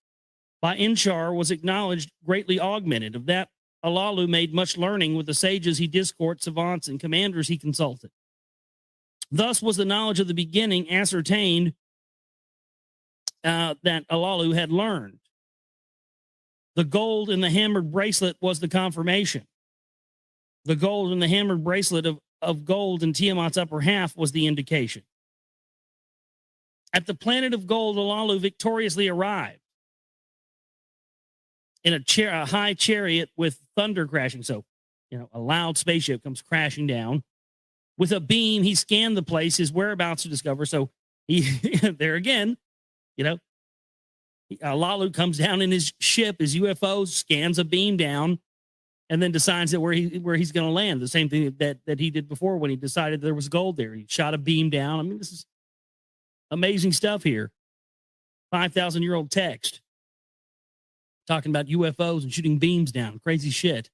S6: By Enshar was acknowledged, greatly augmented. Of that, Alalu made much learning with the sages he discoursed, savants, and commanders he consulted. Thus was the knowledge of the beginning ascertained that Alalu had learned. The gold in the hammered bracelet was the confirmation. The gold in the hammered bracelet of gold in Tiamat's upper half was the indication. At the planet of gold, Olalu victoriously arrived in a high chariot with thunder crashing. So, a loud spaceship comes crashing down. With a beam, he scanned the place, his whereabouts to discover. So he, there again, Olalu comes down in his ship, his UFO, scans a beam down, and then decides that where he's going to land. The same thing that he did before when he decided there was gold there. He shot a beam down. I mean, this is amazing stuff here. 5,000-year-old text talking about UFOs and shooting beams down. Crazy shit.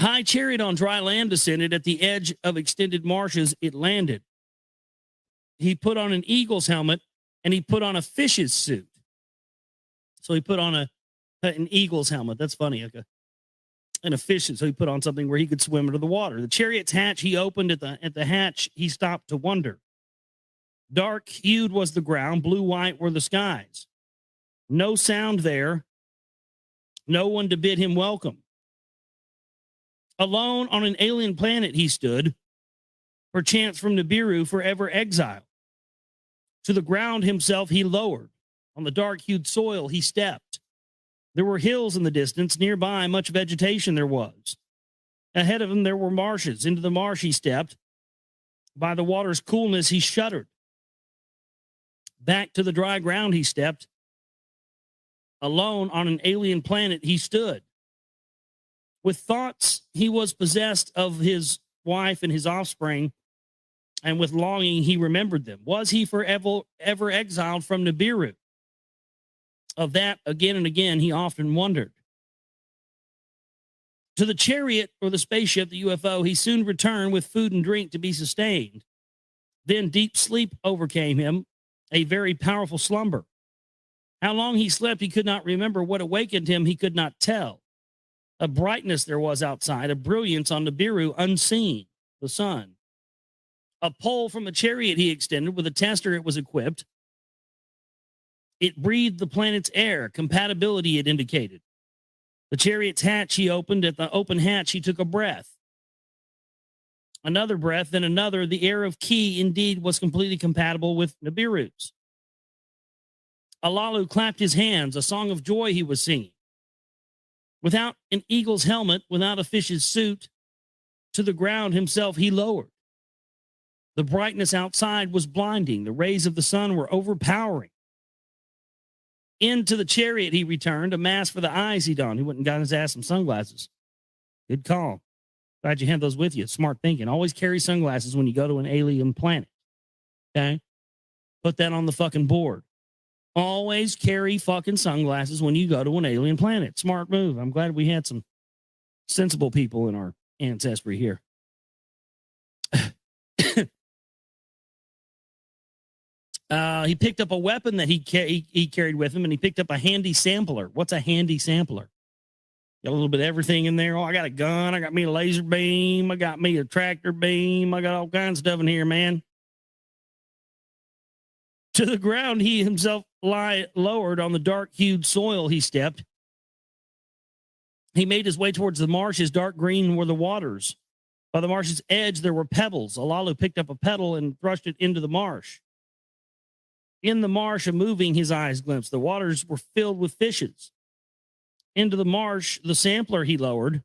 S6: High chariot on dry land descended. At the edge of extended marshes, it landed. He put on an eagle's helmet, and he put on a fish's suit. So he put on an eagle's helmet. That's funny. And a fish's. So he put on something where he could swim under the water. The chariot's hatch he opened. At the hatch, he stopped to wonder. Dark-hued was the ground. Blue-white were the skies. No sound there. No one to bid him welcome. Alone on an alien planet he stood, perchance from Nibiru, forever exiled. To the ground himself he lowered. On the dark-hued soil he stepped. There were hills in the distance. Nearby, much vegetation there was. Ahead of him there were marshes. Into the marsh he stepped. By the water's coolness he shuddered. Back to the dry ground he stepped. Alone on an alien planet he stood. With thoughts he was possessed of his wife and his offspring, and with longing he remembered them. Was he forever exiled from Nibiru? Of that, again and again, he often wondered. To the chariot or the spaceship, the UFO, he soon returned with food and drink to be sustained. Then deep sleep overcame him, a very powerful slumber. How long he slept, he could not remember. What awakened him, he could not tell. A brightness there was outside, a brilliance on Nibiru unseen, the sun. A pole from a chariot he extended. With a tester it was equipped. It breathed the planet's air. Compatibility it indicated. The chariot's hatch he opened. At the open hatch he took a breath. Another breath, then another. The air of Ki indeed was completely compatible with Nibiru's. Olalu clapped his hands, a song of joy he was singing. Without an eagle's helmet, without a fish's suit, to the ground himself he lowered. The brightness outside was blinding. The rays of the sun were overpowering. Into the chariot he returned, a mask for the eyes he donned. He went and got his ass some sunglasses. Good call. Glad you had those with you. Smart thinking. Always carry sunglasses when you go to an alien planet. Okay? Put that on the fucking board. Always carry fucking sunglasses when you go to an alien planet. Smart move. I'm glad we had some sensible people in our ancestry here. He picked up a weapon that he carried with him, and he picked up a handy sampler. What's a handy sampler? Got a little bit of everything in there. Oh, I got a gun. I got me a laser beam. I got me a tractor beam. I got all kinds of stuff in here, man. To the ground he himself lowered. On the dark-hued soil he stepped. He made his way towards the marshes. Dark green were the waters. By the marsh's edge there were pebbles. Olalu picked up a pebble and thrust it into the marsh. In the marsh, a moving his eyes glimpsed. The waters were filled with fishes. Into the marsh, the sampler he lowered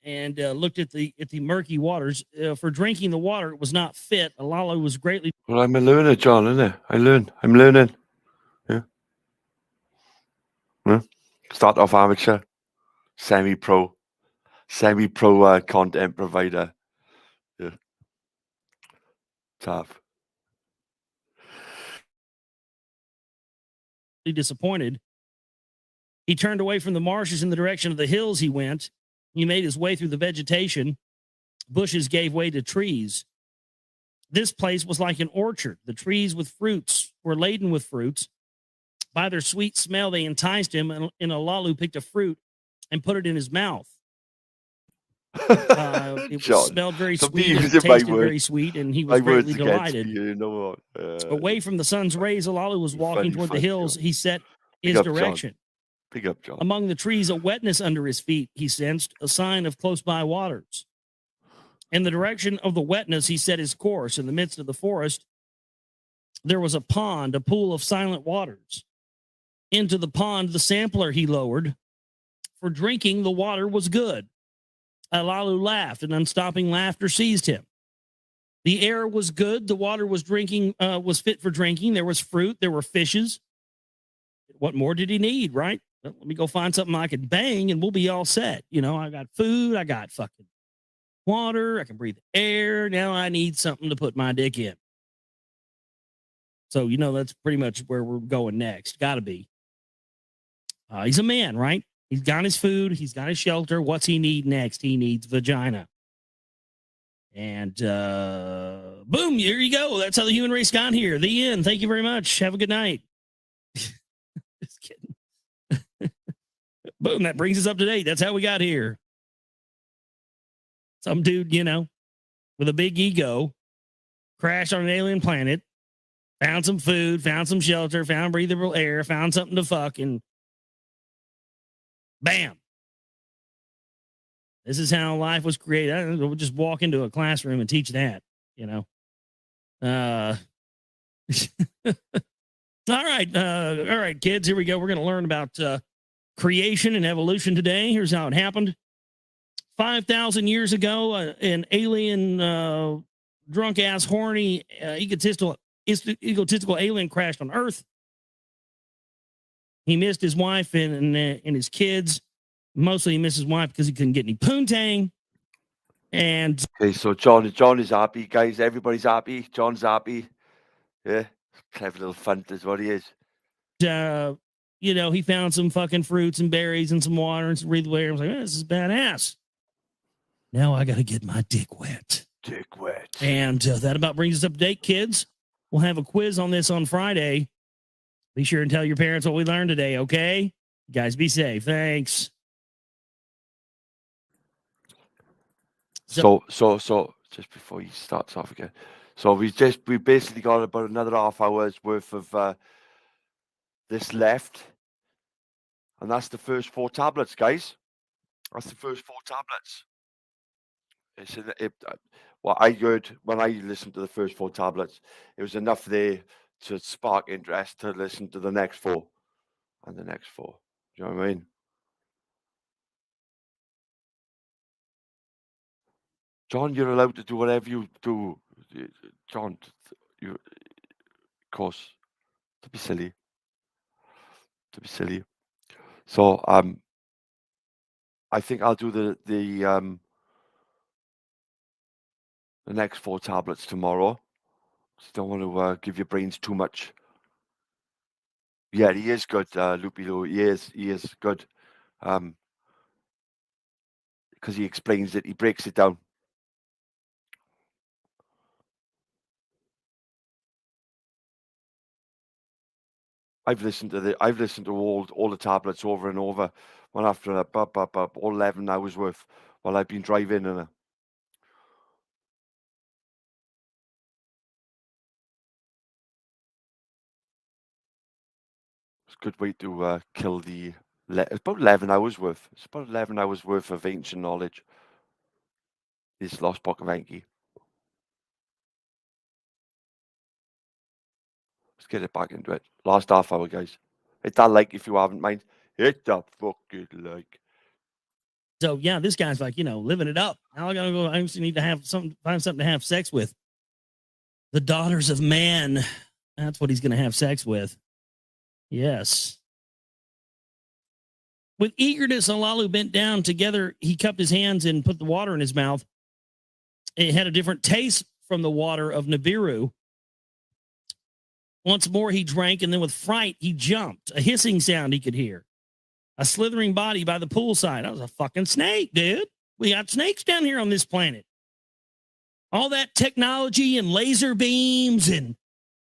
S6: and looked at the murky waters. For drinking the water, it was not fit. Olalu was greatly...
S1: Well, I'm a learner, John, isn't it? I'm learning. Yeah. Start off amateur, semi-pro content provider. Yeah. Tough.
S6: Disappointed. He turned away from the marshes in the direction of the hills he went. He made his way through the vegetation. Bushes gave way to trees. This place was like an orchard. The trees with fruits were laden with fruits. By their sweet smell, they enticed him, and Olalu picked a fruit and put it in his mouth. It
S1: John,
S6: smelled very sweet and tasted very sweet, and he was greatly delighted. Away from the sun's rays, Olalu was walking toward the hills. He set his direction.
S1: Big up, John.
S6: Among the trees, a wetness under his feet, he sensed, a sign of close by waters. In the direction of the wetness, he set his course. In the midst of the forest, there was a pond, a pool of silent waters. Into the pond, the sampler he lowered. For drinking, the water was good. Alalu laughed, and unstopping laughter seized him. The air was good. The water was fit for drinking. There was fruit. There were fishes. What more did he need, right? Well, let me go find something I could bang, and we'll be all set. You know, I got food. I got fucking water. I can breathe air. Now I need something to put my dick in. So, you know, that's pretty much where we're going next. Got to be. He's a man, right? He's got his food. He's got his shelter. What's he need next? He needs vagina. And boom, here you go. That's how the human race got here. The end. Thank you very much. Have a good night. Just kidding. Boom, that brings us up to date. That's how we got here. Some dude, you know, with a big ego, crashed on an alien planet, found some food, found some shelter, found breathable air, found something to fuck, and bam. This is how life was created. I don't know, we'll just walk into a classroom and teach that, you know. All right, kids, here we go. We're going to learn about creation and evolution today. Here's how it happened. 5,000 years ago, an alien, drunk-ass, horny, egotistical alien crashed on Earth. He missed his wife and his kids. Mostly he missed his wife because he couldn't get any poontang. And
S1: okay, so John is happy, guys. Everybody's happy. John's happy. Yeah, clever little funt is what he is.
S6: You know, he found some fucking fruits and berries and some water and some breathable air. I was like, this is badass. Now I got to get my dick wet.
S1: Dick wet.
S6: And that about brings us up to date, kids. We'll have a quiz on this on Friday. Be sure and tell your parents what we learned today, okay? You guys be safe. Thanks.
S1: So just before he starts off again. So we basically got about another half hour's worth of this left. And that's the first 4 tablets, guys. That's the first 4 tablets. What I heard when I listened to the first 4 tablets, it was enough there to spark interest to listen to the next 4 and the next 4. Do you know what I mean? John, you're allowed to do whatever you do. John, you, of course, to be silly. So, I think I'll do the next 4 tablets tomorrow. Just don't want to give your brains too much. Yeah, he is good, Loopy Lou. He is good. Because he explains it, he breaks it down. I've listened to all the tablets over and over, one after another, all 11 hours worth while I've been driving and it's a good way to kill the. It's about 11 hours worth. It's about 11 hours worth of ancient knowledge. This Lost Book of Enki. Let's get it back into it. Last half hour, guys. Hit that like if you haven't, mind. Hit that fucking like.
S6: So yeah, this guy's like, you know, living it up. Now I gotta go. I just need to find something to have sex with. The daughters of man. That's what he's gonna have sex with. Yes. With eagerness, Alalu bent down. Together, he cupped his hands and put the water in his mouth. It had a different taste from the water of Nibiru. Once more, he drank, and then with fright, he jumped. A hissing sound he could hear. A slithering body by the poolside. That was a fucking snake, dude. We got snakes down here on this planet. All that technology and laser beams and,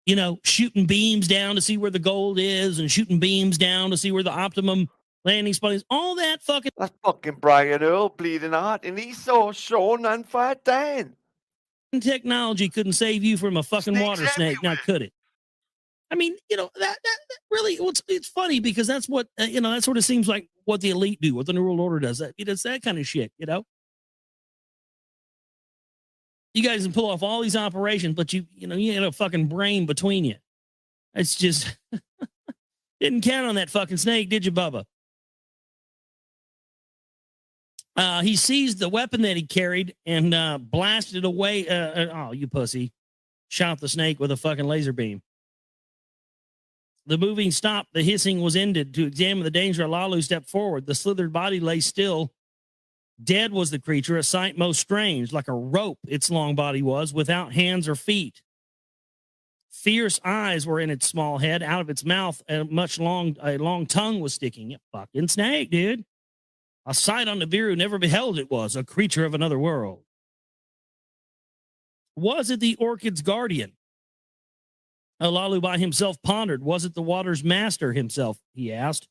S6: you know, shooting beams down to see where the gold is and shooting beams down to see where the optimum landing spot is. All that fucking...
S1: That's fucking Brian Earl bleeding heart, and he saw Sean and Fat Dan.
S6: Technology couldn't save you from a fucking water snake, now could it? I mean, that really, it's funny because that's what, that sort of seems like what the elite do, what the New World Order does. It's that kind of shit, You guys can pull off all these operations, but you had a fucking brain between you. It's just, didn't count on that fucking snake, did you, Bubba? He seized the weapon that he carried and blasted away. Oh, you pussy. Shot the snake with a fucking laser beam. The moving stopped. The hissing was ended. To examine the danger, Alalu stepped forward. The slithered body lay still. Dead was the creature, a sight most strange, like a rope its long body was, without hands or feet. Fierce eyes were in its small head. Out of its mouth, a long tongue was sticking. A fucking snake, dude. A sight on Nibiru never beheld it was, a creature of another world. Was it the orchid's guardian? Alalu by himself pondered. Was it the water's master himself? He asked.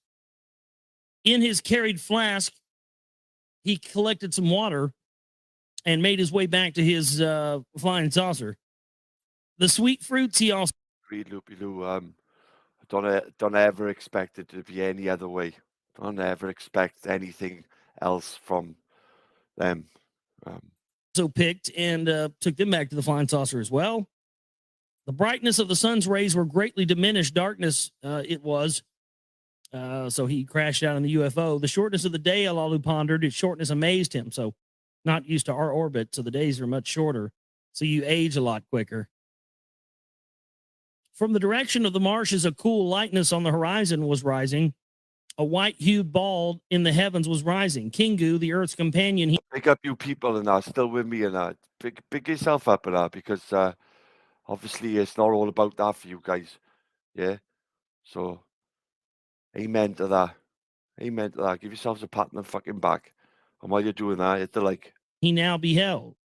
S6: In his carried flask, he collected some water and made his way back to his flying saucer. The sweet fruits he also...
S1: Read Loopy Loo, don't ever expect it to be any other way. Don't ever expect anything else from them.
S6: So picked and took them back to the flying saucer as well. The brightness of the sun's rays were greatly diminished. Darkness it was. So he crashed out in the UFO. The shortness of the day, Alalu pondered. Its shortness amazed him. So not used to our orbit, so the days are much shorter. So you age a lot quicker. From the direction of the marshes, a cool lightness on the horizon was rising. A white-hued ball in the heavens was rising. Kingu, the Earth's companion...
S1: Pick up you people and still with me and pick yourself up and because obviously it's not all about that for you guys. Yeah? So, amen to that. Amen to that. Give yourselves a pat on the fucking back. And while you're doing that, it's like...
S6: He now beheld.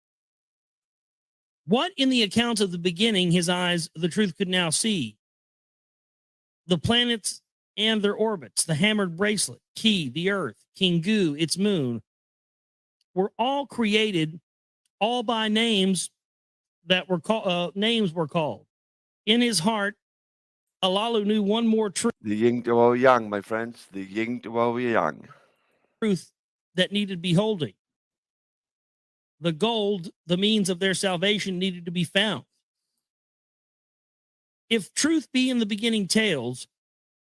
S6: What in the accounts of the beginning, his eyes, the truth could now see? The planets and their orbits, the hammered bracelet, Ki, the Earth, Kingu, its moon, were all created, all by names that were called. Names were called. In his heart, Alalu knew one more truth.
S1: The yin to our yang, my friends. The yin to our yang.
S6: Truth that needed beholding. The gold, the means of their salvation, needed to be found. If truth be in the beginning tales,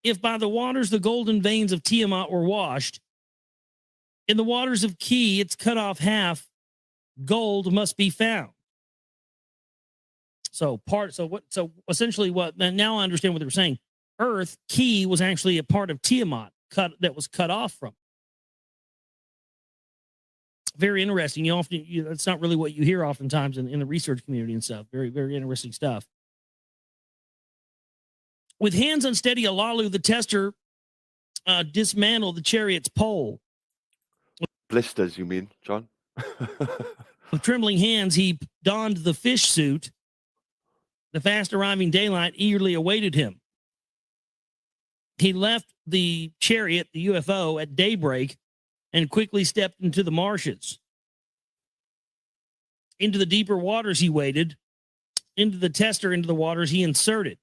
S6: if by the waters the golden veins of Tiamat were washed, in the waters of Ki it's cut off half, gold must be found. So essentially now I understand what they were saying. Earth, Ki, was actually a part of Tiamat that was cut off from. Very interesting. It's not really what you hear oftentimes in the research community and stuff. Very, very interesting stuff. With hands unsteady, Alalu, the tester, dismantled the chariot's pole.
S1: Blisters, you mean, John?
S6: With trembling hands, he donned the fish suit. The fast arriving daylight eagerly awaited him. He left the chariot, the UFO, at daybreak and quickly stepped into the marshes. Into the deeper waters he waded. Into the tester, into the waters he inserted.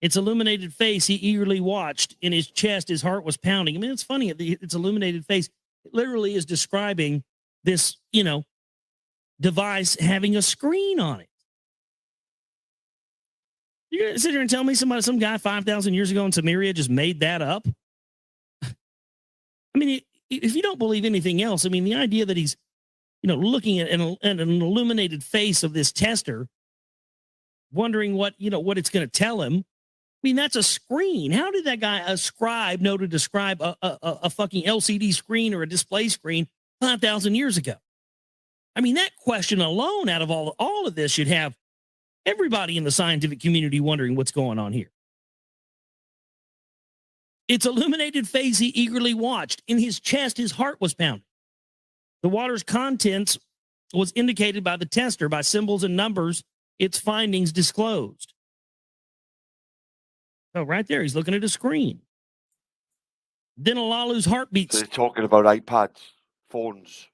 S6: Its illuminated face he eagerly watched. In his chest, his heart was pounding. I mean, it's funny. Its illuminated face literally is describing this, device having a screen on it. You're going to sit here and tell me some guy 5,000 years ago in Samaria just made that up? I mean, if you don't believe anything else, I mean, the idea that he's, looking at an illuminated face of this tester, wondering what it's going to tell him. I mean, that's a screen. How did that guy, know to describe a fucking LCD screen or a display screen 5,000 years ago? I mean, that question alone out of all of this should have everybody in the scientific community wondering what's going on here. Its illuminated face he eagerly watched. In his chest, his heart was pounding. The water's contents was indicated by the tester by symbols and numbers its findings disclosed. Oh, right there, he's looking at a screen. Then Alalu's heartbeat.
S1: So they're talking about iPads, phones,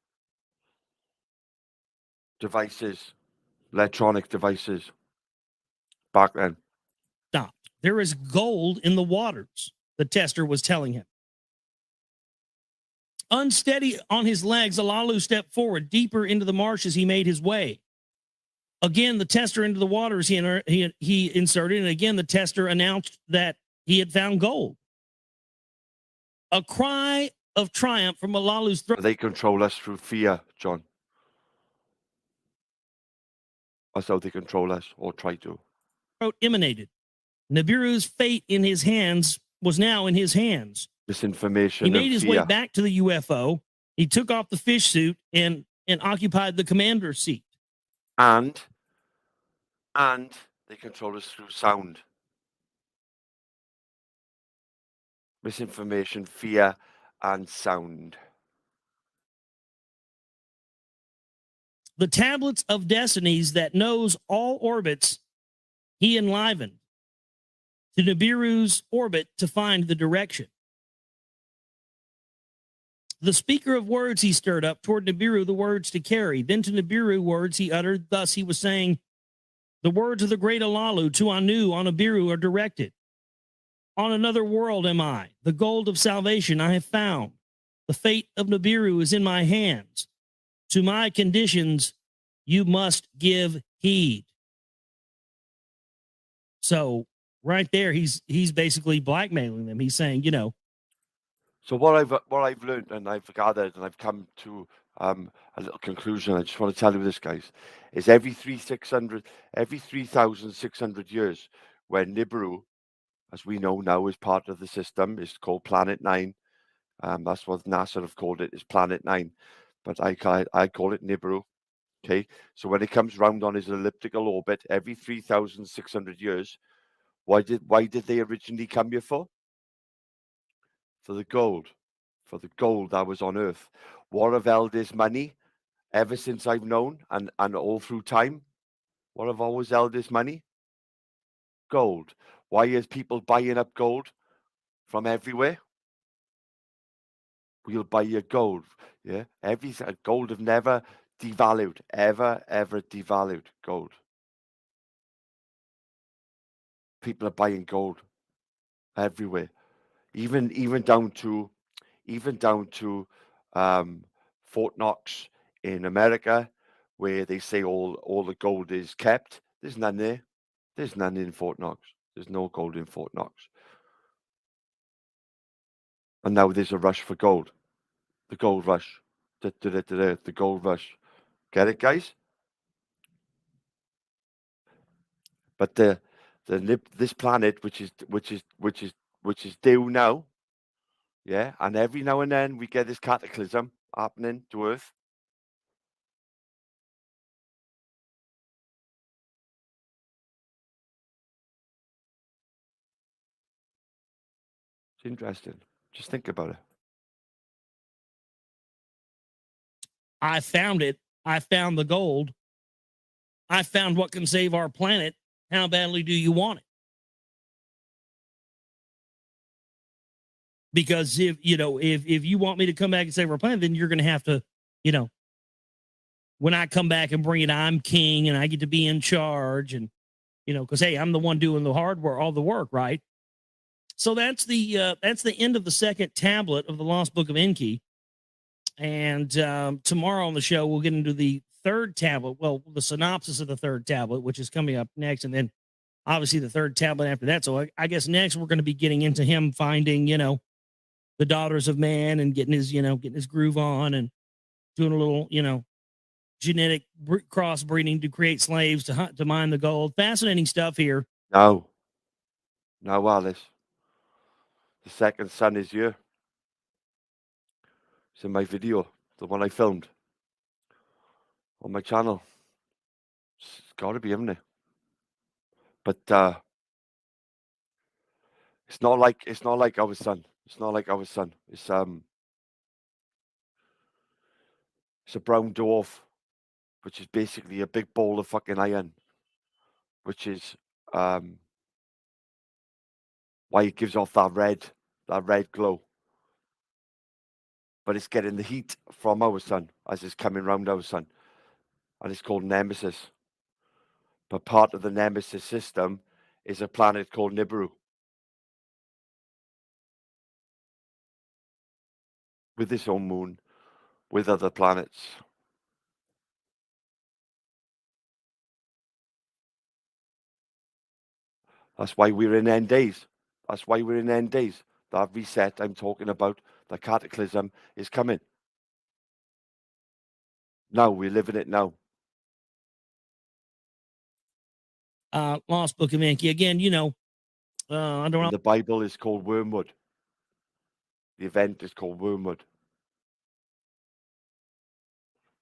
S1: devices, electronic devices. Back then.
S6: Stopped. There is gold in the waters, the tester was telling him. Unsteady on his legs, Alalu stepped forward deeper into the marsh as he made his way. Again, the tester into the waters he inserted, and again, the tester announced that he had found gold. A cry of triumph from Alalu's throat.
S1: They control us through fear, John. That's how they control us, or try to.
S6: Emanated. Nibiru's fate in his hands was now in his hands.
S1: Misinformation.
S6: He made his way back to the UFO. He took off the fish suit and occupied the commander's seat.
S1: And they control us through sound. Misinformation, fear, and sound.
S6: The tablets of destinies that knows all orbits he enlivened to Nibiru's orbit to find the direction. The speaker of words he stirred up toward Nibiru the words to carry. Then to Nibiru words he uttered. Thus he was saying, the words of the great Alalu to Anu on Nibiru are directed. On another world am I. The gold of salvation I have found. The fate of Nibiru is in my hands. To my conditions you must give heed. So right there, he's basically blackmailing them. He's saying, you know.
S1: So what I've learned and I've gathered and I've come to a little conclusion. I just want to tell you this, guys, is every 3,600 years, when Nibiru, as we know now, is part of the system, is called Planet 9. That's what NASA have called it, is Planet 9, but I call it Nibiru. Okay, so when it comes round on his elliptical orbit every 3,600 years, why did they originally come here for? For the gold that was on Earth. What have held his money ever since I've known and all through time? What have always held his money? Gold. Why is people buying up gold from everywhere? We'll buy your gold. Yeah, gold have never devalued, ever devalued gold. People are buying gold everywhere, even down to Fort Knox in America, where they say all the gold is kept. There's none there. There's none in Fort Knox. There's no gold in Fort Knox. And now there's a rush for gold. The gold rush. The gold rush. Get it, guys? But this planet, which is due now, yeah, and every now and then we get this cataclysm happening to Earth. It's interesting. Just think about it.
S6: I found it. I found the gold. I found what can save our planet. How badly do you want it? Because if you want me to come back and save our planet, then you're going to have to, when I come back and bring it, I'm king and I get to be in charge, and because hey, I'm the one doing the hard work, all the work, right? So that's the end of the second tablet of the Lost Book of Enki. And tomorrow on the show, we'll get into the third tablet. Well, the synopsis of the third tablet, which is coming up next. And then obviously the third tablet after that. So I guess next we're going to be getting into him finding, the daughters of man and getting his groove on and doing a little, genetic crossbreeding to create slaves to hunt, to mine the gold. Fascinating stuff here.
S1: No, Alice. The second son is here. It's in my video, the one I filmed on my channel. It's got to be, isn't it? But it's not like our son. It's not like our son. It's a brown dwarf, which is basically a big ball of fucking iron, which is why it gives off that red glow. But it's getting the heat from our sun as it's coming round our sun, and it's called Nemesis. But part of the Nemesis system is a planet called Nibiru. With its own moon, with other planets. That's why we're in end days. That's why we're in end days. That reset I'm talking about, the cataclysm is coming. Now, we're living it now.
S6: Lost Book of Enki. Again, I don't know.
S1: The Bible is called Wormwood. The event is called Wormwood.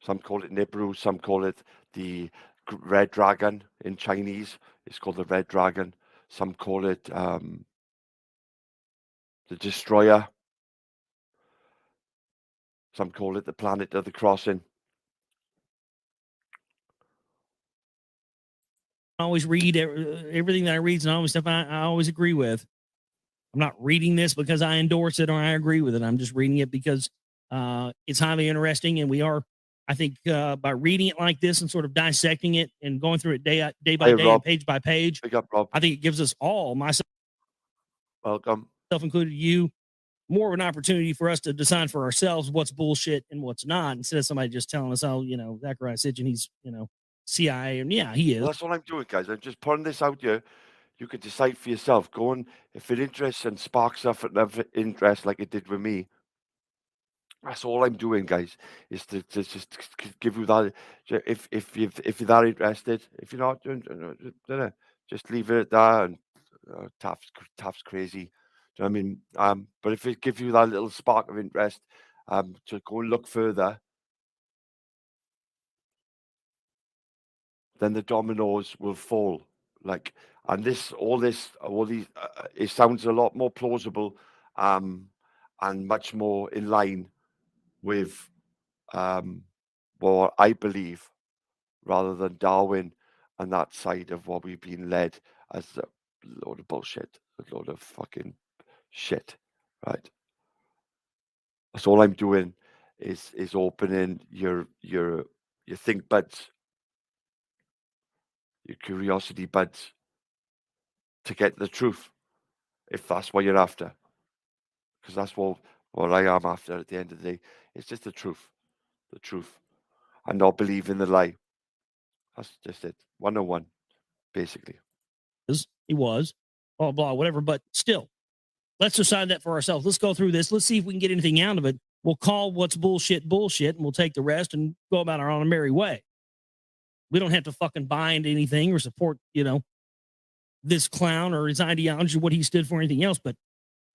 S1: Some call it Nibiru, some call it the Red Dragon in Chinese. It's called the Red Dragon. Some call it the Destroyer. Some call it the Planet of the Crossing.
S6: I always read everything that I read, and always stuff I always agree with. I'm not reading this because I endorse it or I agree with it. I'm just reading it because it's highly interesting, and we are, I think, by reading it like this and sort of dissecting it and going through it day by day, Rob, and page by page,
S1: pick up, Rob.
S6: I think it gives us all, myself,
S1: welcome,
S6: included you, more of an opportunity for us to decide for ourselves what's bullshit and what's not, instead of somebody just telling us, oh, Zachariah Sitchin, he's, CIA, and yeah, he is.
S1: Well, that's what I'm doing, guys. I'm just putting this out here. You can decide for yourself. Go on, if it interests and sparks up enough interest like it did with me. That's all I'm doing, guys, is to just give you that. If you're that interested, if you're not, just leave it at that. And Taft's crazy. Do you know what I mean? But if it gives you that little spark of interest, to go and look further, then the dominoes will fall. And all these, it sounds a lot more plausible, and much more in line with what I believe, rather than Darwin and that side of what we've been led as a load of bullshit, a load of fucking shit, right? That's all I'm doing is opening your think buds, your curiosity buds, to get the truth, if that's what you're after. Because that's what I am after at the end of the day. It's just the truth, and not believe in the lie. That's just it. 101, basically.
S6: He was, blah, blah, whatever. But still, let's decide that for ourselves. Let's go through this. Let's see if we can get anything out of it. We'll call what's bullshit, and we'll take the rest and go about our own merry way. We don't have to fucking buy into anything or support, this clown or his ideology, what he stood for, or anything else. But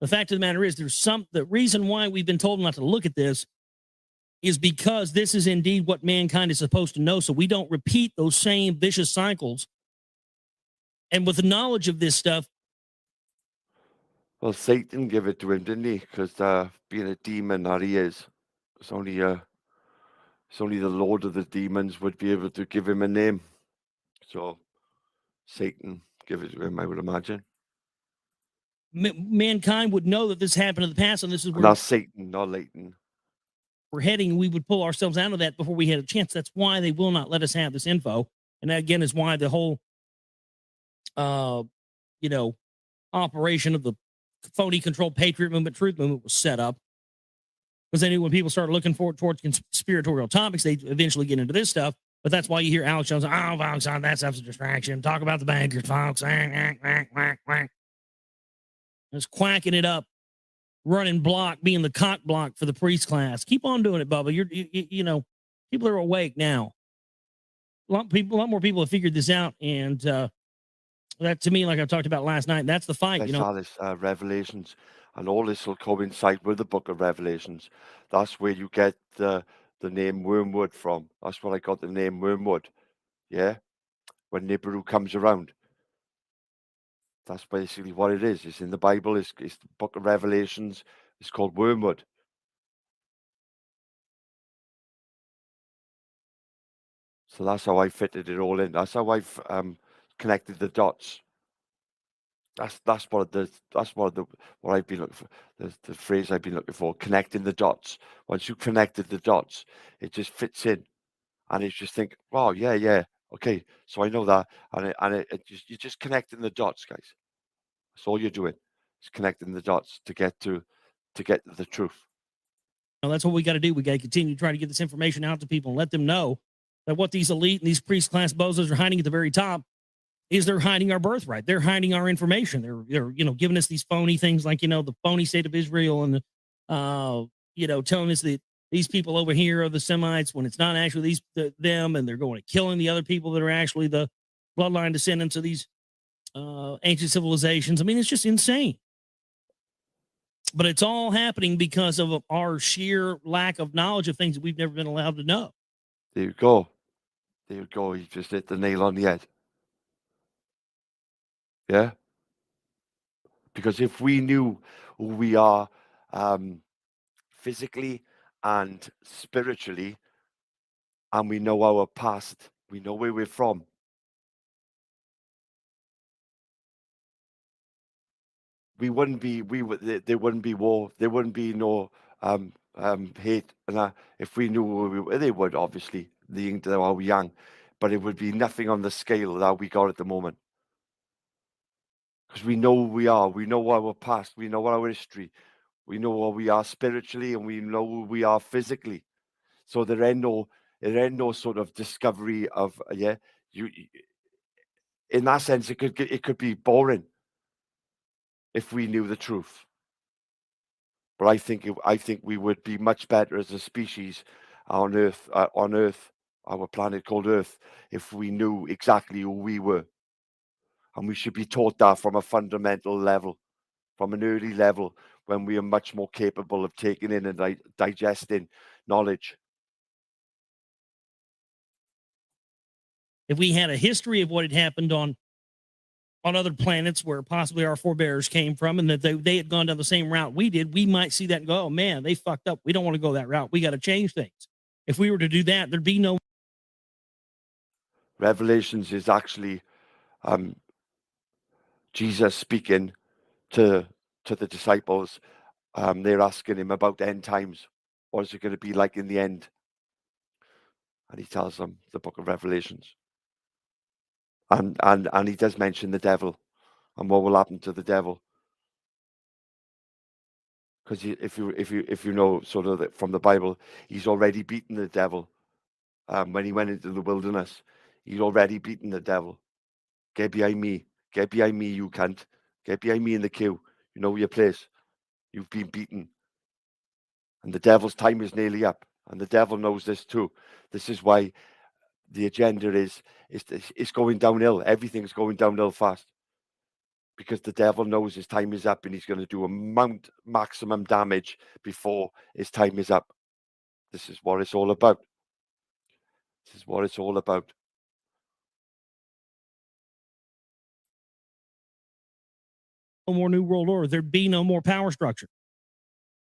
S6: the fact of the matter is, the reason why we've been told not to look at this is because this is indeed what mankind is supposed to know, so we don't repeat those same vicious cycles. And with the knowledge of this stuff,
S1: well, Satan gave it to him, didn't he? Because being a demon that he is, it's only the Lord of the demons would be able to give him a name. So Satan gave it to him, I would imagine.
S6: Mankind would know that this happened in the past, and this is where
S1: not Satan, not Leighton.
S6: We're heading. We would pull ourselves out of that before we had a chance. That's why they will not let us have this info, and that again is why the whole, operation of the phony controlled patriot movement, truth movement was set up, because they knew when people started looking towards conspiratorial topics, they eventually get into this stuff. But that's why you hear Alex Jones, oh, folks, that stuff's a distraction. Talk about the bankers, folks. Just quacking it up, running block, being the cock block for the priest class. Keep on doing it, Bubba. People are awake now. A lot more people have figured this out, and that, to me, like I talked about last night, that's the fight.
S1: I saw this Revelations, and all this will coincide with the book of Revelations. That's where you get the name Wormwood from. That's where I got the name Wormwood. Yeah, when Nibiru comes around. That's basically what it is. It's in the Bible. It's the book of Revelations. It's called Wormwood. So that's how I fitted it all in. That's how I've connected the dots. That's what it is. That's what I've been looking for. The phrase I've been looking for. Connecting the dots. Once you connected the dots, it just fits in, and you just think, "Wow, yeah, Okay, so I know that, and you're just connecting the dots, guys. That's all you're doing. Is connecting the dots to get to the truth.
S6: That's what we got to do. We got to continue to try to get this information out to people and let them know that what these elite and these priest class bozos are hiding at the very top is they're hiding our birthright. They're hiding our information. They're giving us these phony things like, the phony state of Israel and, telling us that these people over here are the Semites when it's not actually them, and they're going and killing the other people that are actually the bloodline descendants of these ancient civilizations. I mean, it's just insane. But it's all happening because of our sheer lack of knowledge of things that we've never been allowed to know.
S1: There you go. There you go. You just hit the nail on the head. Yeah? Because if we knew who we are physically and spiritually, and we know our past, we know where we're from, there wouldn't be war, there wouldn't be no hate, and if we knew who we were, they would, obviously, they are young, but it would be nothing on the scale that we got at the moment. Because we know who we are, we know our past, we know our history, we know what we are spiritually, and we know who we are physically. So there ain't no sort of discovery of you. In that sense, it could be boring if we knew the truth. But I think we would be much better as a species on Earth, our planet called Earth, if we knew exactly who we were. And we should be taught that from a fundamental level, from an early level, when we are much more capable of taking in and digesting knowledge.
S6: If we had a history of what had happened on other planets where possibly our forebears came from, and that they had gone down the same route we did, we might see that and go, oh man, they fucked up. We don't want to go that route. We got to change things. If we were to do that, there'd be no.
S1: Revelations is actually Jesus speaking to the disciples. They're asking him about end times. What is it going to be like in the end? And he tells them the book of Revelations. And he does mention the devil and what will happen to the devil. Because if you know sort of from the Bible, he's already beaten the devil. When he went into the wilderness, he's already beaten the devil. Get behind me, you cunt. Get behind me in the queue. You know your place. You've been beaten. And the devil's time is nearly up. And the devil knows this too. This is why the agenda is going downhill. Everything's going downhill fast. Because the devil knows his time is up and he's going to do maximum damage before his time is up. This is what it's all about. This is what it's all about.
S6: No more New World Order. There'd be no more power structure.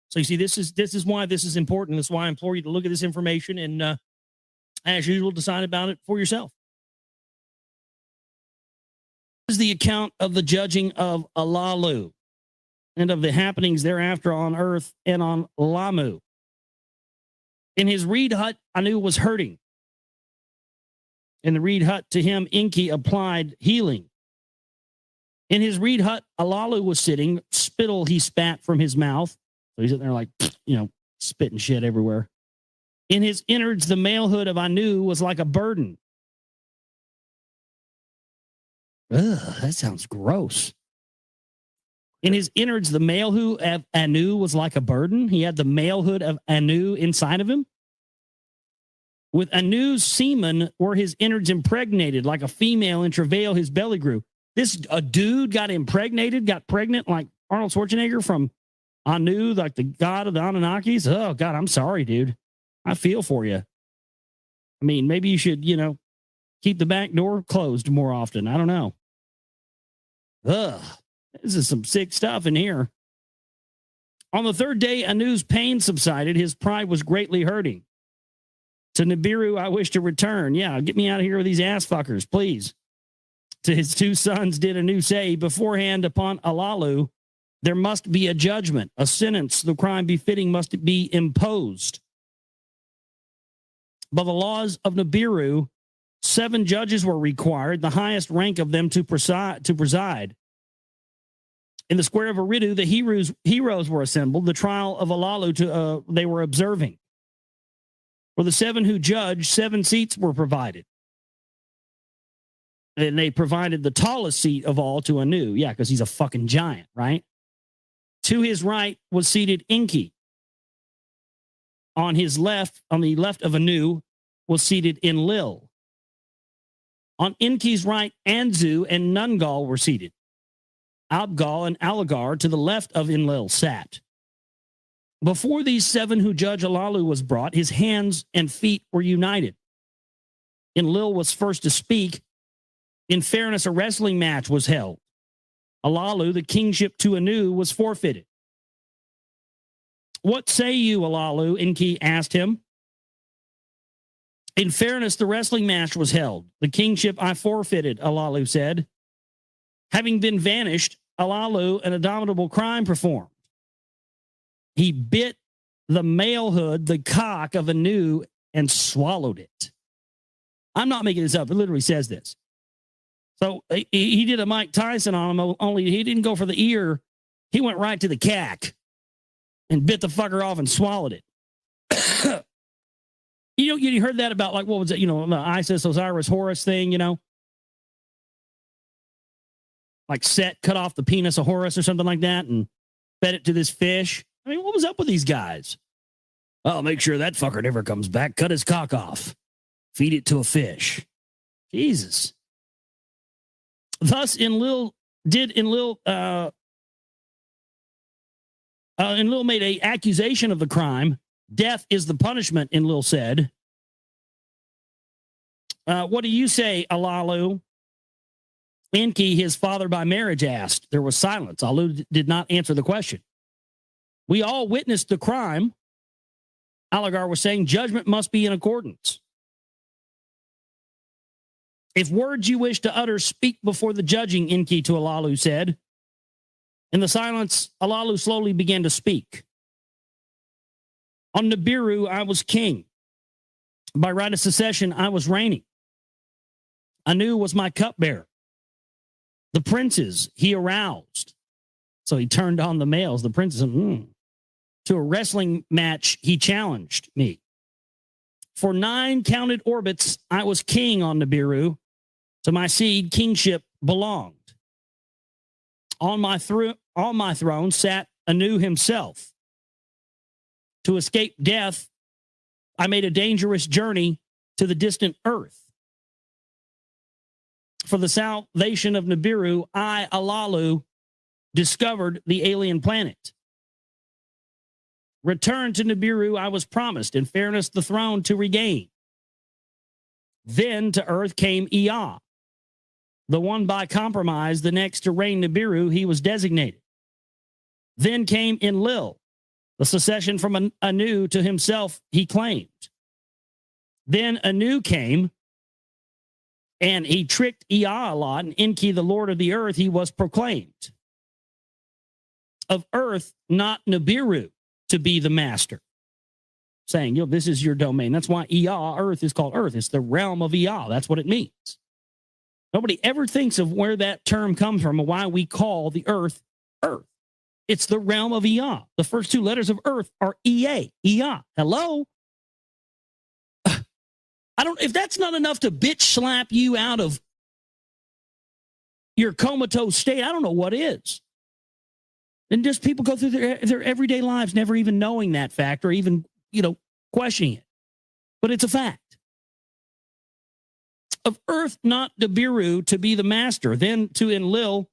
S6: So you see, this is why this is important. That's why I implore you to look at this information and, as usual, decide about it for yourself. This is the account of the judging of Alalu and of the happenings thereafter on Earth and on Lamu. In his reed hut, Anu was hurting. In the reed hut, to him, Enki applied healing. In his reed hut, Alalu was sitting. Spittle he spat from his mouth. So he's sitting there like, spitting shit everywhere. In his innards, the malehood of Anu was like a burden. Ugh, that sounds gross. In his innards, the malehood of Anu was like a burden. He had the malehood of Anu inside of him. With Anu's semen were his innards impregnated, like a female in travail, his belly grew. A dude got pregnant like Arnold Schwarzenegger from Anu, like the god of the Anunnakis. Oh, God, I'm sorry, dude. I feel for you. I mean, maybe you should, keep the back door closed more often. I don't know. Ugh, this is some sick stuff in here. On the third day, Anu's pain subsided. His pride was greatly hurting. To Nibiru, I wish to return. Yeah, get me out of here with these ass fuckers, please. To his two sons did Anu say, beforehand upon Alalu, there must be a judgment, a sentence, the crime befitting must be imposed. By the laws of Nibiru, 7 judges were required, the highest rank of them to preside. In the square of Eridu, the heroes were assembled. The trial of Alalu they were observing. For the 7 who judged, 7 seats were provided. And they provided the tallest seat of all to Anu. Yeah, because he's a fucking giant, right? To his right was seated Enki. On the left of Anu, was seated Enlil. On Enki's right, Anzu and Nungal were seated. Abgal and Alagar to the left of Enlil sat. Before these 7 who judge Alalu was brought, his hands and feet were united. Enlil was first to speak. In fairness, a wrestling match was held. Alalu, the kingship to Anu, was forfeited. What say you, Alalu? Enki asked him. In fairness, the wrestling match was held. The kingship I forfeited, Alalu said. Having been vanished, Alalu, an abominable crime performed. He bit the malehood, the cock of Anu, and swallowed it. I'm not making this up. It literally says this. So he did a Mike Tyson on him, only he didn't go for the ear. He went right to the cack and bit the fucker off and swallowed it. You heard that about, like, what was it? The Isis, Osiris, Horus thing, like Set cut off the penis of Horus or something like that and fed it to this fish. I mean, what was up with these guys? I'll make sure that fucker never comes back. Cut his cock off. Feed it to a fish. Jesus. Thus, Enlil made an accusation of the crime. Death is the punishment, Enlil said. What do you say, Alalu? Enki, his father by marriage, asked. There was silence. Alalu did not answer the question. We all witnessed the crime. Alagar was saying judgment must be in accordance. If words you wish to utter, speak before the judging, Enki to Alalu said. In the silence, Alalu slowly began to speak. On Nibiru, I was king. By right of succession, I was reigning. Anu was my cupbearer. The princes he aroused. So he turned on the males, the princes. To a wrestling match, he challenged me. For 9 counted orbits, I was king on Nibiru. To my seed, kingship belonged. On my throne sat Anu himself. To escape death, I made a dangerous journey to the distant earth. For the salvation of Nibiru, I, Alalu, discovered the alien planet. Return to Nibiru, I was promised, in fairness, the throne to regain. Then to earth came Ea, the one by compromise, the next to reign Nibiru, he was designated. Then came Enlil, the secession from Anu to himself he claimed. Then Anu came, and he tricked Ea a lot, and Enki, the lord of the earth, he was proclaimed. Of earth, not Nibiru, to be the master. Saying, this is your domain. That's why Ea, earth, is called earth. It's the realm of Ea. That's what it means. Nobody ever thinks of where that term comes from or why we call the earth, earth. It's the realm of Ea. The first 2 letters of earth are Ea. Ea. Hello? If that's not enough to bitch slap you out of your comatose state, I don't know what is. And just people go through their everyday lives never even knowing that fact or even, questioning it. But it's a fact. Of earth, not Nibiru, to be the master. Then to Enlil,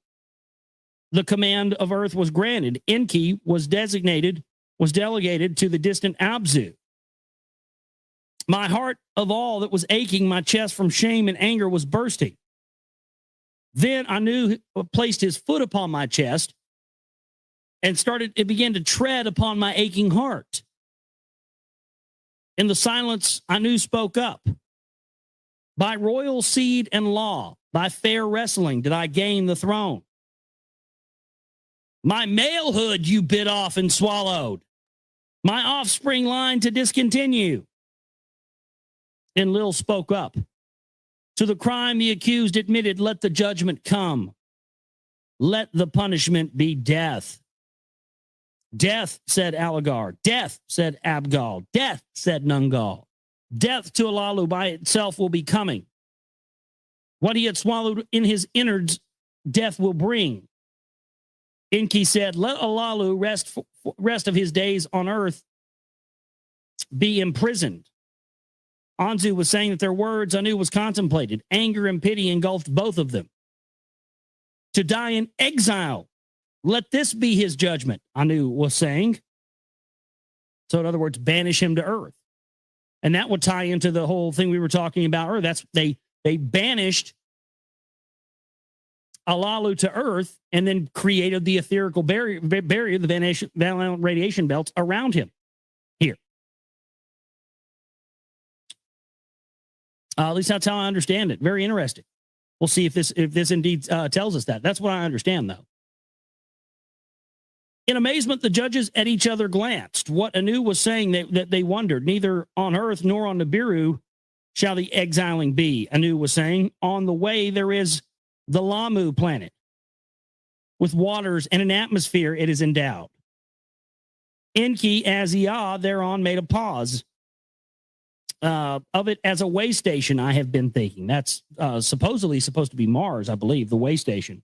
S6: the command of earth was granted. Enki was delegated to the distant Abzu. My heart of all that was aching, my chest from shame and anger was bursting. Then Anu placed his foot upon my chest and it began to tread upon my aching heart. In the silence, Anu spoke up. By royal seed and law, by fair wrestling, did I gain the throne. My malehood you bit off and swallowed. My offspring line to discontinue. Enlil spoke up. To the crime the accused admitted, let the judgment come. Let the punishment be death. Death, said Aligar. Death, said Abgal. Death, said Nungal. Death to Alalu by itself will be coming. What he had swallowed in his innards, death will bring. Enki said, let Alalu rest of his days on earth be imprisoned. Anzu was saying that their words Anu was contemplated. Anger and pity engulfed both of them. To die in exile, let this be his judgment, Anu was saying. So in other words, banish him to earth. And that would tie into the whole thing we were talking about earlier. That's they banished Alalu to earth and then created the etherical barrier the Valent radiation belts around him here. At least that's how I understand it. Very interesting. We'll see if this indeed tells us that. That's what I understand, though. In amazement, the judges at each other glanced. What Anu was saying that they wondered, neither on earth nor on Nibiru shall the exiling be, Anu was saying. On the way there is the Lamu planet. With waters and an atmosphere it is endowed. Enki, as Ea, thereon made a pause. Of it as a way station, I have been thinking. That's supposedly supposed to be Mars, I believe. The way station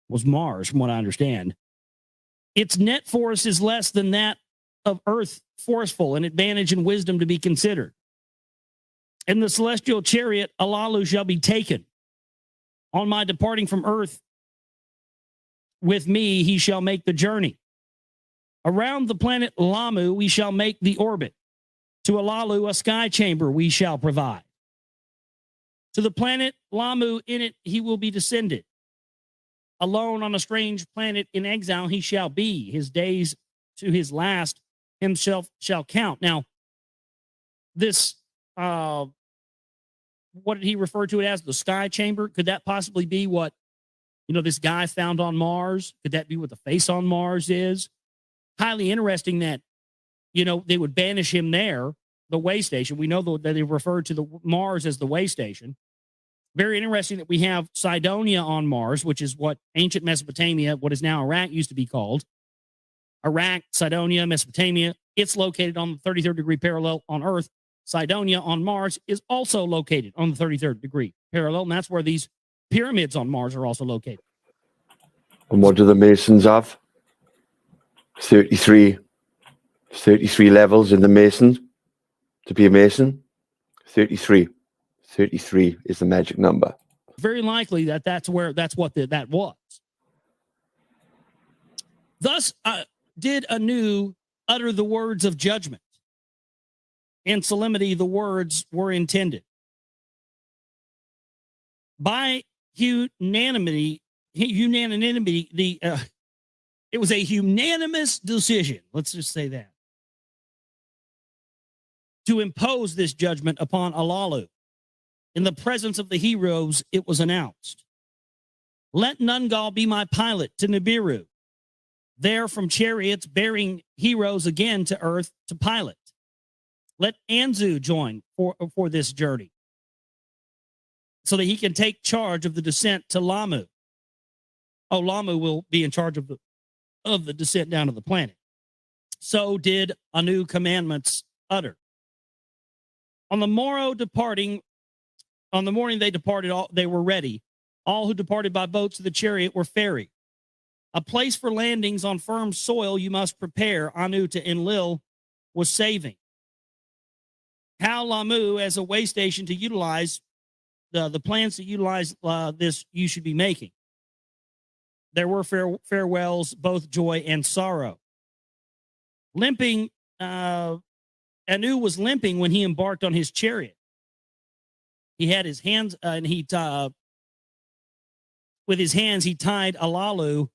S6: was Mars, from what I understand. Its net force is less than that of Earth forceful, an advantage and wisdom to be considered. In the celestial chariot, Alalu shall be taken. On my departing from Earth, with me he shall make the journey. Around the planet Lamu we shall make the orbit. To Alalu a sky chamber we shall provide. To the planet Lamu in it he will be descended. Alone on a strange planet in exile he shall be. His days to his last himself shall count. Now, this, what did he refer to it as? The sky chamber? Could that possibly be what, this guy found on Mars? Could that be what the face on Mars is? Highly interesting that, they would banish him there, the way station. We know that they referred to the Mars as the way station. Very interesting that we have Cydonia on Mars, which is what ancient Mesopotamia, what is now Iraq, used to be called. Iraq, Cydonia, Mesopotamia. It's located on the 33rd degree parallel on Earth. Cydonia on Mars is also located on the 33rd degree parallel, and that's where these pyramids on Mars are also located.
S1: And what do the Masons have? 33 levels in the Masons to be a Mason. 33 is the magic number.
S6: Very likely that's what that was. Thus did Anu utter the words of judgment. In solemnity the words were intended. By unanimity, it was a unanimous decision. Let's just say that. To impose this judgment upon Alalu. In the presence of the heroes, it was announced. Let Nungal be my pilot to Nibiru. There from chariots bearing heroes again to earth to pilot. Let Anzu join for this journey so that he can take charge of the descent to Lamu. Oh, Lamu will be in charge of the descent down to the planet. So did Anu commandments utter. On the morning they departed, they were ready. All who departed by boats to the chariot were ferried. A place for landings on firm soil you must prepare, Anu to Enlil was saving. How Lamu as a way station to utilize the plans to utilize this you should be making. There were farewells, both joy and sorrow. Limping, Anu was limping when he embarked on his chariot. He had his hands, and with his hands, he tied Alalu,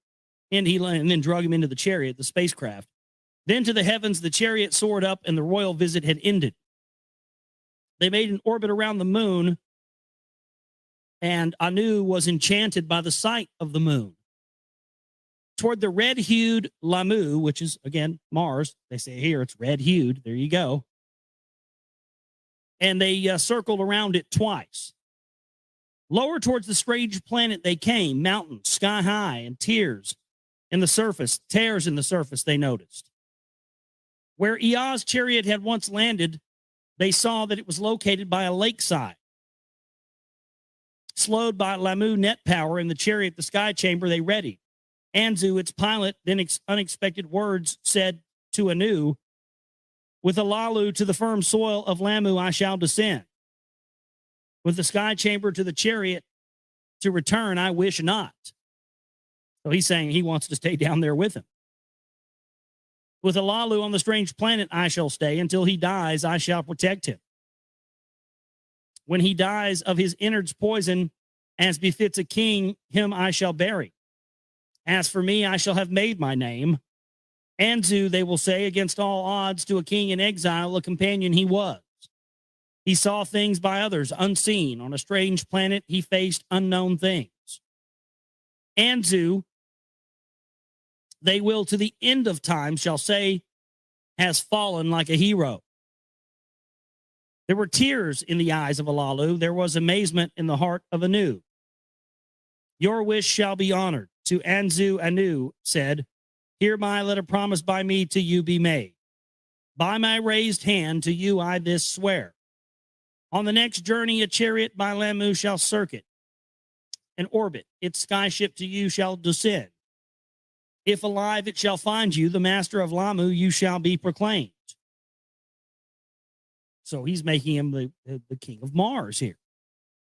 S6: and then drug him into the chariot, the spacecraft. Then to the heavens, the chariot soared up, and the royal visit had ended. They made an orbit around the moon, and Anu was enchanted by the sight of the moon. Toward the red-hued Lamu, which is, again, Mars. They say here it's red-hued. There you go. And they circled around it twice. Lower towards the strange planet they came, mountains, sky high, and tears in the surface, tears in the surface they noticed. Where Ea's chariot had once landed, they saw that it was located by a lakeside. Slowed by Lamu net power in the chariot, the sky chamber, they readied. Anzu, its pilot, then unexpected words said to Anu, with Alalu to the firm soil of Lamu I shall descend. With the sky chamber to the chariot to return, I wish not. So he's saying he wants to stay down there with him. With Alalu on the strange planet, I shall stay. Until he dies, I shall protect him. When he dies of his innards poison, as befits a king, him I shall bury. As for me, I shall have made my name. Anzu, they will say, against all odds, to a king in exile, a companion he was. He saw things by others unseen. On a strange planet, he faced unknown things. Anzu, they will to the end of time shall say, has fallen like a hero. There were tears in the eyes of Alalu. There was amazement in the heart of Anu. Your wish shall be honored. To Anzu, Anu said, hereby let a promise by me to you be made. By my raised hand to you I this swear. On the next journey, a chariot by Lamu shall circuit and orbit. Its skyship to you shall descend. If alive, it shall find you, the master of Lamu, you shall be proclaimed. So he's making him the king of Mars here.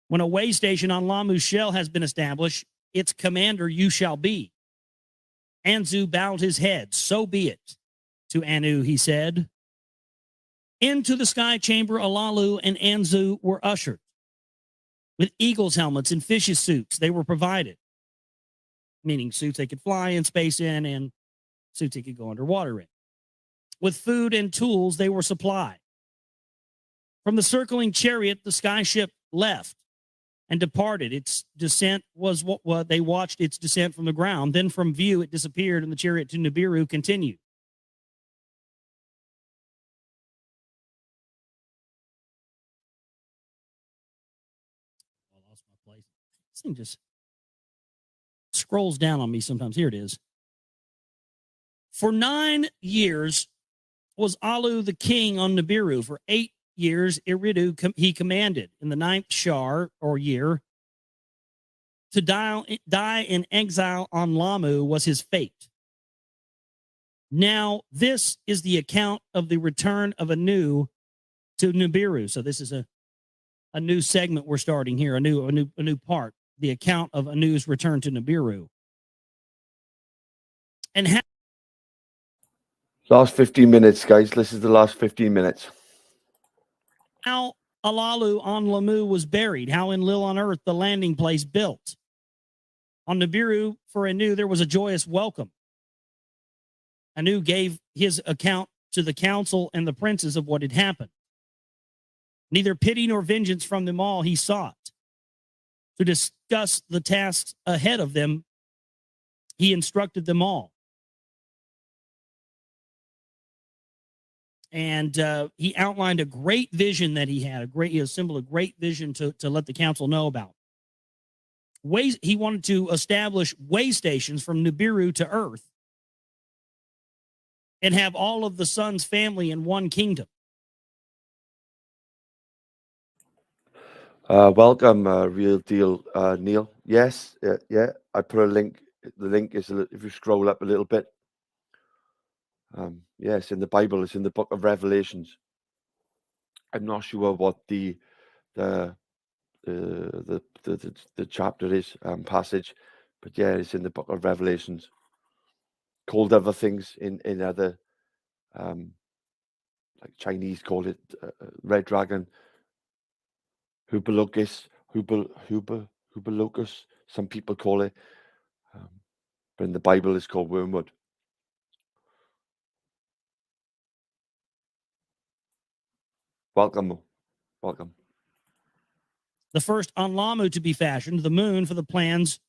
S6: When a way station on Lamu's shell has been established, its commander you shall be. Anzu bowed his head. So be it. To Anu, he said. Into the sky chamber, Alalu and Anzu were ushered. With eagle's helmets and fish's suits, they were provided. Meaning suits they could fly in space in and suits they could go underwater in. With food and tools, they were supplied. From the circling chariot, the skyship left and departed. Its descent was what they watched its descent from the ground. Then from view, it disappeared, and the chariot to Nibiru continued. I lost my place. This thing just scrolls down on me sometimes. Here it is. For 9 years was Alu the king on Nibiru. For 8 years, Iridu he commanded. In the 9th Shar, or year, to die in exile on Lamu was his fate. Now, this is the account of the return of Anu to Nibiru. So this is a new segment we're starting here, a new part, the account of Anu's return to Nibiru. And how
S1: last 15 minutes, guys. This is the last 15 minutes.
S6: How Alalu on Lamu was buried, how Enlil on Earth the landing place built. On Nibiru, for Anu, there was a joyous welcome. Anu gave his account to the council and the princes of what had happened. Neither pity nor vengeance from them all he sought. To discuss the tasks ahead of them, he instructed them all. And he outlined a great vision that he had, he assembled a great vision to let the council know about. He wanted to establish way stations from Nibiru to Earth and have all of the sun's family in one kingdom.
S1: Welcome, Real Deal, Neil. Yes, yeah. I put a link. The link is, if you scroll up a little bit. Yes, in the Bible, it's in the book of Revelations. I'm not sure what the chapter is, passage, but yeah, it's in the book of Revelations. Called other things in other, like Chinese call it red dragon, Hubalokus, Hubalokus. Some people call it, but in the Bible, it's called wormwood. Welcome.
S6: The first on Lamu to be fashioned, the moon for the plans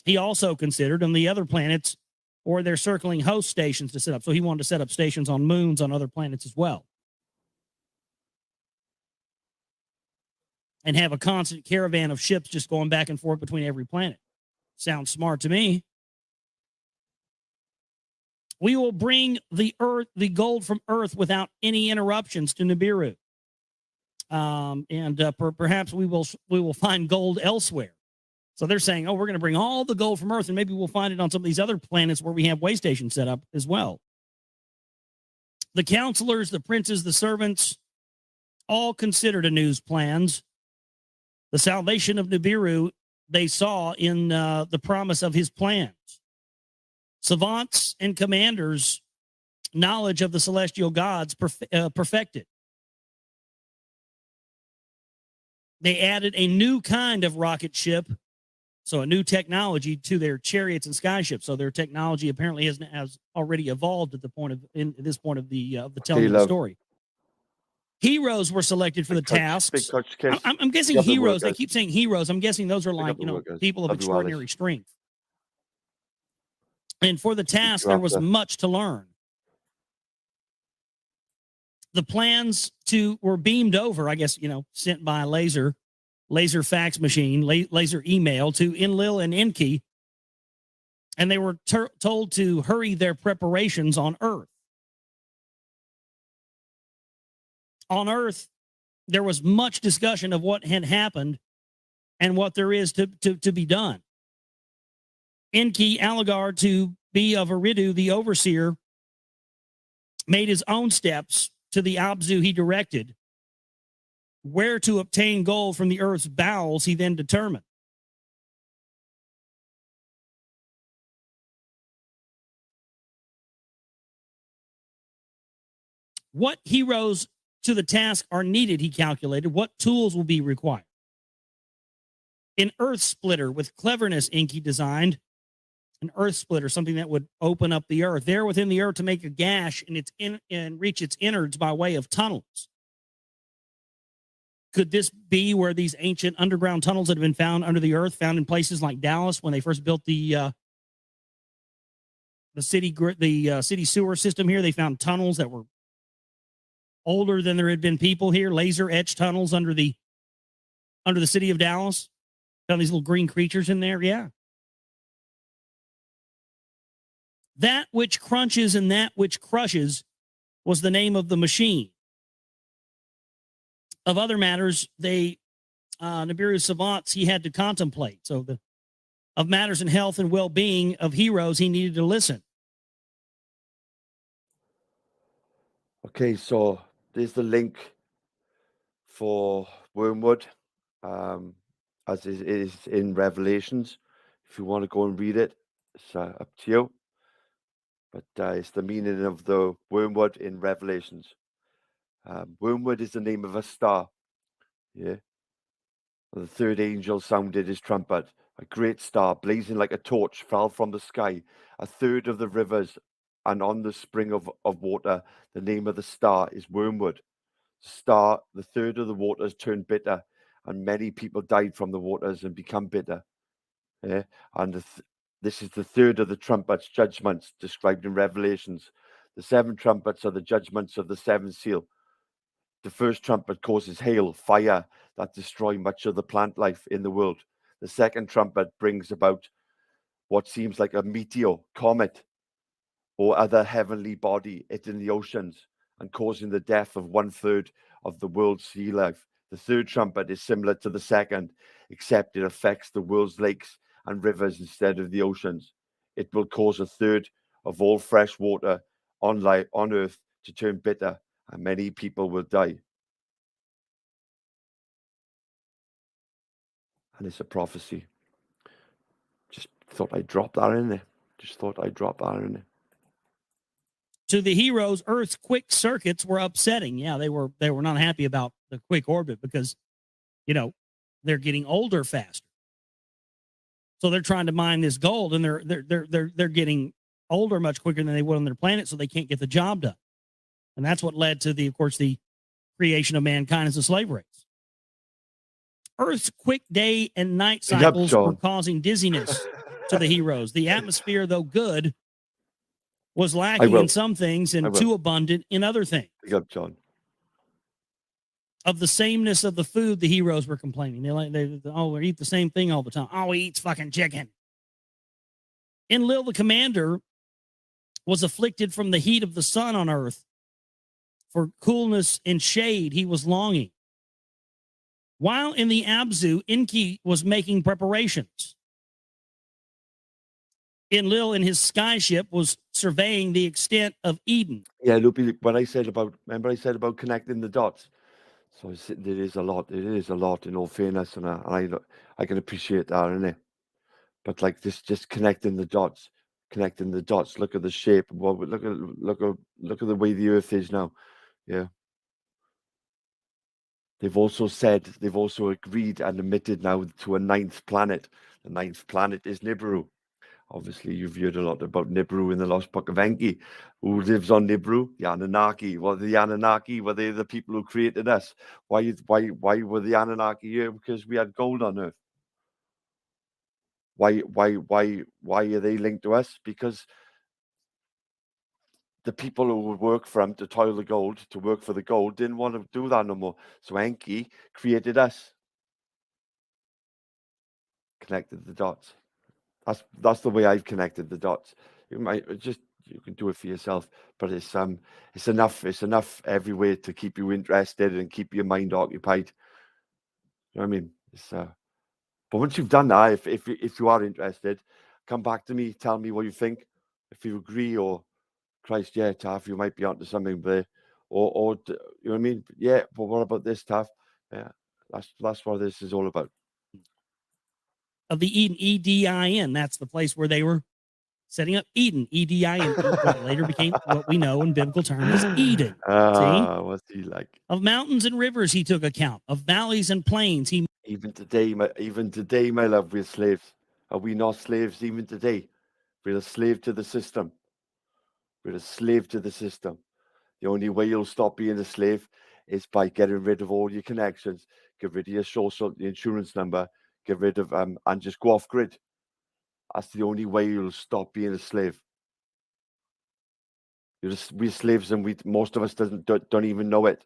S6: he also considered, and the other planets or their circling host stations to set up. So he wanted to set up stations on moons on other planets as well. and have a constant caravan of ships just going back and forth between every planet. Sounds smart to me. We will bring the gold from Earth without any interruptions to Nibiru. Perhaps we will find gold elsewhere. So they're saying, we're going to bring all the gold from Earth, and maybe we'll find it on some of these other planets where we have way stations set up as well. The counselors, the princes, the servants, all considered Anu's plans. The salvation of Nibiru they saw in the promise of his plans. Savants and commanders' knowledge of the celestial gods perfected. They added a new kind of rocket ship, so a new technology to their chariots and skyships. So their technology apparently has already evolved at this point of the telling of the story. Heroes were selected for the tasks. I'm guessing heroes. They keep saying heroes. I'm guessing those are like people of extraordinary strength. And for the task, there was much to learn. The plans were beamed over, I guess, sent by laser fax machine, laser email to Enlil and Enki. And they were told to hurry their preparations on Earth. On Earth, there was much discussion of what had happened and what there is to be done. Enki, Alligar, to be of Eridu, the overseer, made his own steps to the Abzu he directed. Where to obtain gold from the Earth's bowels, he then determined. What heroes to the task are needed, he calculated. What tools will be required? An earth splitter with cleverness, Enki designed. An earth splitter, something that would open up the earth. There within the earth to make a gash and reach its innards by way of tunnels. Could this be where these ancient underground tunnels that have been found under the earth, found in places like Dallas when they first built the city sewer system here? They found tunnels that were older than there had been people here, laser etched tunnels under the city of Dallas. Found these little green creatures in there. Yeah. That which crunches and that which crushes was the name of the machine. Of other matters, Nibiru savants he had to contemplate. So of matters in health and well-being of heroes, he needed to listen.
S1: Okay, so there's the link for Wormwood, as it is in Revelations. If you want to go and read it, it's up to you. But it's the meaning of the wormwood in Revelations. Wormwood is the name of a star. Yeah. The third angel sounded his trumpet. A great star, blazing like a torch, fell from the sky. A third of the rivers and on the spring of water. The name of the star is Wormwood. The third of the waters turned bitter, and many people died from the waters and become bitter. Yeah. And this is the third of the trumpets, judgments described in Revelations. The 7 trumpets are the judgments of the 7th seal. The first trumpet causes hail, fire that destroy much of the plant life in the world. The second trumpet brings about what seems like a meteor, comet, or other heavenly body hitting the oceans and causing the death of 1/3 of the world's sea life. The third trumpet is similar to the second, except it affects the world's lakes and rivers instead of the oceans. It will cause 1/3 of all fresh water on earth to turn bitter, and many people will die. And it's a prophecy. Just thought I'd drop that in there.
S6: To the heroes, Earth's quick circuits were upsetting. Yeah, they were not happy about the quick orbit because, they're getting older faster. So they're trying to mine this gold, and they're getting older much quicker than they would on their planet, so they can't get the job done. And that's what led to the creation of mankind as a slave race. Earth's quick day and night cycles were causing dizziness to the heroes. The atmosphere, though good, was lacking in some things and too abundant in other things.
S1: Big up, John.
S6: of the sameness of the food the heroes were complaining. We eat the same thing all the time. All we eat's fucking chicken. Enlil, the commander, was afflicted from the heat of the sun on earth. For coolness and shade, he was longing. While in the Abzu, Enki was making preparations. Enlil in his skyship was surveying the extent of Eden.
S1: Yeah, Loopy, remember I said about connecting the dots? So there is a lot. It is a lot, in all fairness, and I can appreciate that, innit? But like this, just connecting the dots. Look at the shape. Well, look at the way the Earth is now. Yeah. They've also agreed and admitted now to a 9th planet. The 9th planet is Nibiru. Obviously, you've heard a lot about Nibiru in the Lost Book of Enki. Who lives on Nibiru? The Anunnaki. Well, the Anunnaki were they the people who created us? Why were the Anunnaki here? Because we had gold on Earth. Why are they linked to us? Because the people who would work for them to toil the gold, to work for the gold, didn't want to do that no more. So Enki created us. Connected the dots. That's the way I've connected the dots. You can do it for yourself, but it's enough everywhere to keep you interested and keep your mind occupied. You know what I mean? But once you've done that, if you are interested, come back to me, tell me what you think. If you agree, or Christ, yeah, Taff, you might be onto something there, or you know what I mean? Yeah, but what about this, Taff? Yeah, that's what this is all about.
S6: Of the Eden, E-D-I-N. That's the place where they were setting up Eden, E-D-I-N, what later became what we know in biblical terms as Eden. See?
S1: What's he like?
S6: Of mountains and rivers he took account. Of valleys and plains he...
S1: Even today, my love, we're slaves. Are we not slaves even today? We're a slave to the system. We're a slave to the system. The only way you'll stop being a slave is by getting rid of all your connections, get rid of your social, your insurance number, get rid of and just go off grid. That's the only way you'll stop being a slave. We're slaves, and most of us don't even know it.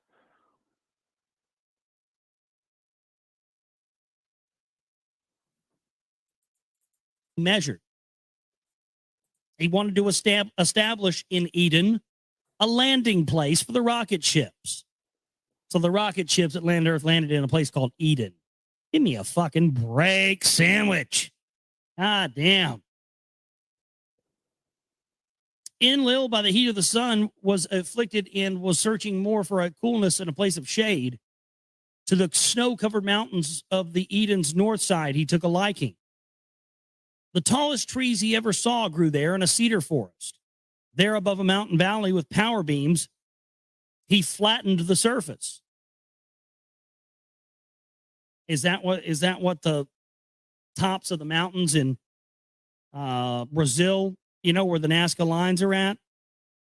S6: Measured. He wanted to establish in Eden a landing place for the rocket ships. So the rocket ships that Earth landed in a place called Eden. Give me a fucking break sandwich. God damn. Enlil, by the heat of the sun, was afflicted and was searching more for a coolness and a place of shade. To the snow-covered mountains of the Eden's north side, he took a liking. The tallest trees he ever saw grew there in a cedar forest. There above a mountain valley with power beams, he flattened the surface. Is that what the tops of the mountains in Brazil, where the Nazca lines are at?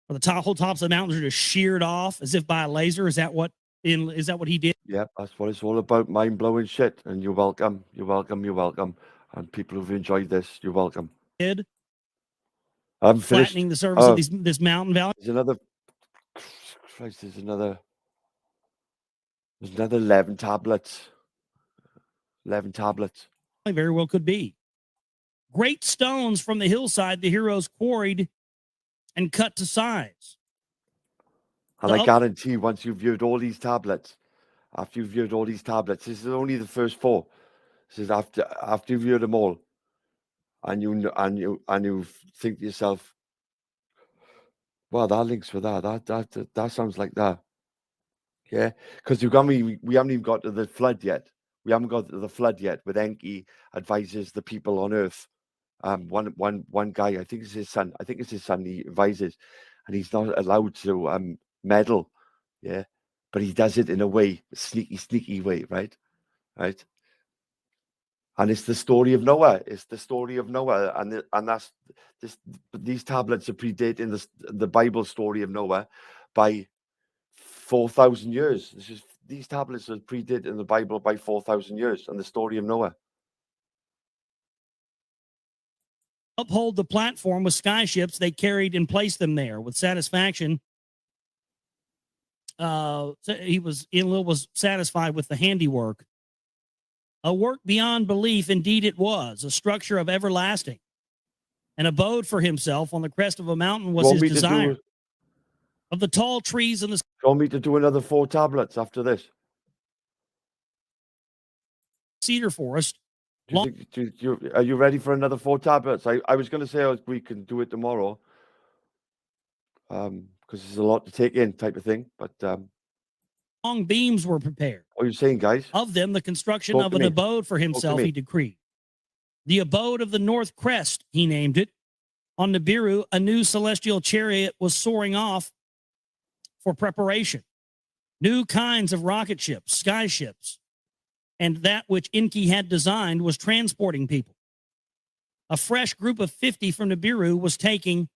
S6: Where the whole tops of the mountains are just sheared off as if by a laser? Is that what he did?
S1: Yeah, that's what it's all about, mind-blowing shit. And you're welcome. You're welcome. You're welcome. And people who've enjoyed this, you're welcome. I'm
S6: flattening the surface of this mountain valley.
S1: There's another 11 tablets. 11 tablets.
S6: Very well could be. Great stones from the hillside the heroes quarried and cut to size.
S1: And I guarantee once you've viewed all these tablets, after you've viewed all these tablets, this is only the first 4. This is after you've viewed them all, and you think to yourself, well, that links for that sounds like that. Yeah, because we haven't even got to the flood yet. We haven't got to the flood yet. With Enki advises the people on Earth. One guy, I think it's his son. He advises, and he's not allowed to meddle. Yeah, but he does it in a way, sneaky way, right? And it's the story of Noah. And that's this. These tablets are predating the Bible story of Noah by 4,000 years. These tablets are predating the Bible by 4,000 years, and the story of Noah.
S6: Uphold the platform with skyships they carried and placed them there with satisfaction. Enlil was satisfied with the handiwork. A work beyond belief, indeed it was, a structure of everlasting. An abode for himself on the crest of a mountain was his desire. Of the tall trees and the...
S1: Want me to do another 4 tablets after this?
S6: Cedar forest.
S1: Are you ready for another 4 tablets? I was going to say we can do it tomorrow. Because there's a lot to take in type of thing. But
S6: long beams were prepared.
S1: What are you saying, guys?
S6: Of them, the construction of an abode for himself he decreed. The abode of the North Crest, he named it. On Nibiru, a new celestial chariot was soaring off for preparation. New kinds of rocket ships, sky ships, and that which Enki had designed was transporting people. A fresh group of 50 from Nibiru was taking.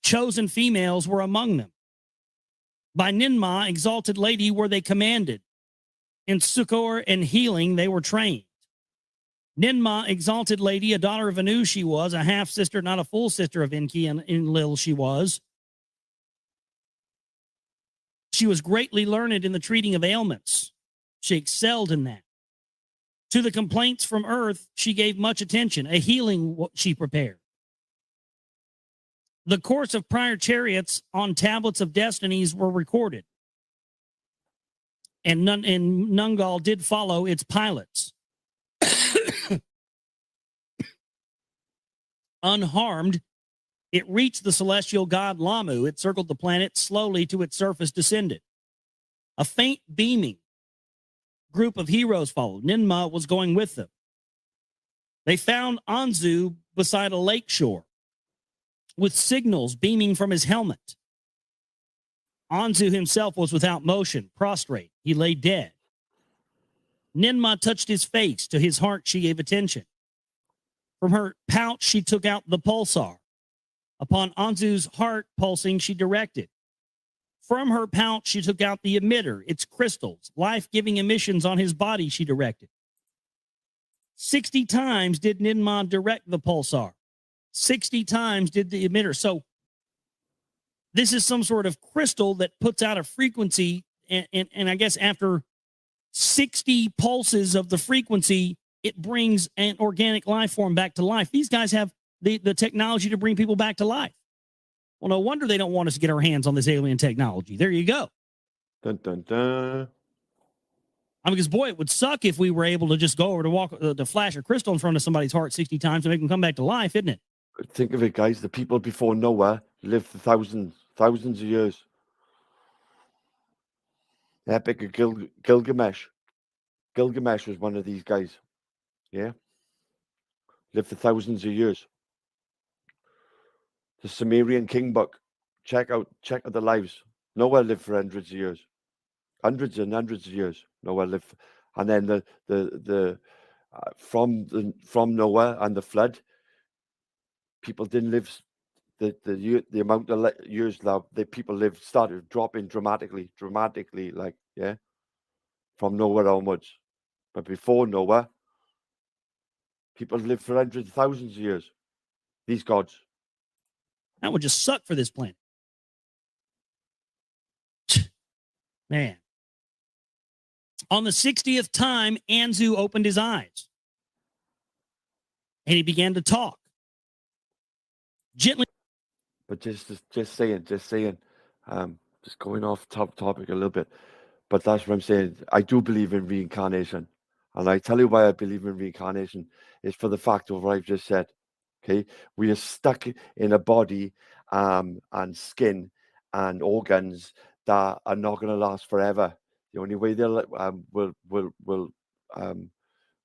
S6: Chosen females were among them. By Ninmah, exalted lady, were they commanded. In succor and healing, they were trained. Ninmah, exalted lady, a daughter of Anu she was, a half-sister, not a full sister of Enki and Enlil she was. She was greatly learned in the treating of ailments. She excelled in that. To the complaints from earth, she gave much attention. A healing she prepared. The course of prior chariots on tablets of destinies were recorded. And Nungal did follow its pilots. Unharmed, it reached the celestial god Lamu. It circled the planet, slowly to its surface descended. A faint beaming group of heroes followed. Ninmah was going with them. They found Anzu beside a lake shore with signals beaming from his helmet. Anzu himself was without motion, prostrate. He lay dead. Ninmah touched his face. To his heart she gave attention. From her pouch she took out the pulsar. Upon Anzu's heart pulsing she directed. From her pouch she took out the emitter, its crystals, life-giving emissions on his body she directed. 60 times did Ninmah direct the pulsar. 60 times did the emitter. So this is some sort of crystal that puts out a frequency, and I guess after 60 pulses of the frequency, it brings an organic life form back to life. These guys have the technology to bring people back to life. Well, no wonder they don't want us to get our hands on this alien technology. There you go.
S1: Dun, dun, dun.
S6: I mean, because, boy, it would suck if we were able to just go over to flash a crystal in front of somebody's heart 60 times to make them come back to life, isn't it?
S1: Think of it, guys. The people before Noah lived for thousands of years. The Epic of Gilgamesh. Gilgamesh was one of these guys. Yeah. Lived for thousands of years. The Sumerian King Book. Check out the lives. Noah lived for hundreds of years. Hundreds and hundreds of years. Noah lived. And then from Noah and the flood, people didn't live. The amount of years that people lived started dropping dramatically, like, yeah, from Noah onwards. But before Noah, people lived for hundreds of thousands of years. These gods.
S6: That would just suck for this planet. Man. On the 60th time, Anzu opened his eyes. And he began to talk. Gently.
S1: But just saying, just going off topic a little bit. But that's what I'm saying. I do believe in reincarnation. And I tell you why I believe in reincarnation. It's for the fact of what I've just said. Okay? We are stuck in a body and skin and organs that are not going to last forever. The only way they'll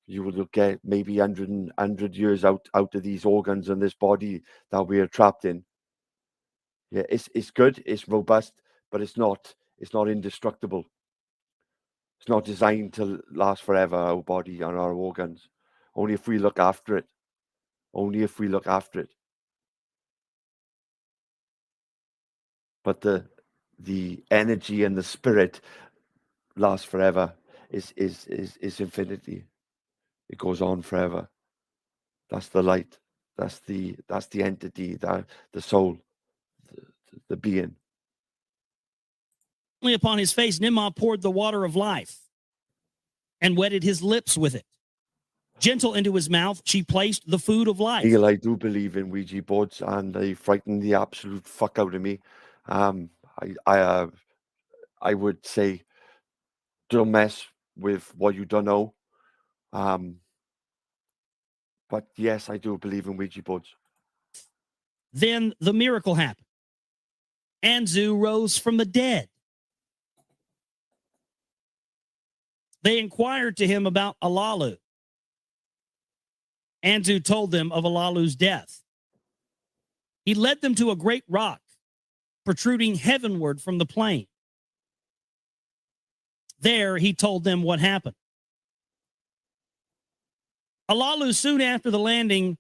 S1: you will get maybe 100 years out of these organs and this body that we are trapped in. Yeah, it's good, it's robust, but it's not indestructible. It's not designed to last forever, our body and our organs. Only if we look after it. Only if we look after it. But the energy and the spirit lasts forever. Is infinity. It goes on forever. That's the light. That's the entity, the soul, the being.
S6: upon his face, Nimrod poured the water of life and wetted his lips with it. Gentle into his mouth, she placed the food of life.
S1: Neil, I do believe in Ouija boards, and they frighten the absolute fuck out of me. I would say don't mess with what you don't know. But yes, I do believe in Ouija boards.
S6: Then the miracle happened. Anzu rose from the dead. They inquired to him about Alalu. Anzu told them of Alalu's death. He led them to a great rock protruding heavenward from the plain. There he told them what happened. Alalu, soon after the landing,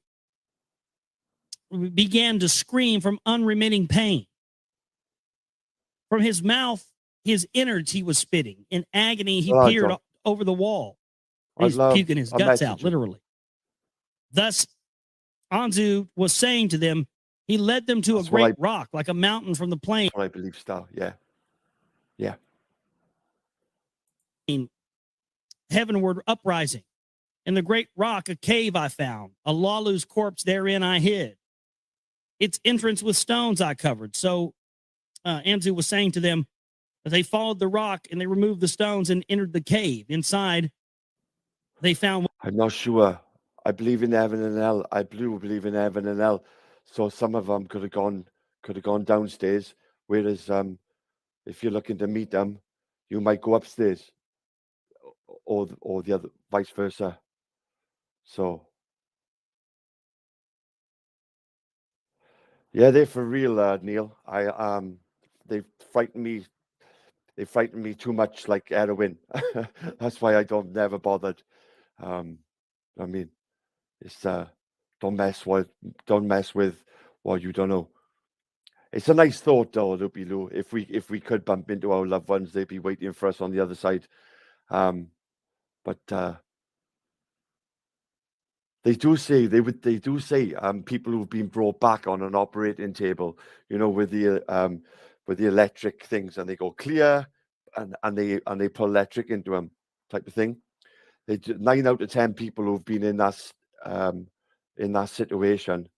S6: began to scream from unremitting pain. From his mouth, his innards he was spitting. In agony, he peered over the wall. He's puking his guts out, literally. Thus, Anzu was saying to them, he led them to a great rock, like a mountain from the plain.
S1: That's what I believe, Star. Yeah. Yeah.
S6: Heavenward uprising. In the great rock, a cave I found. Alalu's corpse therein I hid. Its entrance with stones I covered. So Anzu was saying to them that they followed the rock and they removed the stones and entered the cave. Inside, they found...
S1: I'm not sure. I believe in heaven and hell. I do believe in heaven and hell. So some of them could have gone downstairs. Whereas if you're looking to meet them, you might go upstairs, or the other, vice versa. So yeah, they're for real, Neil. They frighten me. They frighten me too much, like heroin. That's why I never bothered. I mean, it's don't mess with what you don't know. It's a nice thought, though, Loopy Lou. If we could bump into our loved ones, they'd be waiting for us on the other side. But they do say people who've been brought back on an operating table, with the electric things, and they go clear, and they put electric into them, type of thing. 9 out of 10 people who've been in that situation,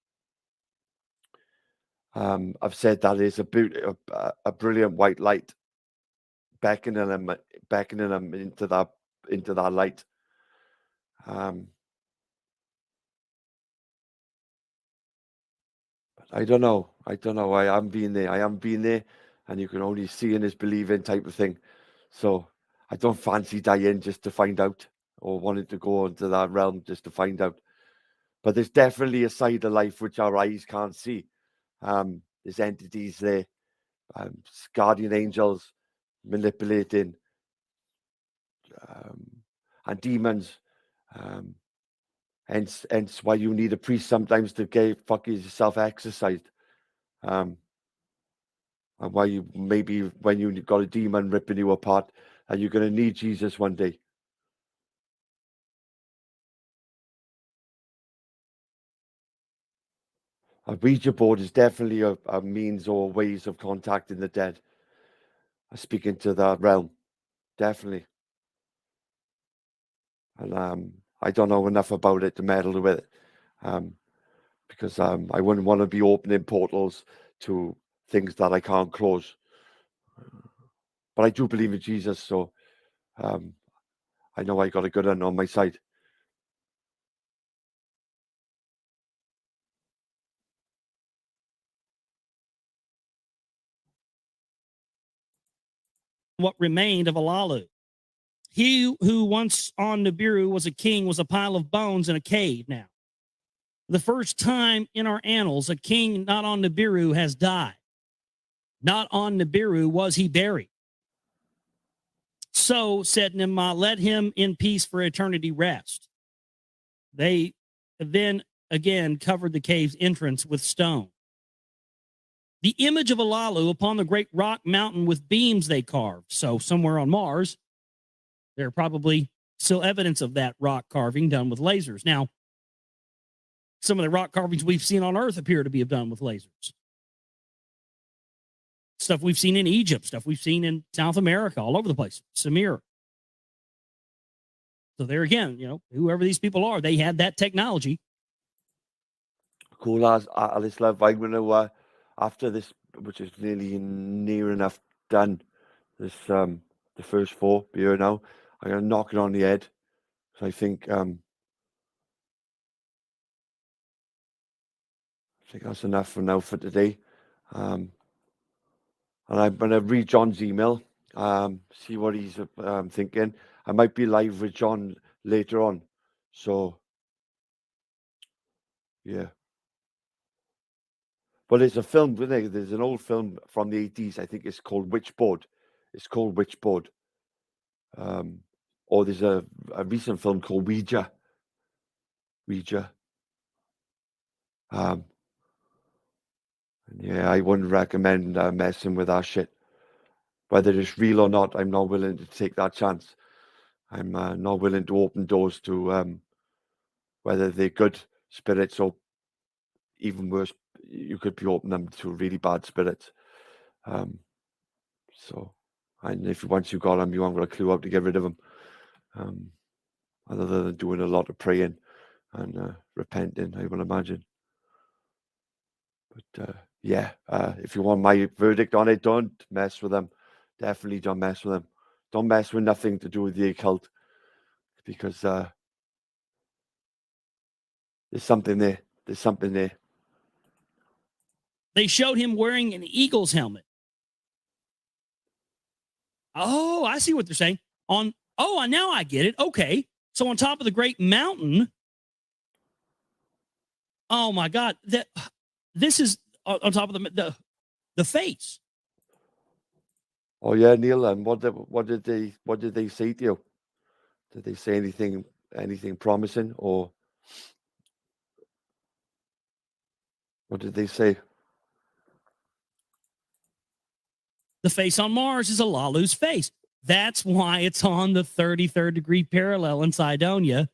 S1: I've said that is a brilliant white light beckoning them into that light. But I don't know. I haven't been there, and you can only see and is believing type of thing. So I don't fancy dying just to find out, or wanting to go into that realm just to find out. But there's definitely a side of life which our eyes can't see. There's entities there, guardian angels manipulating, and demons. Hence why you need a priest sometimes to get yourself exercised. And why you maybe when you got a demon ripping you apart, and you're going to need Jesus one day. A Ouija board is definitely a means or ways of contacting the dead. Speaking to that realm, definitely. And I don't know enough about it to meddle with it, because I wouldn't want to be opening portals to things that I can't close. But I do believe in Jesus, so I know I got a good one on my side.
S6: What remained of Alalu. He who once on Nibiru was a king was a pile of bones in a cave now. The first time in our annals, a king not on Nibiru has died. Not on Nibiru was he buried. So, said Nimrod, let him in peace for eternity rest. They then again covered the cave's entrance with stone. The image of Alalu upon the great rock mountain with beams they carved. So somewhere on Mars, there are probably still evidence of that rock carving done with lasers. Now, some of the rock carvings we've seen on Earth appear to be done with lasers. stuff we've seen in Egypt, stuff we've seen in South America, all over the place. Samir. So there again, whoever these people are, they had that technology.
S1: Cool as Alice Love. I'm going to, after this, which is near enough done, this the first 4 here now, I'm going to knock it on the head. So I think that's enough for now for today. And I'm going to read John's email, see what he's thinking. I might be live with John later on. So, yeah. Well, there's a film, there's an old film from the 80s. I think it's called Witchboard. It's called Witchboard. Or there's a recent film called Ouija. Yeah, I wouldn't recommend messing with that shit. Whether it's real or not, I'm not willing to take that chance. I'm not willing to open doors to whether they're good spirits or even worse, you could be opening them to really bad spirits. So, and if once you got them, you haven't got a clue how to get rid of them. Other than doing a lot of praying and repenting, I will imagine. But yeah, if you want my verdict on it, don't mess with them. Definitely don't mess with them. Don't mess with nothing to do with the occult, because there's something there. There's something there.
S6: They showed him wearing an Eagles helmet. Oh, I see what they're saying. Now I get it. Okay. So on top of the great mountain. Oh my God. This is on top of the face.
S1: Oh yeah, Neil. And what did they say to you? Did they say anything promising, or what did they say?
S6: The face on Mars is a Lalu's face. That's why it's on the 33rd degree parallel in Cydonia,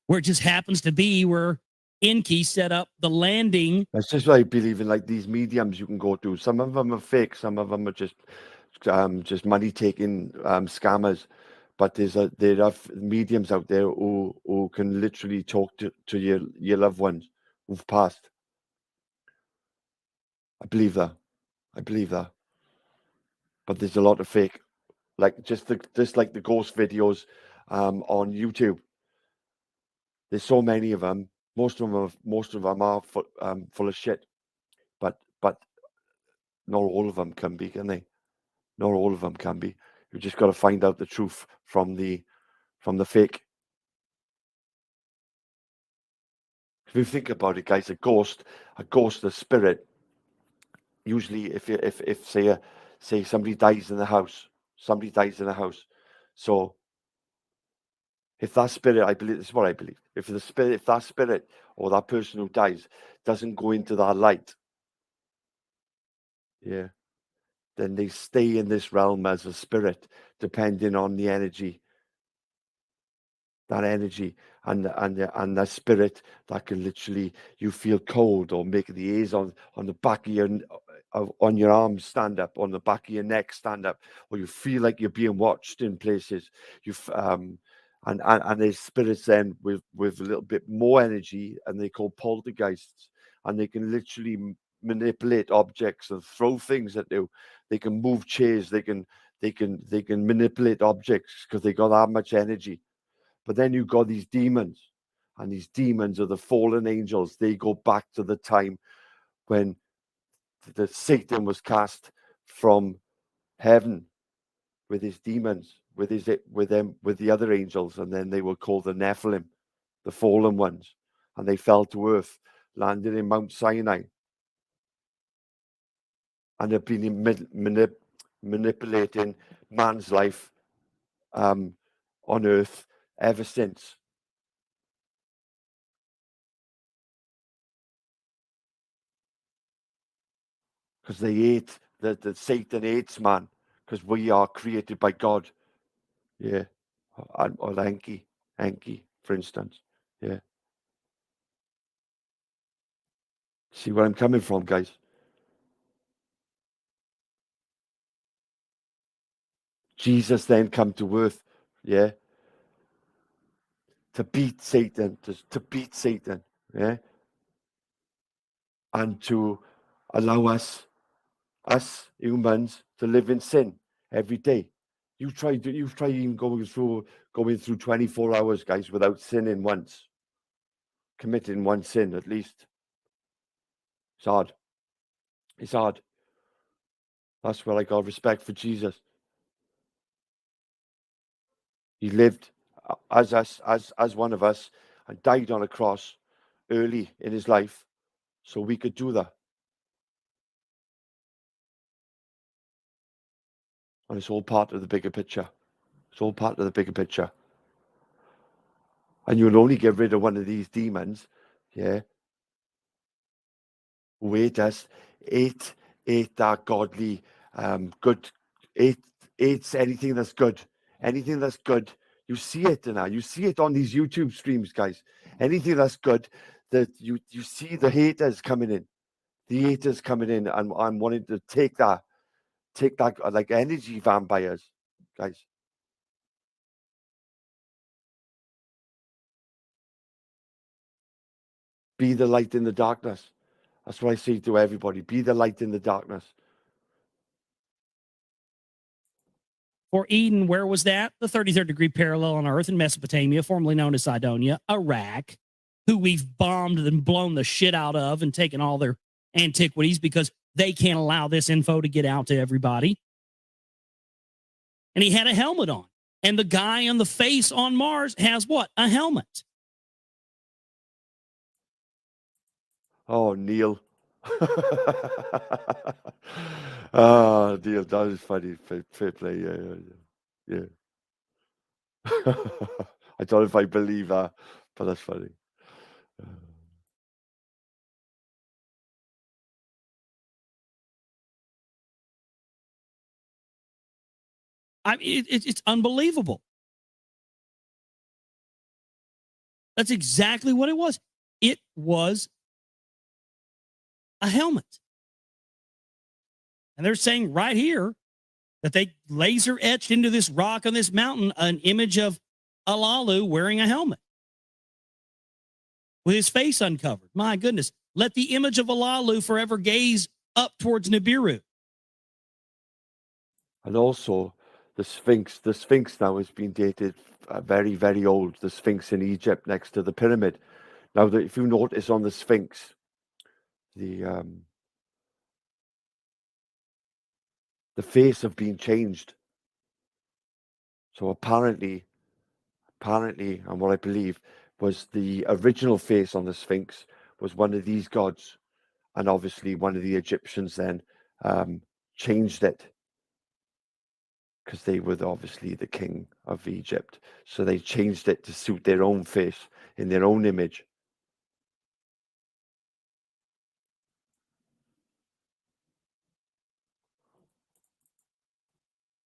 S6: where it just happens to be where Enki set up the landing.
S1: That's just what I believe in, like these mediums you can go to. Some of them are fake, some of them are just money taking scammers. But there are mediums out there who can literally talk to your loved ones who've passed. I believe that. But there's a lot of fake, like just like the ghost videos on YouTube. There's so many of them. Most of them are full of shit. But not all of them can be, can they? Not all of them can be. You just got to find out the truth from the fake. If you think about it, guys, a ghost, a spirit. Usually, if say somebody dies in the house, so if that spirit, I believe this is what I believe. If that spirit or that person who dies doesn't go into that light, yeah, then they stay in this realm as a spirit, depending on the energy. That energy and that spirit that can literally, you feel cold or make the hairs on the back of your arms stand up, on the back of your neck stand up, or you feel like you're being watched in places. And there's spirits then with a little bit more energy, and they call poltergeists, and they can literally manipulate objects and throw things at you. They can move chairs. They can manipulate objects because they got that much energy. But then you've got these demons, and these demons are the fallen angels. They go back to the time when the Satan was cast from heaven with his demons, with the other angels, and then they were called the Nephilim, the fallen ones, and they fell to earth, landed in Mount Sinai, and have been manipulating man's life on earth ever since. Because they hate, the Satan hates man, because we are created by God. Yeah. Or Enki, for instance. Yeah. See where I'm coming from, guys? Jesus then come to earth, yeah, to beat Satan, to beat Satan, yeah, and to allow us humans to live in sin every day. You've tried even going through 24 hours, guys, without sinning once, committing one sin at least. It's hard. It's hard. That's where I got respect for Jesus. He lived as us, as one of us, and died on a cross early in his life, so we could do that. And it's all part of the bigger picture. It's all part of the bigger picture. And you'll only get rid of one of these demons, yeah, who hate us, hate that godly, good, hates anything that's good. Anything that's good. You see it now. You see it on these YouTube streams, guys. Anything that's good, that you see the haters coming in. The haters coming in and I'm wanting to take that like energy vampires, guys. Be the light in the darkness. That's what I say to everybody. Be the light in the darkness.
S6: For Eden, where was that? The 33rd degree parallel on Earth in Mesopotamia, formerly known as Sidonia, Iraq, who we've bombed and blown the shit out of and taken all their antiquities because they can't allow this info to get out to everybody. And he had a helmet on. And the guy on the face on Mars has what? A helmet.
S1: Oh, Neil. Oh, Neil, that is funny. Fair play. Yeah. I don't know if I believe that, but that's funny.
S6: It's unbelievable. That's exactly what it was. It was a helmet. And they're saying right here that they laser etched into this rock on this mountain an image of Alalu wearing a helmet with his face uncovered. My goodness. Let the image of Alalu forever gaze up towards Nibiru.
S1: And also, the Sphinx now has been dated very, very old. The Sphinx in Egypt next to the pyramid. Now, if you notice on the Sphinx, the face have been changed. So apparently, and what I believe was the original face on the Sphinx was one of these gods, and obviously one of the Egyptians then changed it because they were obviously the king of Egypt. So they changed it to suit their own face in their own image.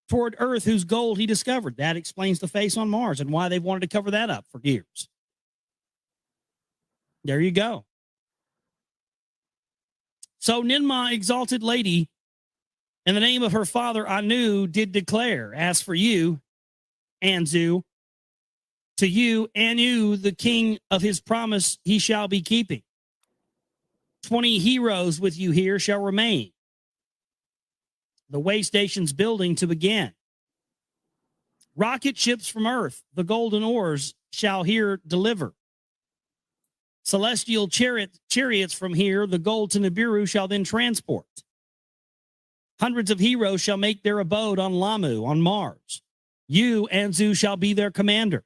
S6: Toward Earth, whose gold he discovered. That explains the face on Mars and why they've wanted to cover that up for years. There you go. So Ninmah, exalted lady, in the name of her father Anu, did declare, as for you, Anzu, to you, Anu, the king of his promise, he shall be keeping. 20 heroes with you here shall remain. The way station's building to begin. Rocket ships from Earth, the golden ores, shall here deliver. Celestial chariots from here, the gold to Nibiru, shall then transport. Hundreds of heroes shall make their abode on Lamu, on Mars. You, Anzu, shall be their commander.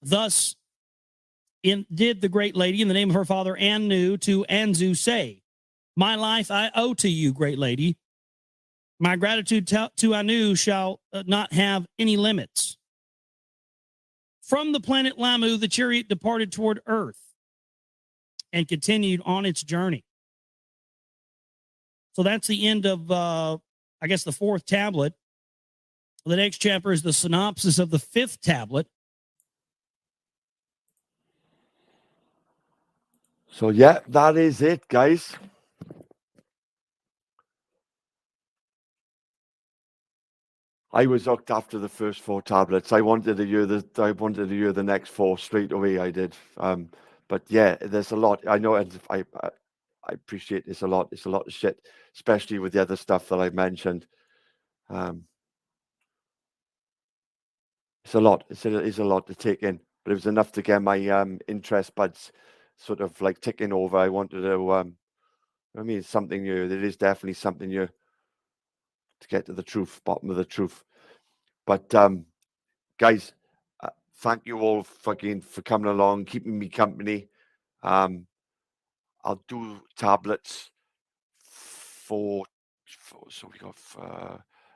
S6: Thus did the great lady, in the name of her father Anu, to Anzu say, my life I owe to you, great lady. My gratitude to Anu shall not have any limits. From the planet Lamu, the chariot departed toward Earth and continued on its journey. So that's the end of, I guess, the fourth tablet. The next chapter is the synopsis of the fifth tablet.
S1: So, yeah, that is it, guys. I was hooked after the first 4 tablets. I wanted to hear the next 4 straight away. I did. But yeah, there's a lot. I know, and I appreciate it's a lot. It's a lot of shit, especially with the other stuff that I've mentioned. It's a lot. It's a lot to take in, but it was enough to get my interest buds sort of like ticking over. I wanted to. I mean, it's something new. There is definitely something new to get to the truth, bottom of the truth. But guys, thank you all for coming along, keeping me company. I'll do tablets so we got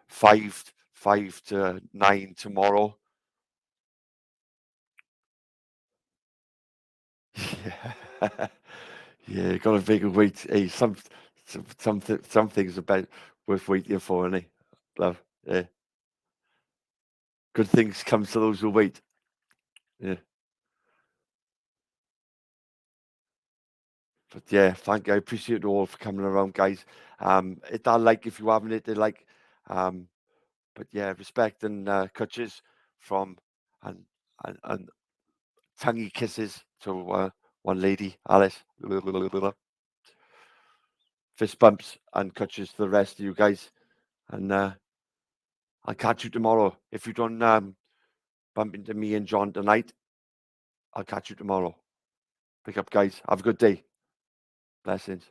S1: 5 to 9 tomorrow. Yeah, got a bigger wait. Hey, some things about worth waiting for, innit? Love, yeah. Good things come to those who wait. Yeah. But yeah, thank you. I appreciate you all for coming around, guys. Hit that like if you haven't hit the like. But yeah, respect and catches from and tonguey kisses to one lady, Alice. Fist bumps and catches to the rest of you guys. And I'll catch you tomorrow. If you don't bump into me and John tonight, I'll catch you tomorrow. Pick up, guys. Have a good day. Blessings.